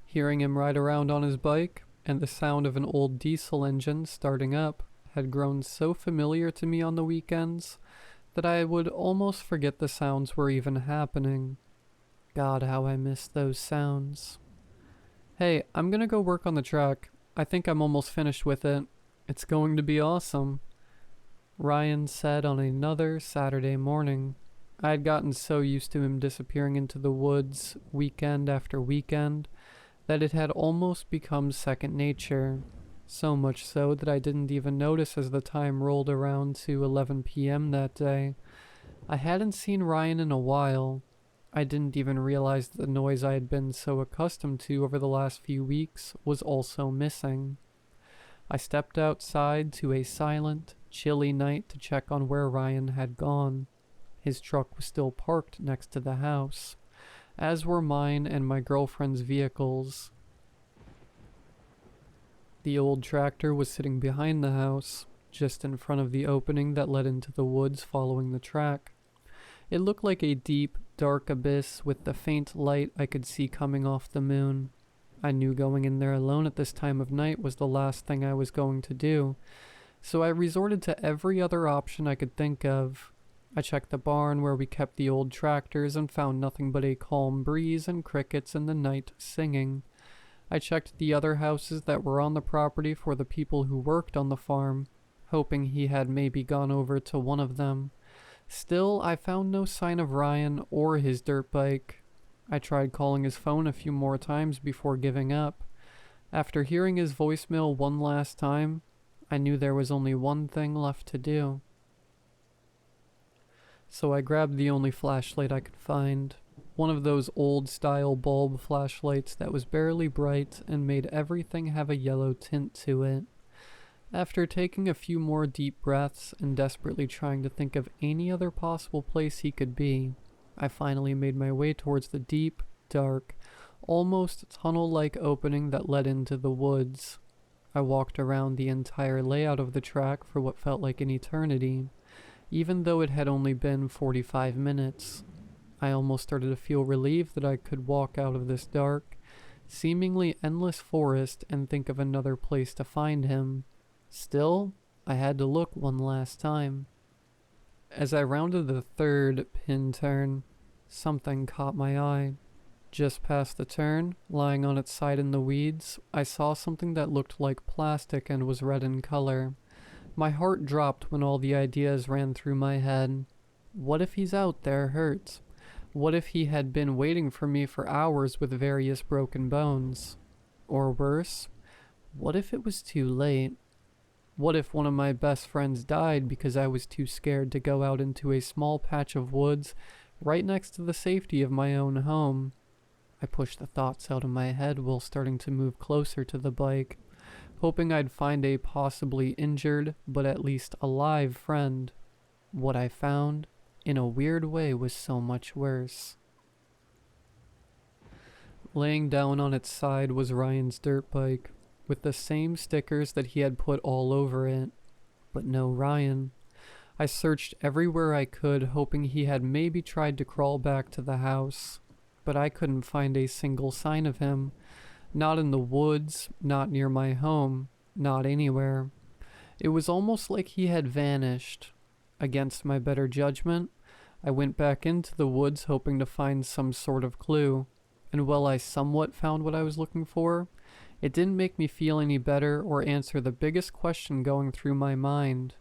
Speaker 1: Hearing him ride around on his bike, and the sound of an old diesel engine starting up, had grown so familiar to me on the weekends that I would almost forget the sounds were even happening. God, how I miss those sounds. Hey, I'm gonna go work on the track. I think I'm almost finished with it. It's going to be awesome, Ryan said on another Saturday morning. I had gotten so used to him disappearing into the woods weekend after weekend that it had almost become second nature. So much so that I didn't even notice as the time rolled around to 11 p.m. that day. I hadn't seen Ryan in a while. I didn't even realize that the noise I had been so accustomed to over the last few weeks was also missing. I stepped outside to a silent, chilly night to check on where Ryan had gone. His truck was still parked next to the house, as were mine and my girlfriend's vehicles. The old tractor was sitting behind the house, just in front of the opening that led into the woods following the track. It looked like a deep, dark abyss with the faint light I could see coming off the moon. I knew going in there alone at this time of night was the last thing I was going to do, so I resorted to every other option I could think of. I checked the barn where we kept the old tractors and found nothing but a calm breeze and crickets in the night singing. I checked the other houses that were on the property for the people who worked on the farm, hoping he had maybe gone over to one of them. Still, I found no sign of Ryan or his dirt bike. I tried calling his phone a few more times before giving up. After hearing his voicemail one last time, I knew there was only one thing left to do. So I grabbed the only flashlight I could find, one of those old-style bulb flashlights that was barely bright and made everything have a yellow tint to it. After taking a few more deep breaths and desperately trying to think of any other possible place he could be, I finally made my way towards the deep, dark, almost tunnel-like opening that led into the woods. I walked around the entire layout of the track for what felt like an eternity, even though it had only been 45 minutes. I almost started to feel relieved that I could walk out of this dark, seemingly endless forest and think of another place to find him. Still, I had to look one last time. As I rounded the third pin turn, something caught my eye. Just past the turn, lying on its side in the weeds, I saw something that looked like plastic and was red in color. My heart dropped when all the ideas ran through my head. What if he's out there hurt? What if he had been waiting for me for hours with various broken bones? Or worse, what if it was too late? What if one of my best friends died because I was too scared to go out into a small patch of woods right next to the safety of my own home? I pushed the thoughts out of my head while starting to move closer to the bike, hoping I'd find a possibly injured but at least alive friend. What I found, in a weird way, was so much worse. Laying down on its side was Ryan's dirt bike, with the same stickers that he had put all over it, but no Ryan. I searched everywhere I could, hoping he had maybe tried to crawl back to the house, but I couldn't find a single sign of him. Not in the woods, not near my home, not anywhere. It was almost like he had vanished. Against my better judgment, I went back into the woods hoping to find some sort of clue, and while I somewhat found what I was looking for, it didn't make me feel any better or answer the biggest question going through my mind.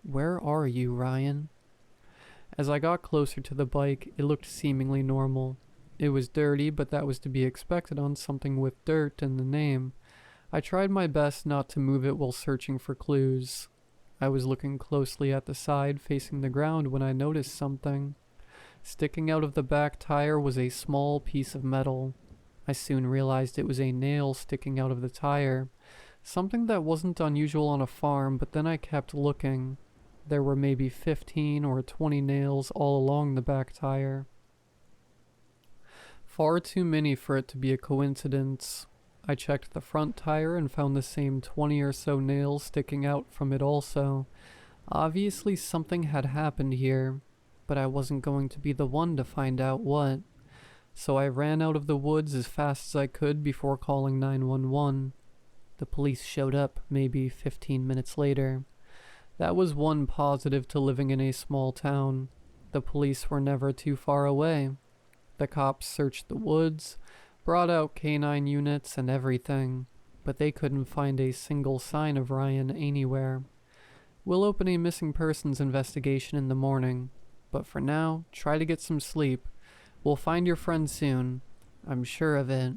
Speaker 1: Where are you, Ryan? As I got closer to the bike, it looked seemingly normal. It was dirty, but that was to be expected on something with dirt in the name. I tried my best not to move it while searching for clues. I was looking closely at the side facing the ground when I noticed something. Sticking out of the back tire was a small piece of metal. I soon realized it was a nail sticking out of the tire, something that wasn't unusual on a farm, but then I kept looking. There were maybe 15 or 20 nails all along the back tire. Far too many for it to be a coincidence. I checked the front tire and found the same 20 or so nails sticking out from it also. Obviously something had happened here, but I wasn't going to be the one to find out what. So I ran out of the woods as fast as I could before calling 911. The police showed up maybe 15 minutes later. That was one positive to living in a small town. The police were never too far away. The cops searched the woods, brought out canine units and everything, but they couldn't find a single sign of Ryan anywhere. We'll open a missing persons investigation in the morning, but for now, try to get some sleep. We'll find your friend soon. I'm sure of it,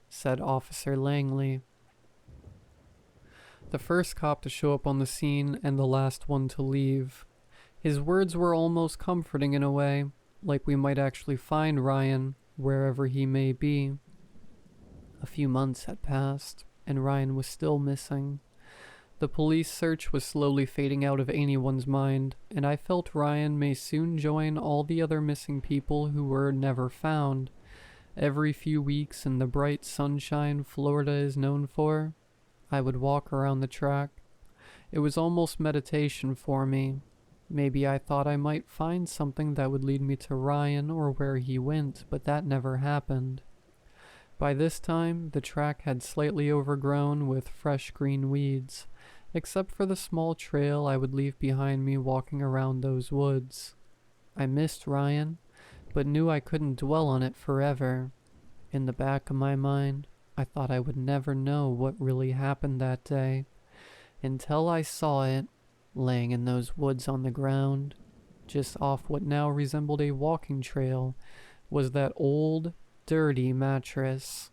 Speaker 1: said Officer Langley. The first cop to show up on the scene and the last one to leave. His words were almost comforting in a way, like we might actually find Ryan wherever he may be. A few months had passed, and Ryan was still missing. The police search was slowly fading out of anyone's mind, and I felt Ryan may soon join all the other missing people who were never found. Every few weeks in the bright sunshine Florida is known for, I would walk around the track. It was almost meditation for me. Maybe I thought I might find something that would lead me to Ryan or where he went, but that never happened. By this time, the track had slightly overgrown with fresh green weeds, except for the small trail I would leave behind me walking around those woods. I missed Ryan, but knew I couldn't dwell on it forever. In the back of my mind, I thought I would never know what really happened that day, until I saw it, laying in those woods on the ground, just off what now resembled a walking trail, was that old, dirty mattress.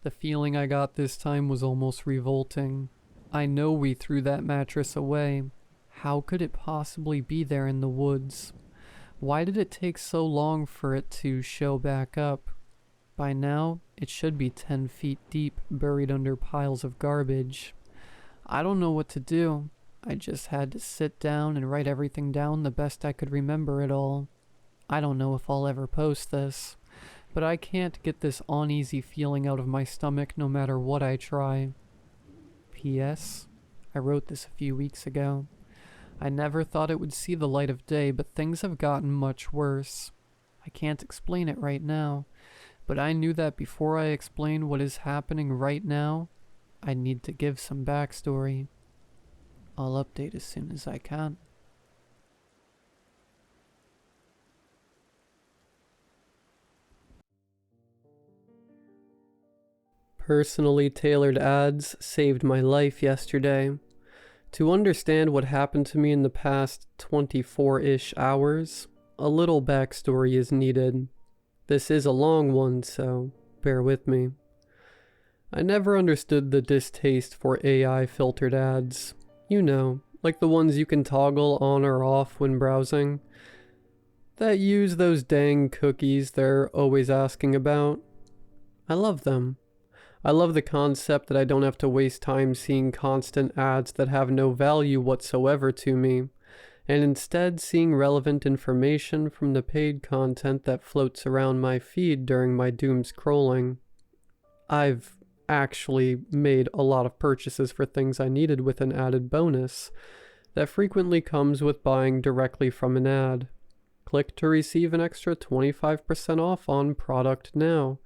Speaker 1: The feeling I got this time was almost revolting. I know we threw that mattress away. How could it possibly be there in the woods? Why did it take so long for it to show back up? By now, it should be 10 feet deep, buried under piles of garbage. I don't know what to do. I just had to sit down and write everything down the best I could remember it all. I don't know if I'll ever post this, but I can't get this uneasy feeling out of my stomach no matter what I try. P.S. I wrote this a few weeks ago. I never thought it would see the light of day, but things have gotten much worse. I can't explain it right now, but I knew that before I explain what is happening right now, I need to give some backstory. I'll update as soon as I can. Personally tailored ads saved my life yesterday. To understand what happened to me in the past 24-ish hours, a little backstory is needed. This is a long one, so bear with me. I never understood the distaste for AI filtered ads. You know, like the ones you can toggle on or off when browsing. That use those dang cookies they're always asking about. I love them. I love the concept that I don't have to waste time seeing constant ads that have no value whatsoever to me, and instead seeing relevant information from the paid content that floats around my feed during my doom scrolling. I've actually made a lot of purchases for things I needed with an added bonus that frequently comes with buying directly from an ad. Click to receive an extra 25% off on product now.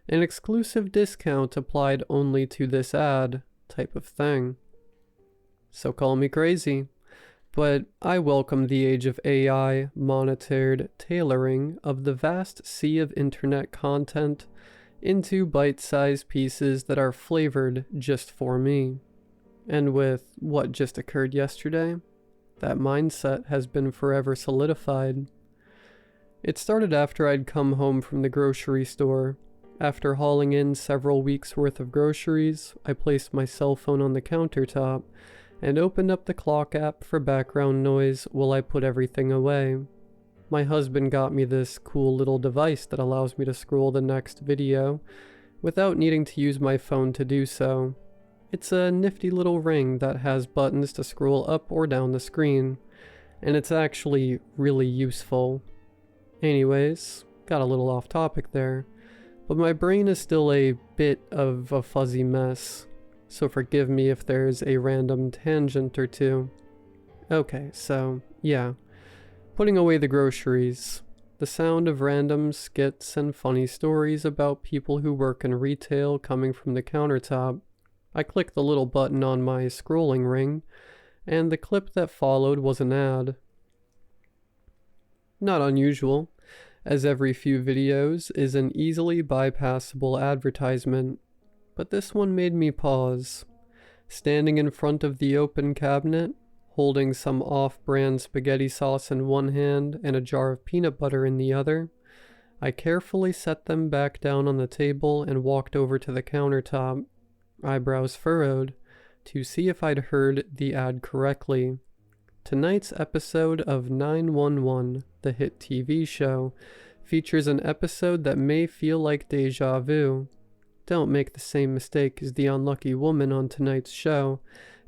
Speaker 1: An exclusive discount applied only to this ad type of thing. So call me crazy, but I welcome the age of AI monitored tailoring of the vast sea of internet content into bite-sized pieces that are flavored just for me. And with what just occurred yesterday, that mindset has been forever solidified. It started after I'd come home from the grocery store. After hauling in several weeks' worth of groceries, I placed my cell phone on the countertop and opened up the clock app for background noise while I put everything away. My husband got me this cool little device that allows me to scroll the next video without needing to use my phone to do so. It's a nifty little ring that has buttons to scroll up or down the screen, and it's actually really useful. Anyways, got a little off topic there. But my brain is still a bit of a fuzzy mess, so forgive me if there's a random tangent or two. Okay, so, yeah. Putting away the groceries. The sound of random skits and funny stories about people who work in retail coming from the countertop. I clicked the little button on my scrolling ring, and the clip that followed was an ad. Not unusual, as every few videos is an easily bypassable advertisement, but this one made me pause. Standing in front of the open cabinet, holding some off-brand spaghetti sauce in one hand and a jar of peanut butter in the other, I carefully set them back down on the table and walked over to the countertop, eyebrows furrowed, to see if I'd heard the ad correctly. Tonight's episode of 911, the hit TV show, features an episode that may feel like deja vu. Don't make the same mistake as the unlucky woman on tonight's show,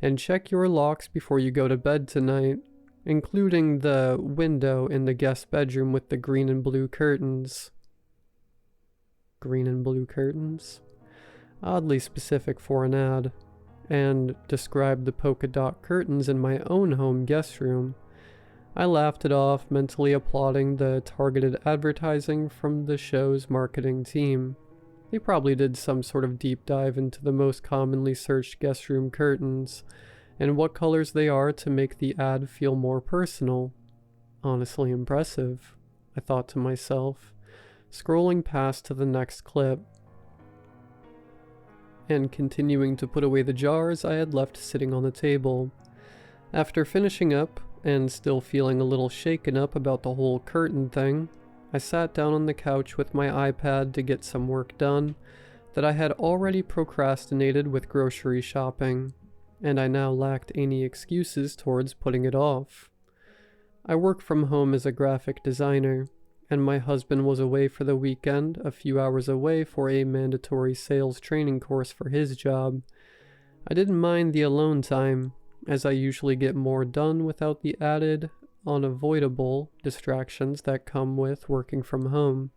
Speaker 1: and check your locks before you go to bed tonight, including the window in the guest bedroom with the green and blue curtains. Green and blue curtains? oddly specific for an ad, and described the polka dot curtains in my own home guest room. I laughed it off, mentally applauding the targeted advertising from the show's marketing team. They probably did some sort of deep dive into the most commonly searched guest room curtains, and what colors they are to make the ad feel more personal. Honestly impressive, I thought to myself, scrolling past to the next clip, and continuing to put away the jars I had left sitting on the table. After finishing up, and still feeling a little shaken up about the whole curtain thing, I sat down on the couch with my iPad to get some work done that I had already procrastinated with grocery shopping, and I now lacked any excuses towards putting it off. I work from home as a graphic designer, and my husband was away for the weekend, a few hours away for a mandatory sales training course for his job. I didn't mind the alone time, as I usually get more done without the added, unavoidable distractions that come with working from home.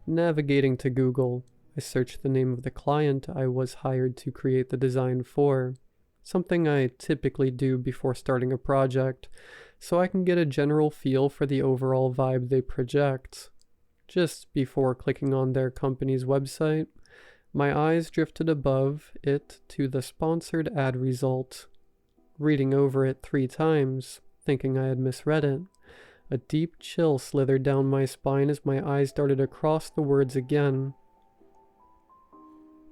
Speaker 1: Navigating to Google, I searched the name of the client I was hired to create the design for, something I typically do before starting a project, so I can get a general feel for the overall vibe they project. Just before clicking on their company's website, my eyes drifted above it to the sponsored ad result. Reading over it 3 times, thinking I had misread it, a deep chill slithered down my spine as my eyes darted across the words again.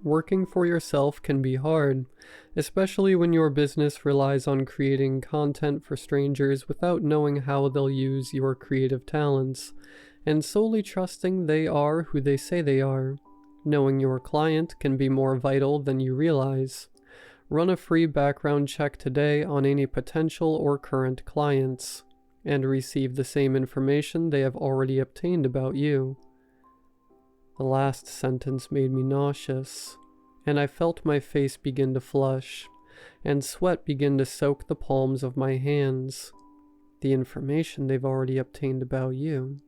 Speaker 1: Working for yourself can be hard, especially when your business relies on creating content for strangers without knowing how they'll use your creative talents, and solely trusting they are who they say they are. Knowing your client can be more vital than you realize. Run a free background check today on any potential or current clients, and receive the same information they have already obtained about you. The last sentence made me nauseous, and I felt my face begin to flush, and sweat begin to soak the palms of my hands. The information they've already obtained about you.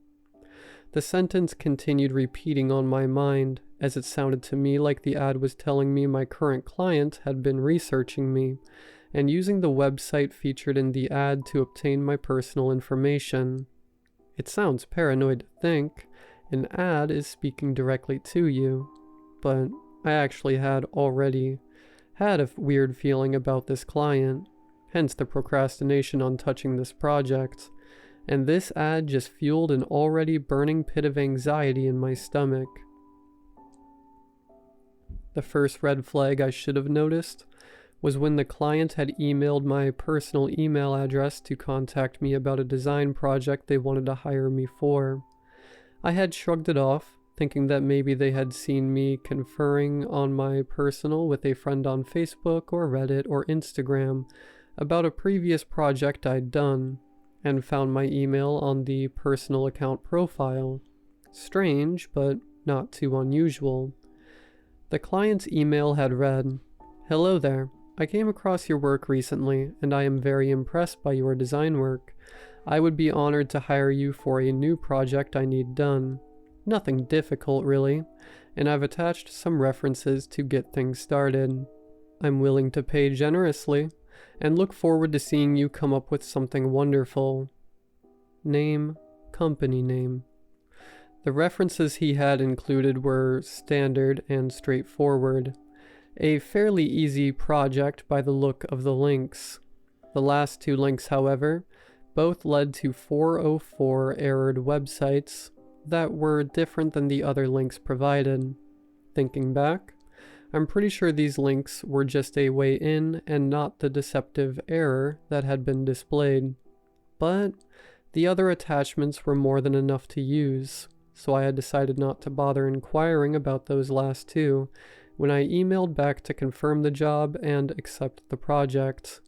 Speaker 1: The sentence continued repeating on my mind, as it sounded to me like the ad was telling me my current client had been researching me, and using the website featured in the ad to obtain my personal information. It sounds paranoid to think an ad is speaking directly to you, but I actually had already had a weird feeling about this client, hence the procrastination on touching this project, and this ad just fueled an already burning pit of anxiety in my stomach. The first red flag I should have noticed was when the client had emailed my personal email address to contact me about a design project they wanted to hire me for. I had shrugged it off, thinking that maybe they had seen me conferring on my personal with a friend on Facebook or Reddit or Instagram about a previous project I'd done, and found my email on the personal account profile. Strange, but not too unusual. The client's email had read, "Hello there. I came across your work recently, and I am very impressed by your design work. I would be honored to hire you for a new project I need done. Nothing difficult, really, and I've attached some references to get things started. I'm willing to pay generously, and look forward to seeing you come up with something wonderful. Name, company name." The references he had included were standard and straightforward. A fairly easy project by the look of the links. The last 2 links, however, both led to 404 errored websites that were different than the other links provided. Thinking back, I'm pretty sure these links were just a way in and not the deceptive error that had been displayed. But the other attachments were more than enough to use, so I had decided not to bother inquiring about those last 2 when I emailed back to confirm the job and accept the project.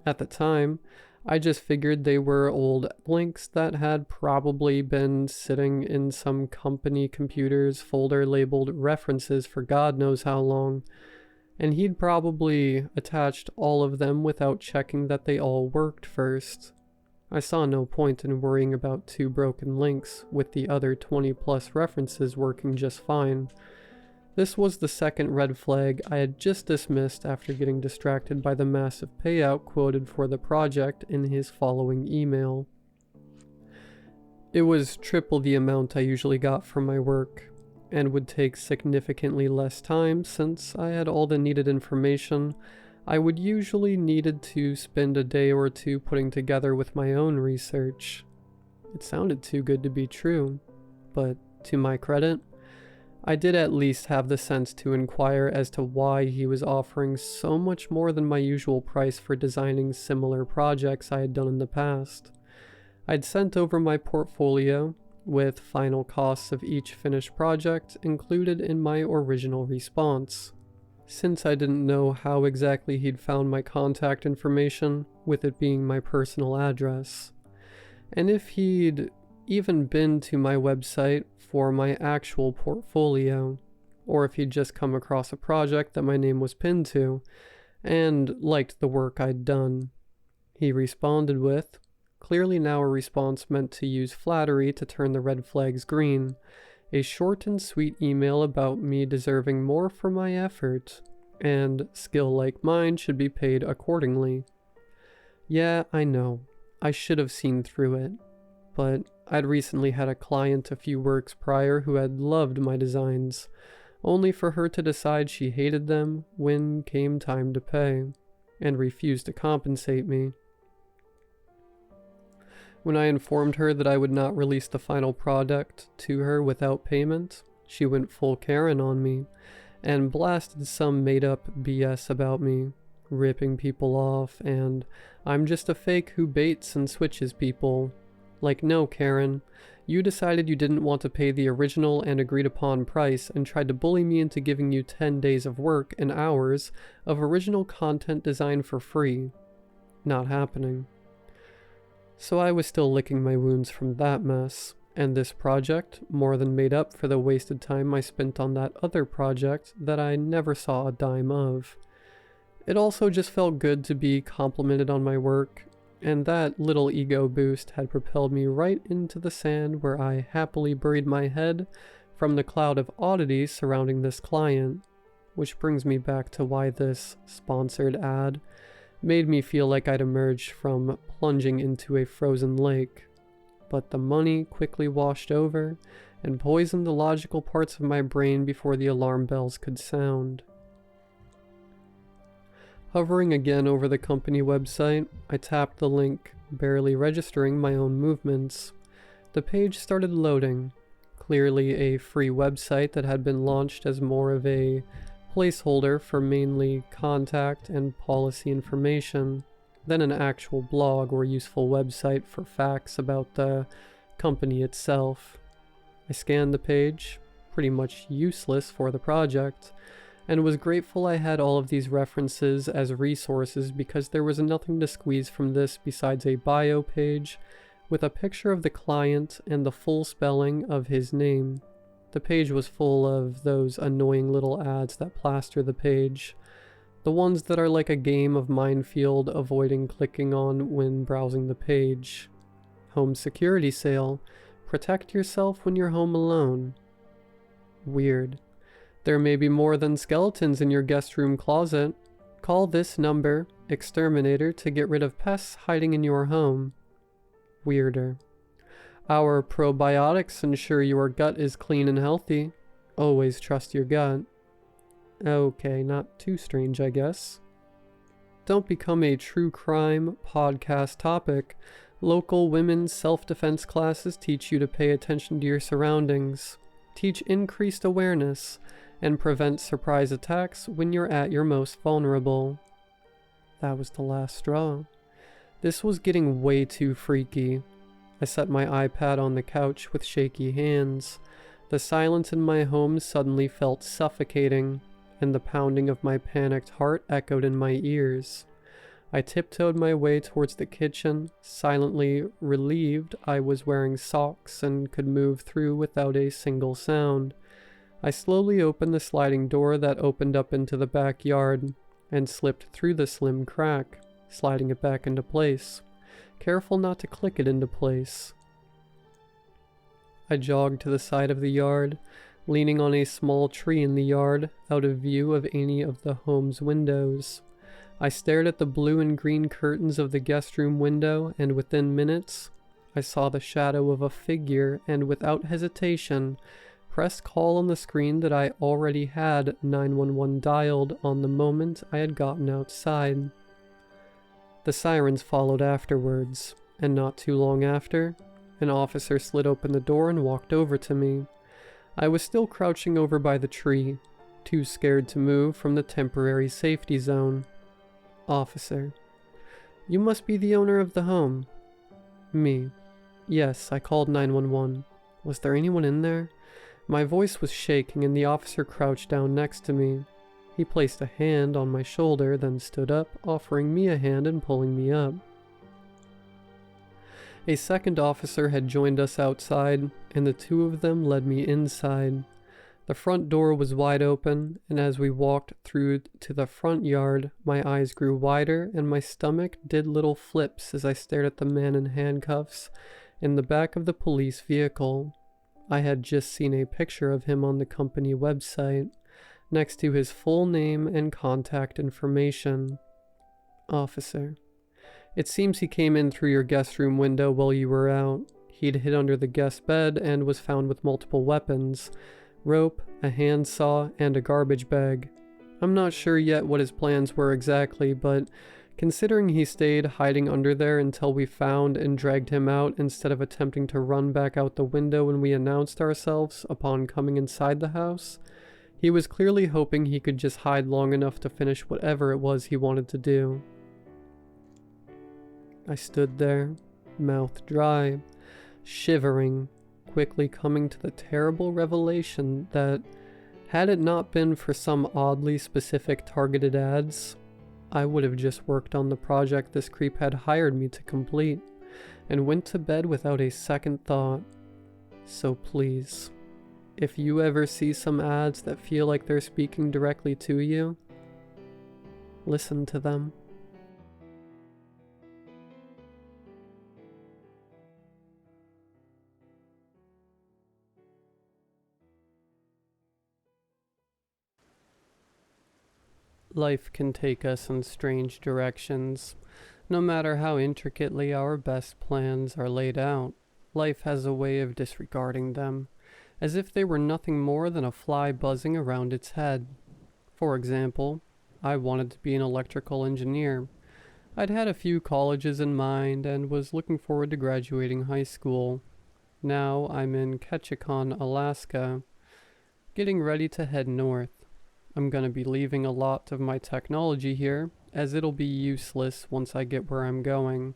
Speaker 1: At the time, I just figured they were old links that had probably been sitting in some company computer's folder labeled references for God knows how long, and he'd probably attached all of them without checking that they all worked first. I saw no point in worrying about 2 broken links with the other 20+ references working just fine. This was the second red flag I had just dismissed after getting distracted by the massive payout quoted for the project in his following email. It was triple the amount I usually got for my work, and would take significantly less time since I had all the needed information I would usually needed to spend a day or two putting together with my own research. It sounded too good to be true, but to my credit, I did at least have the sense to inquire as to why he was offering so much more than my usual price for designing similar projects I had done in the past. I'd sent over my portfolio, with final costs of each finished project included in my original response, since I didn't know how exactly he'd found my contact information, with it being my personal address, and if he'd even been to my website for my actual portfolio, or if he'd just come across a project that my name was pinned to, and liked the work I'd done. He responded with, clearly now a response meant to use flattery to turn the red flags green, a short and sweet email about me deserving more for my effort, and skill like mine should be paid accordingly. Yeah, I know, I should have seen through it, but I'd recently had a client a few works prior who had loved my designs, only for her to decide she hated them when came time to pay, and refused to compensate me. When I informed her that I would not release the final product to her without payment, she went full Karen on me, and blasted some made-up BS about me, ripping people off, and I'm just a fake who baits and switches people. Like, no, Karen, you decided you didn't want to pay the original and agreed-upon price and tried to bully me into giving you 10 days of work and hours of original content design for free. Not happening. So I was still licking my wounds from that mess, and this project more than made up for the wasted time I spent on that other project that I never saw a dime of. It also just felt good to be complimented on my work, and that little ego boost had propelled me right into the sand where I happily buried my head from the cloud of oddities surrounding this client, which brings me back to why this sponsored ad made me feel like I'd emerged from plunging into a frozen lake, but the money quickly washed over and poisoned the logical parts of my brain before the alarm bells could sound. Hovering again over the company website, I tapped the link, barely registering my own movements. The page started loading, clearly a free website that had been launched as more of a placeholder for mainly contact and policy information than an actual blog or useful website for facts about the company itself. I scanned the page, pretty much useless for the project, and was grateful I had all of these references as resources because there was nothing to squeeze from this besides a bio page with a picture of the client and the full spelling of his name. The page was full of those annoying little ads that plaster the page, the ones that are like a game of minefield avoiding clicking on when browsing the page. Home security sale. Protect yourself when you're home alone. Weird. There may be more than skeletons in your guest room closet. Call this number, Exterminator, to get rid of pests hiding in your home. Weirder. Our probiotics ensure your gut is clean and healthy. Always trust your gut. Okay, not too strange, I guess. Don't become a true crime podcast topic. Local women's self-defense classes teach you to pay attention to your surroundings, teach increased awareness, and prevent surprise attacks when you're at your most vulnerable. That was the last straw. This was getting way too freaky. I set my iPad on the couch with shaky hands. The silence in my home suddenly felt suffocating, and the pounding of my panicked heart echoed in my ears. I tiptoed my way towards the kitchen, silently relieved I was wearing socks and could move through without a single sound. I slowly opened the sliding door that opened up into the backyard, and slipped through the slim crack, sliding it back into place, careful not to click it into place. I jogged to the side of the yard, leaning on a small tree in the yard, out of view of any of the home's windows. I stared at the blue and green curtains of the guest room window, and within minutes, I saw the shadow of a figure, and without hesitation, pressed call on the screen that I already had 911 dialed on the moment I had gotten outside. The sirens followed afterwards, and not too long after, an officer slid open the door and walked over to me. I was still crouching over by the tree, too scared to move from the temporary safety zone. Officer: "You must be the owner of the home." Me: "Yes, I called 911. Was there anyone in there?" My voice was shaking and the officer crouched down next to me. He placed a hand on my shoulder, then stood up, offering me a hand and pulling me up. A second officer had joined us outside, and the two of them led me inside. The front door was wide open, and as we walked through to the front yard, my eyes grew wider and my stomach did little flips as I stared at the man in handcuffs in the back of the police vehicle. I had just seen a picture of him on the company website, next to his full name and contact information. Officer: "It seems he came in through your guest room window while you were out. He'd hid under the guest bed and was found with multiple weapons. Rope, a handsaw, and a garbage bag. I'm not sure yet what his plans were exactly, but considering he stayed hiding under there until we found and dragged him out instead of attempting to run back out the window when we announced ourselves upon coming inside the house, he was clearly hoping he could just hide long enough to finish whatever it was he wanted to do." I stood there, mouth dry, shivering, quickly coming to the terrible revelation that, had it not been for some oddly specific targeted ads, I would have just worked on the project this creep had hired me to complete, and went to bed without a second thought. So please, if you ever see some ads that feel like they're speaking directly to you, listen to them. Life can take us in strange directions. No matter how intricately our best plans are laid out, life has a way of disregarding them, as if they were nothing more than a fly buzzing around its head. For example, I wanted to be an electrical engineer. I'd had a few colleges in mind and was looking forward to graduating high school. Now I'm in Ketchikan, Alaska, getting ready to head north. I'm gonna be leaving a lot of my technology here, as it'll be useless once I get where I'm going.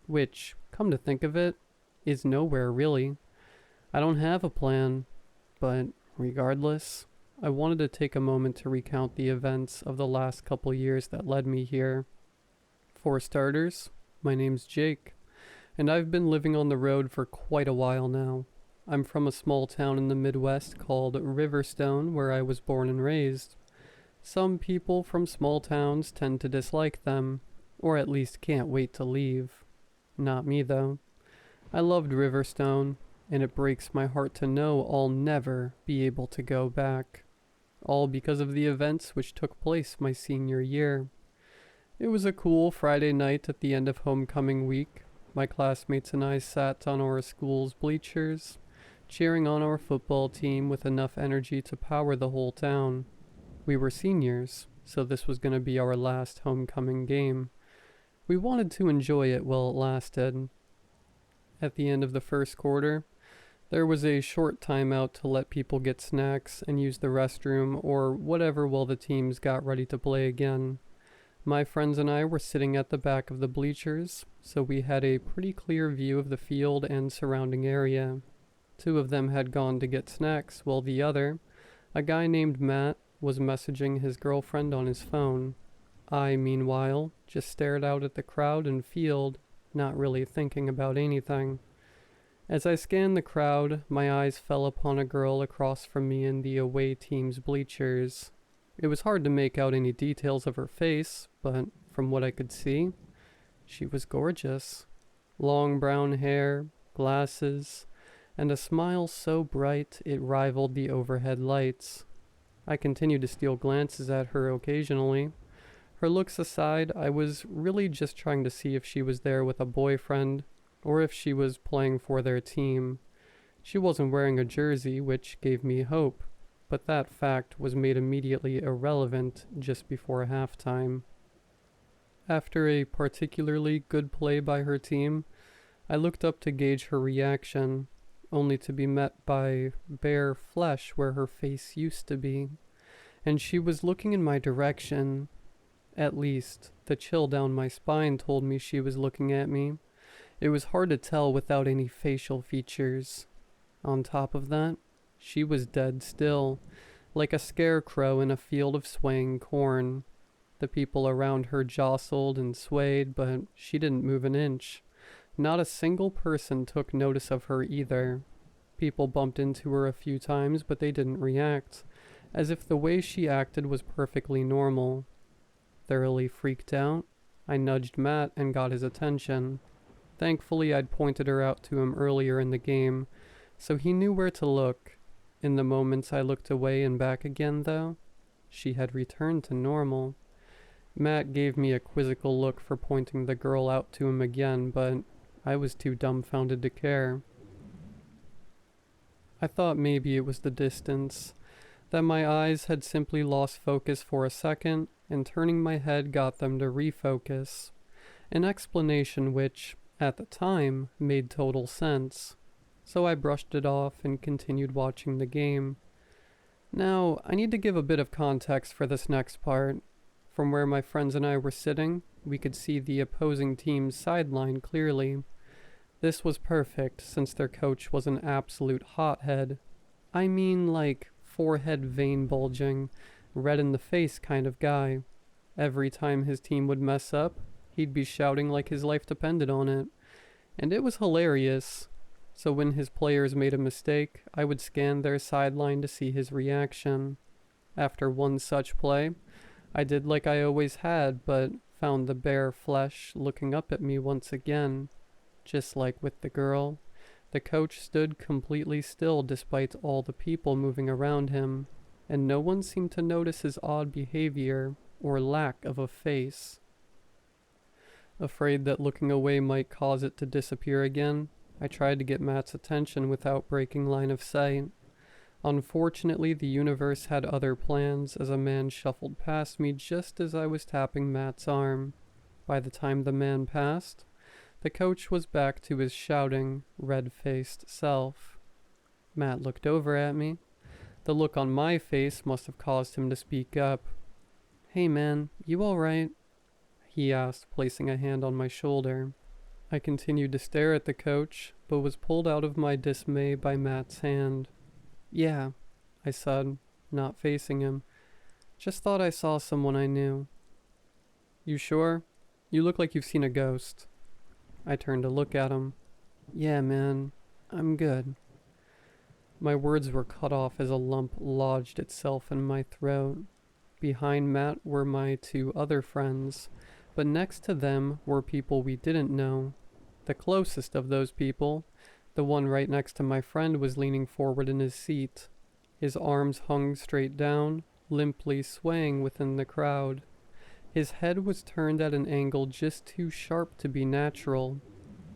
Speaker 1: Which, come to think of it, is nowhere really. I don't have a plan, but regardless, I wanted to take a moment to recount the events of the last couple years that led me here. For starters, my name's Jake, and I've been living on the road for quite a while now. I'm from a small town in the Midwest called Riverstone, where I was born and raised. Some people from small towns tend to dislike them, or at least can't wait to leave. Not me though. I loved Riverstone, and it breaks my heart to know I'll never be able to go back. All because of the events which took place my senior year. It was a cool Friday night at the end of homecoming week. My classmates and I sat on our school's bleachers, cheering on our football team with enough energy to power the whole town. We were seniors, so this was going to be our last homecoming game. We wanted to enjoy it while it lasted. At the end of the first quarter, there was a short timeout to let people get snacks and use the restroom or whatever while the teams got ready to play again. My friends and I were sitting at the back of the bleachers, so we had a pretty clear view of the field and surrounding area. Two of them had gone to get snacks, while the other, a guy named Matt, was messaging his girlfriend on his phone. I, meanwhile, just stared out at the crowd and field, not really thinking about anything. As I scanned the crowd, my eyes fell upon a girl across from me in the away team's bleachers. It was hard to make out any details of her face, but from what I could see, she was gorgeous. Long brown hair, glasses, and a smile so bright it rivaled the overhead lights. I continued to steal glances at her occasionally. Her looks aside, I was really just trying to see if she was there with a boyfriend, or if she was playing for their team. She wasn't wearing a jersey, which gave me hope, but that fact was made immediately irrelevant just before halftime. After a particularly good play by her team, I looked up to gauge her reaction, only to be met by bare flesh where her face used to be, and she was looking in my direction. At least, the chill down my spine told me she was looking at me. It was hard to tell without any facial features. On top of that, she was dead still, like a scarecrow in a field of swaying corn. The people around her jostled and swayed, but she didn't move an inch. Not a single person took notice of her either. People bumped into her a few times, but they didn't react, as if the way she acted was perfectly normal. Thoroughly freaked out, I nudged Matt and got his attention. Thankfully, I'd pointed her out to him earlier in the game, so he knew where to look. In the moments I looked away and back again, though, she had returned to normal. Matt gave me a quizzical look for pointing the girl out to him again, but I was too dumbfounded to care. I thought maybe it was the distance, that my eyes had simply lost focus for a second, and turning my head got them to refocus. An explanation which, at the time, made total sense. So I brushed it off and continued watching the game. Now, I need to give a bit of context for this next part. From where my friends and I were sitting, we could see the opposing team's sideline clearly. This was perfect, since their coach was an absolute hothead. I mean, like, forehead vein bulging, red in the face kind of guy. Every time his team would mess up, he'd be shouting like his life depended on it. And it was hilarious. So when his players made a mistake, I would scan their sideline to see his reaction. After one such play, I did like I always had, but found the bare flesh looking up at me once again. Just like with the girl, the coach stood completely still despite all the people moving around him, and no one seemed to notice his odd behavior or lack of a face. Afraid that looking away might cause it to disappear again, I tried to get Matt's attention without breaking line of sight. Unfortunately, the universe had other plans as a man shuffled past me just as I was tapping Matt's arm. By the time the man passed, the coach was back to his shouting, red-faced self. Matt looked over at me. The look on my face must have caused him to speak up. "Hey man, you alright?" he asked, placing a hand on my shoulder. I continued to stare at the coach, but was pulled out of my dismay by Matt's hand. "Yeah," I said, not facing him. "Just thought I saw someone I knew." "You sure? You look like you've seen a ghost." I turned to look at him. "Yeah, man, I'm good." My words were cut off as a lump lodged itself in my throat. Behind Matt were my two other friends, but next to them were people we didn't know. The closest of those people, the one right next to my friend, was leaning forward in his seat. His arms hung straight down, limply swaying within the crowd. His head was turned at an angle just too sharp to be natural,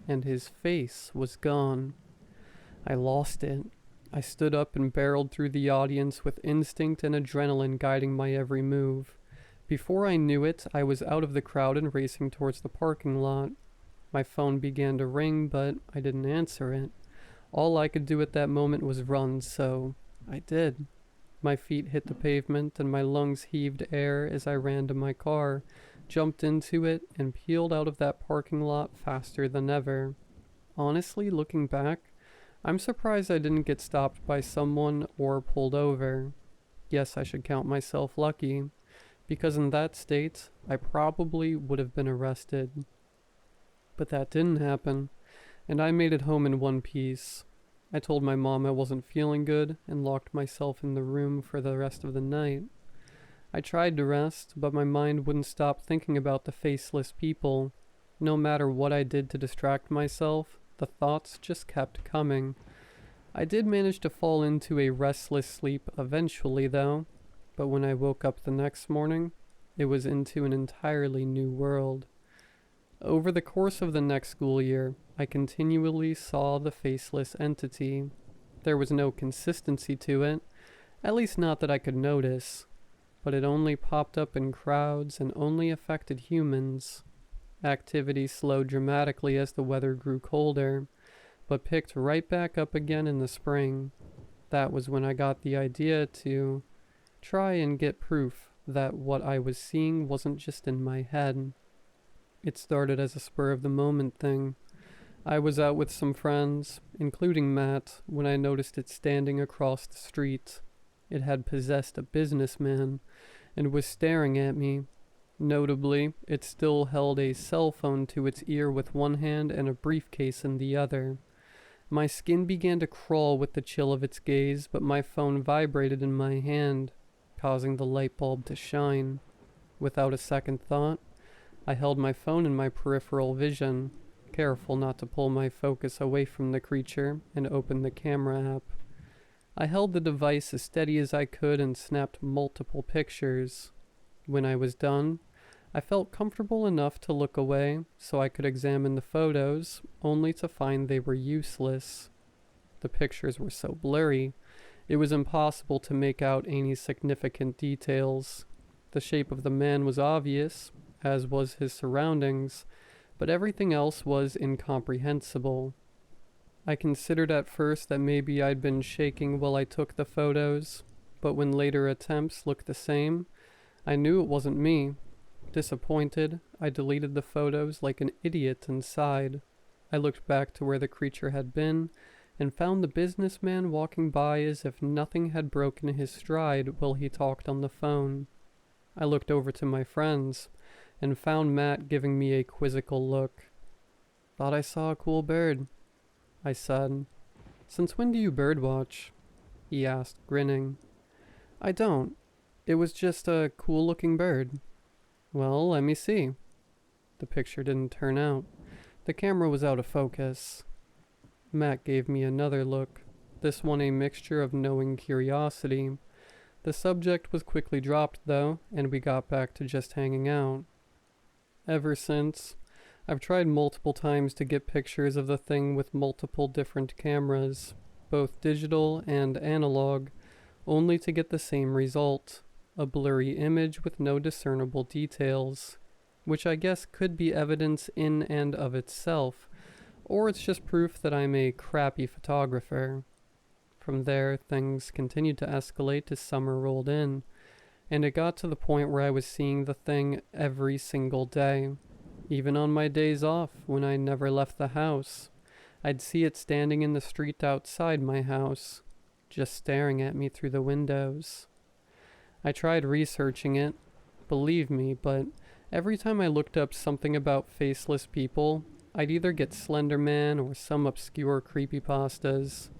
Speaker 1: and his face was gone. I lost it. I stood up and barreled through the audience with instinct and adrenaline guiding my every move. Before I knew it, I was out of the crowd and racing towards the parking lot. My phone began to ring, but I didn't answer it. All I could do at that moment was run, so I did. My feet hit the pavement and my lungs heaved air as I ran to my car, jumped into it, and peeled out of that parking lot faster than ever. Honestly, looking back, I'm surprised I didn't get stopped by someone or pulled over. Yes, I should count myself lucky, because in that state, I probably would have been arrested. But that didn't happen, and I made it home in one piece. I told my mom I wasn't feeling good and locked myself in the room for the rest of the night. I tried to rest, but my mind wouldn't stop thinking about the faceless people. No matter what I did to distract myself, the thoughts just kept coming. I did manage to fall into a restless sleep eventually though, but when I woke up the next morning, it was into an entirely new world. Over the course of the next school year, I continually saw the faceless entity. There was no consistency to it, at least not that I could notice, but it only popped up in crowds and only affected humans. Activity slowed dramatically as the weather grew colder, but picked right back up again in the spring. That was when I got the idea to try and get proof that what I was seeing wasn't just in my head. It started as a spur-of-the-moment thing. I was out with some friends, including Matt, when I noticed it standing across the street. It had possessed a businessman and was staring at me. Notably, it still held a cell phone to its ear with one hand and a briefcase in the other. My skin began to crawl with the chill of its gaze, but my phone vibrated in my hand, causing the light bulb to shine. Without a second thought, I held my phone in my peripheral vision, careful not to pull my focus away from the creature, and opened the camera app. I held the device as steady as I could and snapped multiple pictures. When I was done, I felt comfortable enough to look away so I could examine the photos, only to find they were useless. The pictures were so blurry, it was impossible to make out any significant details. The shape of the man was obvious, as was his surroundings, but everything else was incomprehensible. I considered at first that maybe I'd been shaking while I took the photos, but when later attempts looked the same, I knew it wasn't me. Disappointed, I deleted the photos like an idiot and sighed. I looked back to where the creature had been, and found the businessman walking by as if nothing had broken his stride while he talked on the phone. I looked over to my friends, and found Matt giving me a quizzical look. "Thought I saw a cool bird," I said. "Since when do you birdwatch?" he asked, grinning. "I don't. It was just a cool-looking bird." "Well, let me see." The picture didn't turn out. The camera was out of focus. Matt gave me another look, this one a mixture of knowing curiosity. The subject was quickly dropped, though, and we got back to just hanging out. Ever since, I've tried multiple times to get pictures of the thing with multiple different cameras, both digital and analog, only to get the same result, a blurry image with no discernible details, which I guess could be evidence in and of itself, or it's just proof that I'm a crappy photographer. From there, things continued to escalate as summer rolled in, and it got to the point where I was seeing the thing every single day. Even on my days off, when I never left the house, I'd see it standing in the street outside my house, just staring at me through the windows. I tried researching it, believe me, but every time I looked up something about faceless people, I'd either get Slender Man or some obscure creepypastas.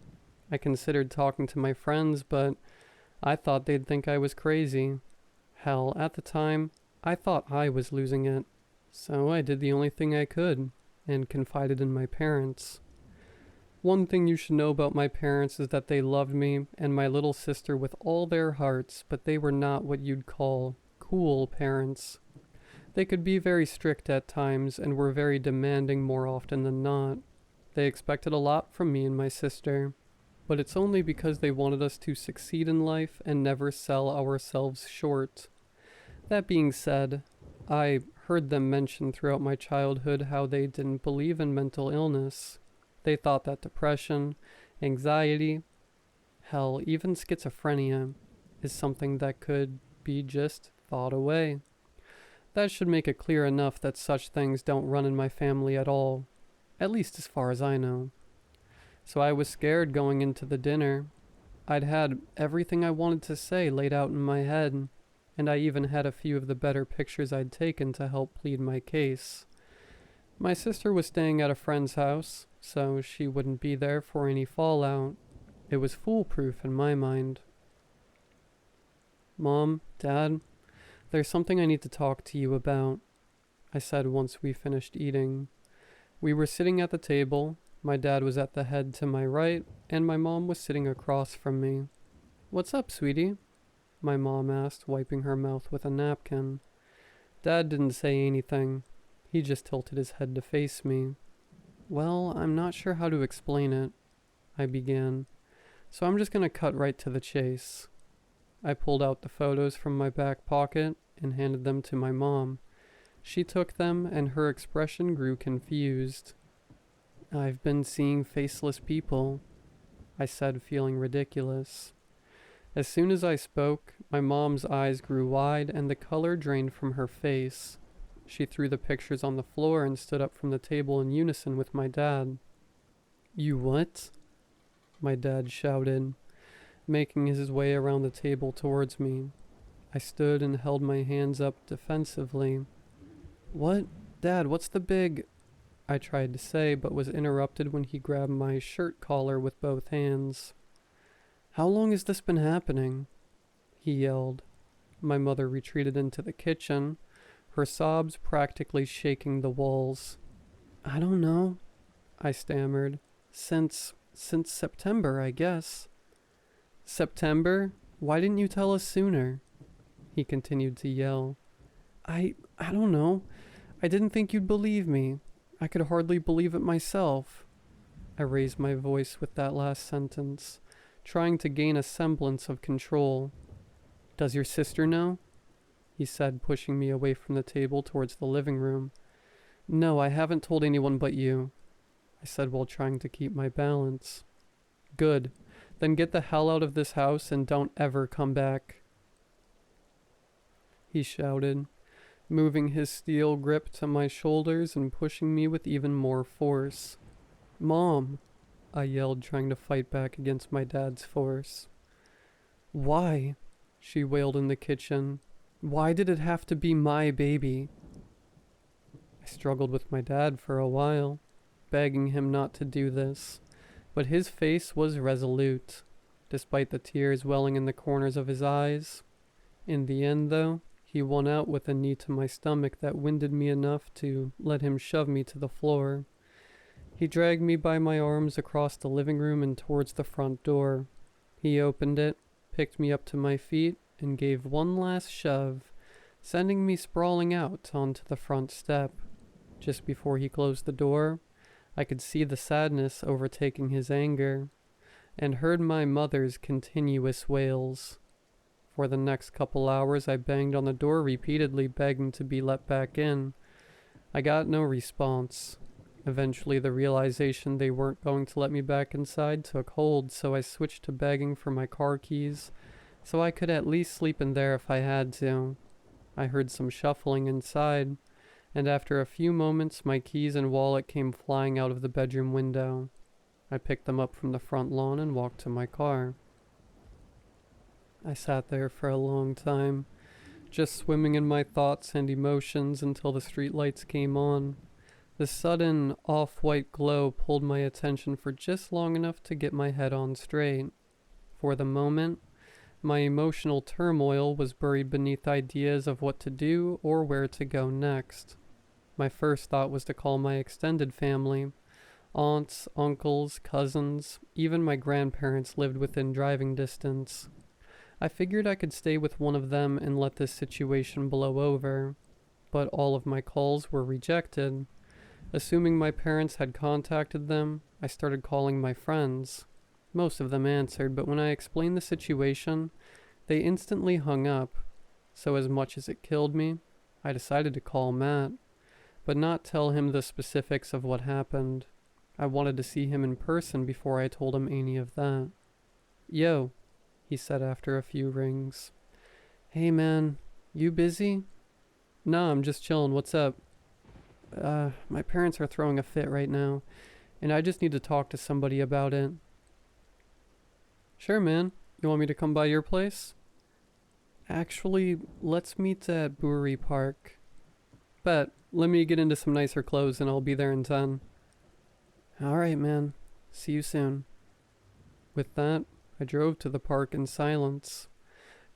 Speaker 1: I considered talking to my friends, but I thought they'd think I was crazy. Hell, at the time, I thought I was losing it. So I did the only thing I could, and confided in my parents. One thing you should know about my parents is that they loved me and my little sister with all their hearts, but they were not what you'd call cool parents. They could be very strict at times and were very demanding more often than not. They expected a lot from me and my sister, but it's only because they wanted us to succeed in life and never sell ourselves short. That being said, I heard them mention throughout my childhood how they didn't believe in mental illness. They thought that depression, anxiety, hell, even schizophrenia is something that could be just thought away. That should make it clear enough that such things don't run in my family at all, at least as far as I know. So I was scared going into the dinner. I'd had everything I wanted to say laid out in my head, and I even had a few of the better pictures I'd taken to help plead my case. My sister was staying at a friend's house, so she wouldn't be there for any fallout. It was foolproof in my mind. "Mom, Dad, there's something I need to talk to you about," I said once we finished eating. We were sitting at the table, My dad was at the head to my right, and my mom was sitting across from me. "What's up, sweetie?" my mom asked, wiping her mouth with a napkin. Dad didn't say anything. He just tilted his head to face me. "Well, I'm not sure how to explain it," I began, "so I'm just gonna cut right to the chase." I pulled out the photos from my back pocket and handed them to my mom. She took them, and her expression grew confused. "I've been seeing faceless people," I said, feeling ridiculous. As soon as I spoke, my mom's eyes grew wide and the color drained from her face. She threw the pictures on the floor and stood up from the table in unison with my dad. "You what?" my dad shouted, making his way around the table towards me. I stood and held my hands up defensively. "What? Dad, what's the big—" I tried to say, but was interrupted when he grabbed my shirt collar with both hands. "How long has this been happening?" he yelled. My mother retreated into the kitchen, her sobs practically shaking the walls. "I don't know," I stammered. Since September, I guess." "September? Why didn't you tell us sooner?" he continued to yell. I don't know. I didn't think you'd believe me. I could hardly believe it myself." I raised my voice with that last sentence, trying to gain a semblance of control. "Does your sister know?" he said, pushing me away from the table towards the living room. "No, I haven't told anyone but you," I said while trying to keep my balance. "Good. Then get the hell out of this house and don't ever come back," he shouted, moving his steel grip to my shoulders and pushing me with even more force. "Mom," I yelled, trying to fight back against my dad's force. "Why?" she wailed in the kitchen. "Why did it have to be my baby?" I struggled with my dad for a while, begging him not to do this, but his face was resolute, despite the tears welling in the corners of his eyes. In the end, though, he won out with a knee to my stomach that winded me enough to let him shove me to the floor. He dragged me by my arms across the living room and towards the front door. He opened it, picked me up to my feet, and gave one last shove, sending me sprawling out onto the front step. Just before he closed the door, I could see the sadness overtaking his anger, and heard my mother's continuous wails. For the next couple hours, I banged on the door repeatedly, begging to be let back in. I got no response. Eventually, the realization they weren't going to let me back inside took hold, so I switched to begging for my car keys, so I could at least sleep in there if I had to. I heard some shuffling inside, and after a few moments, my keys and wallet came flying out of the bedroom window. I picked them up from the front lawn and walked to my car. I sat there for a long time, just swimming in my thoughts and emotions until the streetlights came on. The sudden off-white glow pulled my attention for just long enough to get my head on straight. For the moment, my emotional turmoil was buried beneath ideas of what to do or where to go next. My first thought was to call my extended family. Aunts, uncles, cousins, even my grandparents lived within driving distance. I figured I could stay with one of them and let this situation blow over, but all of my calls were rejected. Assuming my parents had contacted them, I started calling my friends. Most of them answered, but when I explained the situation, they instantly hung up. So as much as it killed me, I decided to call Matt, but not tell him the specifics of what happened. I wanted to see him in person before I told him any of that. "Yo," he said after a few rings. "Hey man, you busy?" "Nah, I'm just chilling. What's up?" My parents are throwing a fit right now, and I just need to talk to somebody about it." "Sure, man. You want me to come by your place?" "Actually, let's meet at Brewery Park." "Bet. Let me get into some nicer clothes and I'll be there in 10. "Alright, man. See you soon." With that, I drove to the park in silence.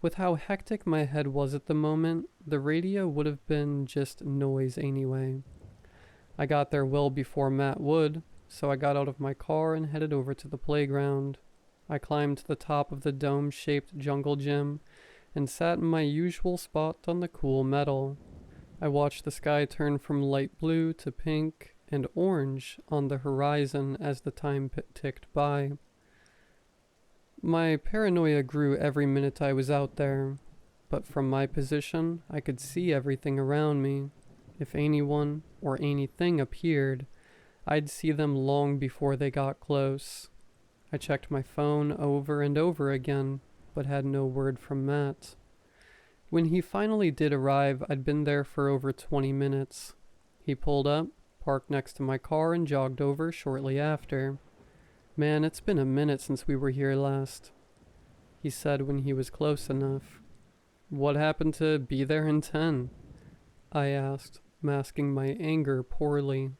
Speaker 1: With how hectic my head was at the moment, the radio would have been just noise anyway. I got there well before Matt would, so I got out of my car and headed over to the playground. I climbed to the top of the dome-shaped jungle gym and sat in my usual spot on the cool metal. I watched the sky turn from light blue to pink and orange on the horizon as the time ticked by. My paranoia grew every minute I was out there, but from my position, I could see everything around me. If anyone or anything appeared, I'd see them long before they got close. I checked my phone over and over again, but had no word from Matt. When he finally did arrive, I'd been there for over 20 minutes. He pulled up, parked next to my car, and jogged over shortly after. "Man, it's been a minute since we were here last," he said when he was close enough. "What happened to be there in 10? I asked, masking my anger poorly.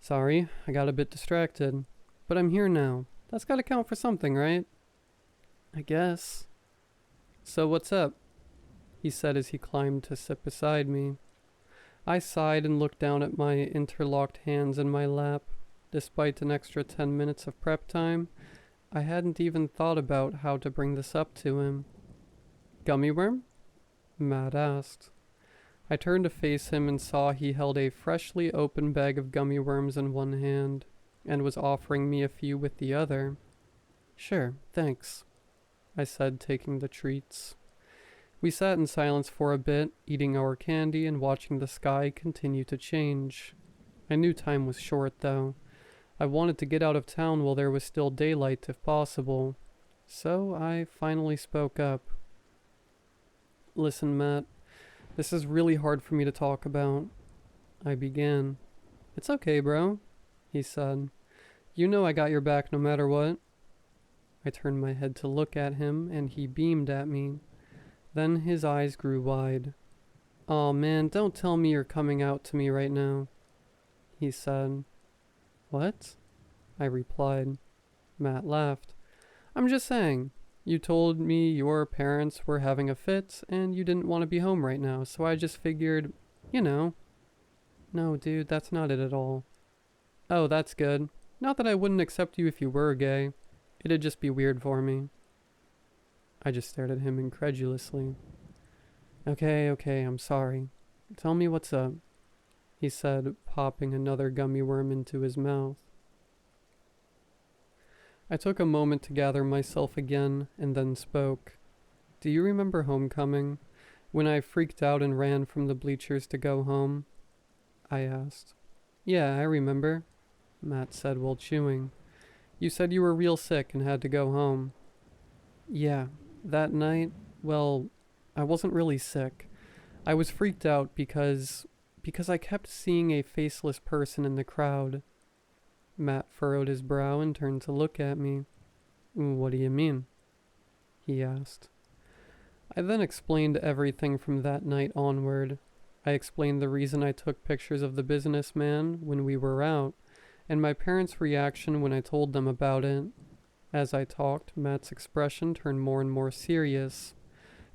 Speaker 1: "Sorry, I got a bit distracted, but I'm here now. That's gotta count for something, right?" "I guess." "So what's up?" he said as he climbed to sit beside me. I sighed and looked down at my interlocked hands in my lap. Despite an extra 10 minutes of prep time, I hadn't even thought about how to bring this up to him. "Gummy worm?" Matt asked. I turned to face him and saw he held a freshly opened bag of gummy worms in one hand and was offering me a few with the other. "Sure, thanks," I said, taking the treats. We sat in silence for a bit, eating our candy and watching the sky continue to change. I knew time was short, though. I wanted to get out of town while there was still daylight if possible. So I finally spoke up. "Listen, Matt, this is really hard for me to talk about," I began. "It's okay, bro," he said. "You know I got your back no matter what." I turned my head to look at him, and he beamed at me. Then his eyes grew wide. "Aw, man, don't tell me you're coming out to me right now," he said. "What?" I replied. Matt laughed. "I'm just saying. You told me your parents were having a fit, and you didn't want to be home right now, so I just figured, you know." "No, dude, that's not it at all." "Oh, that's good. Not that I wouldn't accept you if you were gay. It'd just be weird for me." I just stared at him incredulously. Okay, I'm sorry. Tell me what's up," he said, popping another gummy worm into his mouth. I took a moment to gather myself again and then spoke. "Do you remember homecoming? When I freaked out and ran from the bleachers to go home?" I asked. "Yeah, I remember," Matt said while chewing. "You said you were real sick and had to go home." "Yeah, that night, well, I wasn't really sick. I was freaked out because I kept seeing a faceless person in the crowd." Matt furrowed his brow and turned to look at me. "What do you mean?" he asked. I then explained everything from that night onward. I explained the reason I took pictures of the businessman when we were out, and my parents' reaction when I told them about it. As I talked, Matt's expression turned more and more serious.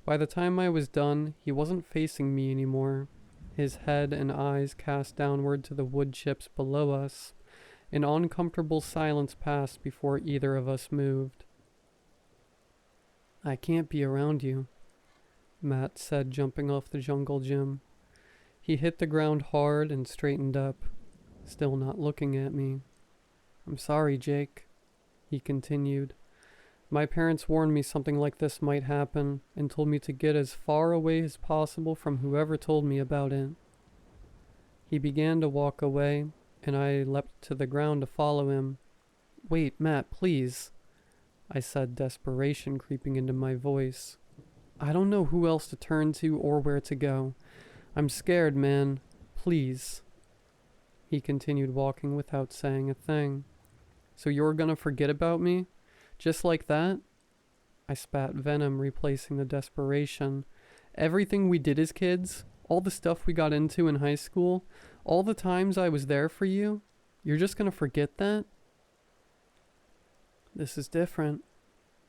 Speaker 1: By the time I was done, he wasn't facing me anymore. His head and eyes cast downward to the wood chips below us. An uncomfortable silence passed before either of us moved. "I can't be around you," Matt said, jumping off the jungle gym. He hit the ground hard and straightened up, still not looking at me. "I'm sorry, Jake," he continued. "My parents warned me something like this might happen and told me to get as far away as possible from whoever told me about it." He began to walk away, and I leapt to the ground to follow him. "Wait, Matt, please," I said, desperation creeping into my voice. "I don't know who else to turn to or where to go. I'm scared, man. Please." He continued walking without saying a thing. "So you're gonna forget about me? Just like that?" I spat venom, replacing the desperation. "Everything we did as kids, all the stuff we got into in high school, all the times I was there for you, you're just gonna forget that?" "This is different,"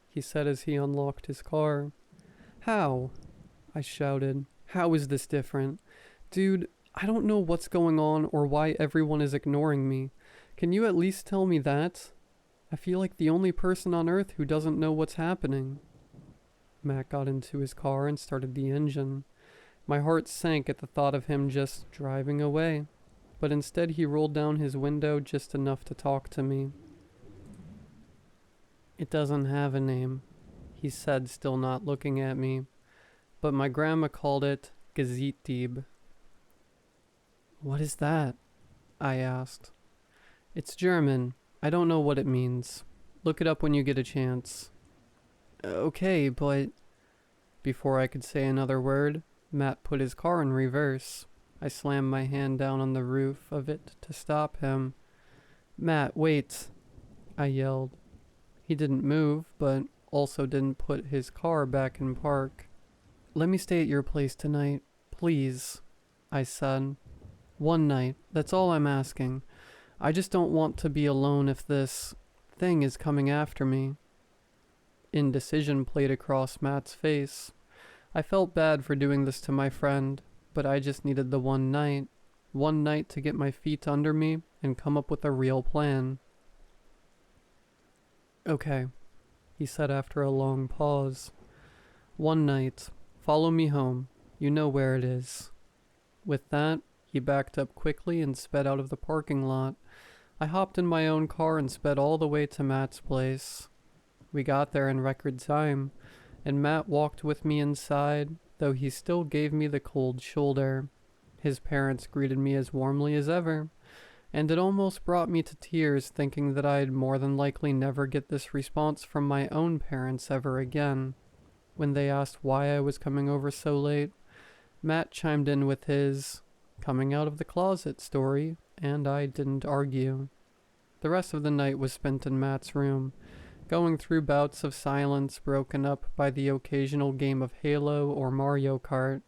Speaker 1: he said as he unlocked his car. "How?" I shouted. "How is this different? Dude, I don't know what's going on or why everyone is ignoring me. Can you at least tell me that? I feel like the only person on Earth who doesn't know what's happening. Matt got into his car and started the engine. My heart sank at the thought of him just driving away, but instead he rolled down his window just enough to talk to me. It doesn't have a name, he said, still not looking at me, but my grandma called it Gazetdieb. What is that? I asked. It's German. I don't know what it means. Look it up when you get a chance. Okay, but... Before I could say another word, Matt put his car in reverse. I slammed my hand down on the roof of it to stop him. Matt, wait, I yelled. He didn't move, but also didn't put his car back in park. Let me stay at your place tonight, please, I said. One night, that's all I'm asking. I just don't want to be alone if this thing is coming after me. Indecision played across Matt's face. I felt bad for doing this to my friend, but I just needed the one night to get my feet under me and come up with a real plan. Okay, he said after a long pause. One night, follow me home. You know where it is. With that, he backed up quickly and sped out of the parking lot. I hopped in my own car and sped all the way to Matt's place. We got there in record time, and Matt walked with me inside, though he still gave me the cold shoulder. His parents greeted me as warmly as ever, and it almost brought me to tears thinking that I'd more than likely never get this response from my own parents ever again. When they asked why I was coming over so late, Matt chimed in with his coming out of the closet story, and I didn't argue. The rest of the night was spent in Matt's room, going through bouts of silence broken up by the occasional game of Halo or Mario Kart.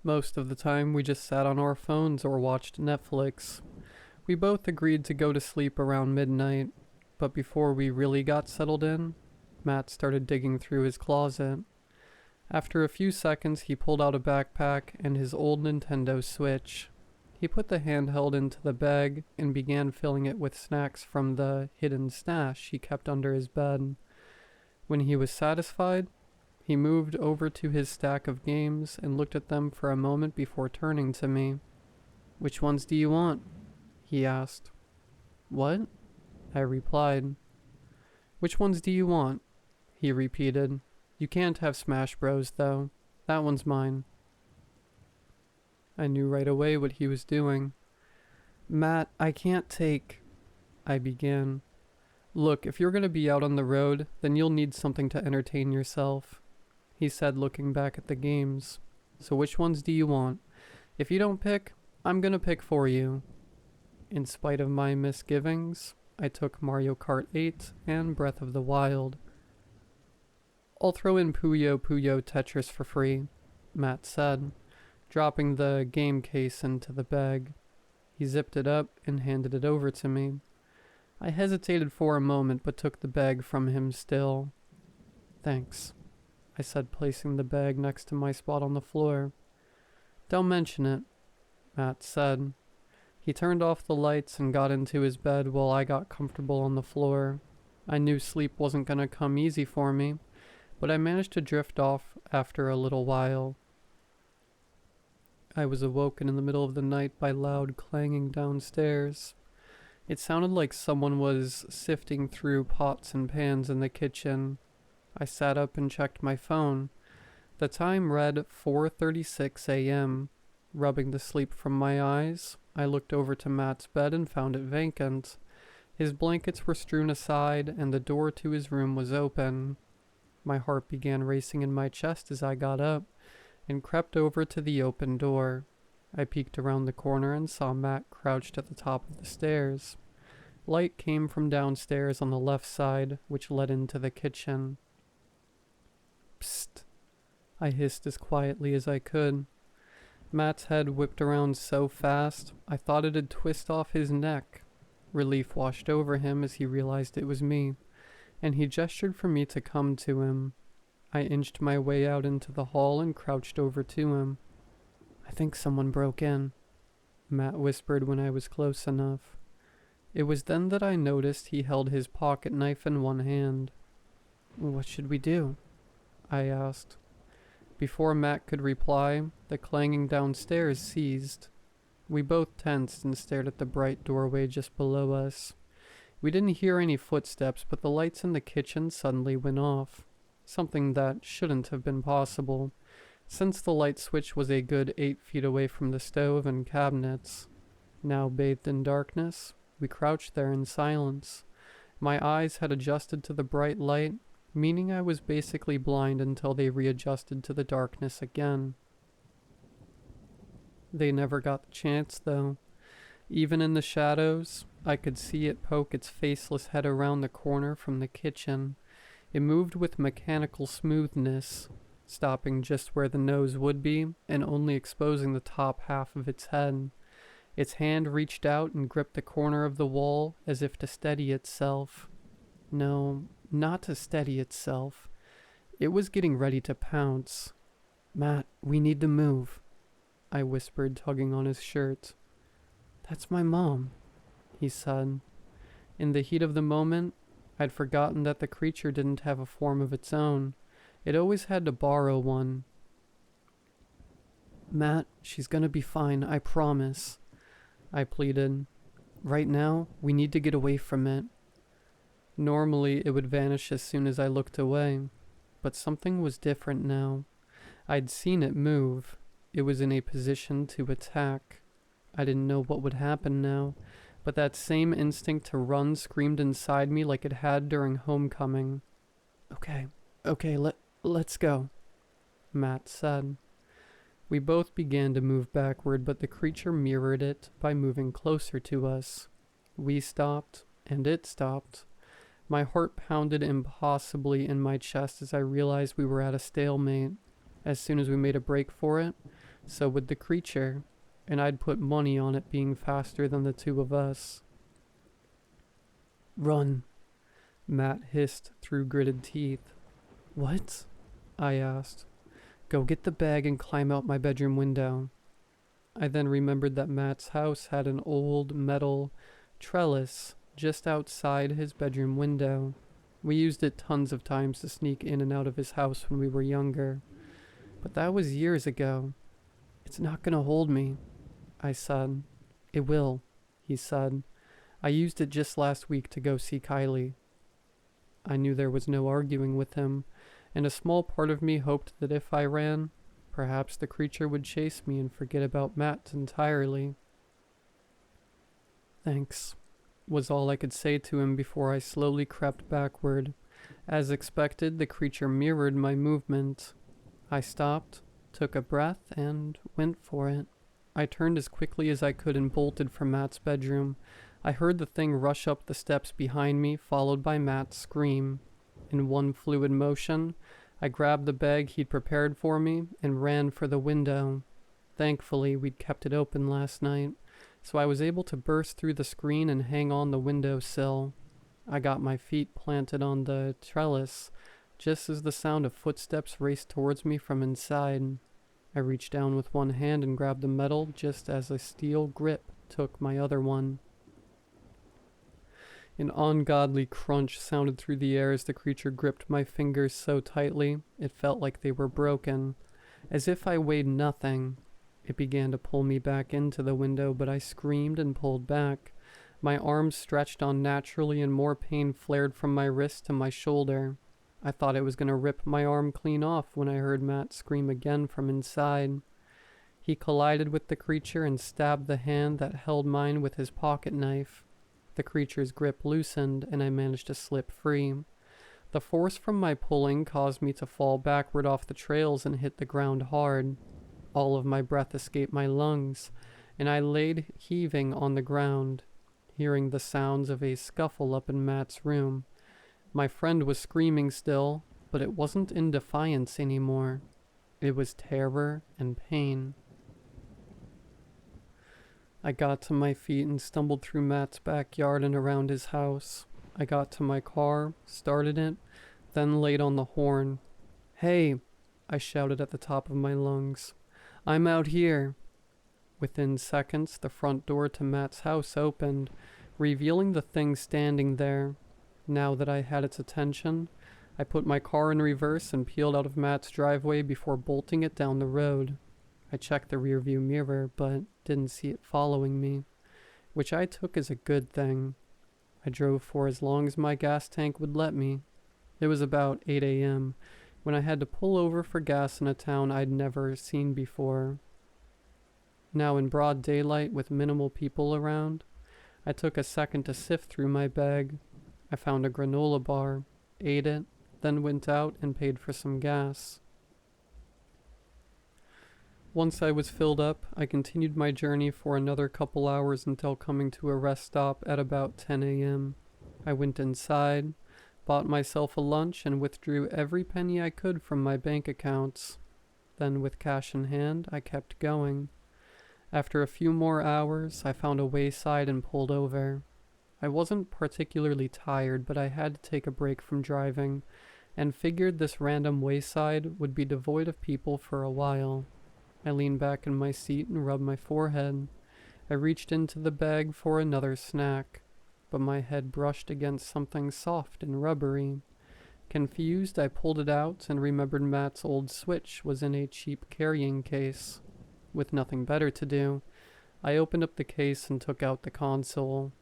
Speaker 1: Most of the time we just sat on our phones or watched Netflix. We both agreed to go to sleep around midnight, but before we really got settled in, Matt started digging through his closet. After a few seconds, he pulled out a backpack and his old Nintendo Switch. He put the handheld into the bag and began filling it with snacks from the hidden stash he kept under his bed. When he was satisfied, he moved over to his stack of games and looked at them for a moment before turning to me. "Which ones do you want?" he asked. "What?" I replied. "Which ones do you want?" he repeated. "You can't have Smash Bros, though. That one's mine." I knew right away what he was doing. "Matt, I can't take..." I began. "Look, if you're going to be out on the road, then you'll need something to entertain yourself," he said, looking back at the games. "So which ones do you want? If you don't pick, I'm going to pick for you." In spite of my misgivings, I took Mario Kart 8 and Breath of the Wild. "I'll throw in Puyo Puyo Tetris for free," Matt said, dropping the game case into the bag. He zipped it up and handed it over to me. I hesitated for a moment but took the bag from him still. "Thanks," I said, placing the bag next to my spot on the floor. "Don't mention it," Matt said. He turned off the lights and got into his bed while I got comfortable on the floor. I knew sleep wasn't going to come easy for me, but I managed to drift off after a little while. I was awoken in the middle of the night by loud clanging downstairs. It sounded like someone was sifting through pots and pans in the kitchen. I sat up and checked my phone. The time read 4:36 a.m. Rubbing the sleep from my eyes, I looked over to Matt's bed and found it vacant. His blankets were strewn aside and the door to his room was open. My heart began racing in my chest as I got up and crept over to the open door. I peeked around the corner and saw Matt crouched at the top of the stairs. Light came from downstairs on the left side, which led into the kitchen. "Psst," I hissed as quietly as I could. Matt's head whipped around so fast, I thought it'd twist off his neck. Relief washed over him as he realized it was me, and he gestured for me to come to him. I inched my way out into the hall and crouched over to him. "I think someone broke in," Matt whispered when I was close enough. It was then that I noticed he held his pocket knife in one hand. "What should we do?" I asked. Before Matt could reply, the clanging downstairs ceased. We both tensed and stared at the bright doorway just below us. We didn't hear any footsteps, but the lights in the kitchen suddenly went off. Something that shouldn't have been possible, since the light switch was a good 8 feet away from the stove and cabinets. Now bathed in darkness, we crouched there in silence. My eyes had adjusted to the bright light, meaning I was basically blind until they readjusted to the darkness again. They never got the chance, though. Even in the shadows, I could see it poke its faceless head around the corner from the kitchen. It moved with mechanical smoothness, stopping just where the nose would be and only exposing the top half of its head. Its hand reached out and gripped the corner of the wall as if to steady itself. No, not to steady itself. It was getting ready to pounce. "Matt, we need to move," I whispered, tugging on his shirt. "That's my mom," he said. In the heat of the moment, I'd forgotten that the creature didn't have a form of its own. It always had to borrow one. "Matt, she's gonna be fine, I promise," I pleaded. "Right now, we need to get away from it." Normally, it would vanish as soon as I looked away, but something was different now. I'd seen it move. It was in a position to attack. I didn't know what would happen now, but that same instinct to run screamed inside me like it had during homecoming. Okay, let's go," Matt said. We both began to move backward, but the creature mirrored it by moving closer to us. We stopped, and it stopped. My heart pounded impossibly in my chest as I realized we were at a stalemate. As soon as we made a break for it, so would the creature, and I'd put money on it being faster than the two of us. "Run," Matt hissed through gritted teeth. "What?" I asked. "Go get the bag and climb out my bedroom window." I then remembered that Matt's house had an old metal trellis just outside his bedroom window. We used it tons of times to sneak in and out of his house when we were younger. But that was years ago. "It's not gonna hold me," I said. "It will," he said. "I used it just last week to go see Kylie." I knew there was no arguing with him, and a small part of me hoped that if I ran, perhaps the creature would chase me and forget about Matt entirely. "Thanks," was all I could say to him before I slowly crept backward. As expected, the creature mirrored my movement. I stopped, took a breath, and went for it. I turned as quickly as I could and bolted for Matt's bedroom. I heard the thing rush up the steps behind me, followed by Matt's scream. In one fluid motion, I grabbed the bag he'd prepared for me and ran for the window. Thankfully, we'd kept it open last night, so I was able to burst through the screen and hang on the windowsill. I got my feet planted on the trellis, just as the sound of footsteps raced towards me from inside. I reached down with one hand and grabbed the metal just as a steel grip took my other one. An ungodly crunch sounded through the air as the creature gripped my fingers so tightly it felt like they were broken. As if I weighed nothing, it began to pull me back into the window, but I screamed and pulled back. My arms stretched unnaturally and more pain flared from my wrist to my shoulder. I thought it was going to rip my arm clean off when I heard Matt scream again from inside. He collided with the creature and stabbed the hand that held mine with his pocket knife. The creature's grip loosened, and I managed to slip free. The force from my pulling caused me to fall backward off the trails and hit the ground hard. All of my breath escaped my lungs, and I laid heaving on the ground, hearing the sounds of a scuffle up in Matt's room. My friend was screaming still, but it wasn't in defiance anymore. It was terror and pain. I got to my feet and stumbled through Matt's backyard and around his house. I got to my car, started it, then laid on the horn. "Hey!" I shouted at the top of my lungs. "I'm out here!" Within seconds, the front door to Matt's house opened, revealing the thing standing there. Now that I had its attention, I put my car in reverse and peeled out of Matt's driveway before bolting it down the road. I checked the rearview mirror, but didn't see it following me, which I took as a good thing. I drove for as long as my gas tank would let me. It was about 8 a.m. when I had to pull over for gas in a town I'd never seen before. Now in broad daylight with minimal people around, I took a second to sift through my bag. I found a granola bar, ate it, then went out and paid for some gas. Once I was filled up, I continued my journey for another couple hours until coming to a rest stop at about 10 a.m. I went inside, bought myself a lunch, and withdrew every penny I could from my bank accounts. Then, with cash in hand, I kept going. After a few more hours, I found a wayside and pulled over. I wasn't particularly tired, but I had to take a break from driving, and figured this random wayside would be devoid of people for a while. I leaned back in my seat and rubbed my forehead. I reached into the bag for another snack, but my head brushed against something soft and rubbery. Confused, I pulled it out and remembered Matt's old Switch was in a cheap carrying case. With nothing better to do, I opened up the case and took out the console.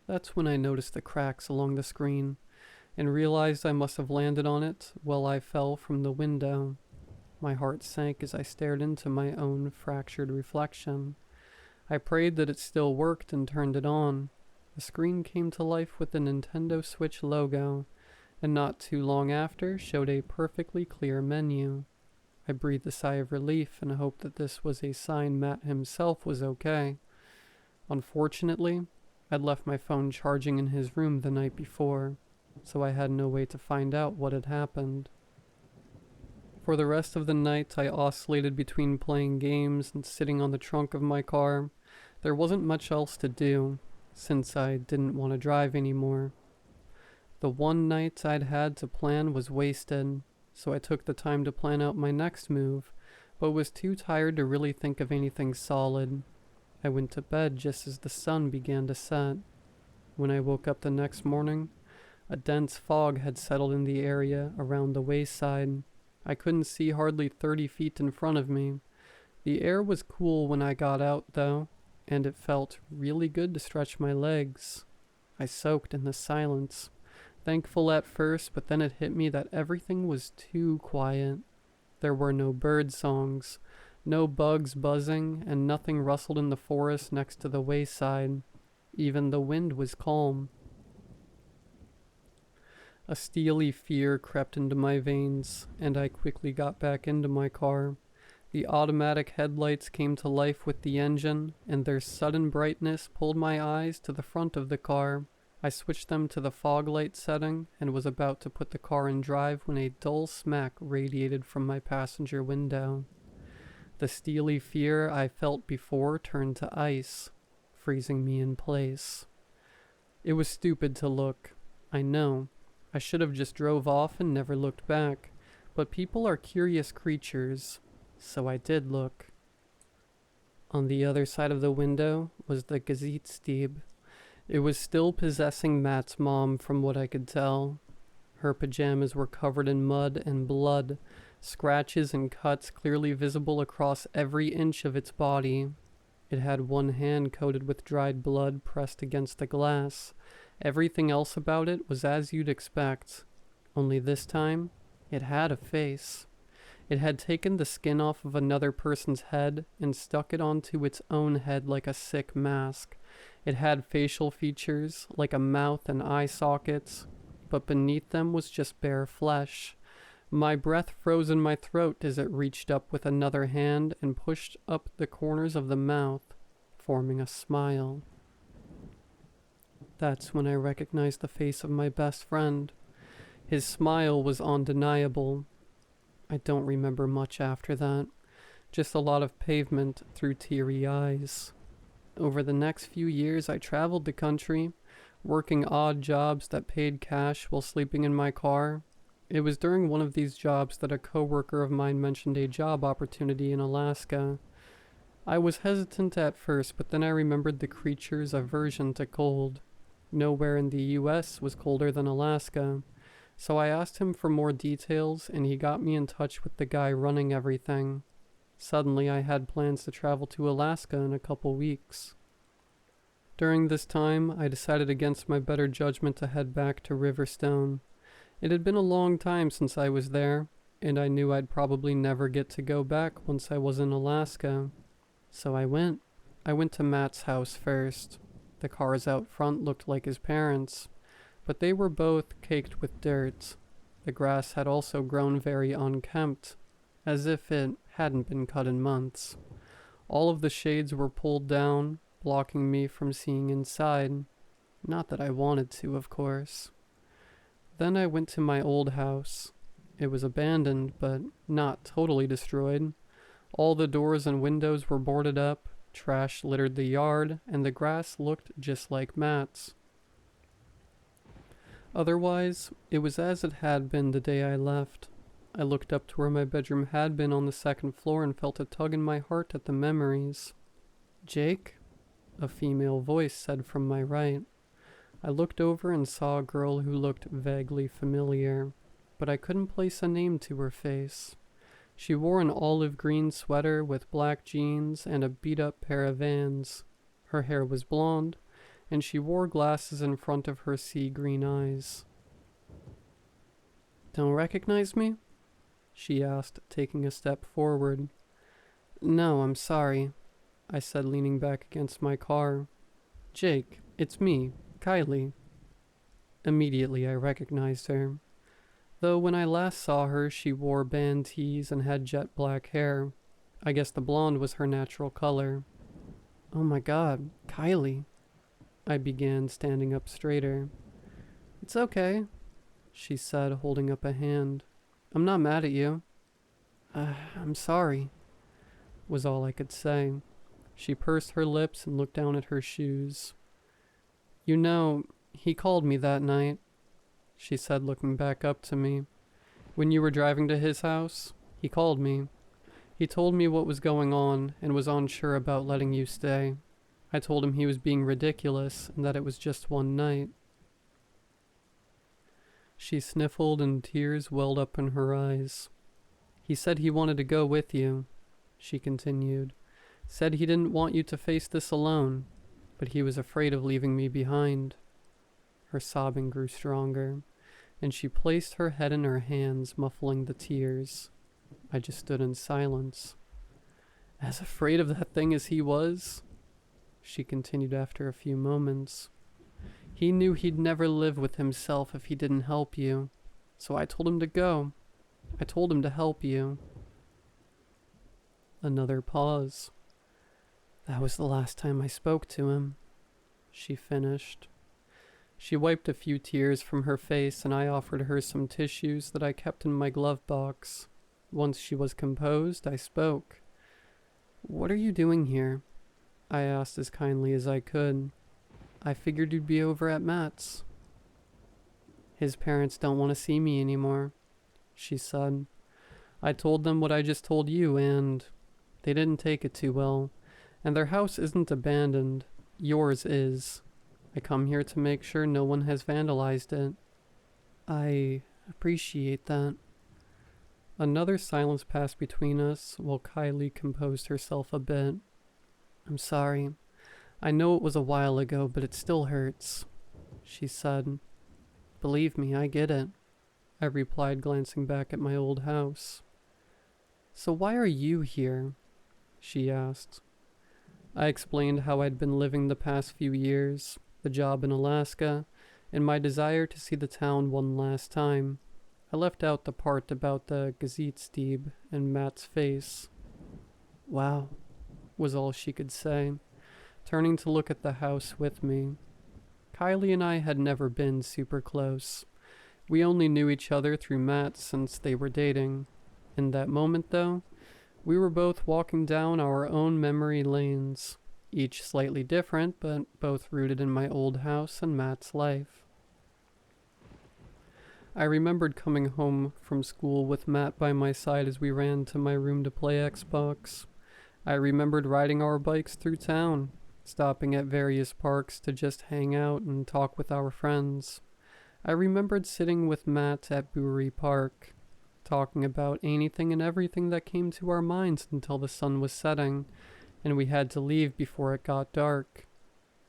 Speaker 1: That's when I noticed the cracks along the screen, and realized I must have landed on it while I fell from the window. My heart sank as I stared into my own fractured reflection. I prayed that it still worked and turned it on. The screen came to life with the Nintendo Switch logo, and not too long after showed a perfectly clear menu. I breathed a sigh of relief and hoped that this was a sign Matt himself was okay. Unfortunately, I'd left my phone charging in his room the night before, so I had no way to find out what had happened. For the rest of the night, I oscillated between playing games and sitting on the trunk of my car. There wasn't much else to do, since I didn't want to drive anymore. The one night I'd had to plan was wasted, so I took the time to plan out my next move, but was too tired to really think of anything solid. I went to bed just as the sun began to set. When I woke up the next morning, a dense fog had settled in the area around the wayside. I couldn't see hardly 30 feet in front of me. The air was cool when I got out, though, and it felt really good to stretch my legs. I soaked in the silence, thankful at first, but then it hit me that everything was too quiet. There were no bird songs, no bugs buzzing, and nothing rustled in the forest next to the wayside. Even the wind was calm. A steely fear crept into my veins, and I quickly got back into my car. The automatic headlights came to life with the engine, and their sudden brightness pulled my eyes to the front of the car. I switched them to the fog light setting, and was about to put the car in drive when a dull smack radiated from my passenger window. The steely fear I felt before turned to ice, freezing me in place. It was stupid to look, I know. I should have just drove off and never looked back, but people are curious creatures, so I did look. On the other side of the window was the Gazetstieb. It was still possessing Matt's mom from what I could tell. Her pajamas were covered in mud and blood, scratches and cuts clearly visible across every inch of its body. It had one hand coated with dried blood pressed against the glass. Everything else about it was as you'd expect, only this time, it had a face. It had taken the skin off of another person's head and stuck it onto its own head like a sick mask. It had facial features, like a mouth and eye sockets, but beneath them was just bare flesh. My breath froze in my throat as it reached up with another hand and pushed up the corners of the mouth, forming a smile. That's when I recognized the face of my best friend. His smile was undeniable. I don't remember much after that, just a lot of pavement through teary eyes. Over the next few years, I traveled the country, working odd jobs that paid cash while sleeping in my car. It was during one of these jobs that a coworker of mine mentioned a job opportunity in Alaska. I was hesitant at first, but then I remembered the creature's aversion to cold. Nowhere in the US was colder than Alaska, so I asked him for more details and he got me in touch with the guy running everything. Suddenly I had plans to travel to Alaska in a couple weeks. During this time, I decided against my better judgment to head back to Riverstone. It had been a long time since I was there, and I knew I'd probably never get to go back once I was in Alaska. So I went. I went to Matt's house first. The cars out front looked like his parents, but they were both caked with dirt. The grass had also grown very unkempt, as if it hadn't been cut in months. All of the shades were pulled down, blocking me from seeing inside. Not that I wanted to, of course. Then I went to my old house. It was abandoned, but not totally destroyed. All the doors and windows were boarded up, trash littered the yard, and the grass looked just like Matt's. Otherwise, it was as it had been the day I left. I looked up to where my bedroom had been on the second floor and felt a tug in my heart at the memories. "Jake?" a female voice said from my right. I looked over and saw a girl who looked vaguely familiar, but I couldn't place a name to her face. She wore an olive green sweater with black jeans and a beat-up pair of Vans. Her hair was blonde, and she wore glasses in front of her sea green eyes. "Don't recognize me?" she asked, taking a step forward. "No, I'm sorry," I said, leaning back against my car. "Jake, it's me, Kylie." Immediately I recognized her. Though when I last saw her, she wore band tees and had jet black hair. I guess the blonde was her natural color. "Oh my God, Kylie," I began, standing up straighter. "It's okay," she said, holding up a hand. "I'm not mad at you." I'm sorry," was all I could say. She pursed her lips and looked down at her shoes. "You know, he called me that night," she said, looking back up to me. "When you were driving to his house, he called me. He told me what was going on and was unsure about letting you stay. I told him he was being ridiculous and that it was just one night." She sniffled and tears welled up in her eyes. "He said he wanted to go with you," she continued. "Said he didn't want you to face this alone, but he was afraid of leaving me behind." Her sobbing grew stronger, and she placed her head in her hands, muffling the tears. I just stood in silence. "As afraid of that thing as he was?" she continued after a few moments. "He knew he'd never live with himself if he didn't help you, so I told him to go. I told him to help you." Another pause. "That was the last time I spoke to him," she finished. She wiped a few tears from her face, and I offered her some tissues that I kept in my glove box. Once she was composed, I spoke. "What are you doing here?" I asked as kindly as I could. "I figured you'd be over at Matt's." "His parents don't want to see me anymore," she said. "I told them what I just told you, and they didn't take it too well. And their house isn't abandoned. Yours is. I come here to make sure no one has vandalized it." "I appreciate that." Another silence passed between us while Kylie composed herself a bit. "I'm sorry. I know it was a while ago, but it still hurts," she said. "Believe me, I get it," I replied, glancing back at my old house. "So why are you here?" she asked. I explained how I'd been living the past few years, the job in Alaska, and my desire to see the town one last time. I left out the part about the Gazetstieb and Matt's face. "Wow," was all she could say, turning to look at the house with me. Kylie and I had never been super close. We only knew each other through Matt since they were dating. In that moment, though, we were both walking down our own memory lanes, each slightly different, but both rooted in my old house and Matt's life. I remembered coming home from school with Matt by my side as we ran to my room to play Xbox. I remembered riding our bikes through town, stopping at various parks to just hang out and talk with our friends. I remembered sitting with Matt at Brewery Park, talking about anything and everything that came to our minds until the sun was setting, and we had to leave before it got dark.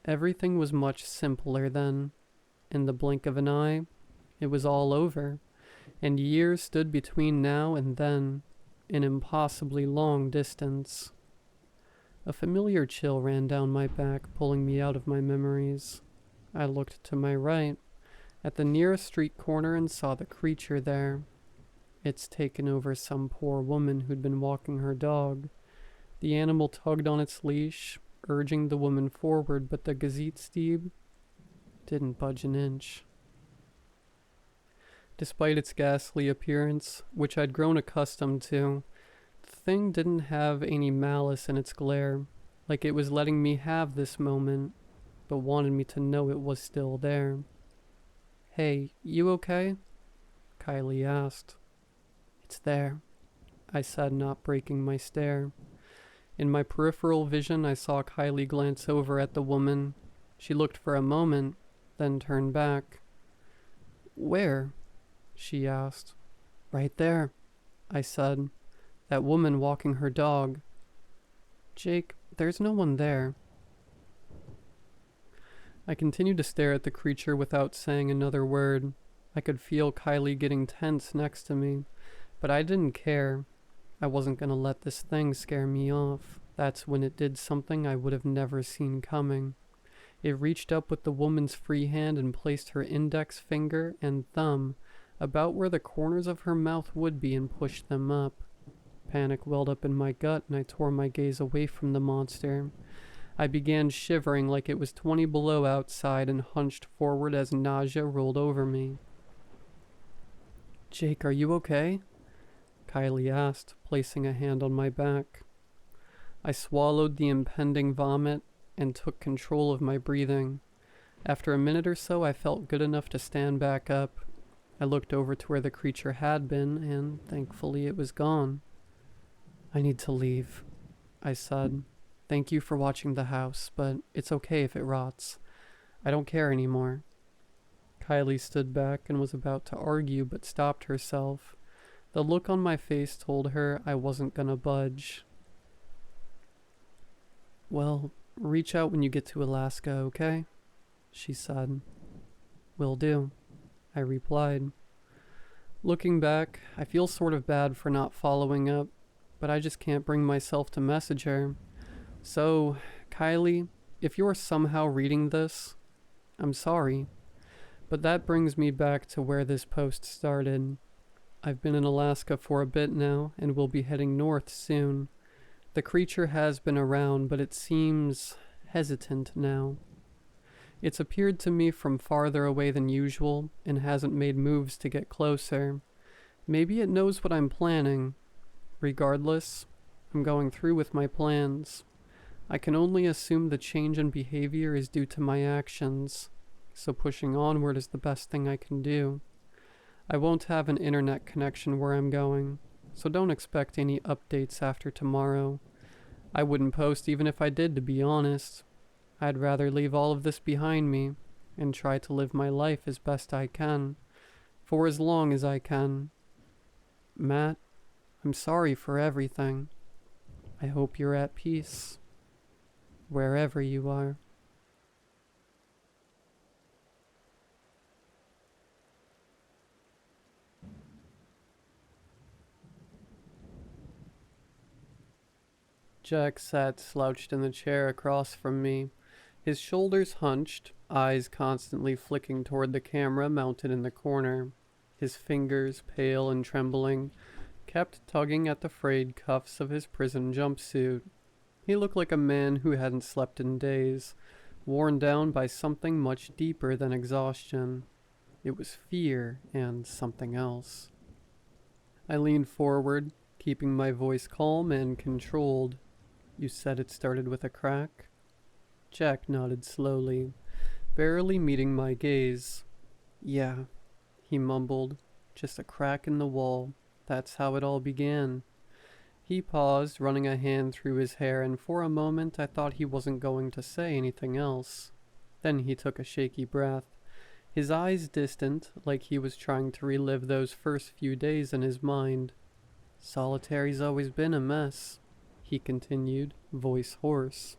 Speaker 1: Everything was much simpler then. In the blink of an eye, it was all over, and years stood between now and then, an impossibly long distance. A familiar chill ran down my back, pulling me out of my memories. I looked to my right, at the nearest street corner, and saw the creature there. It's taken over some poor woman who'd been walking her dog. The animal tugged on its leash, urging the woman forward, but the Gezeitstieb didn't budge an inch. Despite its ghastly appearance, which I'd grown accustomed to, the thing didn't have any malice in its glare, like it was letting me have this moment, but wanted me to know it was still there. "Hey, you okay?" Kylie asked. "It's there," I said, not breaking my stare. In my peripheral vision, I saw Kylie glance over at the woman. She looked for a moment, then turned back. "Where?" she asked. "Right there," I said. "That woman walking her dog." "Jake, there's no one there." I continued to stare at the creature without saying another word. I could feel Kylie getting tense next to me, but I didn't care. I wasn't going to let this thing scare me off. That's when it did something I would have never seen coming. It reached up with the woman's free hand and placed her index finger and thumb about where the corners of her mouth would be and pushed them up. Panic welled up in my gut and I tore my gaze away from the monster. I began shivering like it was 20 below outside and hunched forward as nausea rolled over me. "Jake, are you okay?" Kylie asked, placing a hand on my back. I swallowed the impending vomit and took control of my breathing. After a minute or so, I felt good enough to stand back up. I looked over to where the creature had been, and thankfully it was gone. "I need to leave," I said. "Thank you for watching the house, but it's okay if it rots. I don't care anymore." Kylie stood back and was about to argue, but stopped herself. The look on my face told her I wasn't gonna budge. "Well, reach out when you get to Alaska, okay?" she said. "Will do," I replied. Looking back, I feel sort of bad for not following up, but I just can't bring myself to message her. So, Kylie, if you're somehow reading this, I'm sorry. But that brings me back to where this post started. I've been in Alaska for a bit now, and will be heading north soon. The creature has been around, but it seems hesitant now. It's appeared to me from farther away than usual, and hasn't made moves to get closer. Maybe it knows what I'm planning. Regardless, I'm going through with my plans. I can only assume the change in behavior is due to my actions, so pushing onward is the best thing I can do. I won't have an internet connection where I'm going, so don't expect any updates after tomorrow. I wouldn't post even if I did, to be honest. I'd rather leave all of this behind me and try to live my life as best I can, for as long as I can. Matt, I'm sorry for everything. I hope you're at peace, wherever you are. Jack sat slouched in the chair across from me, his shoulders hunched, eyes constantly flicking toward the camera mounted in the corner. His fingers, pale and trembling, kept tugging at the frayed cuffs of his prison jumpsuit. He looked like a man who hadn't slept in days, worn down by something much deeper than exhaustion. It was fear and something else. I leaned forward, keeping my voice calm and controlled. "You said it started with a crack?" Jack nodded slowly, barely meeting my gaze. "Yeah," he mumbled. "Just a crack in the wall. That's how it all began. He paused, running a hand through his hair, and for a moment I thought he wasn't going to say anything else. Then he took a shaky breath, his eyes distant, like he was trying to relive those first few days in his mind. "Solitary's always been a mess," he continued, voice hoarse.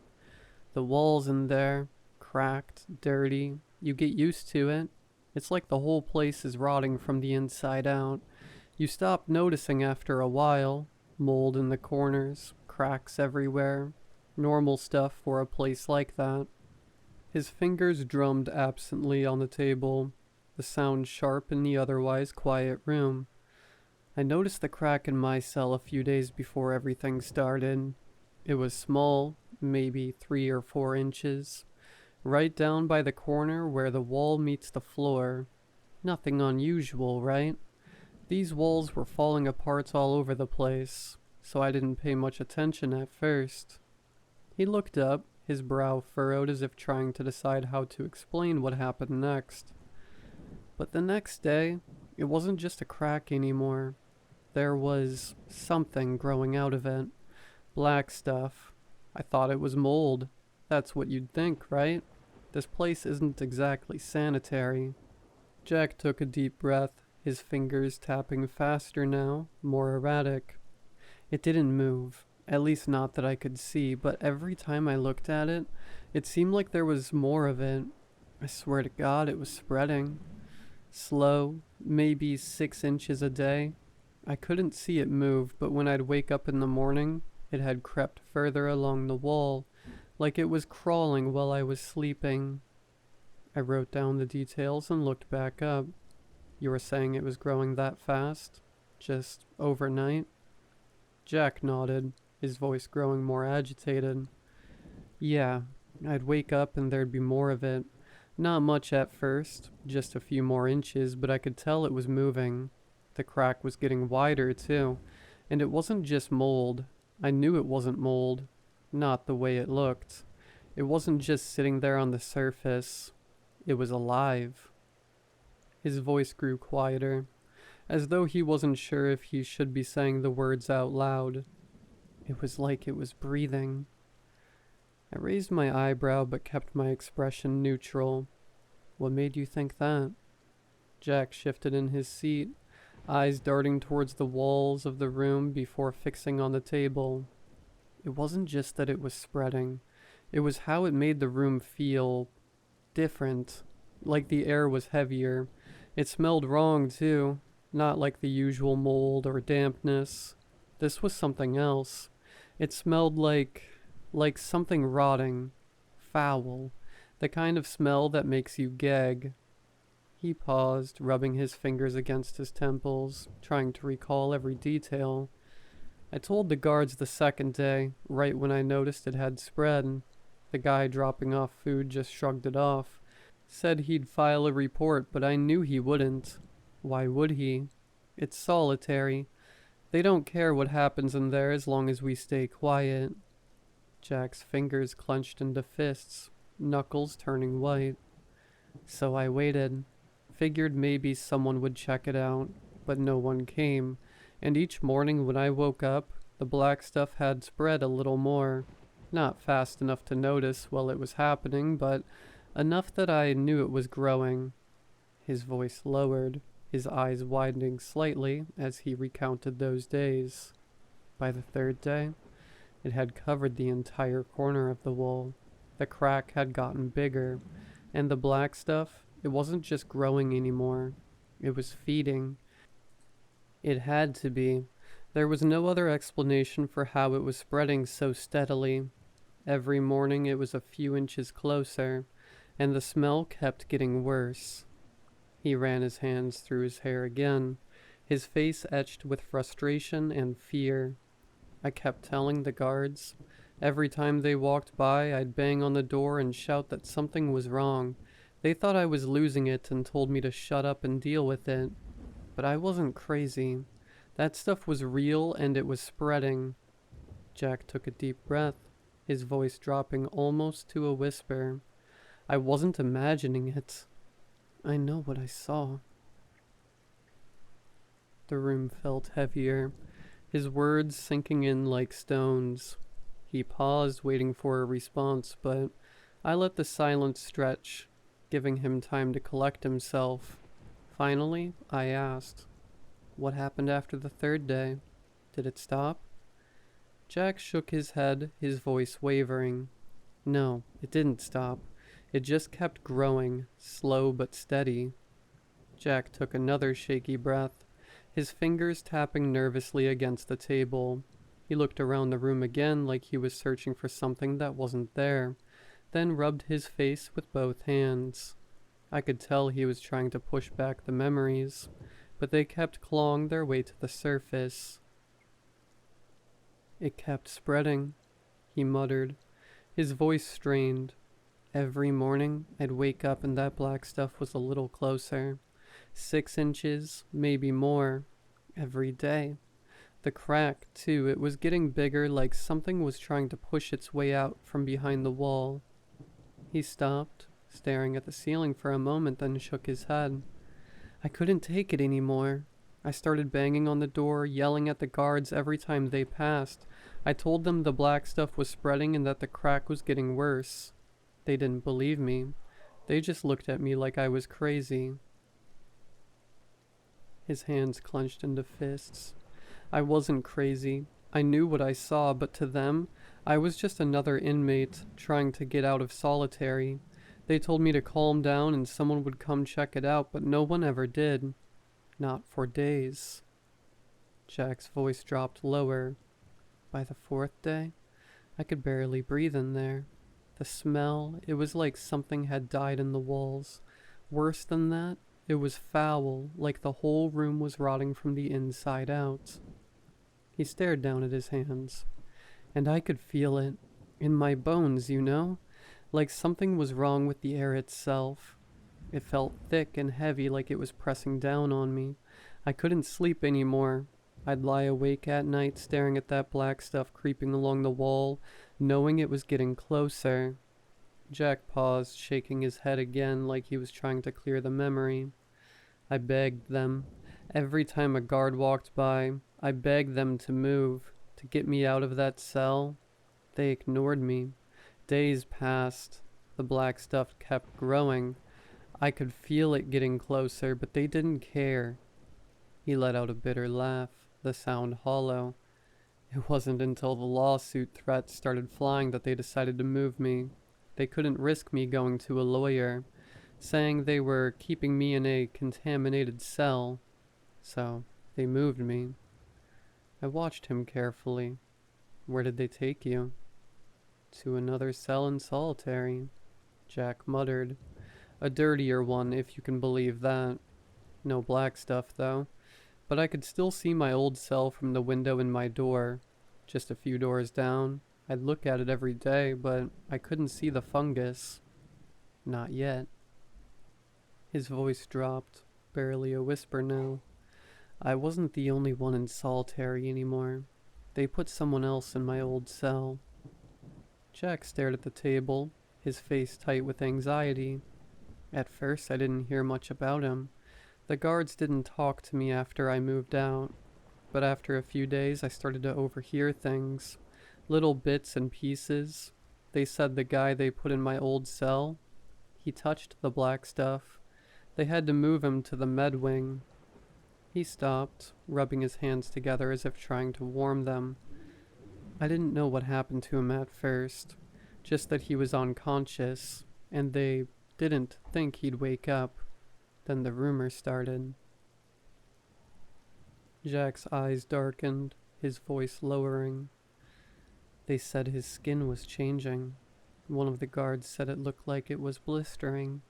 Speaker 1: "The walls in there, cracked, dirty. You get used to it. It's like the whole place is rotting from the inside out. You stop noticing after a while. Mold in the corners, cracks everywhere. Normal stuff for a place like that." His fingers drummed absently on the table, the sound sharp in the otherwise quiet room. "I noticed the crack in my cell a few days before everything started. It was small, maybe 3 or 4 inches, right down by the corner where the wall meets the floor. Nothing unusual, right? These walls were falling apart all over the place, so I didn't pay much attention at first." He looked up, his brow furrowed as if trying to decide how to explain what happened next. "But the next day, it wasn't just a crack anymore. There was something growing out of it. Black stuff. I thought it was mold. That's what you'd think, right? This place isn't exactly sanitary." Jack took a deep breath, his fingers tapping faster now, more erratic. "It didn't move, at least not that I could see, but every time I looked at it, it seemed like there was more of it. I swear to God, it was spreading. Slow, maybe 6 inches a day. I couldn't see it move, but when I'd wake up in the morning, it had crept further along the wall, like it was crawling while I was sleeping." I wrote down the details and looked back up. "You were saying it was growing that fast? Just overnight?" Jack nodded, his voice growing more agitated. "Yeah, I'd wake up and there'd be more of it. Not much at first, just a few more inches, but I could tell it was moving. The crack was getting wider too, and it wasn't just mold. I knew it wasn't mold. Not the way it looked. It wasn't just sitting there on the surface. It was alive." His voice grew quieter, as though he wasn't sure if he should be saying the words out loud. "It was like it was breathing." I raised my eyebrow but kept my expression neutral. "What made you think that?" Jack shifted in his seat, eyes darting towards the walls of the room before fixing on the table. "It wasn't just that it was spreading. It was how it made the room feel different, like the air was heavier. It smelled wrong too, not like the usual mold or dampness. This was something else. It smelled like something rotting, foul, the kind of smell that makes you gag." He paused, rubbing his fingers against his temples, trying to recall every detail. "I told the guards the second day, right when I noticed it had spread. The guy dropping off food just shrugged it off. Said he'd file a report, but I knew he wouldn't. Why would he? It's solitary. They don't care what happens in there as long as we stay quiet." Jack's fingers clenched into fists, knuckles turning white. "So I waited. Figured maybe someone would check it out, but no one came, and each morning when I woke up, the black stuff had spread a little more. Not fast enough to notice while it was happening, but enough that I knew it was growing." His voice lowered, his eyes widening slightly as he recounted those days. By the 3rd day, it had covered the entire corner of the wall. The crack had gotten bigger, and the black stuff, it wasn't just growing anymore. It was feeding. It had to be. There was no other explanation for how it was spreading so steadily. Every morning it was a few inches closer, and the smell kept getting worse. He ran his hands through his hair again, his face etched with frustration and fear. I kept telling the guards. Every time they walked by, I'd bang on the door and shout that something was wrong. They thought I was losing it and told me to shut up and deal with it. But I wasn't crazy. That stuff was real and it was spreading." Jack took a deep breath, his voice dropping almost to a whisper. "I wasn't imagining it. I know what I saw." The room felt heavier. his words sinking in like stones. He paused, waiting for a response, but I let the silence stretch, giving him time to collect himself. Finally, I asked, "What happened after the third day? Did it stop?" Jack shook his head, his voice wavering. "No, it didn't stop. It just kept growing, slow but steady." Jack took another shaky breath, his fingers tapping nervously against the table. He looked around the room again like he was searching for something that wasn't there, then rubbed his face with both hands. I could tell he was trying to push back the memories, but they kept clawing their way to the surface. "It kept spreading," he muttered, his voice strained. "Every morning I'd wake up and that black stuff was a little closer. 6 inches, maybe more. Every day. The crack, too, it was getting bigger, like something was trying to push its way out from behind the wall." He stopped, staring at the ceiling for a moment, then shook his head. "I couldn't take it anymore. I started banging on the door, yelling at the guards every time they passed. I told them the black stuff was spreading and that the crack was getting worse. They didn't believe me. They just looked at me like I was crazy." His hands clenched into fists. I wasn't crazy. I knew what I saw, but to them, I was just another inmate trying to get out of solitary. They told me to calm down and someone would come check it out, but no one ever did. Not for days. Jack's voice dropped lower. By the 4th day, I could barely breathe in there. The smell, it was like something had died in the walls. Worse than that, it was foul, like the whole room was rotting from the inside out. He stared down at his hands. And I could feel it. In my bones, you know? Like something was wrong with the air itself. It felt thick and heavy, like it was pressing down on me. I couldn't sleep anymore. I'd lie awake at night staring at that black stuff creeping along the wall, knowing it was getting closer. Jack paused, shaking his head again like he was trying to clear the memory. I begged them. Every time a guard walked by, I begged them to move, to get me out of that cell. They ignored me. Days passed. The black stuff kept growing. I could feel it getting closer, but they didn't care. He let out a bitter laugh, the sound hollow. It wasn't until the lawsuit threats started flying that they decided to move me. They couldn't risk me going to a lawyer, saying they were keeping me in a contaminated cell. So they moved me. I watched him carefully. Where did they take you? To another cell in solitary, Jack muttered. A dirtier one, if you can believe that. No black stuff, though. But I could still see my old cell from the window in my door. Just a few doors down. I'd look at it every day, but I couldn't see the fungus. Not yet. His voice dropped, barely a whisper now. I wasn't the only one in solitary anymore. They put someone else in my old cell. Jack stared at the table, his face tight with anxiety. At first, I didn't hear much about him. The guards didn't talk to me after I moved out. But after a few days, I started to overhear things. Little bits and pieces. They said the guy they put in my old cell, he touched the black stuff. They had to move him to the med wing. He stopped, rubbing his hands together as if trying to warm them. I didn't know what happened to him at first, just that he was unconscious, and they didn't think he'd wake up. Then the rumor started. Jack's eyes darkened, his voice lowering. They said his skin was changing. One of the guards said it looked like it was blistering,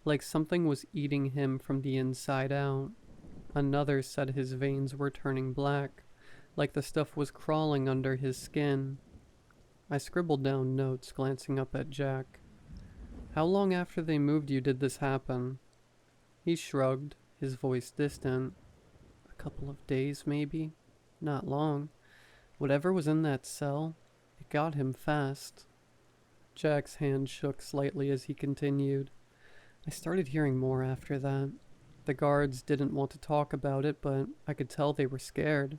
Speaker 1: like something was eating him from the inside out. Another said his veins were turning black, like the stuff was crawling under his skin. I scribbled down notes, glancing up at Jack. How long after they moved you did this happen? He shrugged, his voice distant. A couple of days, maybe. Not long. Whatever was in that cell, it got him fast. Jack's hand shook slightly as he continued. I started hearing more after that. The guards didn't want to talk about it, but I could tell they were scared.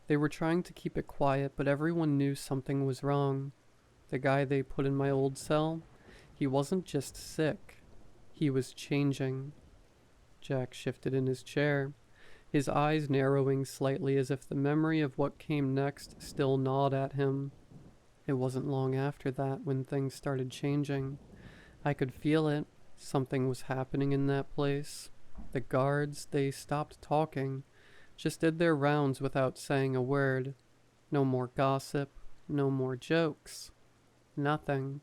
Speaker 1: They were trying to keep it quiet, but everyone knew something was wrong. The guy they put in my old cell, he wasn't just sick. He was changing. Jack shifted in his chair, his eyes narrowing slightly as if the memory of what came next still gnawed at him. It wasn't long after that when things started changing. I could feel it. Something was happening in that place. The guards, they stopped talking, just did their rounds without saying a word. No more gossip, no more jokes. Nothing.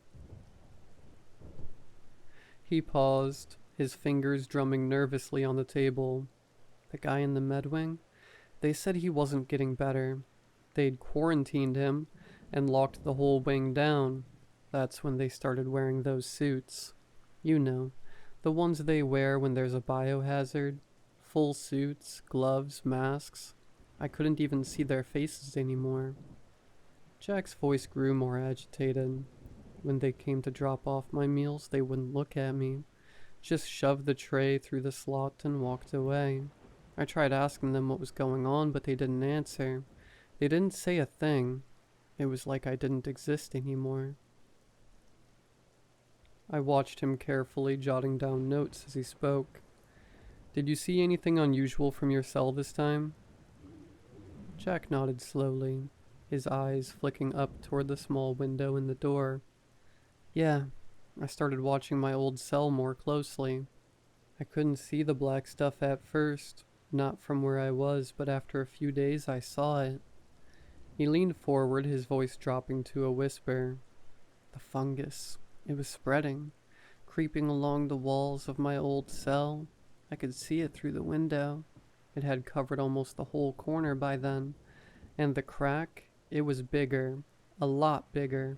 Speaker 1: He paused, his fingers drumming nervously on the table. The guy in the med wing? They said he wasn't getting better. They'd quarantined him and locked the whole wing down. That's when they started wearing those suits. You know, the ones they wear when there's a biohazard. Full suits, gloves, masks. I couldn't even see their faces anymore. Jack's voice grew more agitated. When they came to drop off my meals, they wouldn't look at me. Just shoved the tray through the slot and walked away. I tried asking them what was going on, but they didn't answer. They didn't say a thing. It was like I didn't exist anymore. I watched him carefully, jotting down notes as he spoke. Did you see anything unusual from your cell this time? Jack nodded slowly, his eyes flicking up toward the small window in the door. Yeah, I started watching my old cell more closely. I couldn't see the black stuff at first, not from where I was, but after a few days I saw it. He leaned forward, his voice dropping to a whisper. The fungus. It was spreading, creeping along the walls of my old cell. I could see it through the window. It had covered almost the whole corner by then. And the crack, it was bigger, a lot bigger.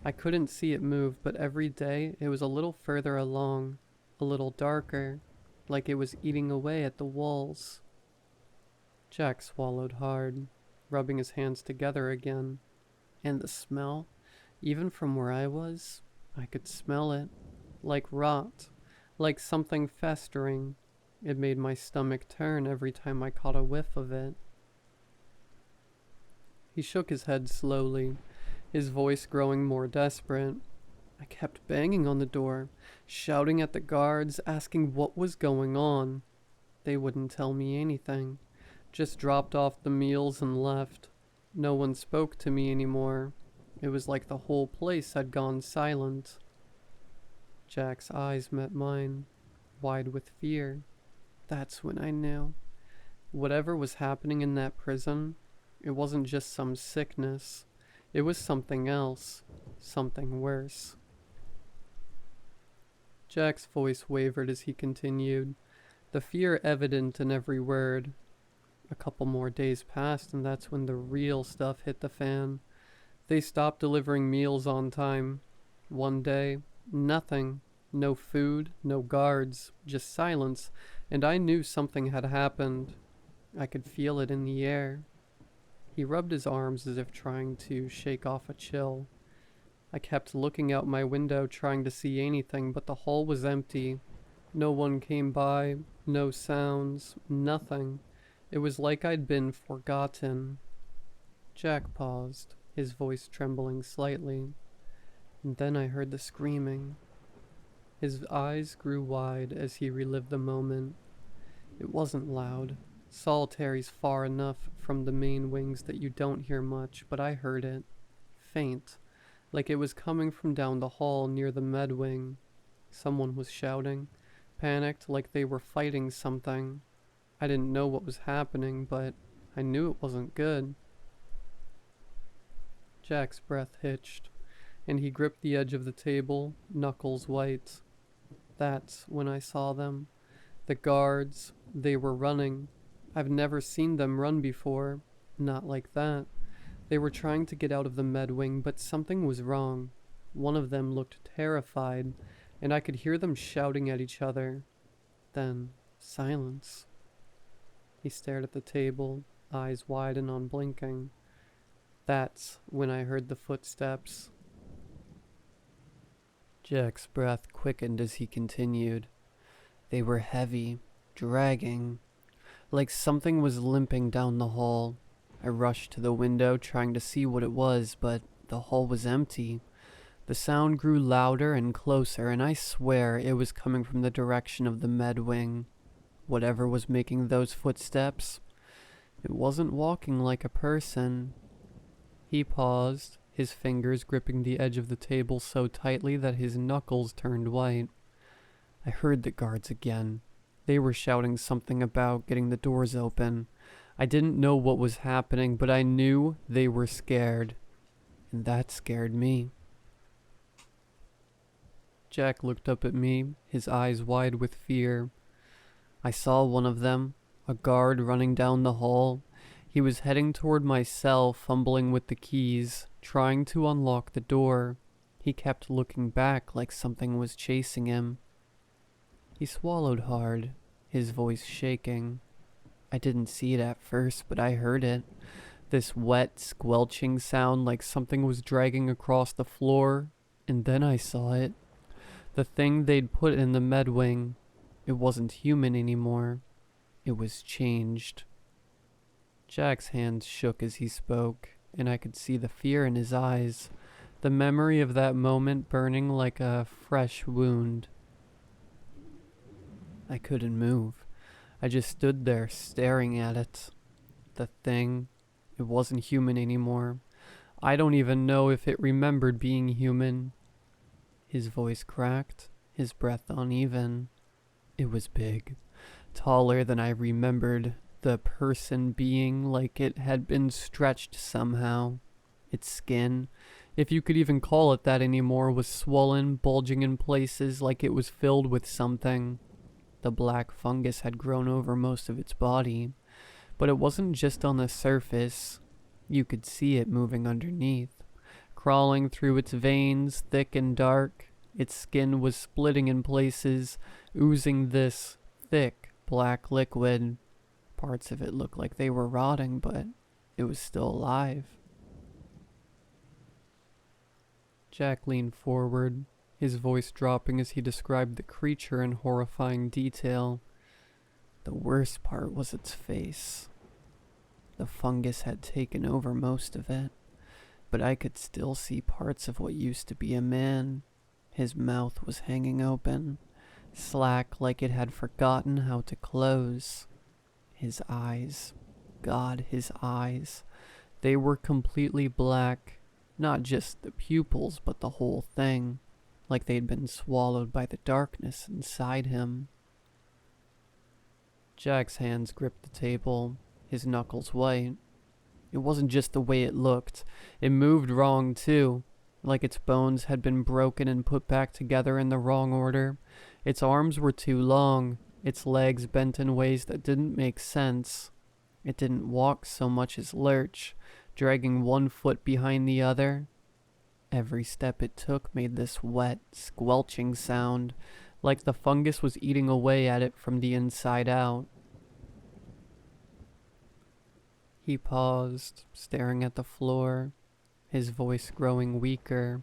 Speaker 1: I couldn't see it move, but every day it was a little further along, a little darker, like it was eating away at the walls. Jack swallowed hard, rubbing his hands together again. And the smell, even from where I was, I could smell it, like rot, like something festering. It made my stomach turn every time I caught a whiff of it. He shook his head slowly, his voice growing more desperate. I kept banging on the door, shouting at the guards, asking what was going on. They wouldn't tell me anything, just dropped off the meals and left. No one spoke to me anymore. It was like the whole place had gone silent. Jack's eyes met mine, wide with fear. That's when I knew. Whatever was happening in that prison, it wasn't just some sickness. It was something else, something worse. Jack's voice wavered as he continued, the fear evident in every word. A couple more days passed, and that's when the real stuff hit the fan. They stopped delivering meals on time. One day, nothing. No food, no guards, just silence, and I knew something had happened. I could feel it in the air. He rubbed his arms as if trying to shake off a chill. I kept looking out my window trying to see anything, but the hall was empty. No one came by, no sounds, nothing. It was like I'd been forgotten. Jack paused, his voice trembling slightly. And then I heard the screaming. His eyes grew wide as he relived the moment. It wasn't loud. Solitary's far enough from the main wings that you don't hear much, but I heard it. Faint, like it was coming from down the hall near the med wing. Someone was shouting, panicked like they were fighting something. I didn't know what was happening, but I knew it wasn't good. Jack's breath hitched, and he gripped the edge of the table, knuckles white. That's when I saw them. The guards, they were running. I've never seen them run before. Not like that. They were trying to get out of the med wing, but something was wrong. One of them looked terrified, and I could hear them shouting at each other. Then, silence. He stared at the table, eyes wide and unblinking. That's when I heard the footsteps. Jack's breath quickened as he continued. They were heavy, dragging, like something was limping down the hall. I rushed to the window trying to see what it was, but the hall was empty. The sound grew louder and closer, and I swear it was coming from the direction of the med wing. Whatever was making those footsteps, it wasn't walking like a person. He paused, his fingers gripping the edge of the table so tightly that his knuckles turned white. I heard the guards again. They were shouting something about getting the doors open. I didn't know what was happening, but I knew they were scared. And that scared me. Jack looked up at me, his eyes wide with fear. I saw one of them, a guard running down the hall. He was heading toward my cell, fumbling with the keys, trying to unlock the door. He kept looking back like something was chasing him. He swallowed hard, his voice shaking. I didn't see it at first, but I heard it. This wet, squelching sound like something was dragging across the floor, and then I saw it. The thing they'd put in the med wing. It wasn't human anymore. It was changed. Jack's hands shook as he spoke, and I could see the fear in his eyes, the memory of that moment burning like a fresh wound. I couldn't move. I just stood there staring at it. The thing, it wasn't human anymore. I don't even know if it remembered being human. His voice cracked, his breath uneven. It was big, taller than I remembered, the person being like it had been stretched somehow. Its skin, if you could even call it that anymore, was swollen, bulging in places like it was filled with something. The black fungus had grown over most of its body, but it wasn't just on the surface. You could see it moving underneath, crawling through its veins, thick and dark. Its skin was splitting in places, oozing this thick black liquid. Parts of it looked like they were rotting, but it was still alive. Jack leaned forward, his voice dropping as he described the creature in horrifying detail. The worst part was its face. The fungus had taken over most of it, but I could still see parts of what used to be a man. His mouth was hanging open, slack like it had forgotten how to close. His eyes, God, his eyes, they were completely black, not just the pupils, but the whole thing, like they'd been swallowed by the darkness inside him. Jack's hands gripped the table, his knuckles white. It wasn't just the way it looked. It moved wrong, too, like its bones had been broken and put back together in the wrong order. Its arms were too long, its legs bent in ways that didn't make sense. It didn't walk so much as lurch, dragging one foot behind the other. Every step it took made this wet, squelching sound, like the fungus was eating away at it from the inside out. He paused, staring at the floor, his voice growing weaker.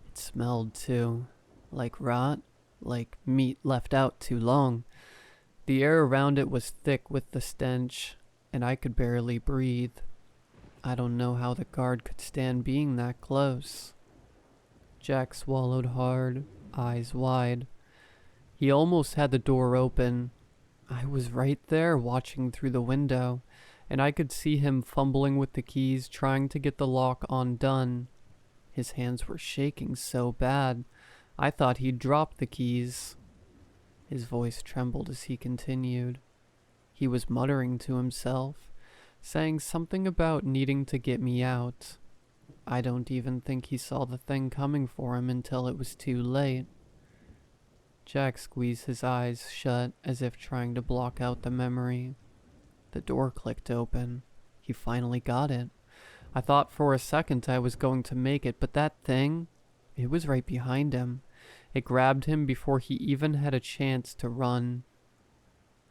Speaker 1: It smelled too, like rot, like meat left out too long. The air around it was thick with the stench, and I could barely breathe. I don't know how the guard could stand being that close. Jack swallowed hard, eyes wide. He almost had the door open. I was right there watching through the window, and I could see him fumbling with the keys, trying to get the lock undone. His hands were shaking so bad, I thought he'd dropped the keys. His voice trembled as he continued. He was muttering to himself, saying something about needing to get me out. I don't even think he saw the thing coming for him until it was too late. Jack squeezed his eyes shut as if trying to block out the memory. The door clicked open. He finally got it. I thought for a second I was going to make it, but that thing, it was right behind him. It grabbed him before he even had a chance to run.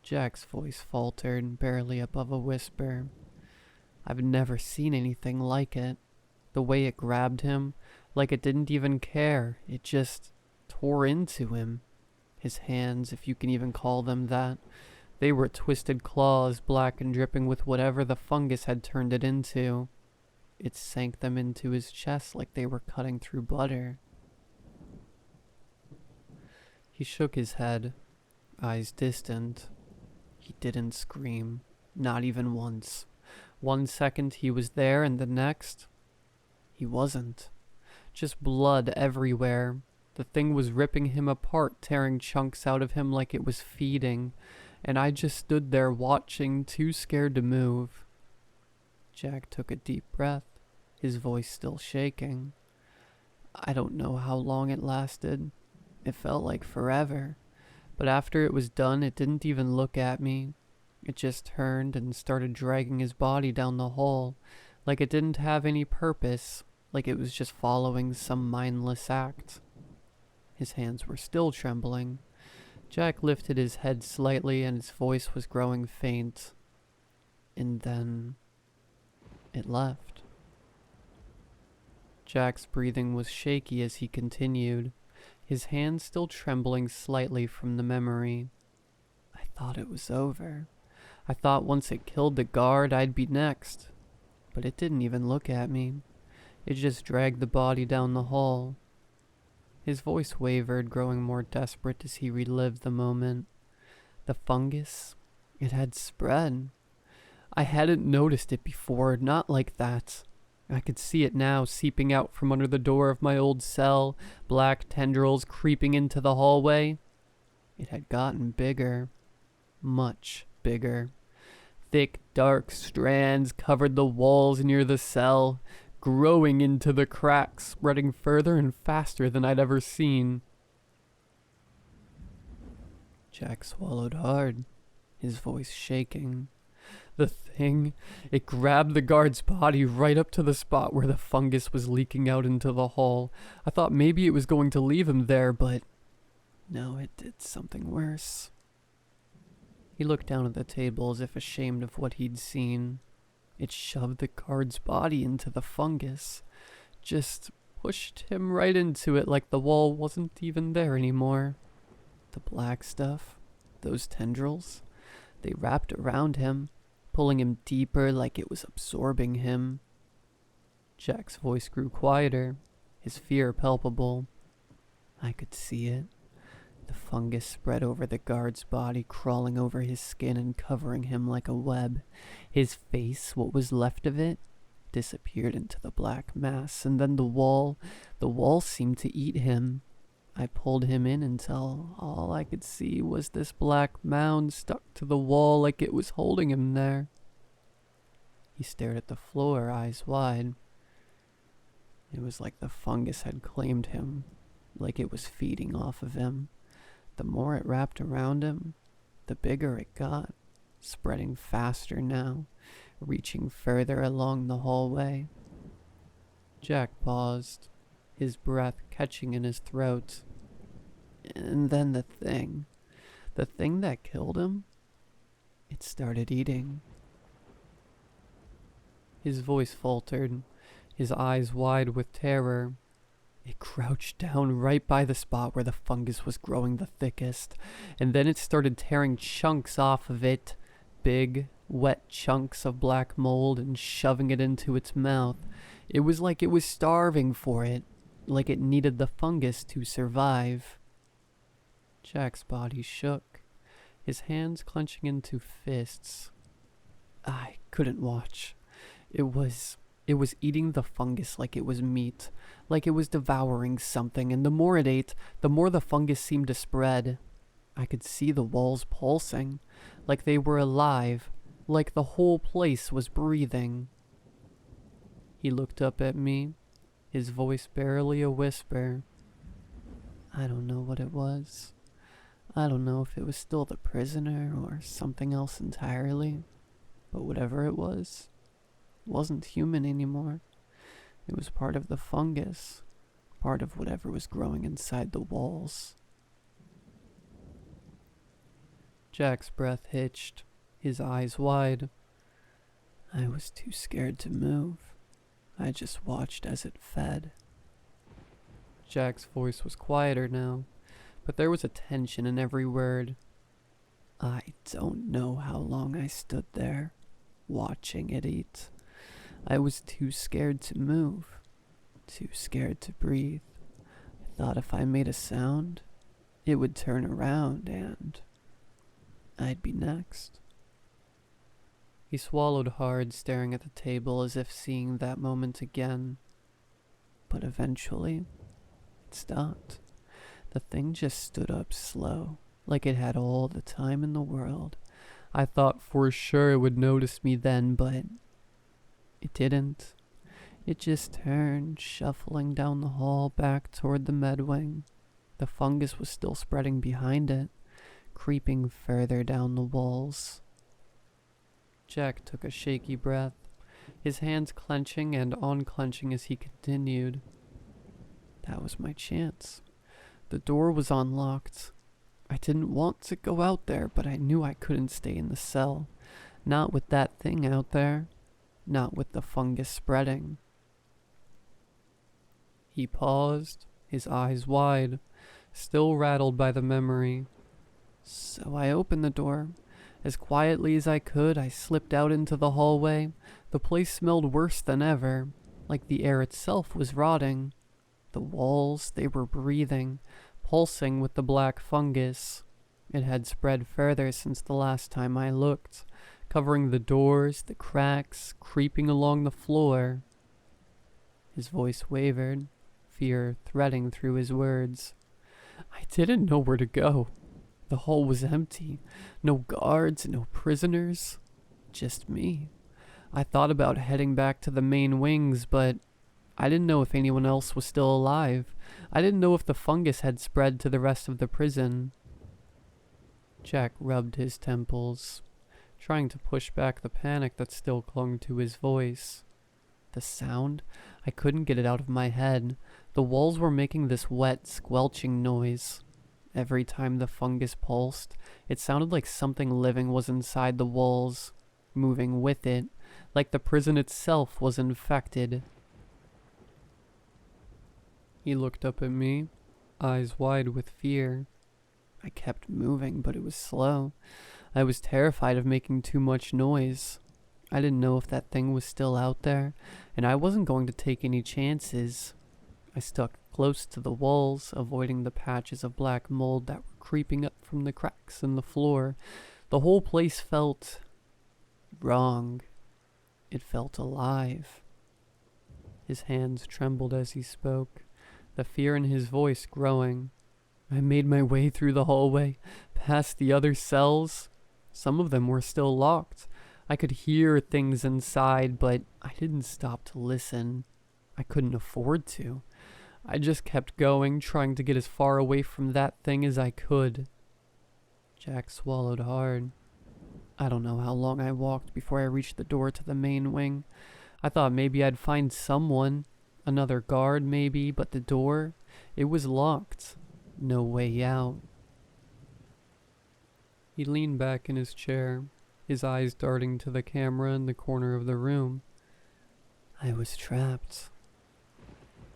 Speaker 1: Jack's voice faltered, barely above a whisper. I've never seen anything like it. The way it grabbed him, like it didn't even care. It just tore into him. His hands, if you can even call them that, They were twisted claws, black and dripping with whatever the fungus had turned it into. It sank them into his chest like they were cutting through butter. He shook his head, eyes distant. He didn't scream, not even once. 1 second he was there, and the next, he wasn't. Just blood everywhere. The thing was ripping him apart, tearing chunks out of him like it was feeding, and I just stood there watching, too scared to move. Jack took a deep breath, his voice still shaking. I don't know how long it lasted. It felt like forever. But after it was done, it didn't even look at me. It just turned and started dragging his body down the hole, like it didn't have any purpose, like it was just following some mindless act. His hands were still trembling. Jack lifted his head slightly and his voice was growing faint. And then it left. Jack's breathing was shaky as he continued, his hands still trembling slightly from the memory. I thought it was over. I thought once it killed the guard, I'd be next. But it didn't even look at me. It just dragged the body down the hall. His voice wavered, growing more desperate as he relived the moment. The fungus, it had spread. I hadn't noticed it before, not like that. I could see it now, seeping out from under the door of my old cell, black tendrils creeping into the hallway. It had gotten bigger. Much bigger. Thick, dark strands covered the walls near the cell, growing into the cracks, spreading further and faster than I'd ever seen. Jack swallowed hard, his voice shaking. The thing, it grabbed the guard's body right up to the spot where the fungus was leaking out into the hall. I thought maybe it was going to leave him there, but no, it did something worse. He looked down at the table as if ashamed of what he'd seen. It shoved the guard's body into the fungus, just pushed him right into it like the wall wasn't even there anymore. The black stuff, those tendrils, they wrapped around him, pulling him deeper like it was absorbing him. Jack's voice grew quieter, his fear palpable. I could see it. The fungus spread over the guard's body, crawling over his skin and covering him like a web. His face, what was left of it, disappeared into the black mass, and then the wall seemed to eat him. I pulled him in until all I could see was this black mound stuck to the wall like it was holding him there. He stared at the floor, eyes wide. It was like the fungus had claimed him, like it was feeding off of him. The more it wrapped around him, the bigger it got, spreading faster now, reaching further along the hallway. Jack paused, his breath catching in his throat. And then the thing that killed him, it started eating. His voice faltered, his eyes wide with terror. It crouched down right by the spot where the fungus was growing the thickest, and then it started tearing chunks off of it, big, wet chunks of black mold, and shoving it into its mouth. It was like it was starving for it, like it needed the fungus to survive. Jack's body shook, his hands clenching into fists. I couldn't watch. It was eating the fungus like it was meat, like it was devouring something, and the more it ate, the more the fungus seemed to spread. I could see the walls pulsing, like they were alive, like the whole place was breathing. He looked up at me, his voice barely a whisper. I don't know what it was. I don't know if it was still the prisoner or something else entirely, but whatever it wasn't human anymore. It was part of the fungus, part of whatever was growing inside the walls. Jack's breath hitched, his eyes wide. I was too scared to move. I just watched as it fed. Jack's voice was quieter now, but there was a tension in every word. I don't know how long I stood there, watching it eat. I was too scared to move, too scared to breathe. I thought if I made a sound, it would turn around and I'd be next. He swallowed hard, staring at the table as if seeing that moment again. But eventually, it stopped. The thing just stood up slow, like it had all the time in the world. I thought for sure it would notice me then, but it didn't. It just turned, shuffling down the hall back toward the medwing. The fungus was still spreading behind it, creeping further down the walls. Jack took a shaky breath, his hands clenching and unclenching as he continued. That was my chance. The door was unlocked. I didn't want to go out there, but I knew I couldn't stay in the cell. Not with that thing out there. Not with the fungus spreading. He paused, his eyes wide, still rattled by the memory. So I opened the door. As quietly as I could, I slipped out into the hallway. The place smelled worse than ever, like the air itself was rotting. The walls, they were breathing, pulsing with the black fungus. It had spread further since the last time I looked, covering the doors, the cracks, creeping along the floor. His voice wavered, fear threading through his words. I didn't know where to go. The hall was empty. No guards, no prisoners. Just me. I thought about heading back to the main wings, but I didn't know if anyone else was still alive. I didn't know if the fungus had spread to the rest of the prison. Jack rubbed his temples, trying to push back the panic that still clung to his voice. The sound? I couldn't get it out of my head. The walls were making this wet, squelching noise. Every time the fungus pulsed, it sounded like something living was inside the walls, moving with it, like the prison itself was infected. He looked up at me, eyes wide with fear. I kept moving, but it was slow. I was terrified of making too much noise. I didn't know if that thing was still out there, and I wasn't going to take any chances. I stuck close to the walls, avoiding the patches of black mold that were creeping up from the cracks in the floor. The whole place felt wrong. It felt alive. His hands trembled as he spoke, the fear in his voice growing. I made my way through the hallway, past the other cells. Some of them were still locked. I could hear things inside, but I didn't stop to listen. I couldn't afford to. I just kept going, trying to get as far away from that thing as I could. Jack swallowed hard. I don't know how long I walked before I reached the door to the main wing. I thought maybe I'd find someone, another guard maybe, but the door, it was locked. No way out. He leaned back in his chair, his eyes darting to the camera in the corner of the room. I was trapped.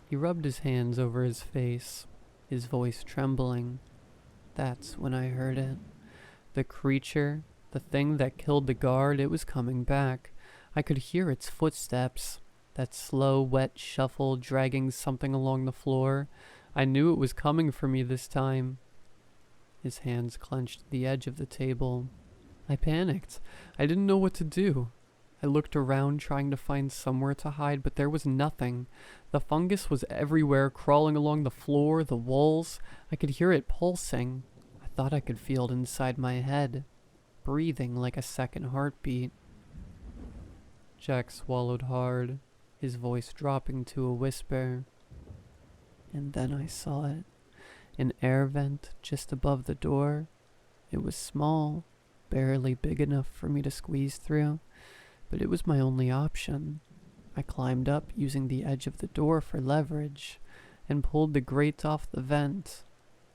Speaker 1: He rubbed his hands over his face, his voice trembling. That's when I heard it. The creature, the thing that killed the guard, it was coming back. I could hear its footsteps, that slow, wet shuffle dragging something along the floor. I knew it was coming for me this time. His hands clenched the edge of the table. I panicked. I didn't know what to do. I looked around trying to find somewhere to hide, but there was nothing. The fungus was everywhere, crawling along the floor, the walls. I could hear it pulsing. I thought I could feel it inside my head, breathing like a second heartbeat. Jack swallowed hard, his voice dropping to a whisper. And then I saw it. An air vent just above the door. It was small, barely big enough for me to squeeze through, but it was my only option. I climbed up using the edge of the door for leverage and pulled the grate off the vent.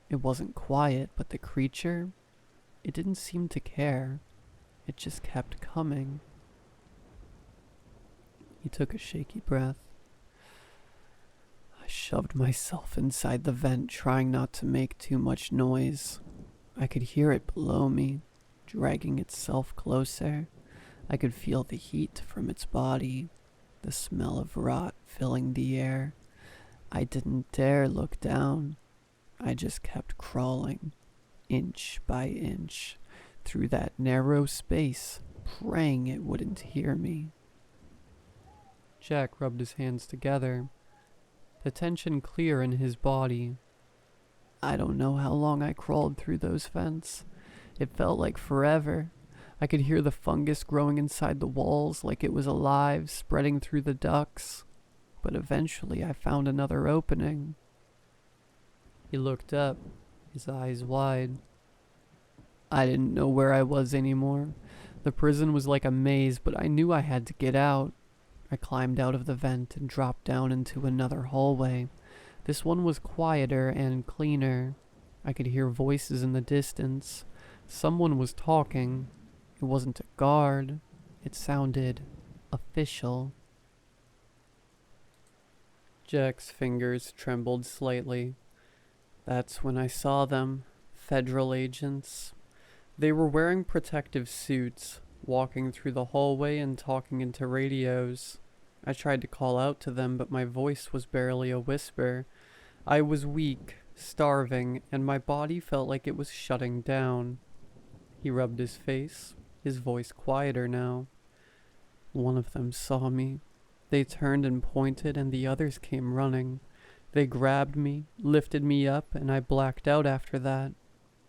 Speaker 1: It wasn't quiet, but the creature, it didn't seem to care. It just kept coming. He took a shaky breath. I shoved myself inside the vent, trying not to make too much noise. I could hear it below me, dragging itself closer. I could feel the heat from its body, the smell of rot filling the air. I didn't dare look down. I just kept crawling, inch by inch, through that narrow space, praying it wouldn't hear me. Jack rubbed his hands together, the tension clear in his body. I don't know how long I crawled through those vents. It felt like forever. I could hear the fungus growing inside the walls like it was alive, spreading through the ducts. But eventually I found another opening. He looked up, his eyes wide. I didn't know where I was anymore. The prison was like a maze, but I knew I had to get out. I climbed out of the vent and dropped down into another hallway. This one was quieter and cleaner. I could hear voices in the distance. Someone was talking. It wasn't a guard. It sounded official. Jack's fingers trembled slightly. That's when I saw them. Federal agents. They were wearing protective suits, walking through the hallway and talking into radios. I tried to call out to them, but my voice was barely a whisper. I was weak, starving, and my body felt like it was shutting down. He rubbed his face, his voice quieter now. One of them saw me. They turned and pointed, and the others came running. They grabbed me, lifted me up, and I blacked out after that.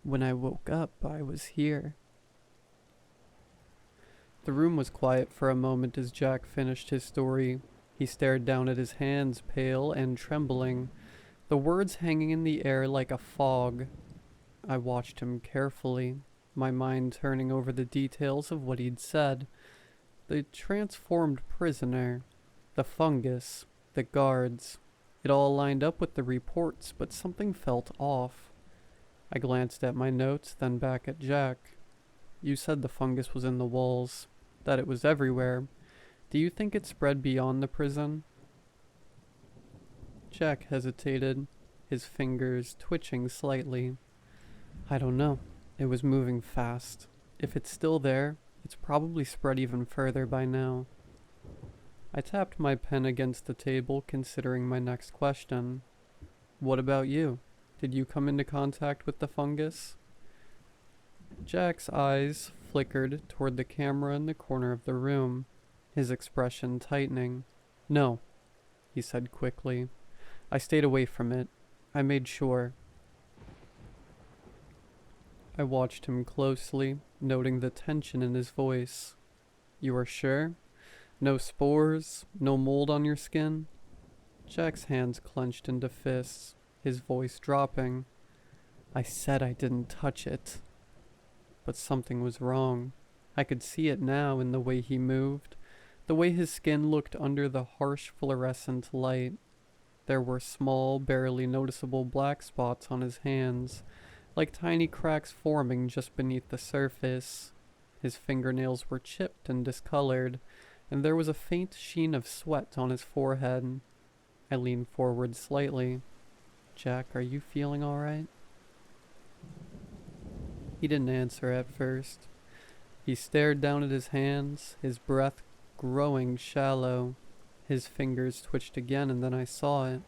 Speaker 1: When I woke up, I was here. The room was quiet for a moment as Jack finished his story. He stared down at his hands, pale and trembling, the words hanging in the air like a fog. I watched him carefully, my mind turning over the details of what he'd said. The transformed prisoner, the fungus, the guards. It all lined up with the reports, but something felt off. I glanced at my notes, then back at Jack. You said the fungus was in the walls, that it was everywhere. Do you think it spread beyond the prison? Jack hesitated, his fingers twitching slightly. I don't know. It was moving fast. If it's still there, it's probably spread even further by now. I tapped my pen against the table, considering my next question. What about you? Did you come into contact with the fungus? Jack's eyes flickered toward the camera in the corner of the room, his expression tightening. No, he said quickly. I stayed away from it. I made sure. I watched him closely, noting the tension in his voice. You are sure? No spores? No mold on your skin? Jack's hands clenched into fists, his voice dropping. I said I didn't touch it. But something was wrong. I could see it now in the way he moved, the way his skin looked under the harsh fluorescent light. There were small, barely noticeable black spots on his hands, like tiny cracks forming just beneath the surface. His fingernails were chipped and discolored, and there was a faint sheen of sweat on his forehead. I leaned forward slightly. Jack, are you feeling all right? He didn't answer at first. He stared down at his hands, his breath growing shallow. His fingers twitched again, and then I saw it.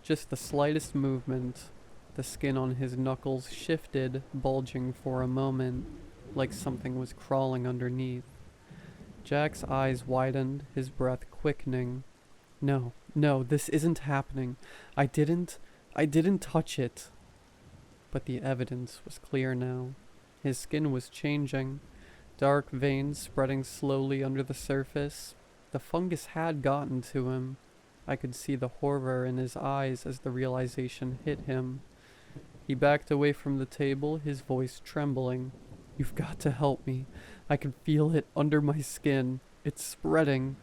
Speaker 1: Just the slightest movement. The skin on his knuckles shifted, bulging for a moment, like something was crawling underneath. Jack's eyes widened, his breath quickening. No, this isn't happening. I didn't touch it. But the evidence was clear now. His skin was changing, dark veins spreading slowly under the surface. The fungus had gotten to him. I could see the horror in his eyes as the realization hit him. He backed away from the table, his voice trembling. You've got to help me. I can feel it under my skin. It's spreading.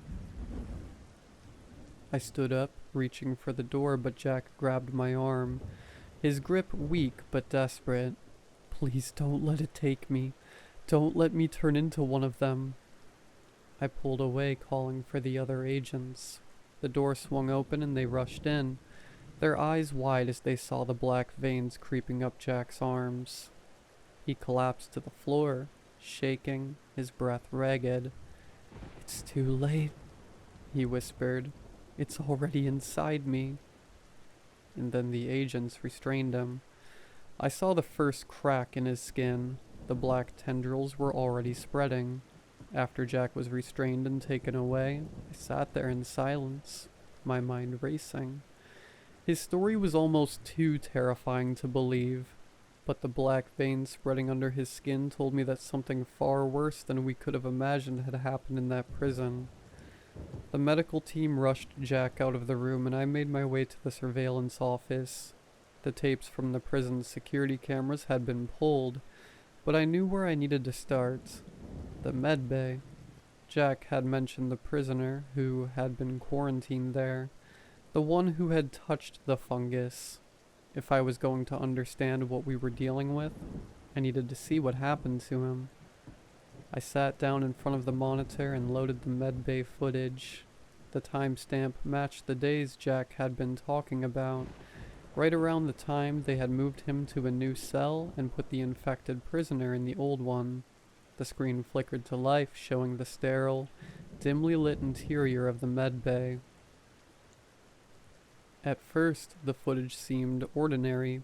Speaker 1: I stood up, reaching for the door, but Jack grabbed my arm, his grip weak but desperate. Please don't let it take me. Don't let me turn into one of them. I pulled away, calling for the other agents. The door swung open and they rushed in, their eyes wide as they saw the black veins creeping up Jack's arms. He collapsed to the floor, shaking, his breath ragged. "It's too late," he whispered. "It's already inside me." And then the agents restrained him. I saw the first crack in his skin. The black tendrils were already spreading. After Jack was restrained and taken away, I sat there in silence, my mind racing. His story was almost too terrifying to believe, but the black veins spreading under his skin told me that something far worse than we could have imagined had happened in that prison. The medical team rushed Jack out of the room, and I made my way to the surveillance office. The tapes from the prison's security cameras had been pulled, but I knew where I needed to start. The med bay. Jack had mentioned the prisoner who had been quarantined there, the one who had touched the fungus. If I was going to understand what we were dealing with, I needed to see what happened to him. I sat down in front of the monitor and loaded the medbay footage. The timestamp matched the days Jack had been talking about, right around the time they had moved him to a new cell and put the infected prisoner in the old one. The screen flickered to life, showing the sterile, dimly lit interior of the medbay. At first, the footage seemed ordinary.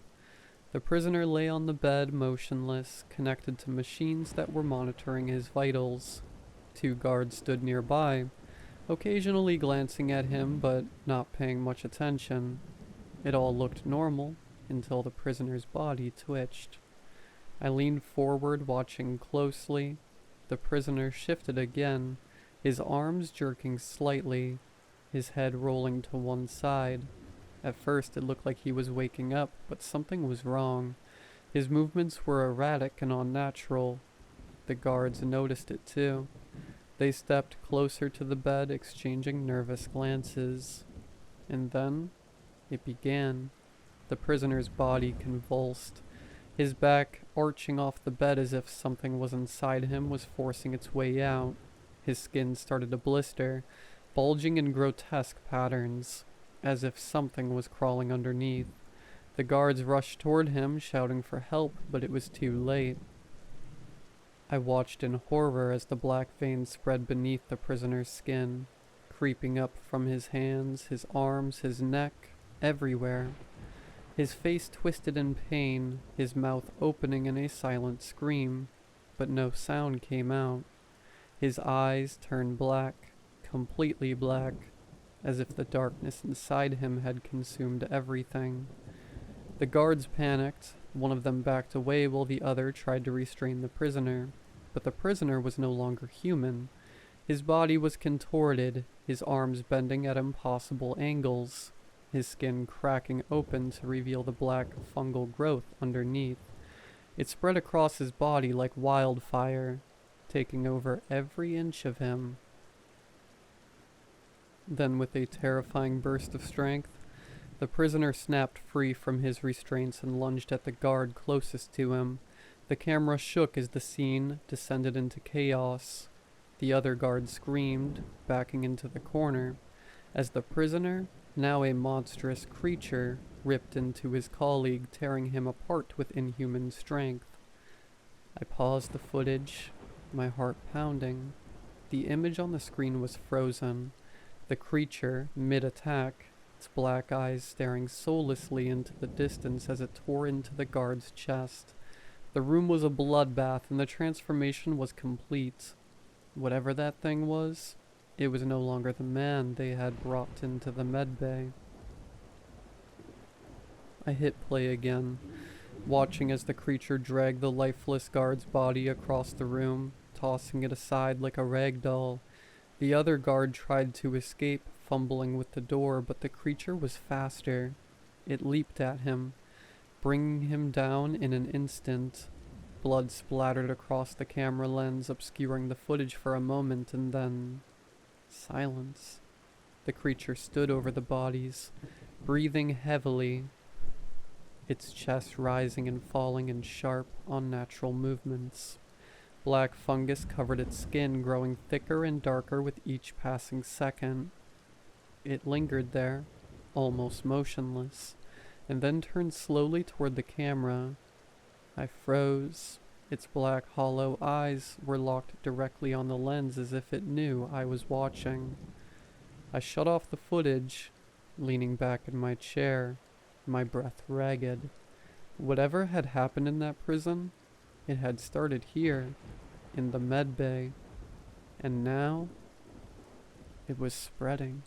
Speaker 1: The prisoner lay on the bed, motionless, connected to machines that were monitoring his vitals. 2 guards stood nearby, occasionally glancing at him but not paying much attention. It all looked normal until the prisoner's body twitched. I leaned forward, watching closely. The prisoner shifted again, his arms jerking slightly, his head rolling to one side. At first it looked like he was waking up, but something was wrong. His movements were erratic and unnatural. The guards noticed it too. They stepped closer to the bed, exchanging nervous glances. And then it began. The prisoner's body convulsed, his back arching off the bed as if something was inside him was forcing its way out. His skin started to blister, bulging in grotesque patterns, as if something was crawling underneath. The guards rushed toward him, shouting for help, but it was too late. I watched in horror as the black veins spread beneath the prisoner's skin, creeping up from his hands, his arms, his neck, everywhere. His face twisted in pain, his mouth opening in a silent scream, but no sound came out. His eyes turned black, completely black, as if the darkness inside him had consumed everything. The guards panicked. One of them backed away while the other tried to restrain the prisoner. But the prisoner was no longer human. His body was contorted, his arms bending at impossible angles, his skin cracking open to reveal the black fungal growth underneath. It spread across his body like wildfire, taking over every inch of him. Then, with a terrifying burst of strength, the prisoner snapped free from his restraints and lunged at the guard closest to him. The camera shook as the scene descended into chaos. The other guard screamed, backing into the corner, as the prisoner, now a monstrous creature, ripped into his colleague, tearing him apart with inhuman strength. I paused the footage, my heart pounding. The image on the screen was frozen. The creature, mid-attack, its black eyes staring soullessly into the distance as it tore into the guard's chest. The room was a bloodbath, and the transformation was complete. Whatever that thing was, it was no longer the man they had brought into the medbay. I hit play again, watching as the creature dragged the lifeless guard's body across the room, tossing it aside like a rag doll. The other guard tried to escape, fumbling with the door, but the creature was faster. It leaped at him, bringing him down in an instant. Blood splattered across the camera lens, obscuring the footage for a moment, and then silence. The creature stood over the bodies, breathing heavily, its chest rising and falling in sharp, unnatural movements. Black fungus covered its skin, growing thicker and darker with each passing second. It lingered there, almost motionless, and then turned slowly toward the camera. I froze, Its black, hollow eyes were locked directly on the lens as if it knew I was watching. I shut off the footage, leaning back in my chair, my breath ragged. Whatever had happened in that prison, it had started here, in the med bay, and now it was spreading.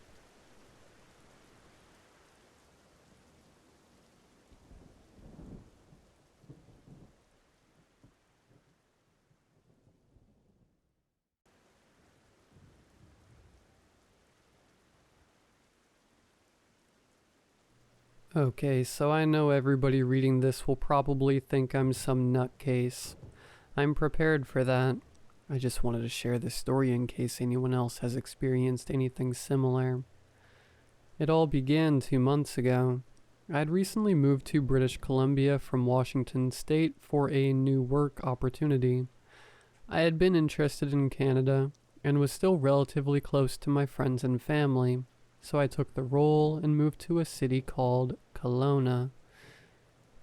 Speaker 1: Okay, so I know everybody reading this will probably think I'm some nutcase. I'm prepared for that. I just wanted to share this story in case anyone else has experienced anything similar. It all began 2 months ago. I had recently moved to British Columbia from Washington State for a new work opportunity. I had been interested in Canada and was still relatively close to my friends and family, so I took the role and moved to a city called Kelowna.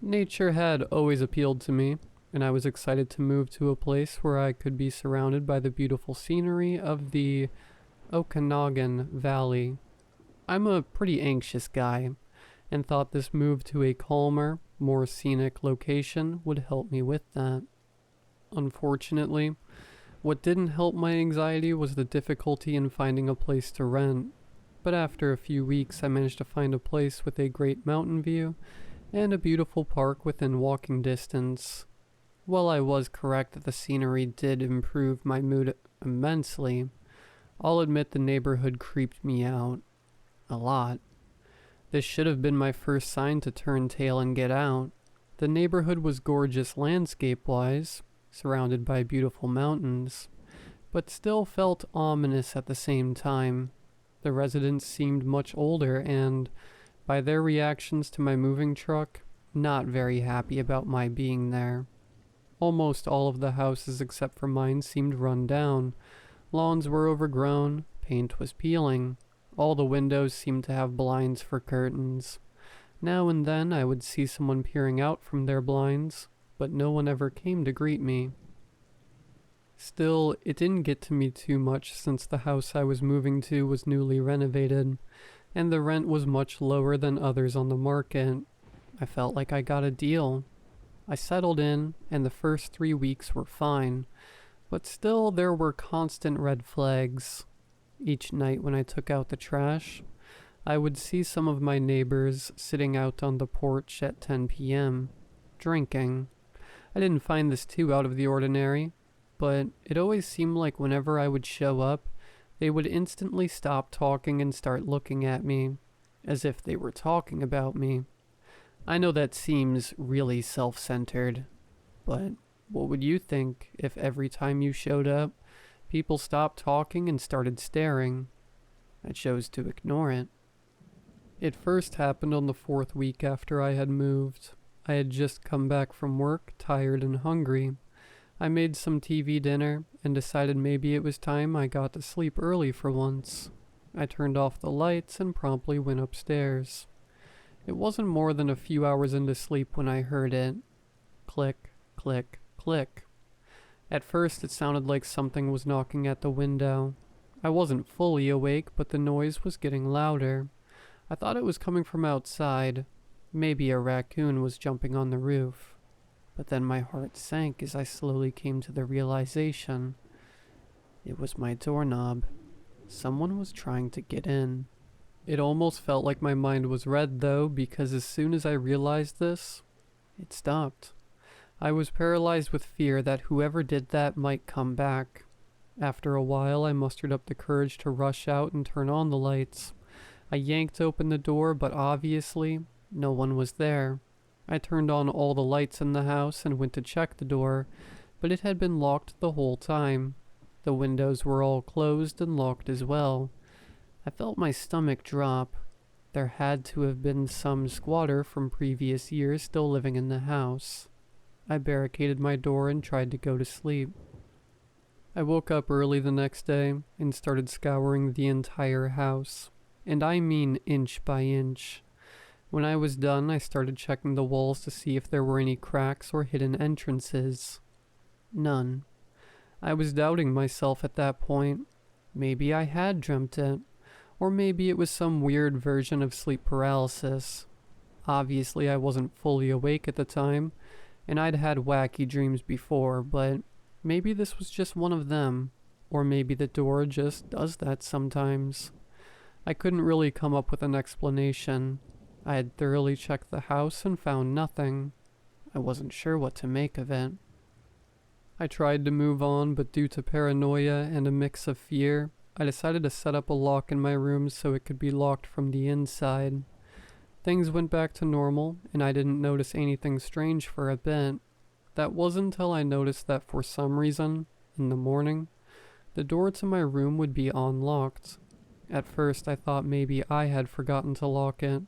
Speaker 1: Nature had always appealed to me, and I was excited to move to a place where I could be surrounded by the beautiful scenery of the Okanagan Valley. I'm a pretty anxious guy, and thought this move to a calmer, more scenic location would help me with that. Unfortunately, what didn't help my anxiety was the difficulty in finding a place to rent. But after a few weeks, I managed to find a place with a great mountain view and a beautiful park within walking distance. While I was correct that the scenery did improve my mood immensely, I'll admit the neighborhood creeped me out. A lot. This should have been my first sign to turn tail and get out. The neighborhood was gorgeous landscape-wise, surrounded by beautiful mountains, but still felt ominous at the same time. The residents seemed much older and, by their reactions to my moving truck, not very happy about my being there. Almost all of the houses except for mine seemed run down. Lawns were overgrown, paint was peeling. All the windows seemed to have blinds for curtains. Now and then I would see someone peering out from their blinds, but no one ever came to greet me. Still, it didn't get to me too much since the house I was moving to was newly renovated, and the rent was much lower than others on the market. I felt like I got a deal. I settled in, and the first 3 weeks were fine, but still there were constant red flags. Each night when I took out the trash, I would see some of my neighbors sitting out on the porch at 10 p.m., drinking. I didn't find this too out of the ordinary, but it always seemed like whenever I would show up, they would instantly stop talking and start looking at me, as if they were talking about me. I know that seems really self-centered, but what would you think if every time you showed up, people stopped talking and started staring? I chose to ignore it. It first happened on the 4th week after I had moved. I had just come back from work, tired and hungry. I made some TV dinner and decided maybe it was time I got to sleep early for once. I turned off the lights and promptly went upstairs. It wasn't more than a few hours into sleep when I heard it. Click, click, click. At first it sounded like something was knocking at the window. I wasn't fully awake, but the noise was getting louder. I thought it was coming from outside. Maybe a raccoon was jumping on the roof. But then my heart sank as I slowly came to the realization. It was my doorknob. Someone was trying to get in. It almost felt like my mind was read though, because as soon as I realized this, it stopped. I was paralyzed with fear that whoever did that might come back. After a while, I mustered up the courage to rush out and turn on the lights. I yanked open the door, but obviously, no one was there. I turned on all the lights in the house and went to check the door, but it had been locked the whole time. The windows were all closed and locked as well. I felt my stomach drop. There had to have been some squatter from previous years still living in the house. I barricaded my door and tried to go to sleep. I woke up early the next day and started scouring the entire house, and I mean inch by inch. When I was done, I started checking the walls to see if there were any cracks or hidden entrances. None. I was doubting myself at that point. Maybe I had dreamt it, or maybe it was some weird version of sleep paralysis. Obviously, I wasn't fully awake at the time, and I'd had wacky dreams before, but maybe this was just one of them, or maybe the door just does that sometimes. I couldn't really come up with an explanation. I had thoroughly checked the house and found nothing. I wasn't sure what to make of it. I tried to move on, but due to paranoia and a mix of fear, I decided to set up a lock in my room so it could be locked from the inside. Things went back to normal, and I didn't notice anything strange for a bit. That wasn't until I noticed that for some reason, in the morning, the door to my room would be unlocked. At first, I thought maybe I had forgotten to lock it,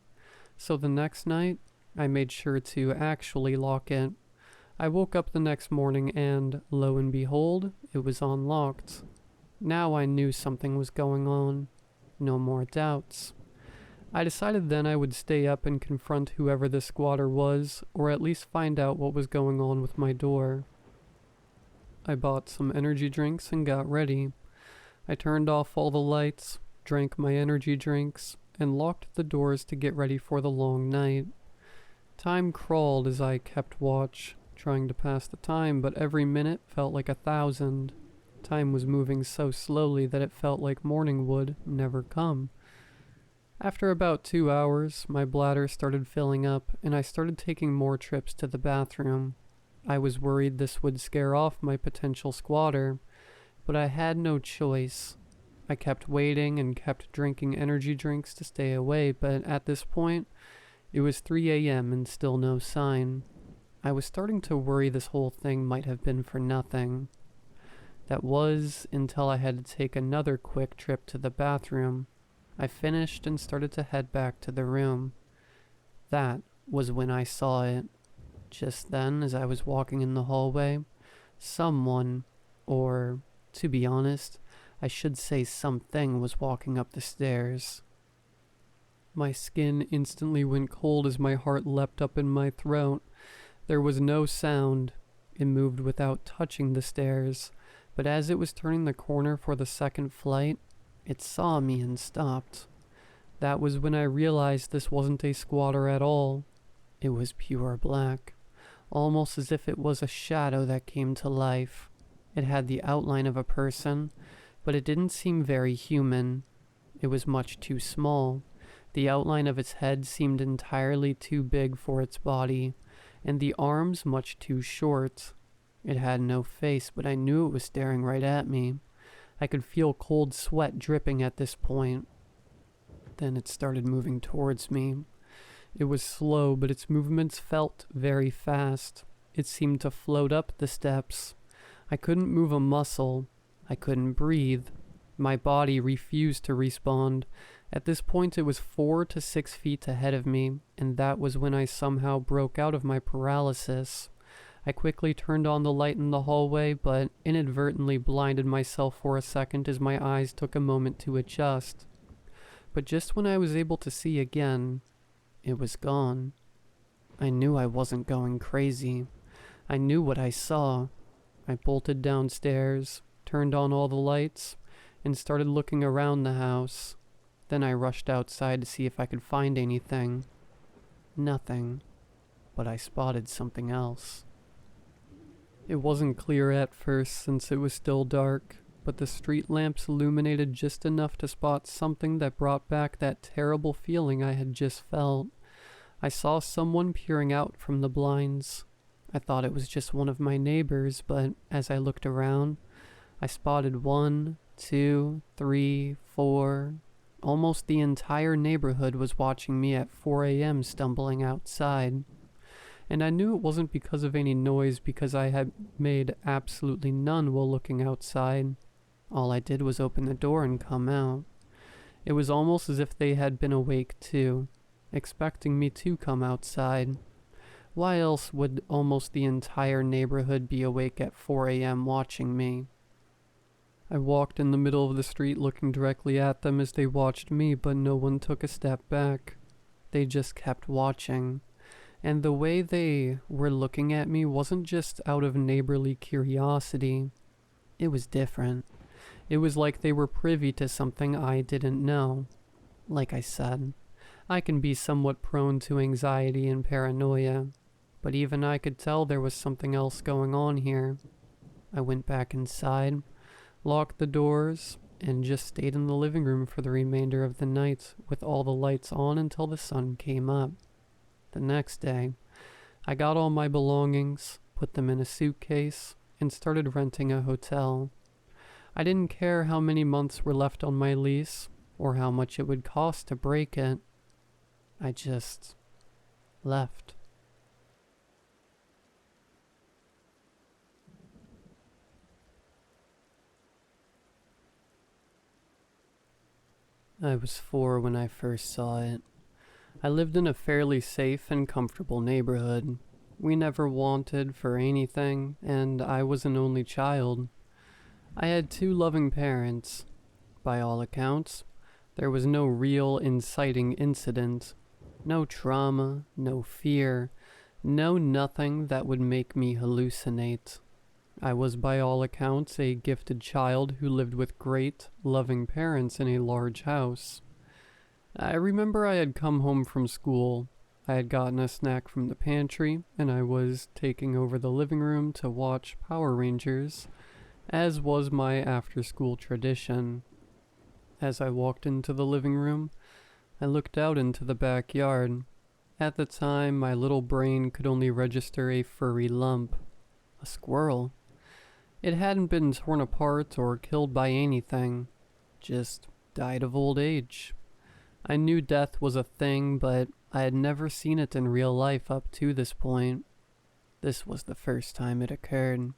Speaker 1: so the next night, I made sure to actually lock it. I woke up the next morning and, lo and behold, it was unlocked. Now I knew something was going on. No more doubts. I decided then I would stay up and confront whoever the squatter was, or at least find out what was going on with my door. I bought some energy drinks and got ready. I turned off all the lights, drank my energy drinks, and locked the doors to get ready for the long night. Time crawled as I kept watch, trying to pass the time, but every minute felt like 1,000. Time was moving so slowly that it felt like morning would never come. After about 2 hours, my bladder started filling up, and I started taking more trips to the bathroom. I was worried this would scare off my potential squatter, but I had no choice. I kept waiting and kept drinking energy drinks to stay away, but at this point, it was 3 a.m. and still no sign. I was starting to worry this whole thing might have been for nothing. That was until I had to take another quick trip to the bathroom. I finished and started to head back to the room. That was when I saw it. Just then, as I was walking in the hallway, someone, or to be honest, I should say something, was walking up the stairs. My skin instantly went cold as my heart leapt up in my throat. There was no sound. It moved without touching the stairs, but as it was turning the corner for the second flight, it saw me and stopped. That was when I realized this wasn't a squatter at all. It was pure black, almost as if it was a shadow that came to life. It had the outline of a person, but it didn't seem very human. It was much too small. The outline of its head seemed entirely too big for its body, and the arms much too short. It had no face, but I knew it was staring right at me. I could feel cold sweat dripping at this point. Then it started moving towards me. It was slow, but its movements felt very fast. It seemed to float up the steps. I couldn't move a muscle. I couldn't breathe. My body refused to respond. At this point, it was 4 to 6 feet ahead of me, and that was when I somehow broke out of my paralysis. I quickly turned on the light in the hallway, but inadvertently blinded myself for a second as my eyes took a moment to adjust. But just when I was able to see again, it was gone. I knew I wasn't going crazy. I knew what I saw. I bolted downstairs, turned on all the lights, and started looking around the house. Then I rushed outside to see if I could find anything. Nothing. But I spotted something else. It wasn't clear at first since it was still dark, but the street lamps illuminated just enough to spot something that brought back that terrible feeling I had just felt. I saw someone peering out from the blinds. I thought it was just one of my neighbors, but as I looked around, I spotted 1, 2, 3, 4... Almost the entire neighborhood was watching me at 4 a.m. stumbling outside. And I knew it wasn't because of any noise, because I had made absolutely none while looking outside. All I did was open the door and come out. It was almost as if they had been awake too, expecting me to come outside. Why else would almost the entire neighborhood be awake at 4 a.m. watching me? I walked in the middle of the street looking directly at them as they watched me, but no one took a step back. They just kept watching. And the way they were looking at me wasn't just out of neighborly curiosity. It was different. It was like they were privy to something I didn't know. Like I said, I can be somewhat prone to anxiety and paranoia, but even I could tell there was something else going on here. I went back inside, locked the doors, and just stayed in the living room for the remainder of the night with all the lights on until the sun came up. The next day, I got all my belongings, put them in a suitcase, and started renting a hotel. I didn't care how many months were left on my lease, or how much it would cost to break it. I just left. I was 4 when I first saw it. I lived in a fairly safe and comfortable neighborhood. We never wanted for anything, and I was an only child. I had 2 loving parents. By all accounts, there was no real inciting incident. No trauma, no fear, no nothing that would make me hallucinate. I was by all accounts a gifted child who lived with great, loving parents in a large house. I remember I had come home from school. I had gotten a snack from the pantry, and I was taking over the living room to watch Power Rangers, as was my after-school tradition. As I walked into the living room, I looked out into the backyard. At the time, my little brain could only register a furry lump. A squirrel. It hadn't been torn apart or killed by anything. Just died of old age. I knew death was a thing, but I had never seen it in real life up to this point. This was the first time it occurred.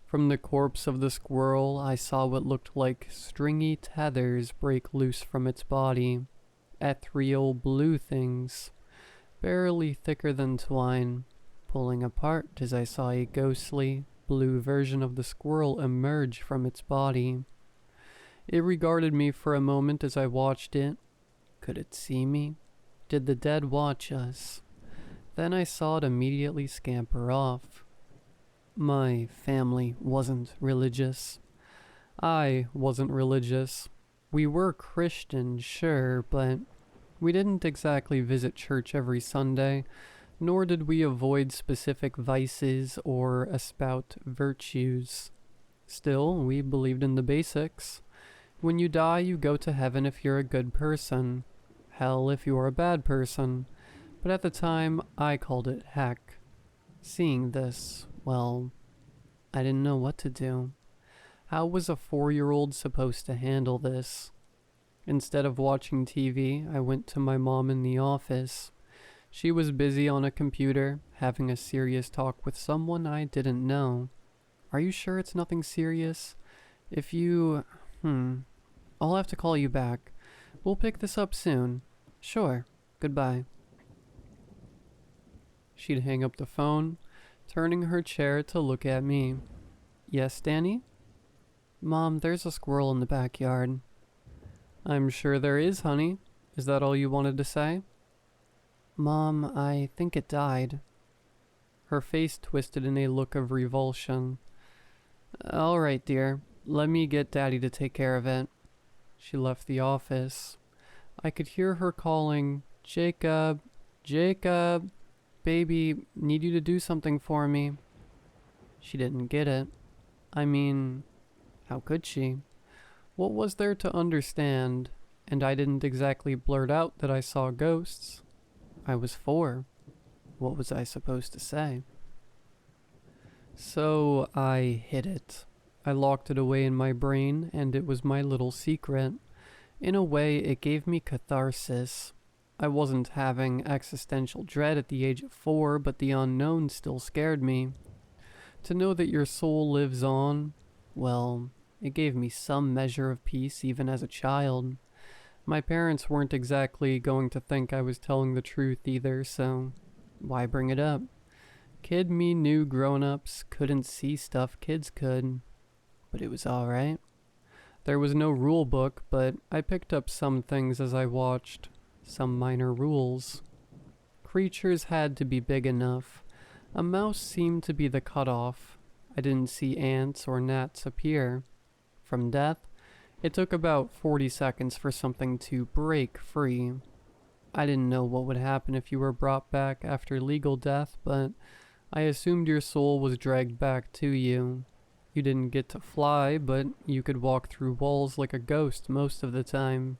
Speaker 1: From the corpse of the squirrel, I saw what looked like stringy tethers break loose from its body. Ethereal blue things, barely thicker than twine, pulling apart as I saw a ghostly, blue version of the squirrel emerge from its body. It regarded me for a moment as I watched it. Could it see me? Did the dead watch us? Then I saw it immediately scamper off. My family wasn't religious. I wasn't religious. We were Christian, sure, but we didn't exactly visit church every Sunday, nor did we avoid specific vices or espout virtues. Still, we believed in the basics. When you die, you go to heaven if you're a good person. Hell if you're a bad person. But at the time, I called it heck. Seeing this, well, I didn't know what to do. How was a 4-year-old supposed to handle this? Instead of watching TV, I went to my mom in the office. She was busy on a computer, having a serious talk with someone I didn't know. Are you sure it's nothing serious? If you... I'll have to call you back. We'll pick this up soon. Sure. Goodbye. She'd hang up the phone, turning her chair to look at me. Yes, Danny? Mom, there's a squirrel in the backyard. I'm sure there is, honey. Is that all you wanted to say? Mom, I think it died. Her face twisted in a look of revulsion. All right, dear. Let me get Daddy to take care of it. She left the office. I could hear her calling, Jacob, Jacob, baby, need you to do something for me. She didn't get it. I mean, how could she? What was there to understand? And I didn't exactly blurt out that I saw ghosts. I was 4. What was I supposed to say? So I hid it. I locked it away in my brain, and it was my little secret. In a way, it gave me catharsis. I wasn't having existential dread at the age of 4, but the unknown still scared me. To know that your soul lives on, well, it gave me some measure of peace even as a child. My parents weren't exactly going to think I was telling the truth either, so why bring it up? Kid me knew grown-ups couldn't see stuff kids could. But it was alright. There was no rule book, but I picked up some things as I watched. Some minor rules. creatures had to be big enough. A mouse seemed to be the cutoff. I didn't see ants or gnats appear. From death, it took about 40 seconds for something to break free. I didn't know what would happen if you were brought back after legal death, but I assumed your soul was dragged back to you. You didn't get to fly, but you could walk through walls like a ghost most of the time.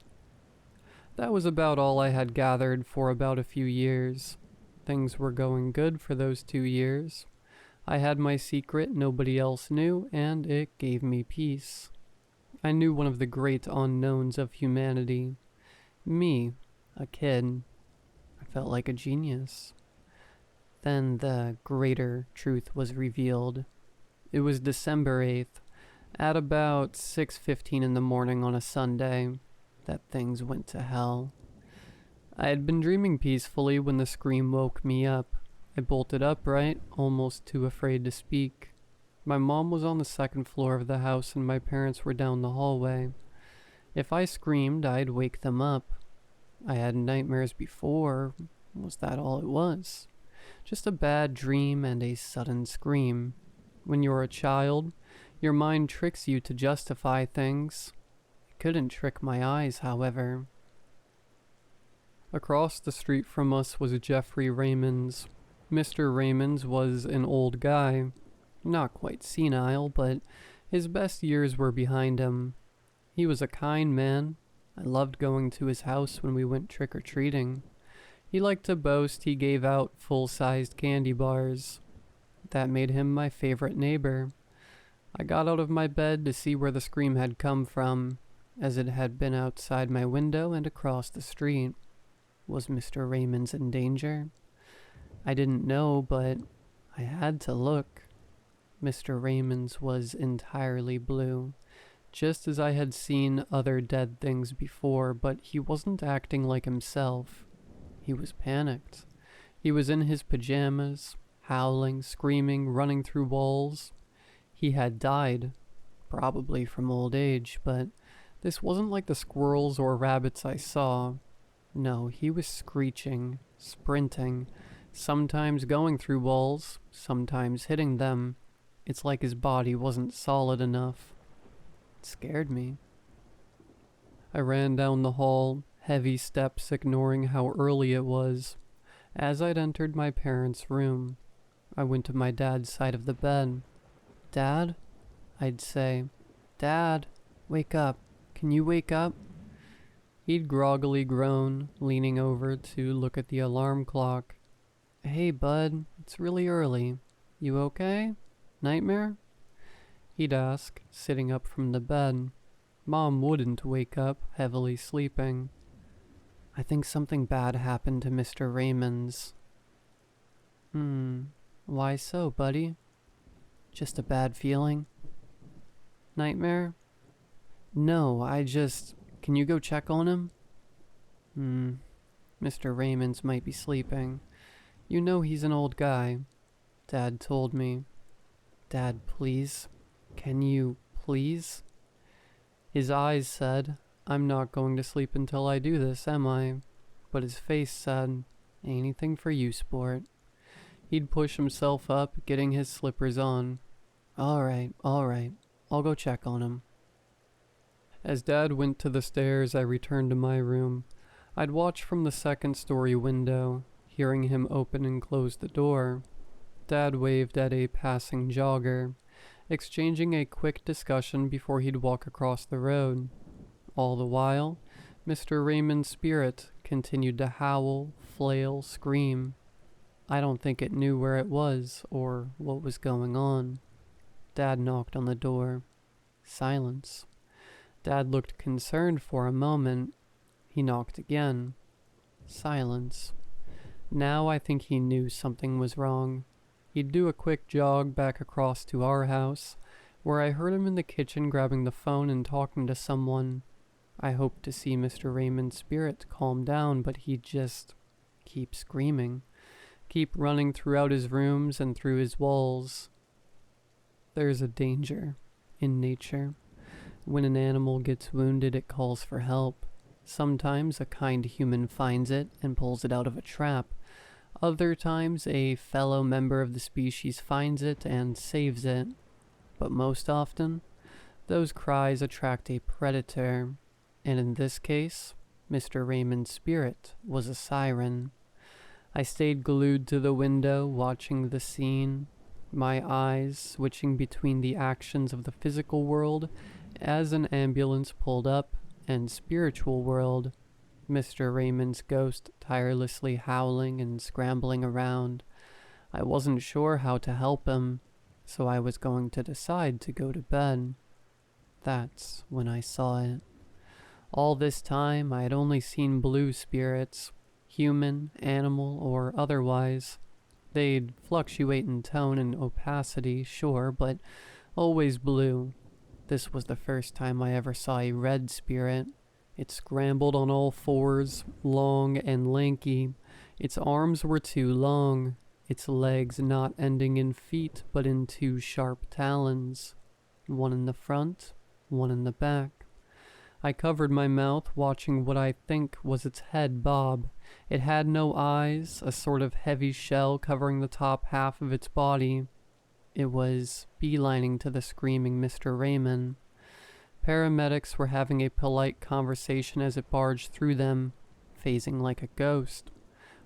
Speaker 1: That was about all I had gathered for about a few years. Things were going good for those 2 years. I had my secret nobody else knew, and it gave me peace. I knew one of the great unknowns of humanity. Me, a kid. I felt like a genius. Then the greater truth was revealed. It was December 8th, at about 6:15 in the morning on a Sunday, that things went to hell. I had been dreaming peacefully when the scream woke me up. I bolted upright, almost too afraid to speak. My mom was on the second floor of the house and my parents were down the hallway. If I screamed, I'd wake them up. I had nightmares before. Was that all it was? Just a bad dream and a sudden scream. When you're a child, your mind tricks you to justify things. It couldn't trick my eyes, however. Across the street from us was Jeffrey Raymond's. Mr. Raymond's was an old guy. Not quite senile, but his best years were behind him. He was a kind man. I loved going to his house when we went trick-or-treating. He liked to boast he gave out full-sized candy bars. That made him my favorite neighbor. I got out of my bed to see where the scream had come from, as it had been outside my window and across the street. Was Mr. Raymond's in danger? I didn't know, but I had to look. Mr. Raymond's was entirely blue, just as I had seen other dead things before, but he wasn't acting like himself. He was panicked. He was in his pajamas, howling, screaming, running through walls. He had died, probably from old age, but this wasn't like the squirrels or rabbits I saw. No, he was screeching, sprinting, sometimes going through walls, sometimes hitting them. It's like his body wasn't solid enough. It scared me. I ran down the hall, heavy steps ignoring how early it was. As I'd entered my parents' room, I went to my dad's side of the bed. "Dad?" I'd say. "Dad, wake up. Can you wake up?" He'd groggily groan, leaning over to look at the alarm clock. "Hey, bud, it's really early. You okay? Nightmare?" He'd ask, sitting up from the bed. Mom wouldn't wake up, heavily sleeping. "I think something bad happened to Mr. Raymond's." Why so, buddy?" "Just a bad feeling." "Nightmare?" "No, Can you go check on him?" Mr. Raymond's might be sleeping. You know he's an old guy. Dad told me. "Dad, please. Can you, please?" His eyes said, "I'm not going to sleep until I do this, am I?" But his face said, "Anything for you, sport." He'd push himself up, getting his slippers on. All right, I'll go check on him." As Dad went to the stairs, I returned to my room. I'd watch from the second-story window, hearing him open and close the door. Dad waved at a passing jogger, exchanging a quick discussion before he'd walk across the road. All the while, Mr. Raymond's spirit continued to howl, flail, scream. I don't think it knew where it was or what was going on. Dad knocked on the door. Silence. Dad looked concerned for a moment. He knocked again. Silence. Now I think he knew something was wrong. He'd do a quick jog back across to our house, where I heard him in the kitchen grabbing the phone and talking to someone. I hoped to see Mr. Raymond's spirit calm down, but he'd just keep screaming, keep running throughout his rooms and through his walls. There's a danger in nature. When an animal gets wounded, it calls for help. Sometimes a kind human finds it and pulls it out of a trap. Other times, a fellow member of the species finds it and saves it. But most often, those cries attract a predator, and in this case, Mr. Raymond's spirit was a siren. I stayed glued to the window, watching the scene, my eyes switching between the actions of the physical world as an ambulance pulled up, and spiritual world, Mr. Raymond's ghost tirelessly howling and scrambling around. I wasn't sure how to help him, so I was going to decide to go to bed. That's when I saw it. All this time, I had only seen blue spirits, human, animal, or otherwise. They'd fluctuate in tone and opacity, sure, but always blue. This was the first time I ever saw a red spirit. It scrambled on all fours, long and lanky. Its arms were too long, its legs not ending in feet but in two sharp talons. One in the front, one in the back. I covered my mouth, watching what I think was its head bob. It had no eyes, a sort of heavy shell covering the top half of its body. It was beelining to the screaming Mr. Raymond. Paramedics were having a polite conversation as it barged through them, phasing like a ghost.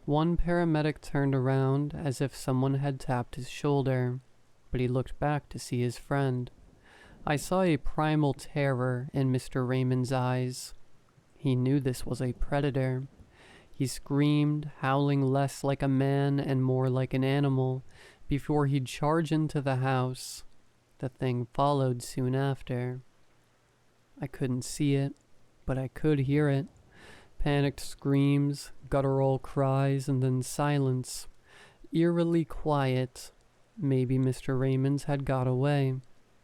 Speaker 1: One paramedic turned around as if someone had tapped his shoulder, but he looked back to see his friend. I saw a primal terror in Mr. Raymond's eyes. He knew this was a predator. He screamed, howling less like a man and more like an animal, before he'd charge into the house. The thing followed soon after. I couldn't see it, but I could hear it. Panicked screams, guttural cries, and then silence. Eerily quiet. Maybe Mr. Raymond's had got away.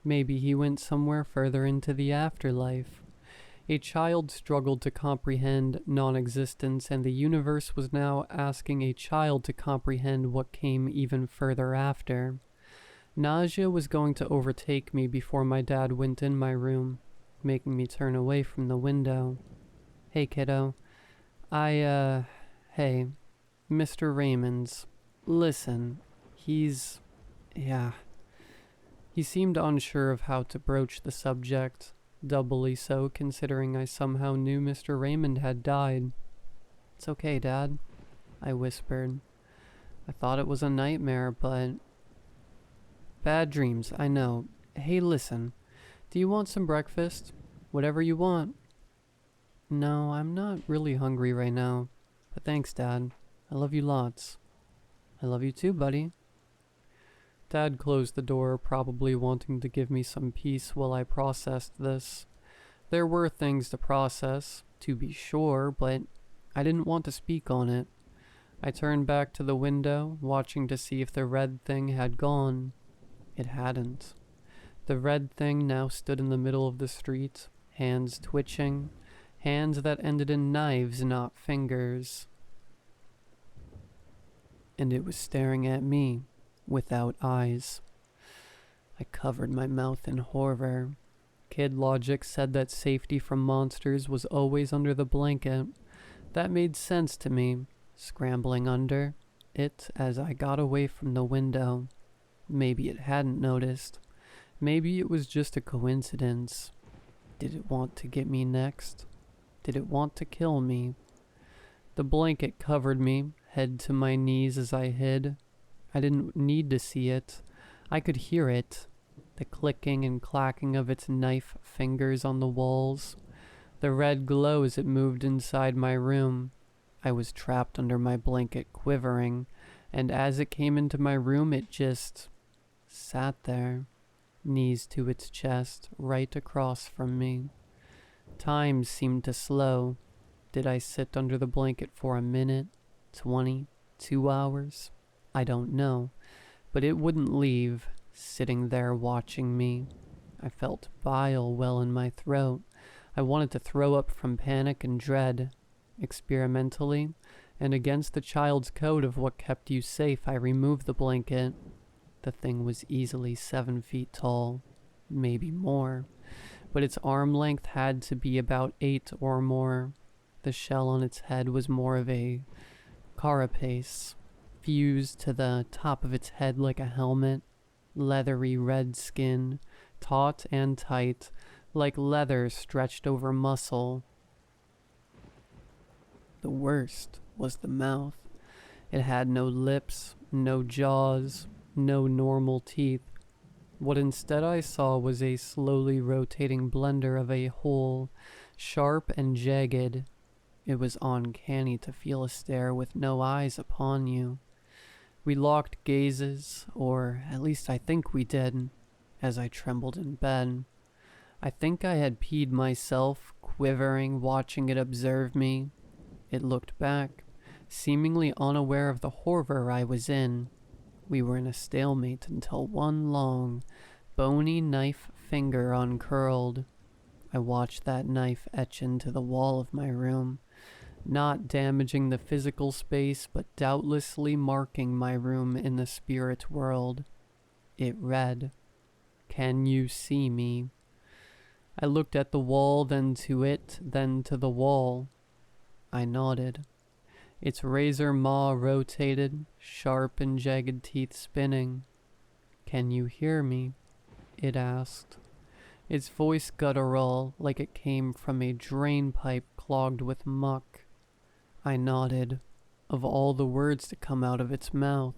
Speaker 1: Maybe he went somewhere further into the afterlife. A child struggled to comprehend non-existence, and the universe was now asking a child to comprehend what came even further after. Nausea was going to overtake me before my dad went in my room, making me turn away from the window. Hey, kiddo. Hey, Mr. Raymond's. Listen, yeah. He seemed unsure of how to broach the subject, doubly so considering I somehow knew Mr. Raymond had died. It's okay, Dad, I whispered. I thought it was a nightmare, but... Bad dreams, I know. Hey, listen, do you want some breakfast? Whatever you want. No, I'm not really hungry right now, but thanks, Dad. I love you lots. I love you too, buddy. Dad closed the door, probably wanting to give me some peace while I processed this. There were things to process, to be sure, but I didn't want to speak on it. I turned back to the window, watching to see if the red thing had gone. It hadn't. The red thing now stood in the middle of the street, hands twitching, hands that ended in knives, not fingers. And it was staring at me. Without eyes. I covered my mouth in horror. Kid logic said that safety from monsters was always under the blanket. That made sense to me, scrambling under it as I got away from the window. Maybe it hadn't noticed. Maybe it was just a coincidence. Did it want to get me next? Did it want to kill me? The blanket covered me, head to my knees as I hid. I didn't need to see it. I could hear it. The clicking and clacking of its knife fingers on the walls. The red glow as it moved inside my room. I was trapped under my blanket, quivering, and as it came into my room, it just sat there, knees to its chest, right across from me. Time seemed to slow. Did I sit under the blanket for a minute, 20, 2 hours? I don't know, but it wouldn't leave, sitting there watching me. I felt bile well in my throat. I wanted to throw up from panic and dread. Experimentally, and against the child's code of what kept you safe, I removed the blanket. The thing was easily 7 feet tall, maybe more, but its arm length had to be about 8 or more. The shell on its head was more of a carapace. fused to the top of its head like a helmet, leathery red skin, taut and tight, like leather stretched over muscle. The worst was the mouth. It had no lips, no jaws, no normal teeth. What instead I saw was a slowly rotating blender of a hole, sharp and jagged. It was uncanny to feel a stare with no eyes upon you. We locked gazes, or at least I think we did, as I trembled in bed. I think I had peed myself, quivering, watching it observe me. It looked back, seemingly unaware of the horror I was in. We were in a stalemate until one long, bony knife finger uncurled. I watched that knife etch into the wall of my room, not damaging the physical space, but doubtlessly marking my room in the spirit world. It read, "Can you see me?" I looked at the wall, then to it, then to the wall. I nodded. Its razor maw rotated, sharp and jagged teeth spinning. "Can you hear me?" it asked. Its voice guttural, like it came from a drain pipe clogged with muck. I nodded. Of all the words to come out of its mouth,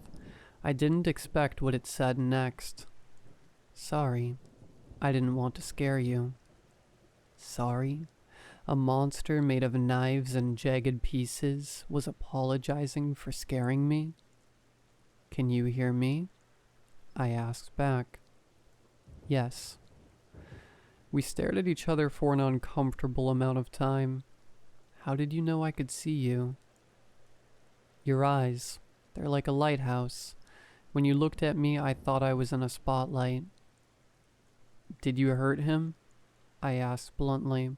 Speaker 1: I didn't expect what it said next. "Sorry. I didn't want to scare you." Sorry? A monster made of knives and jagged pieces was apologizing for scaring me? "Can you hear me?" I asked back. "Yes." We stared at each other for an uncomfortable amount of time. "How did you know I could see you?" "Your eyes. They're like a lighthouse. When you looked at me, I thought I was in a spotlight." "Did you hurt him?" I asked bluntly.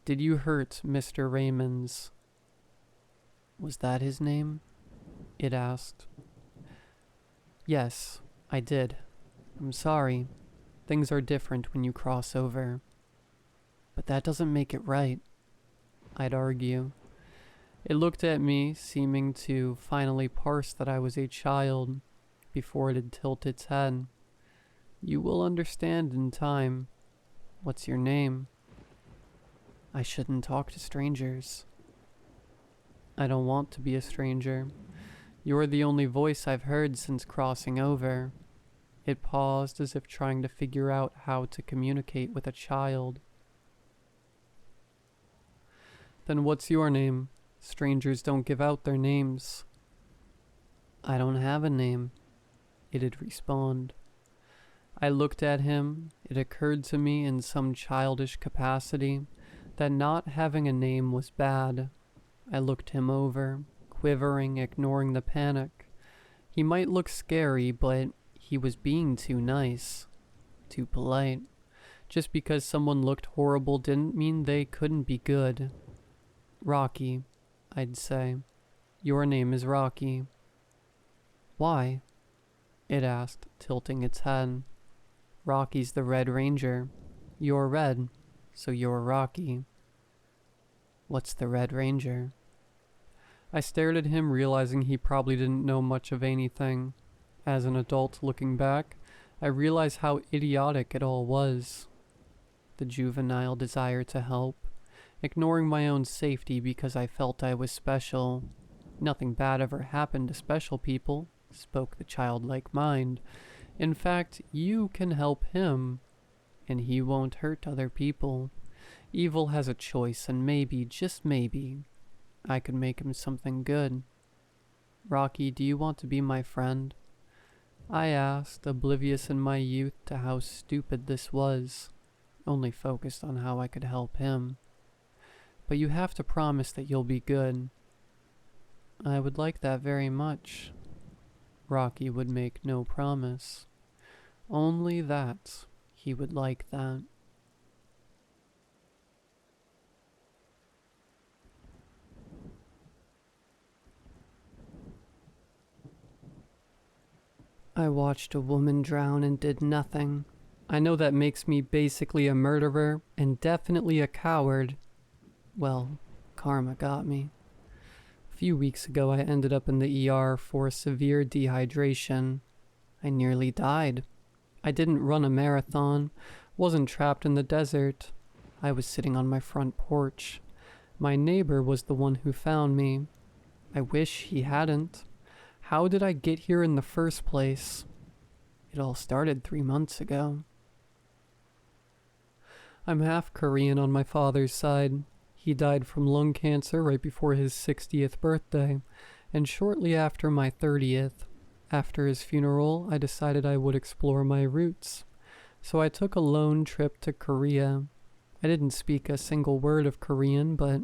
Speaker 1: "Did you hurt Mr. Raymond's?" "Was that his name?" it asked. "Yes, I did. I'm sorry. Things are different when you cross over." "But that doesn't make it right," I'd argue. It looked at me, seeming to finally parse that I was a child, before it'd tilt its head. "You will understand in time. What's your name?" "I shouldn't talk to strangers." "I don't want to be a stranger. You're the only voice I've heard since crossing over." It paused as if trying to figure out how to communicate with a child. "Then what's your name? Strangers don't give out their names." "I don't have a name," it'd respond. I looked at him. It occurred to me in some childish capacity that not having a name was bad. I looked him over, quivering, ignoring the panic. He might look scary, but he was being too nice, too polite. Just because someone looked horrible didn't mean they couldn't be good. "Rocky," I'd say. "Your name is Rocky." "Why?" it asked, tilting its head. "Rocky's the Red Ranger. You're red, so you're Rocky." "What's the Red Ranger?" I stared at him, realizing he probably didn't know much of anything. As an adult looking back, I realized how idiotic it all was. The juvenile desire to help, ignoring my own safety because I felt I was special. Nothing bad ever happened to special people, spoke the childlike mind. In fact, you can help him, and he won't hurt other people. Evil has a choice, and maybe, just maybe, I could make him something good. "Rocky, do you want to be my friend?" I asked, oblivious in my youth to how stupid this was, only focused on how I could help him. "But you have to promise that you'll be good." "I would like that very much." Rocky would make no promise. Only that he would like that. I watched a woman drown and did nothing. I know that makes me basically a murderer and definitely a coward. Well, karma got me. A few weeks ago I ended up in the ER for severe dehydration. I nearly died. I didn't run a marathon, wasn't trapped in the desert. I was sitting on my front porch. My neighbor was the one who found me. I wish he hadn't. How did I get here in the first place? It all started 3 months ago. I'm half Korean on my father's side. He died from lung cancer right before his 60th birthday, and shortly after my 30th. After his funeral, I decided I would explore my roots. So I took a lone trip to Korea. I didn't speak a single word of Korean, but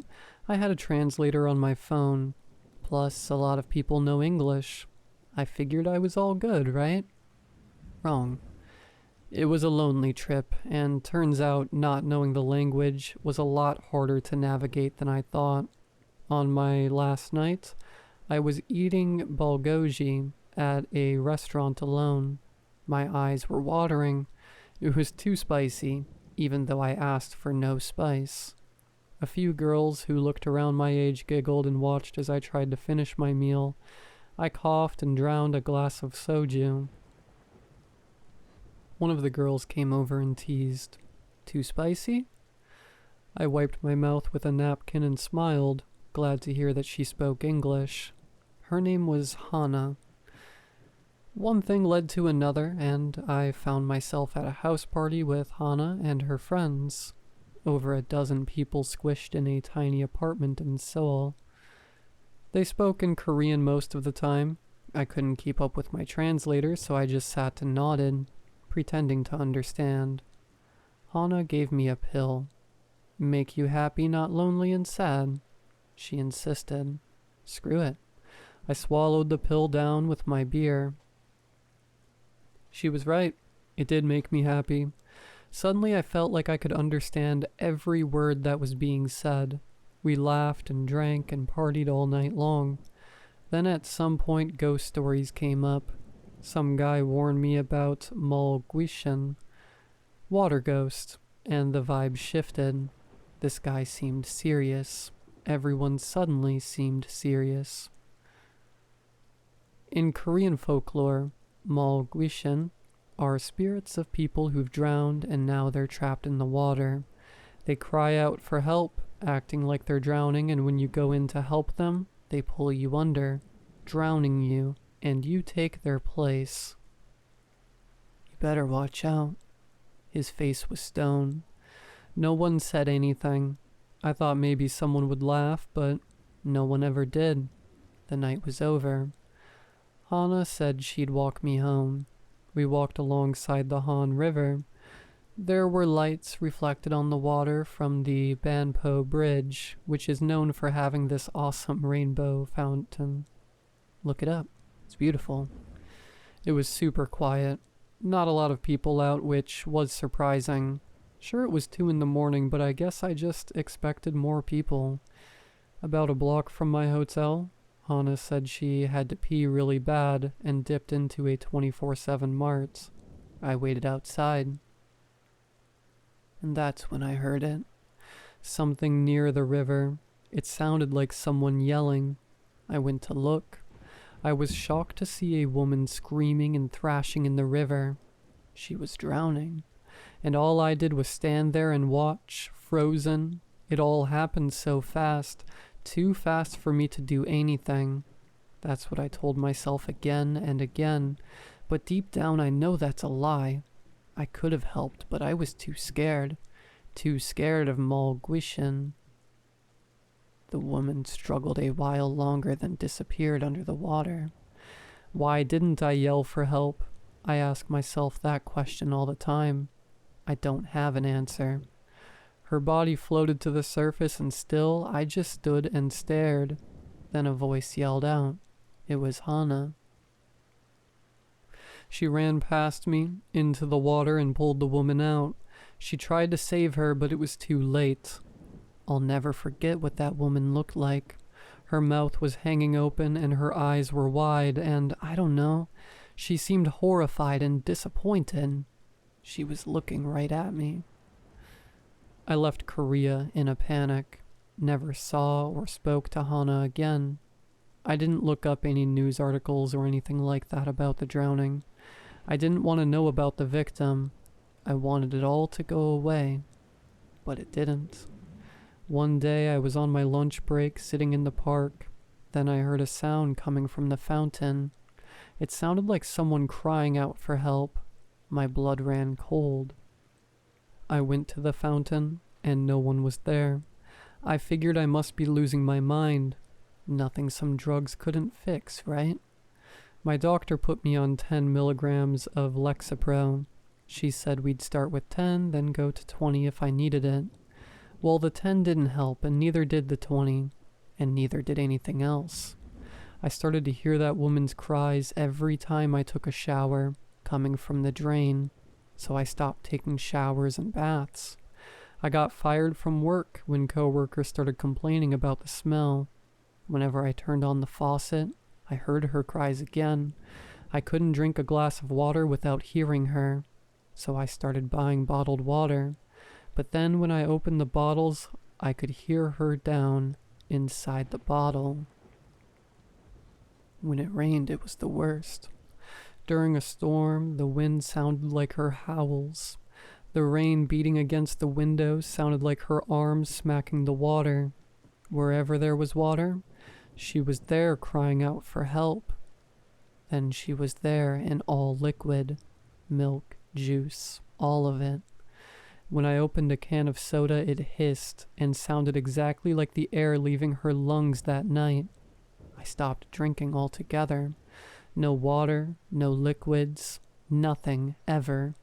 Speaker 1: I had a translator on my phone. Plus, a lot of people know English. I figured I was all good, right? Wrong. It was a lonely trip, and turns out not knowing the language was a lot harder to navigate than I thought. On my last night, I was eating bulgogi at a restaurant alone. My eyes were watering. It was too spicy, even though I asked for no spice. A few girls who looked around my age giggled and watched as I tried to finish my meal. I coughed and drowned a glass of soju. One of the girls came over and teased, "Too spicy?" I wiped my mouth with a napkin and smiled, glad to hear that she spoke English. Her name was Hana. One thing led to another, and I found myself at a house party with Hana and her friends. Over a dozen people squished in a tiny apartment in Seoul. They spoke in Korean most of the time. I couldn't keep up with my translator, so I just sat and nodded, pretending to understand. Hana gave me a pill. "Make you happy, not lonely and sad," she insisted. Screw it. I swallowed the pill down with my beer. She was right. It did make me happy. Suddenly I felt like I could understand every word that was being said. We laughed and drank and partied all night long. Then at some point ghost stories came up. Some guy warned me about Malguishan, water ghost, and the vibe shifted. This guy seemed serious. Everyone suddenly seemed serious. In Korean folklore, Malguishan are spirits of people who've drowned and now they're trapped in the water. They cry out for help, acting like they're drowning, and when you go in to help them, they pull you under, drowning you, and you take their place. You better watch out. His face was stone. No one said anything. I thought maybe someone would laugh, but no one ever did. The night was over. Hana said she'd walk me home. We walked alongside the Han River. There were lights reflected on the water from the Banpo Bridge, which is known for having this awesome rainbow fountain. Look it up. It's beautiful. It was super quiet. Not a lot of people out, which was surprising. Sure, it was 2 a.m, but I guess I just expected more people. About a block from my hotel, Hana said she had to pee really bad and dipped into a 24/7 mart. I waited outside. And that's when I heard it. Something near the river. It sounded like someone yelling. I went to look. I was shocked to see a woman screaming and thrashing in the river. She was drowning. And all I did was stand there and watch, frozen. It all happened so fast. Too fast for me to do anything. That's what I told myself again and again. But deep down I know that's a lie. I could have helped, but I was too scared. Too scared of Malguishan. The woman struggled a while longer, then disappeared under the water. Why didn't I yell for help? I ask myself that question all the time. I don't have an answer. Her body floated to the surface, and still I just stood and stared. Then a voice yelled out. It was Hana. She ran past me, into the water, and pulled the woman out. She tried to save her, but it was too late. I'll never forget what that woman looked like. Her mouth was hanging open, and her eyes were wide, and I don't know, she seemed horrified and disappointed. She was looking right at me. I left Korea in a panic. Never saw or spoke to Hana again. I didn't look up any news articles or anything like that about the drowning. I didn't want to know about the victim. I wanted it all to go away, but it didn't. One day I was on my lunch break sitting in the park. Then I heard a sound coming from the fountain. It sounded like someone crying out for help. My blood ran cold. I went to the fountain, and no one was there. I figured I must be losing my mind. Nothing some drugs couldn't fix, right? My doctor put me on 10 milligrams of Lexapro. She said we'd start with 10, then go to 20 if I needed it. Well, the 10 didn't help, and neither did the 20, and neither did anything else. I started to hear that woman's cries every time I took a shower, coming from the drain, so I stopped taking showers and baths. I got fired from work when coworkers started complaining about the smell. Whenever I turned on the faucet, I heard her cries again. I couldn't drink a glass of water without hearing her, so I started buying bottled water. But then when I opened the bottles, I could hear her down inside the bottle. When it rained, it was the worst. During a storm, the wind sounded like her howls. The rain beating against the window sounded like her arms smacking the water. Wherever there was water, she was there crying out for help. Then she was there in all liquid. Milk, juice, all of it. When I opened a can of soda, it hissed and sounded exactly like the air leaving her lungs that night. I stopped drinking altogether. No water, no liquids, nothing, ever.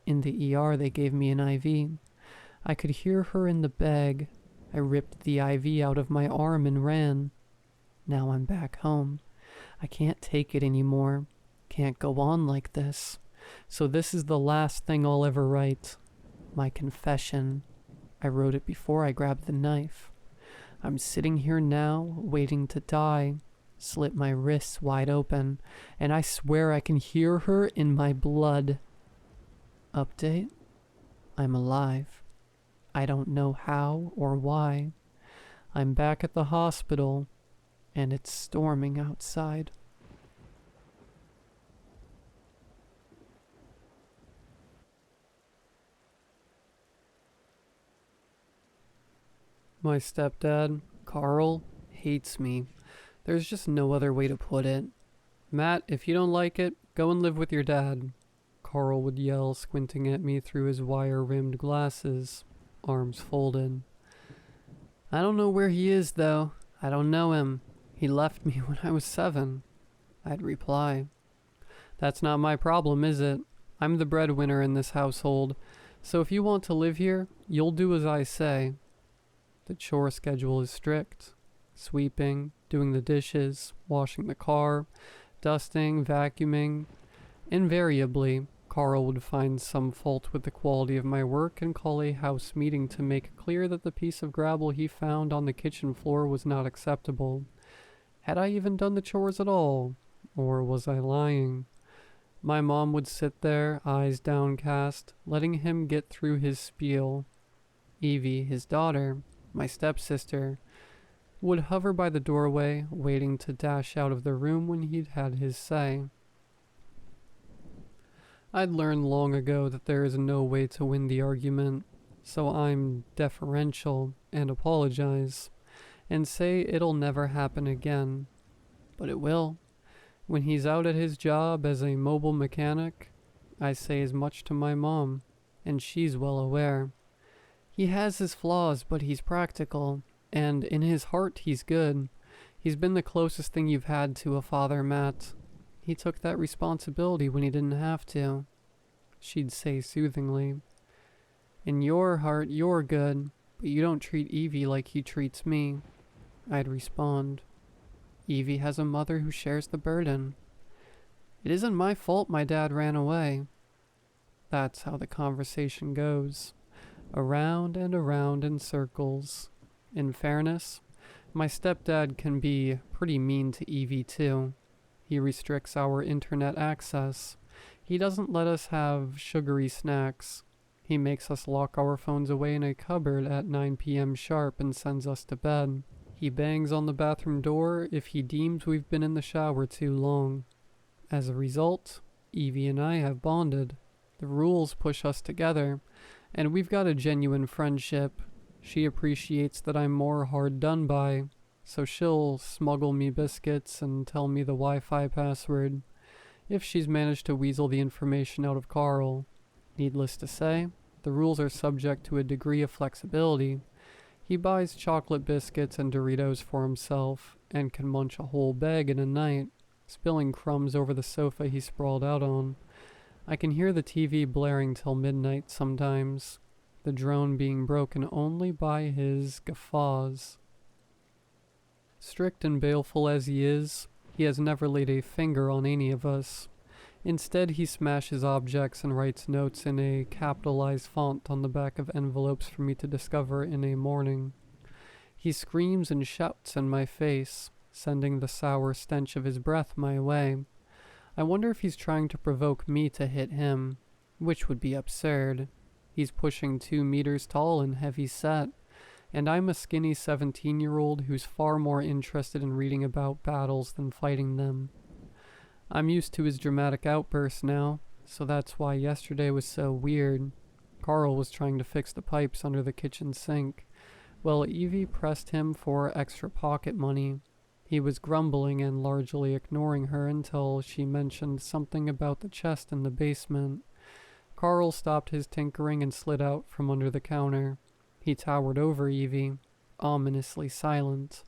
Speaker 1: In the ER, they gave me an IV. I could hear her in the bag. I ripped the IV out of my arm and ran. Now I'm back home. I can't take it anymore. Can't go on like this. So this is the last thing I'll ever write. My confession. I wrote it before I grabbed the knife. I'm sitting here now, waiting to die. Slit my wrists wide open, and I swear I can hear her in my blood. Update? I'm alive. I don't know how or why. I'm back at the hospital, and it's storming outside. My stepdad, Carl, hates me. There's just no other way to put it. Matt, if you don't like it, go and live with your dad. Carl would yell, squinting at me through his wire-rimmed glasses, arms folded. I don't know where he is, though. I don't know him. He left me when I was 7. I'd reply. That's not my problem, is it? I'm the breadwinner in this household, so if you want to live here, you'll do as I say. The chore schedule is strict. Sweeping, doing the dishes, washing the car, dusting, vacuuming. Invariably, Carl would find some fault with the quality of my work and call a house meeting to make it clear that the piece of gravel he found on the kitchen floor was not acceptable. Had I even done the chores at all? Or was I lying? My mom would sit there, eyes downcast, letting him get through his spiel. Evie, his daughter, my stepsister, would hover by the doorway, waiting to dash out of the room when he'd had his say. I'd learned long ago that there is no way to win the argument, so I'm deferential and apologize, and say it'll never happen again. But it will. When he's out at his job as a mobile mechanic, I say as much to my mom, and she's well aware. He has his flaws, but he's practical, and in his heart he's good. He's been the closest thing you've had to a father, Matt. He took that responsibility when he didn't have to. She'd say soothingly, in your heart you're good, but you don't treat Evie like he treats me. I'd respond, Evie has a mother who shares the burden. It isn't my fault my dad ran away. That's how the conversation goes. Around and around in circles. In fairness, my stepdad can be pretty mean to Evie too. He restricts our internet access. He doesn't let us have sugary snacks. He makes us lock our phones away in a cupboard at 9 p.m. sharp and sends us to bed. He bangs on the bathroom door if he deems we've been in the shower too long. As a result, Evie and I have bonded. The rules push us together, and we've got a genuine friendship. She appreciates that I'm more hard done by, so she'll smuggle me biscuits and tell me the Wi-Fi password, if she's managed to weasel the information out of Carl. Needless to say, the rules are subject to a degree of flexibility. He buys chocolate biscuits and Doritos for himself, and can munch a whole bag in a night, spilling crumbs over the sofa he sprawled out on. I can hear the TV blaring till midnight sometimes, the drone being broken only by his guffaws. Strict and baleful as he is, he has never laid a finger on any of us. Instead, he smashes objects and writes notes in a capitalized font on the back of envelopes for me to discover in a morning. He screams and shouts in my face, sending the sour stench of his breath my way. I wonder if he's trying to provoke me to hit him, which would be absurd. He's pushing 2 meters tall and heavy set, and I'm a skinny 17-year-old who's far more interested in reading about battles than fighting them. I'm used to his dramatic outbursts now, so that's why yesterday was so weird. Carl was trying to fix the pipes under the kitchen sink, while Evie pressed him for extra pocket money. He was grumbling and largely ignoring her until she mentioned something about the chest in the basement. Carl stopped his tinkering and slid out from under the counter. He towered over Evie, ominously silent.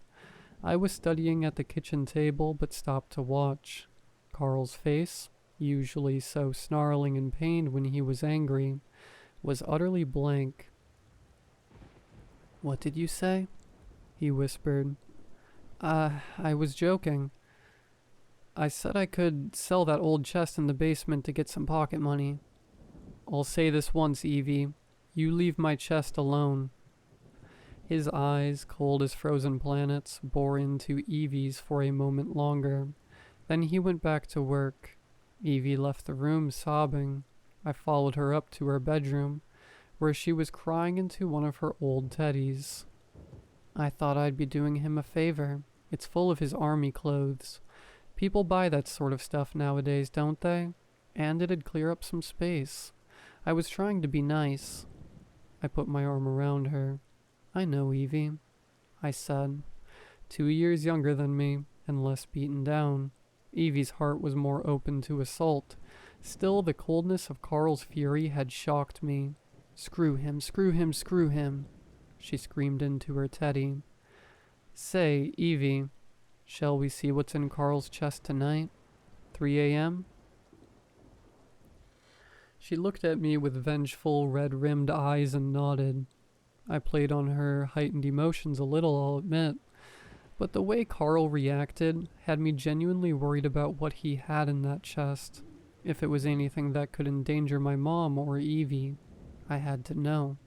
Speaker 1: I was studying at the kitchen table but stopped to watch. Carl's face, usually so snarling and pained when he was angry, was utterly blank. "What did you say?" he whispered. I was joking. I said I could sell that old chest in the basement to get some pocket money. I'll say this once, Evie. You leave my chest alone." His eyes, cold as frozen planets, bore into Evie's for a moment longer. Then he went back to work. Evie left the room sobbing. I followed her up to her bedroom, where she was crying into one of her old teddies. I thought I'd be doing him a favor. It's full of his army clothes. People buy that sort of stuff nowadays, don't they? And it'd clear up some space. I was trying to be nice. I put my arm around her. "I know, Evie," I said. 2 years younger than me, and less beaten down. Evie's heart was more open to assault. Still, the coldness of Carl's fury had shocked me. "Screw him, screw him, screw him," she screamed into her teddy. "Say, Evie, shall we see what's in Carl's chest tonight? 3 a.m.? She looked at me with vengeful, red-rimmed eyes and nodded. I played on her heightened emotions a little, I'll admit, but the way Carl reacted had me genuinely worried about what he had in that chest. If it was anything that could endanger my mom or Evie, I had to know.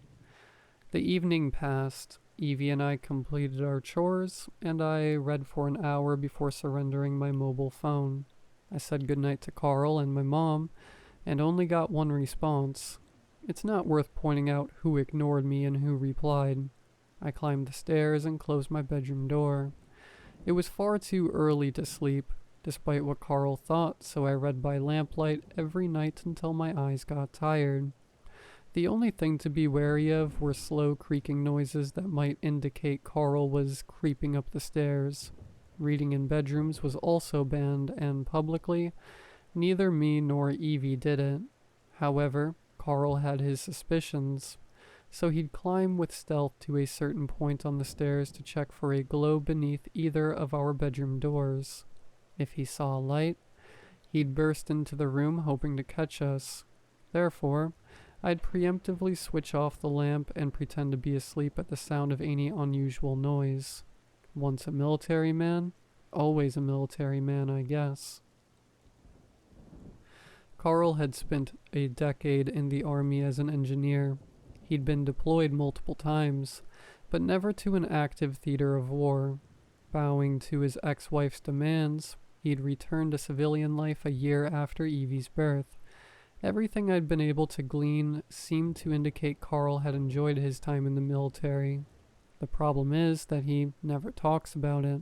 Speaker 1: The evening passed. Evie and I completed our chores, and I read for an hour before surrendering my mobile phone. I said goodnight to Carl and my mom, and only got one response. It's not worth pointing out who ignored me and who replied. I climbed the stairs and closed my bedroom door. It was far too early to sleep, despite what Carl thought, so I read by lamplight every night until my eyes got tired. The only thing to be wary of were slow creaking noises that might indicate Carl was creeping up the stairs. Reading in bedrooms was also banned, and publicly, neither me nor Evie did it. However, Carl had his suspicions, so he'd climb with stealth to a certain point on the stairs to check for a glow beneath either of our bedroom doors. If he saw a light, he'd burst into the room hoping to catch us. Therefore, I'd preemptively switch off the lamp and pretend to be asleep at the sound of any unusual noise. Once a military man, always a military man, I guess. Carl had spent a decade in the army as an engineer. He'd been deployed multiple times, but never to an active theater of war. Bowing to his ex-wife's demands, he'd returned to civilian life a year after Evie's birth. Everything I'd been able to glean seemed to indicate Carl had enjoyed his time in the military. The problem is that he never talks about it.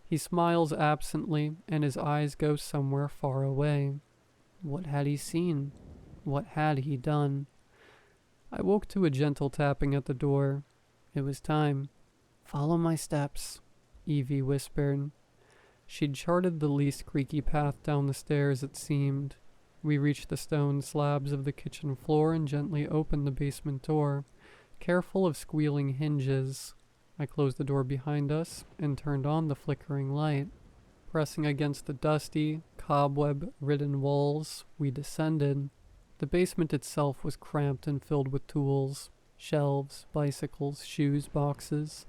Speaker 1: He smiles absently, and his eyes go somewhere far away. What had he seen? What had he done? I woke to a gentle tapping at the door. It was time. "Follow my steps," Evie whispered. She'd charted the least creaky path down the stairs, it seemed. We reached the stone slabs of the kitchen floor and gently opened the basement door, careful of squealing hinges. I closed the door behind us and turned on the flickering light. Pressing against the dusty, cobweb-ridden walls, we descended. The basement itself was cramped and filled with tools, shelves, bicycles, shoes, boxes.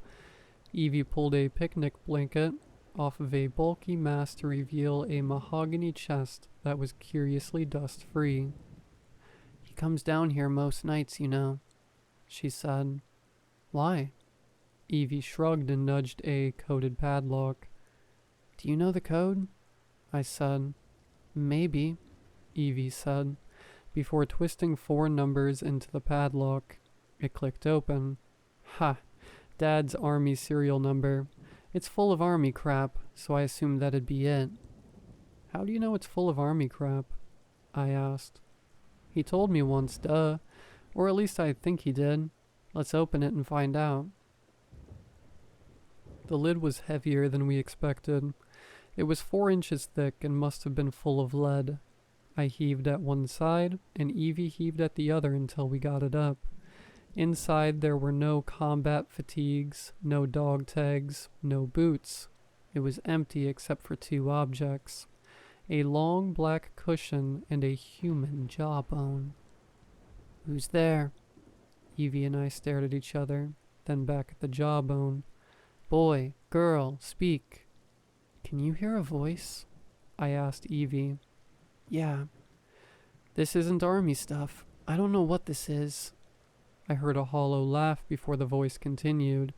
Speaker 1: Evie pulled a picnic blanket off of a bulky mass to reveal a mahogany chest that was curiously dust-free. "He comes down here most nights, you know," she said. "Why?" Evie shrugged and nudged a coded padlock. "Do you know the code?" I said. "Maybe," Evie said, before twisting 4 numbers into the padlock. It clicked open. "Ha! Dad's army serial number. It's full of army crap, so I assumed that'd be it." "How do you know it's full of army crap?" I asked. "He told me once, duh. Or at least I think he did. Let's open it and find out." The lid was heavier than we expected. It was 4 inches thick and must have been full of lead. I heaved at one side, and Evie heaved at the other until we got it up. Inside there were no combat fatigues, no dog tags, no boots. It was empty except for 2 objects: a long black cushion and a human jawbone. "Who's there?" Evie and I stared at each other, then back at the jawbone. "Boy, girl, speak." "Can you hear a voice?" I asked Evie. "Yeah." "This isn't army stuff. I don't know what this is." I heard a hollow laugh before the voice continued.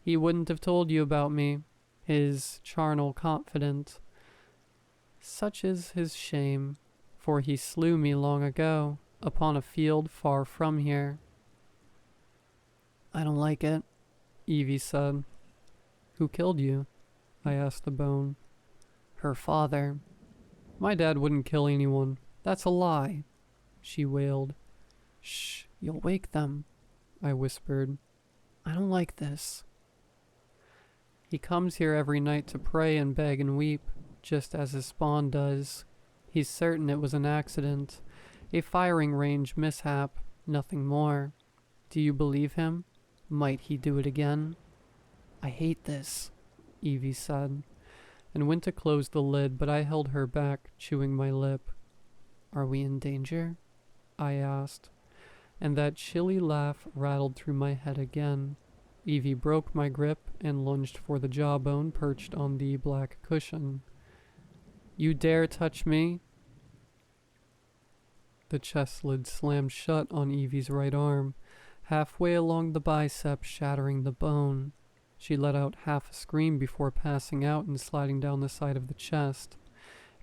Speaker 1: "He wouldn't have told you about me. His charnel confident. Such is his shame, for he slew me long ago, upon a field far from here." "I don't like it," Evie said. "Who killed you?" I asked the bone. "Her father." "My dad wouldn't kill anyone. That's a lie," she wailed. "Shh, you'll wake them," I whispered. "I don't like this." "He comes here every night to pray and beg and weep, just as his spawn does. He's certain it was an accident, a firing range mishap, nothing more. Do you believe him? Might he do it again?" "I hate this," Evie said, and went to close the lid, but I held her back, chewing my lip. "Are we in danger?" I asked, and that chilly laugh rattled through my head again. Evie broke my grip and lunged for the jawbone perched on the black cushion. "You dare touch me?" The chest lid slammed shut on Evie's right arm, halfway along the bicep, shattering the bone. She let out half a scream before passing out and sliding down the side of the chest.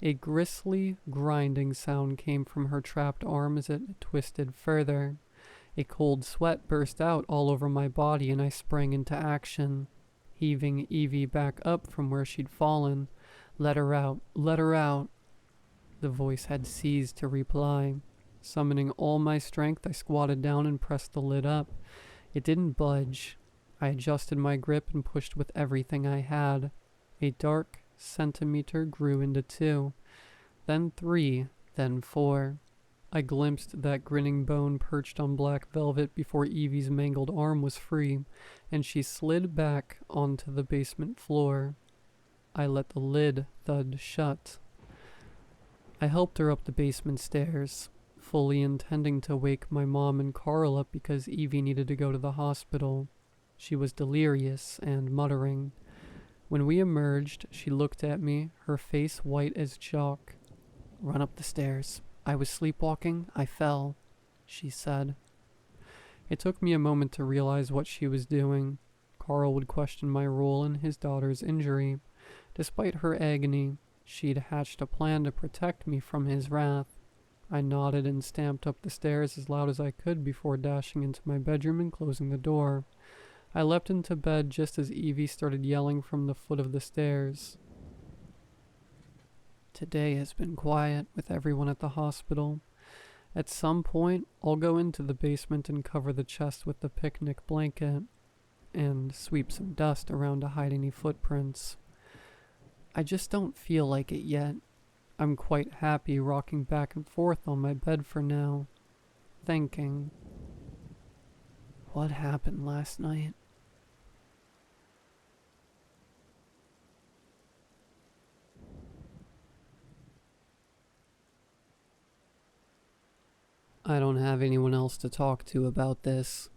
Speaker 1: A grisly, grinding sound came from her trapped arm as it twisted further. A cold sweat burst out all over my body, and I sprang into action, heaving Evie back up from where she'd fallen. "Let her out! Let her out!" The voice had ceased to reply. Summoning all my strength, I squatted down and pressed the lid up. It didn't budge. I adjusted my grip and pushed with everything I had. A dark centimeter grew into 2, then 3, then 4. I glimpsed that grinning bone perched on black velvet before Evie's mangled arm was free, and she slid back onto the basement floor. I let the lid thud shut. I helped her up the basement stairs, fully intending to wake my mom and Carl up because Evie needed to go to the hospital. She was delirious and muttering. When we emerged, she looked at me, her face white as chalk. "Run up the stairs. I was sleepwalking. I fell," she said. It took me a moment to realize what she was doing. Carl would question my role in his daughter's injury. Despite her agony, she'd hatched a plan to protect me from his wrath. I nodded and stamped up the stairs as loud as I could before dashing into my bedroom and closing the door. I leapt into bed just as Evie started yelling from the foot of the stairs. Today has been quiet with everyone at the hospital. At some point, I'll go into the basement and cover the chest with the picnic blanket and sweep some dust around to hide any footprints. I just don't feel like it yet. I'm quite happy rocking back and forth on my bed for now, thinking, what happened last night? I don't have anyone else to talk to about this.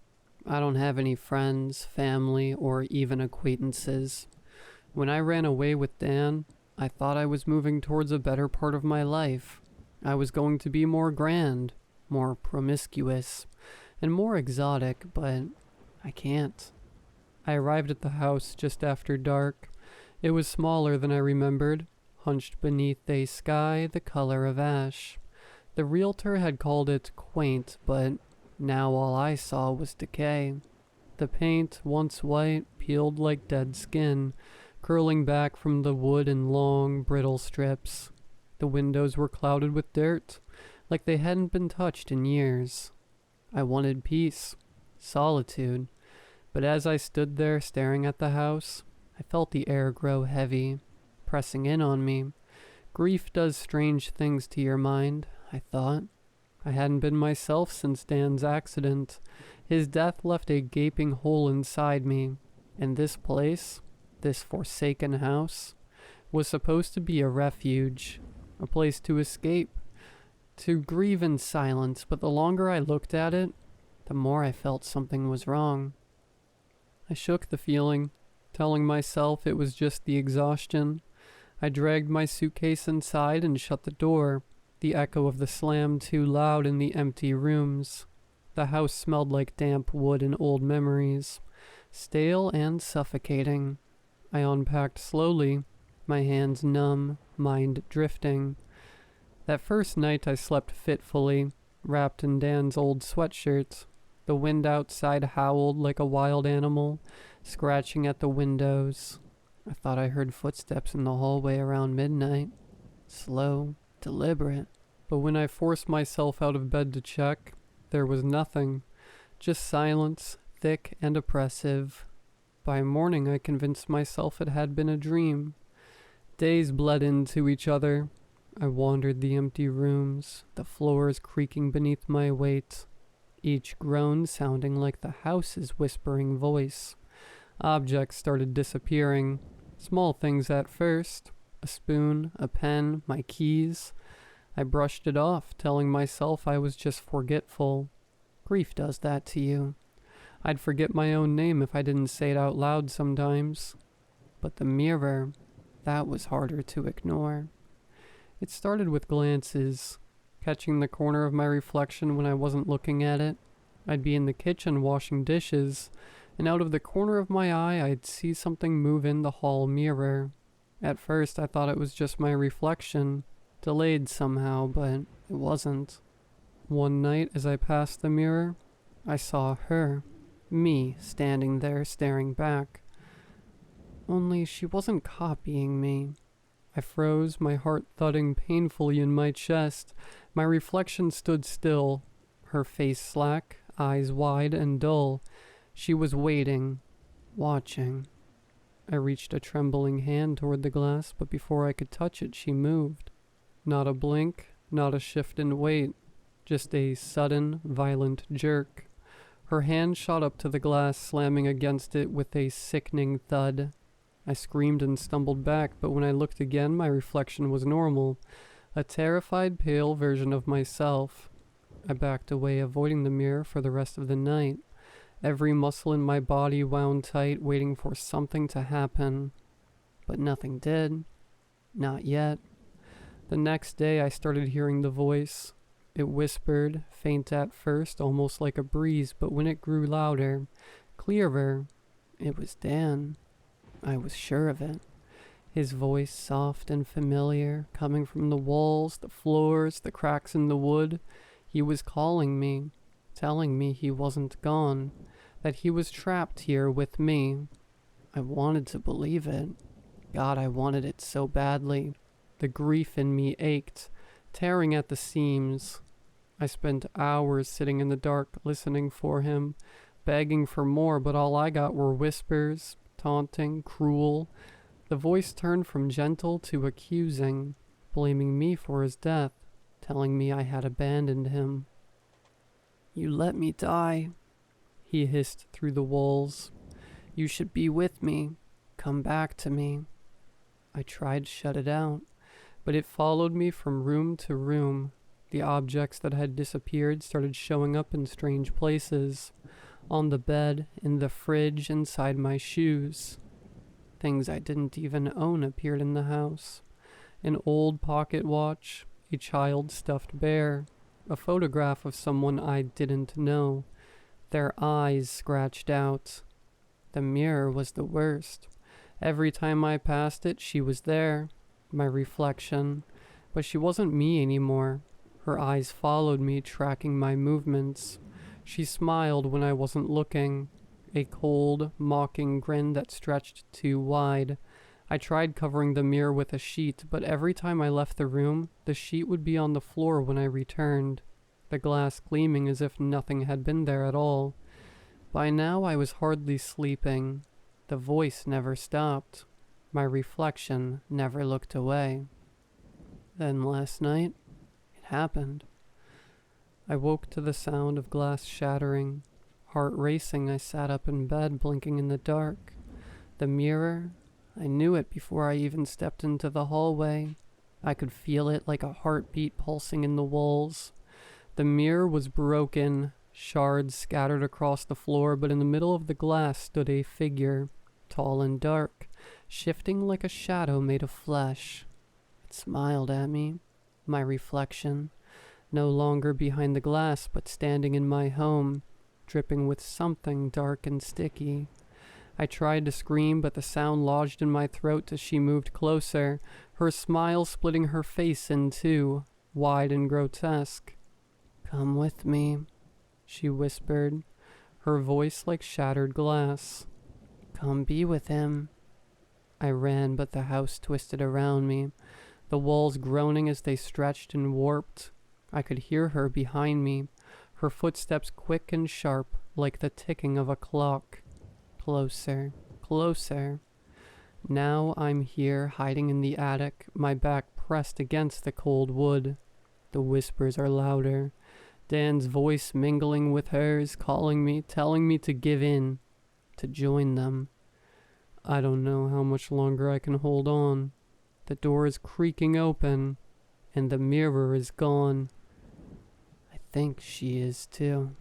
Speaker 1: I don't have any friends, family, or even acquaintances. When I ran away with Dan, I thought I was moving towards a better part of my life. I was going to be more grand, more promiscuous, and more exotic, but I can't. I arrived at the house just after dark. It was smaller than I remembered, hunched beneath a sky the color of ash. The realtor had called it quaint, but now all I saw was decay. The paint, once white, peeled like dead skin, curling back from the wood in long, brittle strips. The windows were clouded with dirt, like they hadn't been touched in years. I wanted peace, solitude, but as I stood there staring at the house, I felt the air grow heavy, pressing in on me. Grief does strange things to your mind, I thought. I hadn't been myself since Dan's accident. His death left a gaping hole inside me, and this place, this forsaken house, was supposed to be a refuge, a place to escape, to grieve in silence, but the longer I looked at it, the more I felt something was wrong. I shook the feeling, telling myself it was just the exhaustion. I dragged my suitcase inside and shut the door, the echo of the slam too loud in the empty rooms. The house smelled like damp wood and old memories, stale and suffocating. I unpacked slowly, my hands numb, mind drifting. That first night I slept fitfully, wrapped in Dan's old sweatshirt. The wind outside howled like a wild animal, scratching at the windows. I thought I heard footsteps in the hallway around midnight. Slow, deliberate. But when I forced myself out of bed to check, there was nothing. Just silence, thick and oppressive. By morning I convinced myself it had been a dream. Days bled into each other. I wandered the empty rooms, the floors creaking beneath my weight, each groan sounding like the house's whispering voice. Objects started disappearing, small things at first, a spoon, a pen, my keys. I brushed it off, telling myself I was just forgetful. Grief does that to you. I'd forget my own name if I didn't say it out loud sometimes. But the mirror, that was harder to ignore. It started with glances, catching the corner of my reflection when I wasn't looking at it. I'd be in the kitchen washing dishes, and out of the corner of my eye I'd see something move in the hall mirror. At first I thought it was just my reflection, delayed somehow, but it wasn't. One night as I passed the mirror, I saw her, me, standing there staring back. Only she wasn't copying me. I froze, my heart thudding painfully in my chest. My reflection stood still, her face slack, eyes wide and dull. She was waiting, watching. I reached a trembling hand toward the glass, but before I could touch it, she moved. Not a blink, not a shift in weight, just a sudden, violent jerk. Her hand shot up to the glass, slamming against it with a sickening thud. I screamed and stumbled back, but when I looked again, my reflection was normal, a terrified, pale version of myself. I backed away, avoiding the mirror for the rest of the night. Every muscle in my body wound tight, waiting for something to happen. But nothing did. Not yet. The next day, I started hearing the voice. It whispered, faint at first, almost like a breeze, but when it grew louder, clearer, it was Dan. I was sure of it. His voice soft and familiar, coming from the walls, the floors, the cracks in the wood. He was calling me, telling me he wasn't gone, that he was trapped here with me. I wanted to believe it. God, I wanted it so badly. The grief in me ached, tearing at the seams. I spent hours sitting in the dark listening for him, begging for more, but all I got were whispers, taunting, cruel. The voice turned from gentle to accusing, blaming me for his death, telling me I had abandoned him. "You let me die," he hissed through the walls. "You should be with me. Come back to me." I tried to shut it out, but it followed me from room to room. The objects that had disappeared started showing up in strange places. On the bed, in the fridge, inside my shoes. Things I didn't even own appeared in the house. An old pocket watch, a child stuffed bear, a photograph of someone I didn't know, their eyes scratched out. The mirror was the worst. Every time I passed it, she was there, my reflection, but she wasn't me anymore. Her eyes followed me, tracking my movements. She smiled when I wasn't looking, a cold, mocking grin that stretched too wide. I tried covering the mirror with a sheet, but every time I left the room, the sheet would be on the floor when I returned, the glass gleaming as if nothing had been there at all. By now I was hardly sleeping. The voice never stopped. My reflection never looked away. Then last night, it happened. I woke to the sound of glass shattering. Heart racing, I sat up in bed, blinking in the dark. The mirror, I knew it before I even stepped into the hallway. I could feel it like a heartbeat pulsing in the walls. The mirror was broken, shards scattered across the floor, but in the middle of the glass stood a figure, tall and dark, shifting like a shadow made of flesh. It smiled at me, my reflection, no longer behind the glass, but standing in my home, dripping with something dark and sticky. I tried to scream, but the sound lodged in my throat as she moved closer, her smile splitting her face in two, wide and grotesque. "Come with me," she whispered, her voice like shattered glass. "Come be with him." I ran, but the house twisted around me, the walls groaning as they stretched and warped. I could hear her behind me, her footsteps quick and sharp, like the ticking of a clock. Closer, closer. Now I'm here, hiding in the attic, my back pressed against the cold wood. The whispers are louder, Dan's voice mingling with hers, calling me, telling me to give in, to join them. I don't know how much longer I can hold on. The door is creaking open, and the mirror is gone. I think she is too.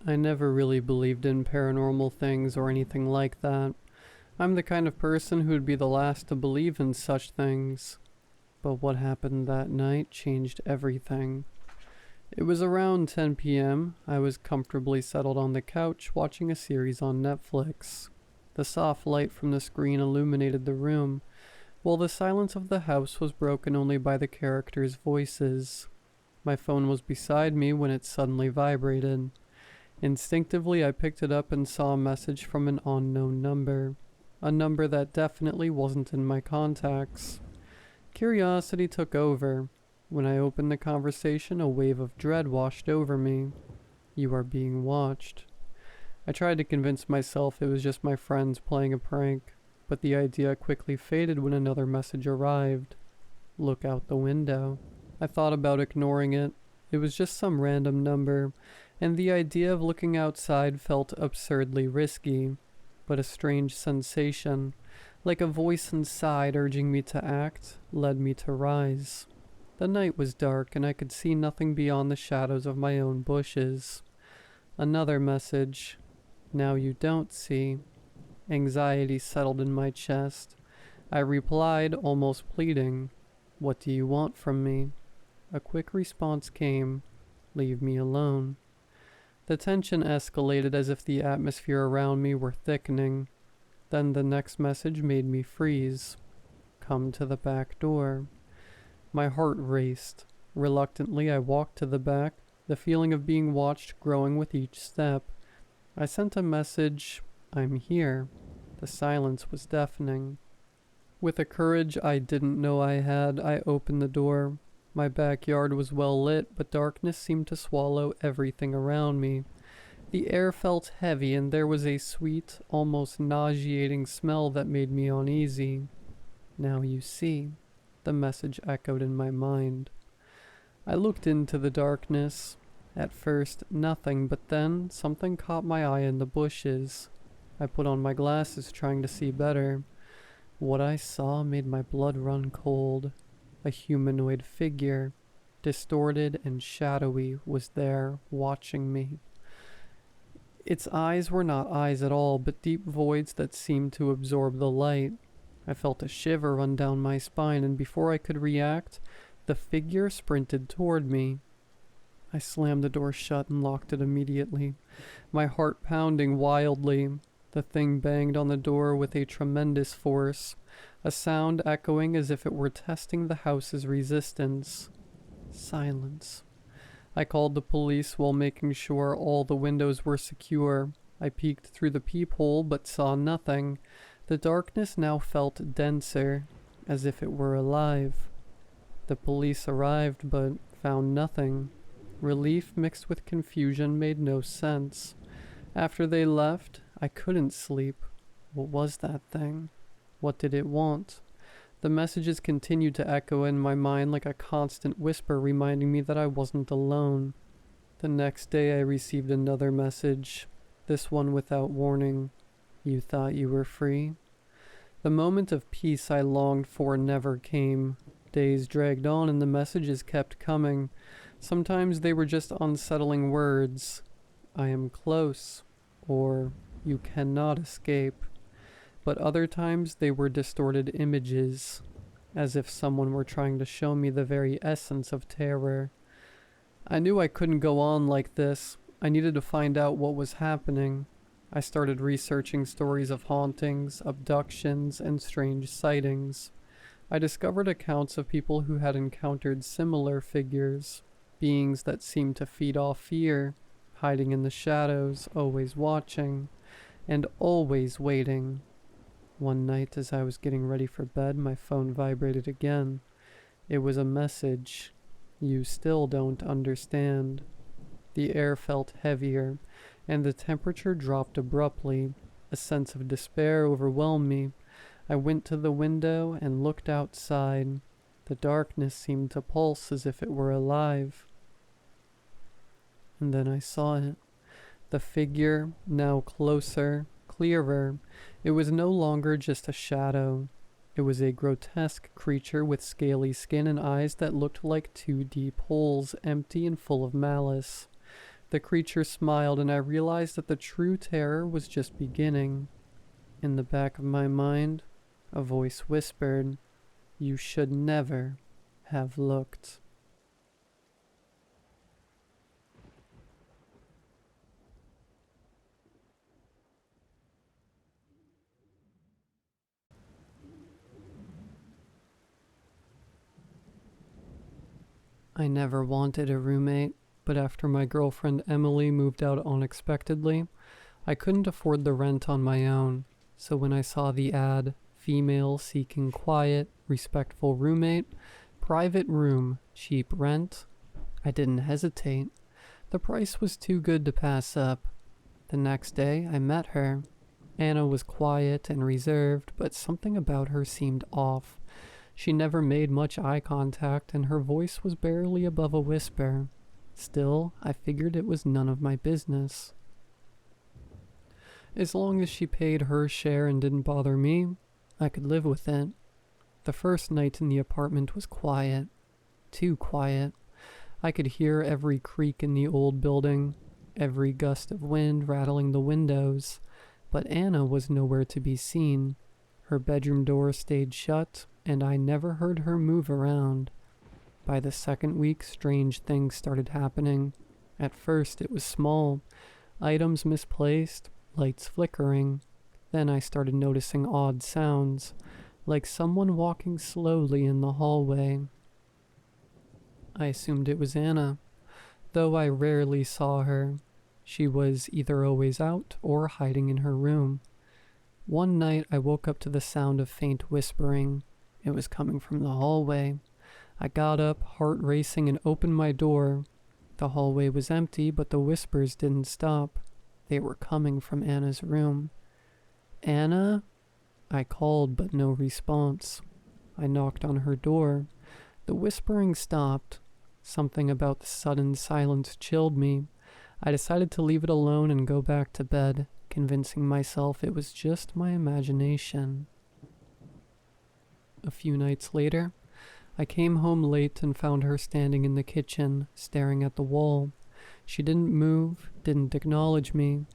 Speaker 1: I never really believed in paranormal things or anything like that. I'm the kind of person who would be the last to believe in such things. But what happened that night changed everything. It was around 10 p.m. I was comfortably settled on the couch watching a series on Netflix. The soft light from the screen illuminated the room, while the silence of the house was broken only by the characters' voices. My phone was beside me when it suddenly vibrated. Instinctively, I picked it up and saw a message from an unknown number. A number that definitely wasn't in my contacts. Curiosity took over. When I opened the conversation, a wave of dread washed over me. "You are being watched." I tried to convince myself it was just my friends playing a prank, but the idea quickly faded when another message arrived. "Look out the window." I thought about ignoring it. It was just some random number, and the idea of looking outside felt absurdly risky, but a strange sensation, like a voice inside urging me to act, led me to rise. The night was dark, and I could see nothing beyond the shadows of my own bushes. Another message. "Now you don't see." Anxiety settled in my chest. I replied, almost pleading, "What do you want from me?" A quick response came. "Leave me alone." The tension escalated as if the atmosphere around me were thickening. Then the next message made me freeze. Come to the back door. My heart raced. Reluctantly, I walked to the back, the feeling of being watched growing with each step. I sent a message, I'm here. The silence was deafening. With a courage I didn't know I had, I opened the door. My backyard was well lit, but darkness seemed to swallow everything around me. The air felt heavy, and there was a sweet, almost nauseating smell that made me uneasy. Now you see, the message echoed in my mind. I looked into the darkness. At first, nothing, but then something caught my eye in the bushes. I put on my glasses, trying to see better. What I saw made my blood run cold. A humanoid figure, distorted and shadowy, was there, watching me. Its eyes were not eyes at all, but deep voids that seemed to absorb the light. I felt a shiver run down my spine, and before I could react, the figure sprinted toward me. I slammed the door shut and locked it immediately, my heart pounding wildly. The thing banged on the door with a tremendous force, a sound echoing as if it were testing the house's resistance. Silence. I called the police while making sure all the windows were secure. I peeked through the peephole but saw nothing. The darkness now felt denser, as if it were alive. The police arrived but found nothing. Relief mixed with confusion made no sense. After they left, I couldn't sleep. What was that thing? What did it want? The messages continued to echo in my mind like a constant whisper reminding me that I wasn't alone. The next day I received another message, this one without warning. You thought you were free? The moment of peace I longed for never came. Days dragged on and the messages kept coming. Sometimes they were just unsettling words. I am close, or you cannot escape. But other times they were distorted images, as if someone were trying to show me the very essence of terror. I knew I couldn't go on like this. I needed to find out what was happening. I started researching stories of hauntings, abductions, and strange sightings. I discovered accounts of people who had encountered similar figures, beings that seemed to feed off fear, hiding in the shadows, always watching, and always waiting. One night as I was getting ready for bed, my phone vibrated again. It was a message. You still don't understand. The air felt heavier, and the temperature dropped abruptly. A sense of despair overwhelmed me. I went to the window and looked outside. The darkness seemed to pulse as if it were alive. And then I saw it. The figure, now closer, clearer. It was no longer just a shadow. It was a grotesque creature with scaly skin and eyes that looked like two deep holes, empty and full of malice. The creature smiled, and I realized that the true terror was just beginning. In the back of my mind, a voice whispered, "You should never have looked." I never wanted a roommate, but after my girlfriend Emily moved out unexpectedly, I couldn't afford the rent on my own. So when I saw the ad, female seeking quiet, respectful roommate, private room, cheap rent, I didn't hesitate. The price was too good to pass up. The next day, I met her. Anna was quiet and reserved, but something about her seemed off. She never made much eye contact, and her voice was barely above a whisper. Still, I figured it was none of my business. As long as she paid her share and didn't bother me, I could live with it. The first night in the apartment was quiet. Too quiet. I could hear every creak in the old building, every gust of wind rattling the windows, but Anna was nowhere to be seen. Her bedroom door stayed shut, and I never heard her move around. By the second week, strange things started happening. At first, it was small. Items misplaced, lights flickering. Then I started noticing odd sounds, like someone walking slowly in the hallway. I assumed it was Anna, though I rarely saw her. She was either always out or hiding in her room. One night I woke up to the sound of faint whispering. It was coming from the hallway. I got up, heart racing, and opened my door. The hallway was empty, but the whispers didn't stop. They were coming from Anna's room. "Anna?" I called, but no response. I knocked on her door. The whispering stopped. Something about the sudden silence chilled me. I decided to leave it alone and go back to bed, convincing myself it was just my imagination. A few nights later, I came home late and found her standing in the kitchen, staring at the wall. She didn't move, didn't acknowledge me.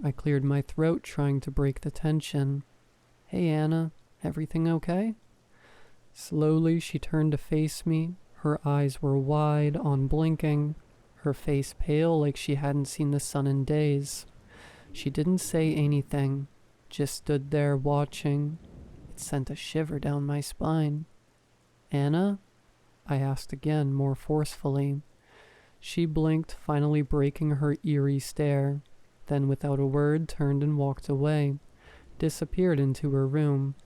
Speaker 1: I cleared my throat, trying to break the tension. "Hey, Anna, everything okay?" Slowly, she turned to face me. Her eyes were wide, unblinking, her face pale like she hadn't seen the sun in days. She didn't say anything, just stood there watching. It sent a shiver down my spine. "Anna?" I asked again, more forcefully. She blinked, finally breaking her eerie stare, then without a word turned and walked away, disappeared into her room.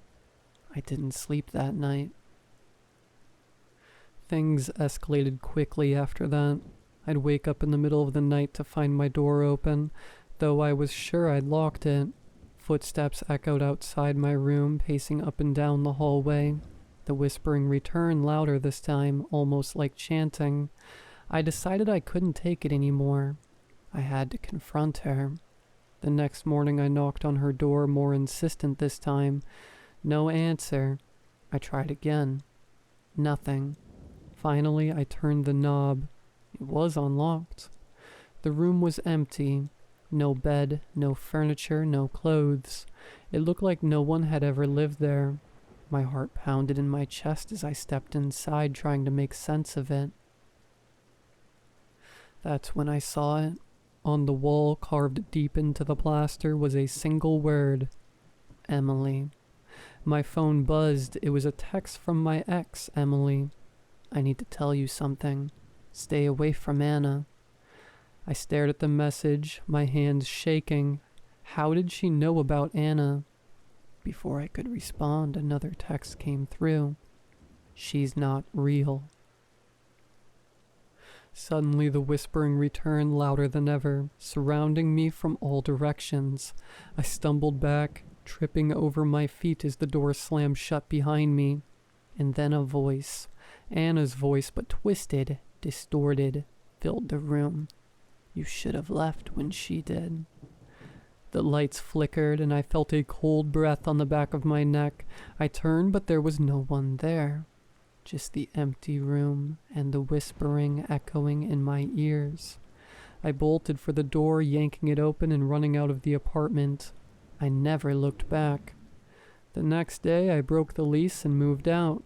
Speaker 1: I didn't sleep that night. Things escalated quickly after that. I'd wake up in the middle of the night to find my door open, though I was sure I'd locked it. Footsteps echoed outside my room, pacing up and down the hallway. The whispering returned, louder this time, almost like chanting. I decided I couldn't take it anymore. I had to confront her. The next morning I knocked on her door, more insistent this time. No answer. I tried again. Nothing. Finally, I turned the knob. It was unlocked. The room was empty. No bed, no furniture, no clothes. It looked like no one had ever lived there. My heart pounded in my chest as I stepped inside, trying to make sense of it. That's when I saw it. On the wall, carved deep into the plaster, was a single word. Emily. My phone buzzed. It was a text from my ex, Emily. "I need to tell you something. Stay away from Anna." I stared at the message, my hands shaking. How did she know about Anna? Before I could respond, another text came through. "She's not real." Suddenly the whispering returned, louder than ever, surrounding me from all directions. I stumbled back, tripping over my feet as the door slammed shut behind me. And then a voice, Anna's voice, but twisted, distorted, filled the room. "You should have left when she did." The lights flickered, and I felt a cold breath on the back of my neck. I turned, but there was no one there. Just the empty room and the whispering echoing in my ears. I bolted for the door, yanking it open and running out of the apartment. I never looked back. The next day, I broke the lease and moved out.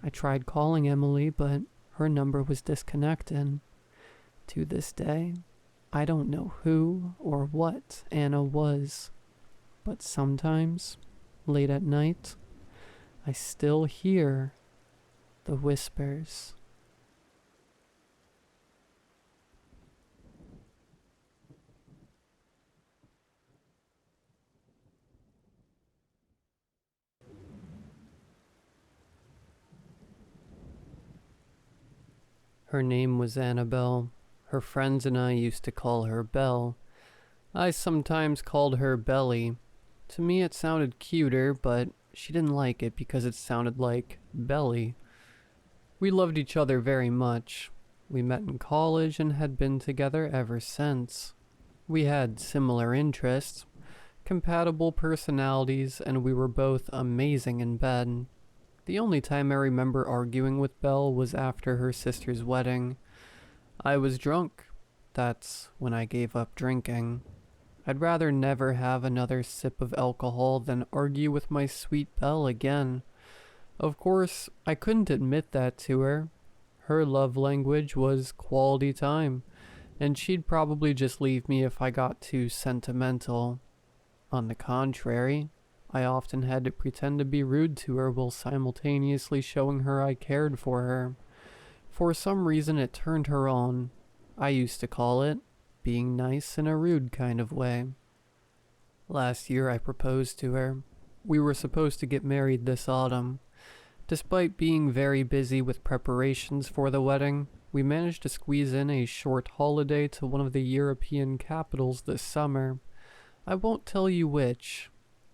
Speaker 1: I tried calling Emily, but her number was disconnected. To this day, I don't know who or what Anna was, but sometimes, late at night, I still hear the whispers. Her name was Annabelle. Her friends and I used to call her Belle. I sometimes called her Belly. To me it sounded cuter, but she didn't like it because it sounded like belly. We loved each other very much. We met in college and had been together ever since. We had similar interests, compatible personalities, and we were both amazing in bed. The only time I remember arguing with Belle was after her sister's wedding. I was drunk. That's when I gave up drinking. I'd rather never have another sip of alcohol than argue with my sweet Belle again. Of course, I couldn't admit that to her. Her love language was quality time, and she'd probably just leave me if I got too sentimental. On the contrary, I often had to pretend to be rude to her while simultaneously showing her I cared for her. For some reason it turned her on. I used to call it being nice in a rude kind of way. Last year I proposed to her. We were supposed to get married this autumn. Despite being very busy with preparations for the wedding, we managed to squeeze in a short holiday to one of the European capitals this summer. I won't tell you which,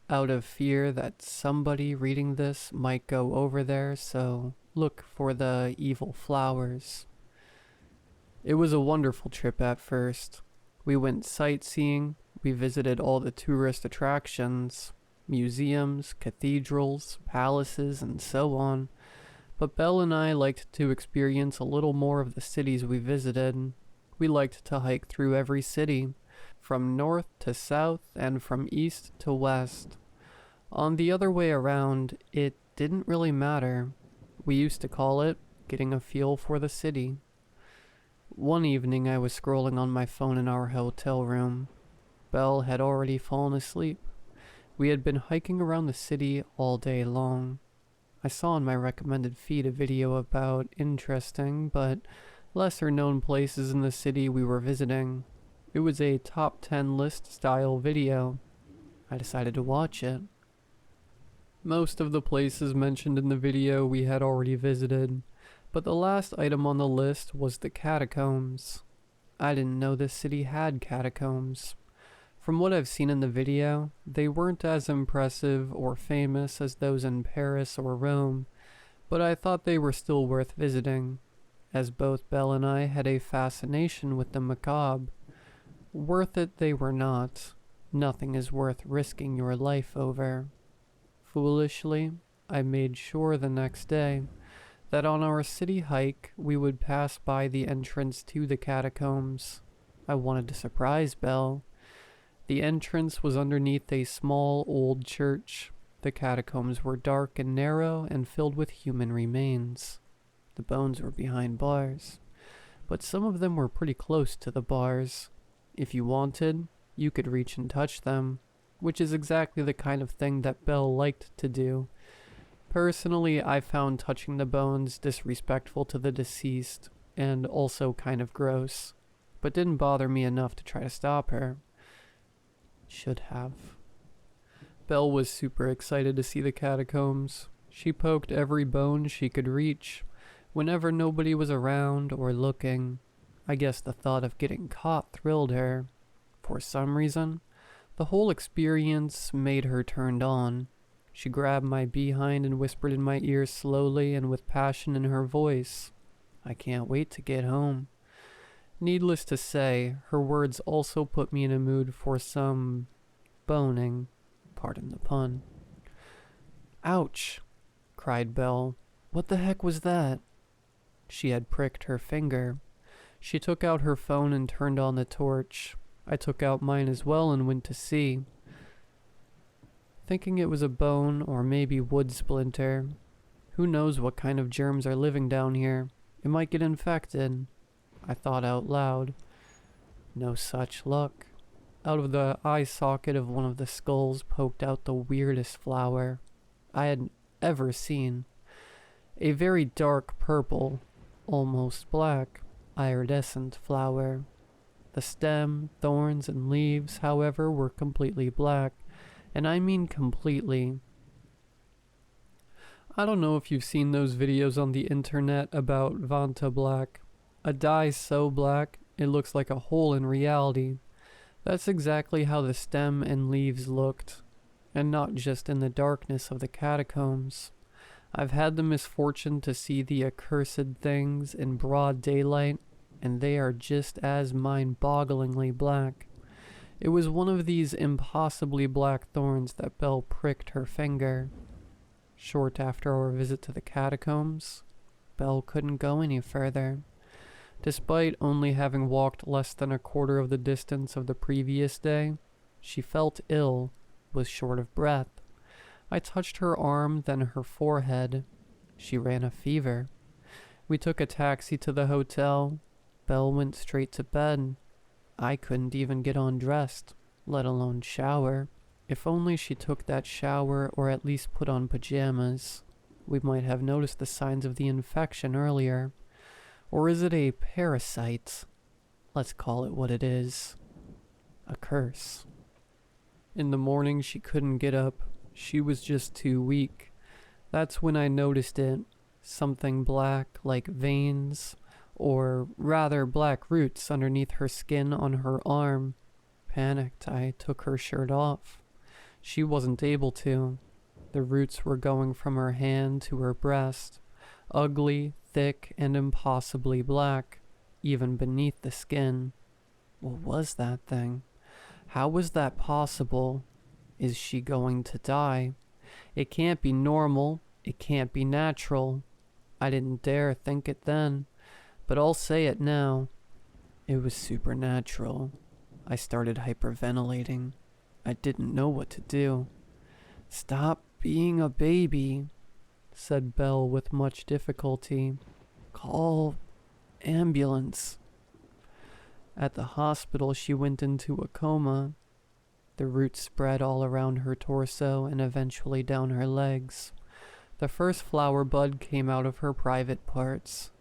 Speaker 1: out of fear that somebody reading this might go over there, so look for the evil flowers. It was a wonderful trip at first. We went sightseeing, we visited all the tourist attractions, museums, cathedrals, palaces, and so on. But Belle and I liked to experience a little more of the cities we visited. We liked to hike through every city, from north to south and from east to west. On the other way around, it didn't really matter. We used to call it getting a feel for the city. One evening I was scrolling on my phone in our hotel room. Belle had already fallen asleep. We had been hiking around the city all day long. I saw in my recommended feed a video about interesting but lesser known places in the city we were visiting. It was a top 10 list style video. I decided to watch it. Most of the places mentioned in the video we had already visited, but the last item on the list was the catacombs. I didn't know this city had catacombs. From what I've seen in the video, they weren't as impressive or famous as those in Paris or Rome, but I thought they were still worth visiting, as both Belle and I had a fascination with the macabre. Worth it they were not. Nothing is worth risking your life over. Foolishly, I made sure the next day that on our city hike we would pass by the entrance to the catacombs. I wanted to surprise Belle. The entrance was underneath a small old church. The catacombs were dark and narrow and filled with human remains. The bones were behind bars, but some of them were pretty close to the bars. If you wanted, you could reach and touch them, which is exactly the kind of thing that Belle liked to do. Personally, I found touching the bones disrespectful to the deceased, and also kind of gross, but didn't bother me enough to try to stop her. Should have. Belle was super excited to see the catacombs. She poked every bone she could reach, whenever nobody was around or looking. I guess the thought of getting caught thrilled her. For some reason, the whole experience made her turned on. She grabbed my behind and whispered in my ear slowly and with passion in her voice, "I can't wait to get home." Needless to say, her words also put me in a mood for some boning, pardon the pun. "Ouch!" cried Belle. "What the heck was that?" She had pricked her finger. She took out her phone and turned on the torch. I took out mine as well and went to see. Thinking it was a bone or maybe wood splinter. Who knows what kind of germs are living down here? It might get infected. I thought out loud. No such luck. Out of the eye socket of one of the skulls poked out the weirdest flower I had ever seen. A very dark purple, almost black, iridescent flower. The stem, thorns, and leaves, however, were completely black, and I mean completely. I don't know if you've seen those videos on the internet about Vanta Black. A dye so black, it looks like a hole in reality. That's exactly how the stem and leaves looked, and not just in the darkness of the catacombs. I've had the misfortune to see the accursed things in broad daylight, and they are just as mind-bogglingly black. It was one of these impossibly black thorns that Belle pricked her finger. Short after our visit to the catacombs, Belle couldn't go any further. Despite only having walked less than a quarter of the distance of the previous day, she felt ill, was short of breath. I touched her arm, then her forehead. She ran a fever. We took a taxi to the hotel. Belle went straight to bed. I couldn't even get undressed, let alone shower. If only she took that shower or at least put on pajamas, we might have noticed the signs of the infection earlier. Or is it a parasite? Let's call it what it is. A curse. In the morning she couldn't get up. She was just too weak. That's when I noticed it. Something black, like veins, or rather black roots underneath her skin on her arm. Panicked, I took her shirt off. She wasn't able to. The roots were going from her hand to her breast. Ugly, thick, and impossibly black, even beneath the skin. What was that thing? How was that possible? Is she going to die? It can't be normal. It can't be natural. I didn't dare think it then, but I'll say it now. It was supernatural. I started hyperventilating. I didn't know what to do. "Stop being a baby," said Belle with much difficulty. "Call ambulance." At the hospital, she went into a coma. The roots spread all around her torso and eventually down her legs. The first flower bud came out of her private parts.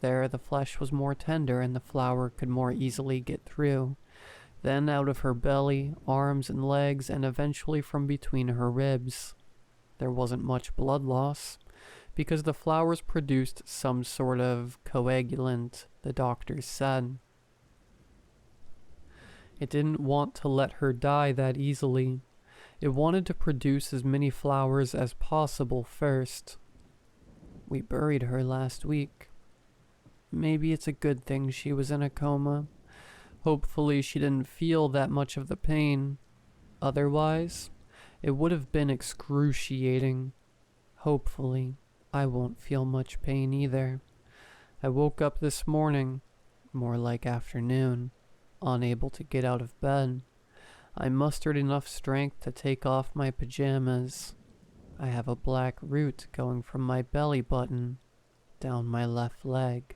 Speaker 1: There, the flesh was more tender and the flower could more easily get through. Then out of her belly, arms and legs, and eventually from between her ribs. There wasn't much blood loss, because the flowers produced some sort of coagulant, the doctors said. It didn't want to let her die that easily. It wanted to produce as many flowers as possible first. We buried her last week. Maybe it's a good thing she was in a coma. Hopefully she didn't feel that much of the pain. Otherwise, it would have been excruciating. Hopefully, I won't feel much pain either. I woke up this morning, more like afternoon, unable to get out of bed. I mustered enough strength to take off my pajamas. I have a black root going from my belly button down my left leg.